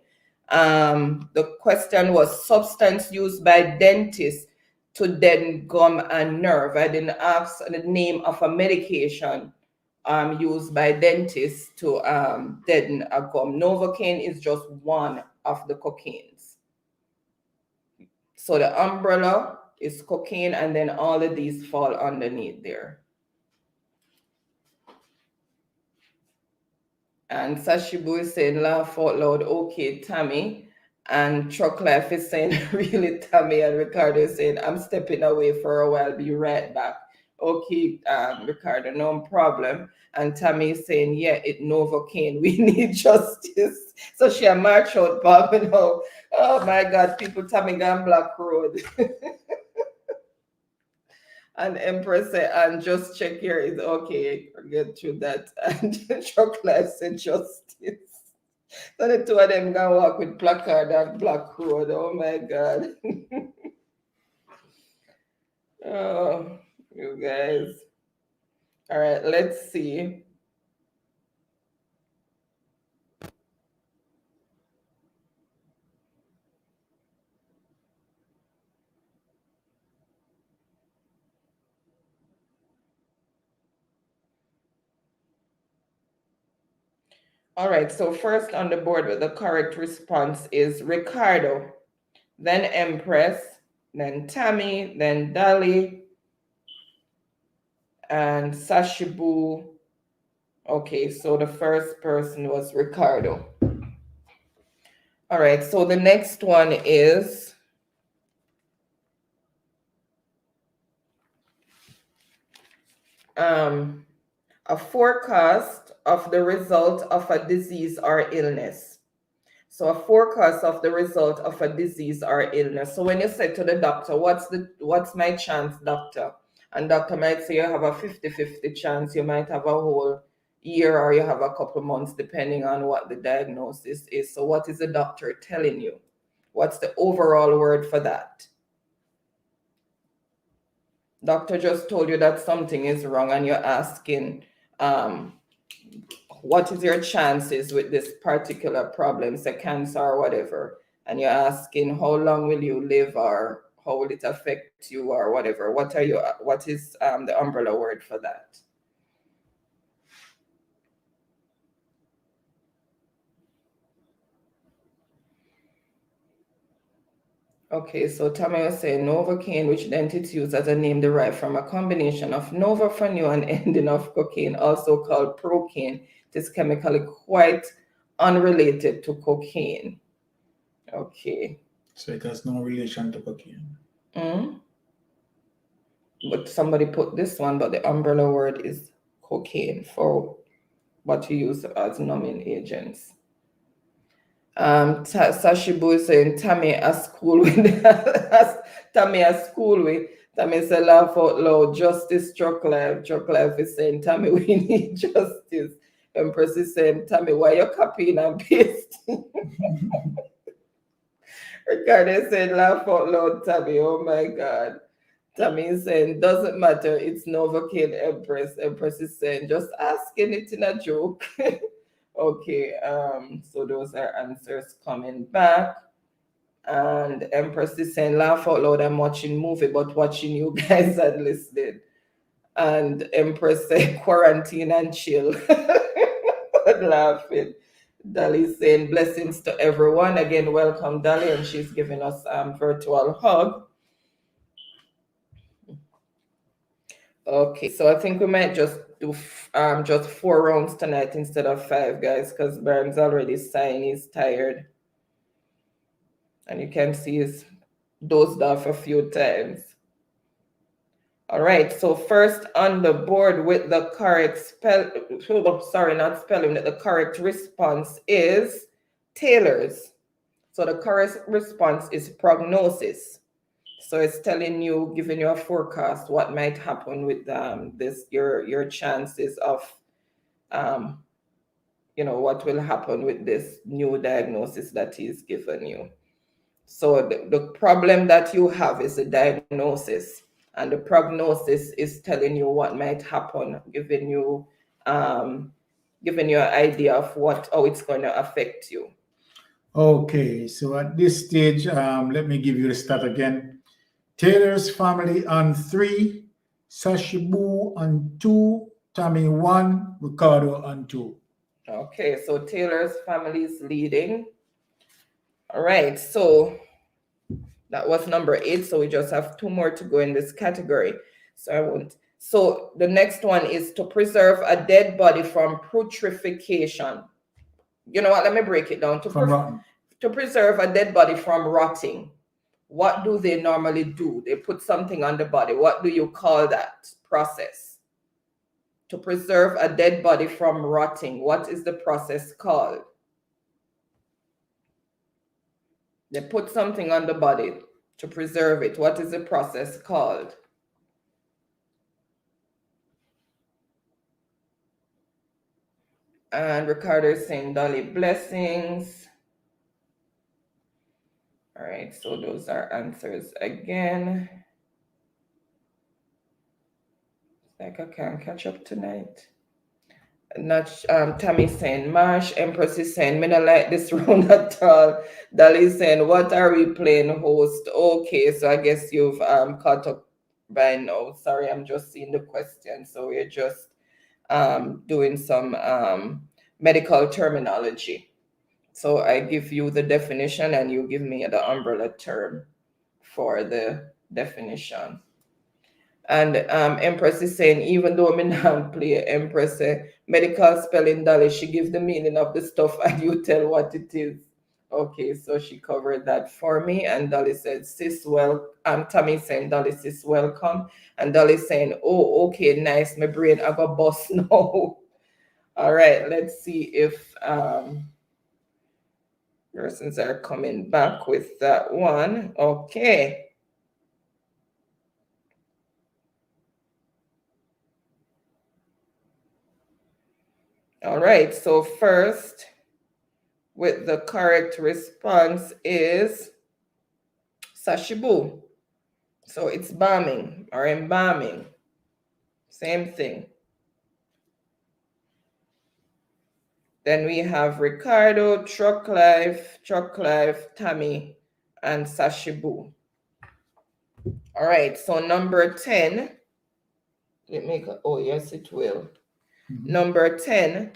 The question was substance used by dentists to deaden gum and nerve. I didn't ask the name of a medication used by dentists to deaden a gum. Novocaine is just one of the cocaines. So the umbrella is cocaine, and then all of these fall underneath there. And Sashibu is saying, laugh out loud, okay, Tammy. And Truck Life is saying, really, Tammy. And Ricardo is saying, I'm stepping away for a while, be right back. Okay, Ricardo, no problem. And Tammy is saying, yeah, it Novocaine. We need justice. So she a march out, Bob, you know. Oh my God, people Tammy gone Black Road. And Empress said, and just check here is okay, forget through that. And Truck Life said justice. So the two of them gonna walk with placard and Black Road. Oh my God. Oh, you guys. All right, let's see. All right, so first on the board with the correct response is Ricardo, then Empress, then Tammy, then Dolly, and Sashibu. Okay, so the first person was Ricardo. All right, so the next one is a forecast of the result of a disease or illness. So a forecast of the result of a disease or illness. So when you say to the doctor, what's my chance, doctor? And doctor might say you have a 50-50 chance, you might have a whole year or you have a couple months depending on what the diagnosis is. So what is the doctor telling you? What's the overall word for that? Doctor just told you that something is wrong and you're asking, what is your chances with this particular problem, say cancer or whatever, and you're asking how long will you live or how will it affect you or whatever. What is the umbrella word for that? Okay, so Tammy was saying Novocaine, which dentists use as a name derived from a combination of Nova for new and ending of cocaine, also called procaine. It is chemically quite unrelated to cocaine. Okay. So it has no relation to cocaine. But somebody put this one, but the umbrella word is cocaine for what you use as numbing agents. Sashibu is saying Tammy at school with Tammy at school with Tammy say laugh out loud, justice Truck Life. Truck Life is saying Tammy, we need justice. Empress is saying Tammy, why you copying and pasting? Ricardo is saying laugh out loud, Tammy. Oh my God. Tammy is saying doesn't matter, it's Novocaine. Empress. Empress is saying just asking it in a joke. Okay, so those are answers coming back. And Empress is saying, laugh out loud, I'm watching movie, but watching you guys had listed. And Empress said, quarantine and chill. Laughing. Dolly's saying, blessings to everyone. Again, welcome, Dolly, and she's giving us virtual hug. Okay, so I think we might just do just 4 rounds tonight instead of 5, guys, because Byron's already sighing, he's tired. And you can see he's dozed off a few times. All right, so first on the board with the correct the correct response is Taylor's. So the correct response is prognosis. So it's telling you, giving you a forecast what might happen with your chances of what will happen with this new diagnosis that he's given you. So the problem that you have is the diagnosis, and the prognosis is telling you what might happen, giving you an idea of how it's going to affect you. Okay, so at this stage, let me give you the start again. Taylor's family on 3, Sashibu on 2, Tammy 1, Ricardo on 2. Okay, so Taylor's family is leading. All right, so that was number 8. So we just have 2 more to go in this category. So the next one is to preserve a dead body from putrefaction. You know what? Let me break it down. From rotten. To preserve a dead body from rotting, what do they normally do? They put something on the body. What do you call that process? To preserve a dead body from rotting, what is the process called? They put something on the body to preserve it. What is the process called? And Ricardo is saying, Dolly, blessings. All right, so those are answers again. It's like I can't catch up tonight. Not Tammy saying Marsh, Empress is saying me not like this round at all. Dolly saying what are we playing host? Okay, so I guess you've caught up by now. Sorry, I'm just seeing the question. So we're just doing some medical terminology. So I give you the definition and you give me the umbrella term for the definition. And Empress is saying, even though me not play Empress, medical spelling Dolly, she give the meaning of the stuff and you tell what it is. Okay, so she covered that for me. And Dolly said, sis, Tammy saying, Dolly, sis, welcome. And Dolly saying, oh, okay, nice. My brain, I got bust now. All right, let's see if persons are coming back with that one. Okay. All right, so first, with the correct response is sashibu. So it's balming or embalming. Same thing. Then we have Ricardo, Truck Life, Tammy, and Sashibu. All right, so number 10. Oh, yes, it will. Mm-hmm. Number 10.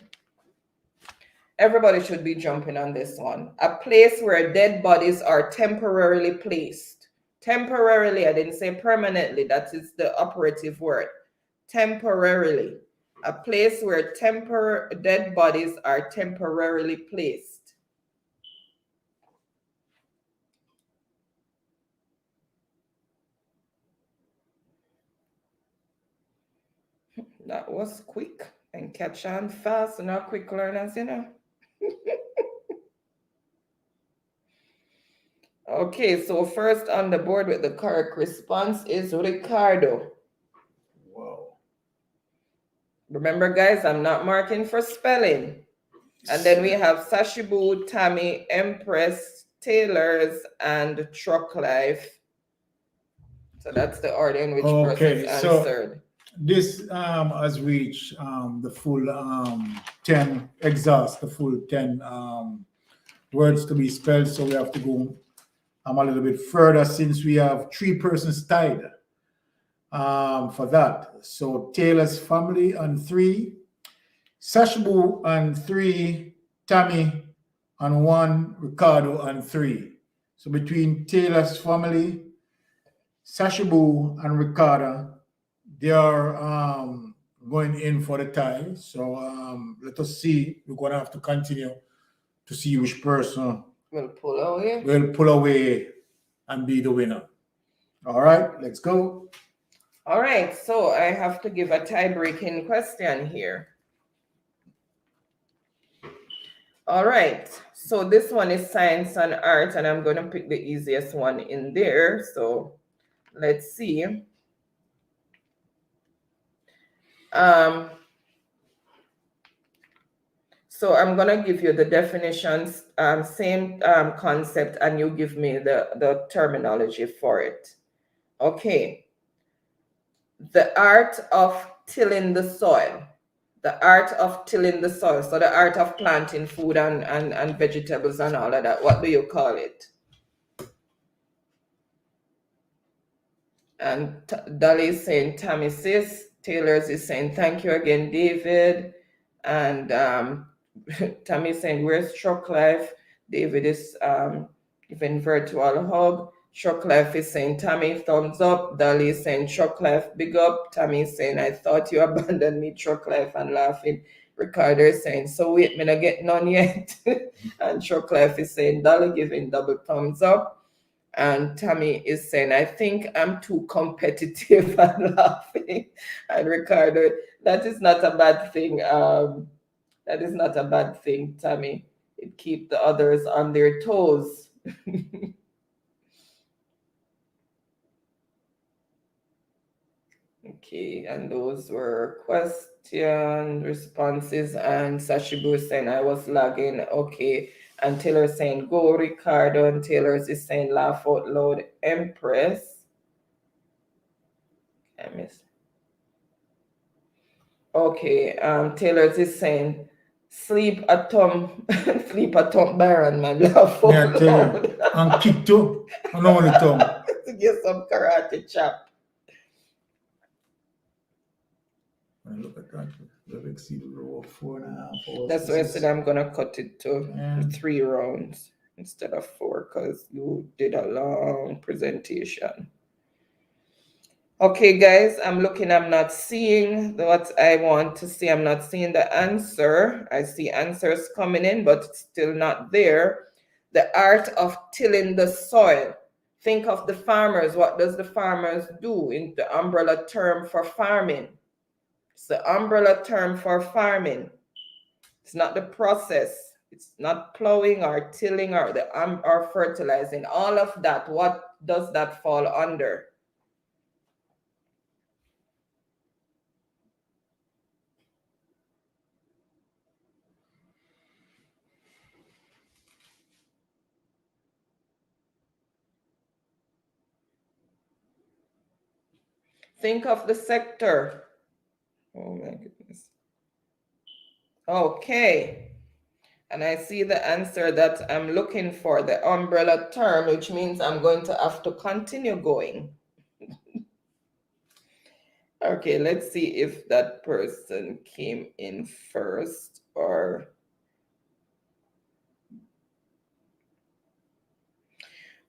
Everybody should be jumping on this one. A place where dead bodies are temporarily placed. Temporarily, I didn't say permanently. That is the operative word. Temporarily. A place where dead bodies are temporarily placed. That was quick and catch on fast, not quick learners, you know. Okay, so first on the board with the correct response is Ricardo. Wow. Remember, guys, I'm not marking for spelling. And then we have Sashibu, Tammy, Empress, Taylor's, and Truck Life. So that's the order in which persons answered. So this has reached the full 10 exhaust, the full 10 words to be spelled. So we have to go a little bit further since we have 3 persons tied for that. So Taylor's family on 3, Sashibu on 3, Tammy on 1, Ricardo on 3. So between Taylor's family, Sashibu and Ricardo, they are going in for the tie. So let us see. We're going to have to continue to see which person will pull away. Will pull away and be the winner. All right, let's go. All right, so I have to give a tie-breaking question here. All right, so this one is science and art, and I'm going to pick the easiest one in there. So let's see. So I'm going to give you the definitions, same concept, and you give me the terminology for it. Okay. The art of tilling the soil. The art of tilling the soil. So the art of planting food and vegetables and all of that. What do you call it? And Dolly is saying, Tammy sis. Taylor's is saying, thank you again, David. And Tammy is saying, where's Truck Life? David is giving virtual hug. Truck Life is saying, Tammy, thumbs up. Dolly is saying, Truck Life, big up. Tammy is saying, I thought you abandoned me, Truck Life, and laughing. Ricardo is saying, so wait, me not get none yet. And Shortlife is saying, Dolly giving double thumbs up. And Tammy is saying, I think I'm too competitive and laughing. And Ricardo, that is not a bad thing. That is not a bad thing, Tammy. It keeps the others on their toes. Okay, and those were question responses, and Sashibu saying I was lagging. Okay, and Taylor saying go Ricardo, and Taylor's is saying laugh out loud Empress. I miss. Okay, Taylor's is saying sleep at Tom, sleep at Tom Byron, man, laugh out Yeah, I tell loud. you. And kick too. I know the tongue. To get some karate chop. Look at that. We've exceeded over 4.5 hours. That's why I said I'm gonna cut it to 3 rounds instead of 4 because you did a long presentation. Okay, guys, I'm looking, I'm not seeing what I want to see. I'm not seeing the answer. I see answers coming in, but it's still not there. The art of tilling the soil. Think of the farmers. What does the farmers do in the umbrella term for farming? It's the umbrella term for farming. It's not the process. It's not plowing or tilling or fertilizing. All of that, what does that fall under? Think of the sector. Oh my goodness. Okay. And I see the answer that I'm looking for, the umbrella term, which means I'm going to have to continue going. Okay, let's see if that person came in first or...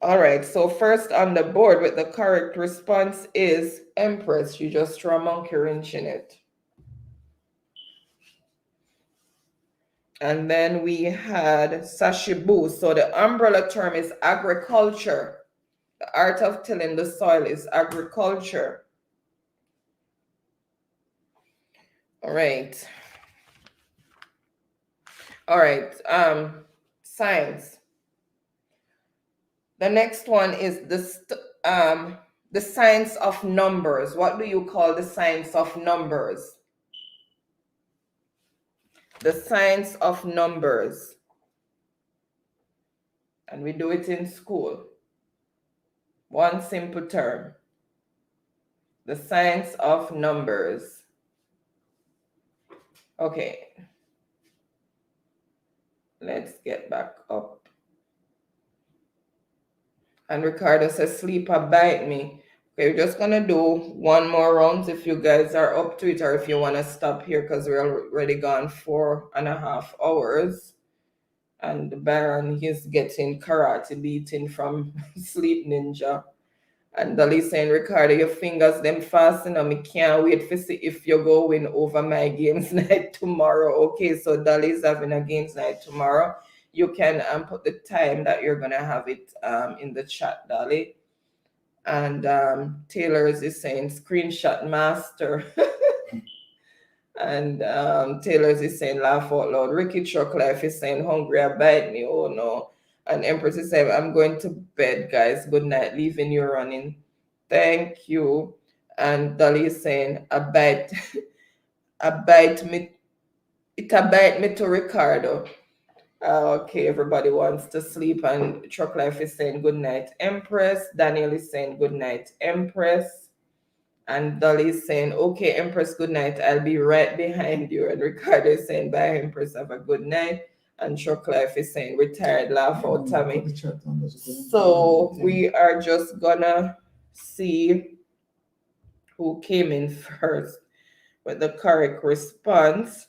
All right, so first on the board with the correct response is Empress. You just threw a monkey wrench in it. And then we had Sashibu. So the umbrella term is agriculture. The art of tilling the soil is agriculture. All right. All right, science. The next one is the science of numbers. What do you call the science of numbers? The science of numbers. And we do it in school. One simple term. The science of numbers. Okay. Let's get back up. And Ricardo says, sleep or bite me. Okay, we're just gonna do one more round if you guys are up to it, or if you want to stop here because we're already gone 4.5 hours. And Byron, he's getting karate beating from Sleep Ninja. And Dolly's saying, Ricardo, your fingers them fast enough. Me can't wait to see if you're going over my games night tomorrow. Okay, so Dolly's having a games night tomorrow. You can put the time that you're gonna have it in the chat, Dolly. And Taylor's is saying screenshot master. And Taylor's is saying laugh out loud. Ricky Truck Life is saying hungry, bite me. Oh no. And Empress is saying, I'm going to bed, guys. Good night. Leaving you running. Thank you. And Dolly is saying, a bite me. It a bite me to Ricardo. Okay, everybody wants to sleep. And Truck Life is saying good night, Empress. Daniel is saying good night, Empress. And Dolly is saying, okay, Empress, good night. I'll be right behind you. And Ricardo is saying, bye, Empress. Have a good night. And Truck Life is saying, retired, laugh out, Tommy. So we are just gonna see who came in first with the correct response.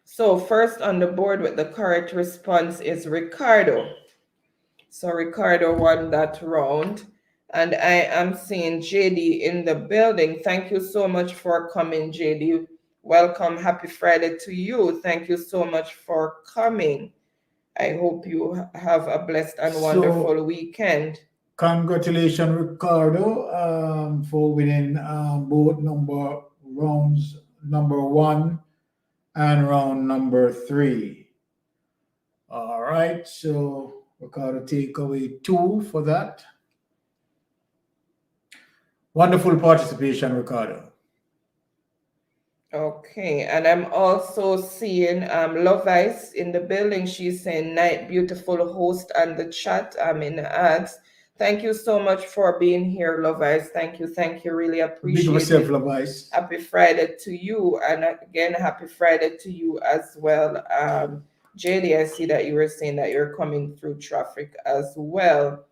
So first on the board with the correct response is Ricardo. So Ricardo won that round. And I am seeing JD in the building. Thank you so much for coming, JD. Welcome. Happy Friday to you. Thank you so much for coming. I hope you have a blessed and wonderful weekend. Congratulations, Ricardo, for winning both rounds number 1 and round number 3. All right, so Ricardo take away 2 for that. Wonderful participation, Ricardo. Okay, and I'm also seeing Love Ice in the building. She's saying, "Night, beautiful host," on the chat. I'm in the ads. Thank you so much for being here, Love Ice. Thank you, really Big of appreciate yourself, it. Love Ice. Happy Friday to you, and again, happy Friday to you as well. JD, I see that you were saying that you're coming through traffic as well.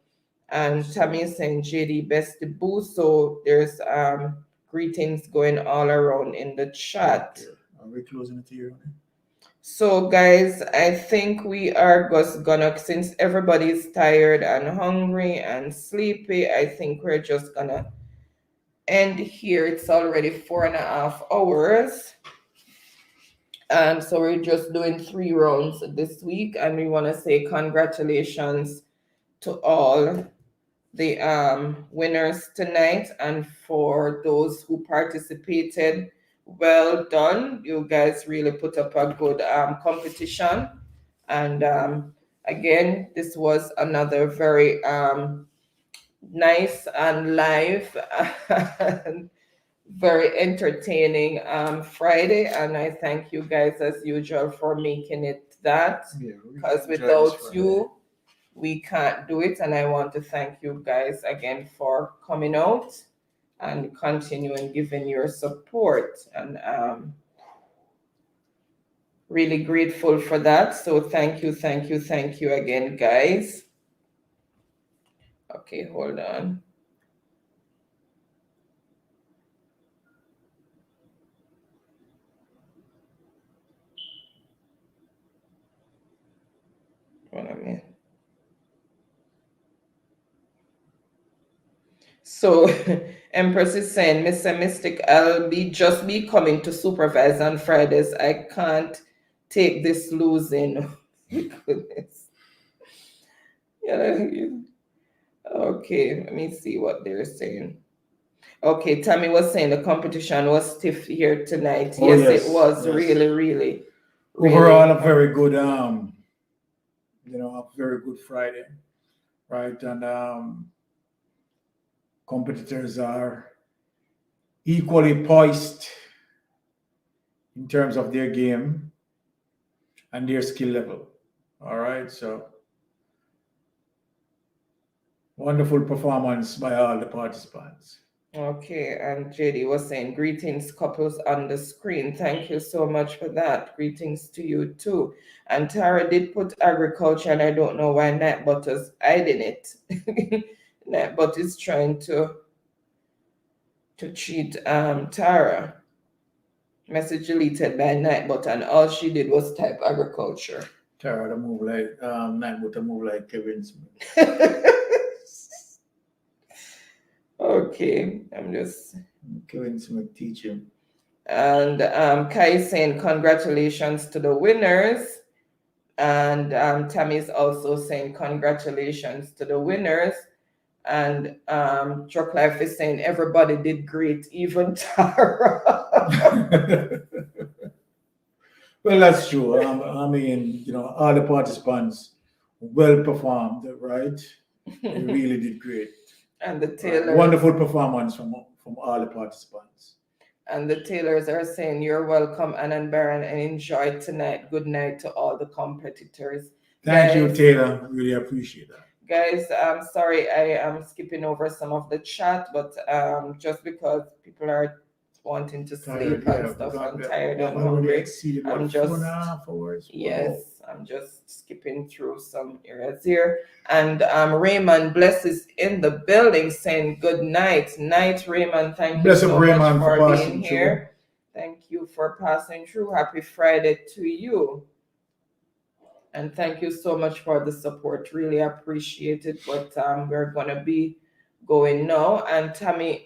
And Tammy is saying, JD, best to boost. So there's greetings going all around in the chat. Are we closing it here? So guys, I think we are just gonna, since everybody's tired and hungry and sleepy, I think we're just gonna end here. It's already 4.5 hours. And so we're just doing 3 rounds this week, and we want to say congratulations to all the winners tonight, and for those who participated, well done. You guys really put up a good competition, and again, this was another very nice and live and very entertaining Friday, and I thank you guys as usual for making it that, because without you we can't do it. And I want to thank you guys again for coming out and continuing giving your support, and really grateful for that. So thank you again, guys. Okay, hold on. What I mean. So Empress is saying, Mr. Mystic, I'll just be coming to supervise on Fridays. I can't take this losing. Goodness. Yeah. Okay, let me see what they're saying. Okay, Tammy was saying the competition was stiff here tonight. Oh, yes, it was yes. really. Overall, a very good, a very good Friday, right? And competitors are equally poised in terms of their game and their skill level. All right, so wonderful performance by all the participants. Okay, and JD was saying, greetings, couples on the screen. Thank you so much for that. Greetings to you too. And Tara did put agriculture, and I don't know why Nightbot is hiding it. Nightbot is trying to cheat Tara. Message deleted by Nightbot, and all she did was type agriculture. Tara to move like Nightbot to move like Kevin Smith. Okay, I'm just Kevin Smith teaching. And Kai is saying congratulations to the winners. And Tammy is also saying congratulations to the winners. And Truck Life is saying everybody did great, even Tara. Well, that's true. I mean, all the participants well performed, right? They really did great. And the Taylors. Wonderful performance from all the participants. And the Taylors are saying, you're welcome, Ann and Byron, and enjoy tonight. Good night to all the competitors. Thank you, Taylor. Really appreciate that. Guys, I'm sorry I am skipping over some of the chat, but just because people are wanting to sleep and stuff, I'm tired and hungry. I'm just, I'm just skipping through some areas here. And Raymond Bless is in the building saying good night. Night, Raymond. Thank you so much for being here. Thank you for passing through. Happy Friday to you. And thank you so much for the support. Really appreciate it. But we're going to be going now. And Tammy,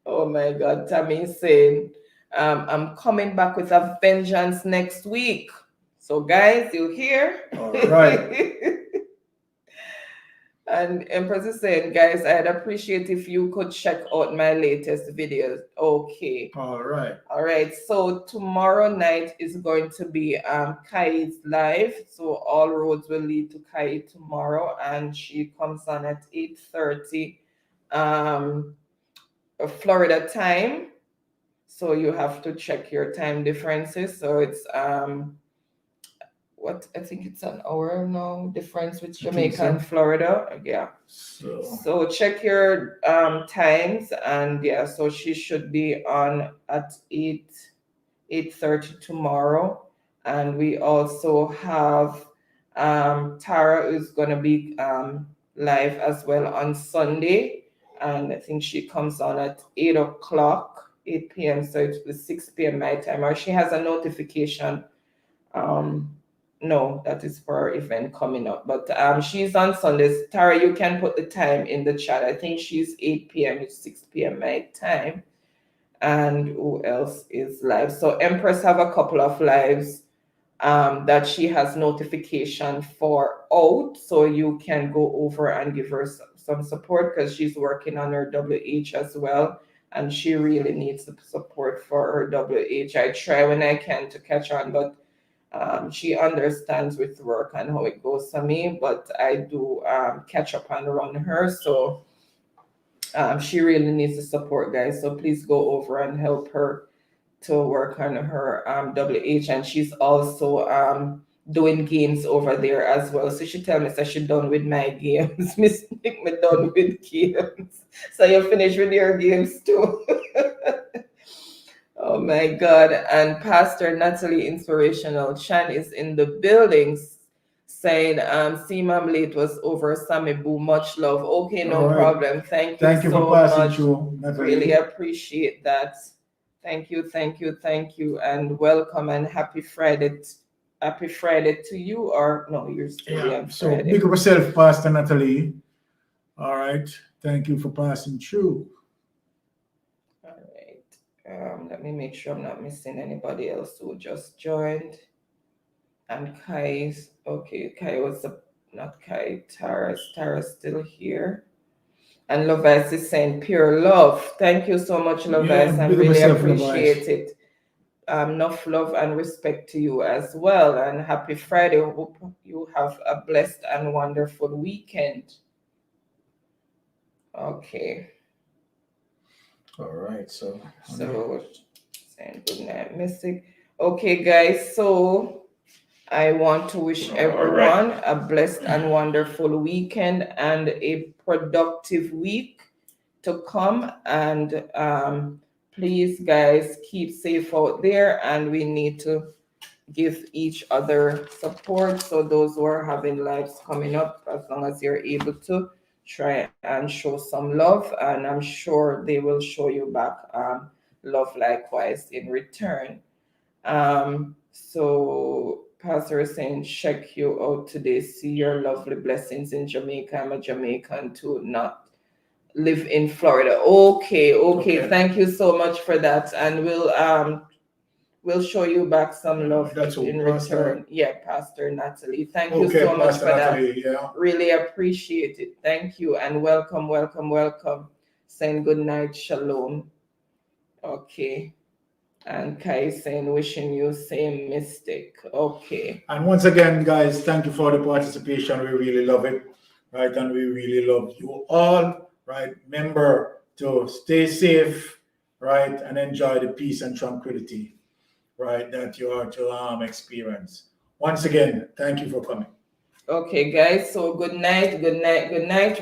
oh my God, Tammy is saying, I'm coming back with a vengeance next week. So, guys, you hear? All right. And Empress is saying, guys, I'd appreciate if you could check out my latest videos. Okay. All right. All right. So tomorrow night is going to be Kai's live. So all roads will lead to Kai tomorrow, and she comes on at 8:30 Florida time. So you have to check your time differences. So it's what I think it's an hour now difference with Jamaica and Florida. Yeah. So check your times, and yeah, so she should be on at 8:30 tomorrow. And we also have Tara who's gonna be live as well on Sunday. And I think she comes on at 8 o'clock, 8 p.m. So it's the 6 p.m. my time, or she has a notification. No, that is for her event coming up. But she's on Sundays. Tara, you can put the time in the chat. I think she's 8 p.m. It's 6 p.m. my time. And who else is live? So Empress have a couple of lives that she has notification for out. So you can go over and give her some support, because she's working on her WH as well. And she really needs the support for her WH. I try when I can to catch on, but she understands with work and how it goes for me, but I do catch up and run her. So she really needs the support, guys. So please go over and help her to work on her WH. And she's also doing games over there as well. So she tell me that she's done with my games. Miss Nick, me done with games. So you finish with your games too. Oh my God. And Pastor Natalie Inspirational Chan is in the buildings saying, see, Mom, late was over. Sammy Boo, much love. Okay, no problem. Thank you so for passing much. through, Natalie. Really appreciate that. Thank you. And welcome and happy Friday. Happy Friday to you, or no, you're still on So Friday. big up yourself, Pastor Natalie. All right. Thank you for passing through. All right. Let me make sure I'm not missing anybody else who just joined. And Kai's okay. Kai was not Kai. Tara's still here. And Lovis is saying pure love. Thank you so much, Lovis. I really appreciate it. Enough love and respect to you as well. And happy Friday. Hope you have a blessed and wonderful weekend. Okay. All right. So saying good night, Mystic. Okay, guys. So I want to wish everyone a blessed and wonderful weekend and a productive week to come. And please, guys, keep safe out there. And we need to give each other support. So those who are having lives coming up, as long as you're able to, try and show some love. And I'm sure they will show you back love likewise in return. So Pastor is saying, check you out today. See your lovely blessings in Jamaica. I'm a Jamaican too, not live in Florida. Okay. Thank you so much for that. And we'll show you back some love in return. Yeah, Pastor Natalie. Thank you so much for Natalie, that. Yeah. Really appreciate it. Thank you. And welcome. Saying good night, shalom. Okay. And Kai saying, wishing you same mistake. Okay. And once again, guys, thank you for the participation. We really love it, right? And we really love you all, right? Remember to stay safe, right? And enjoy the peace and tranquility, right, that you are to experience. Once again, thank you for coming. Okay, guys. So good night.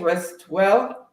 Rest well.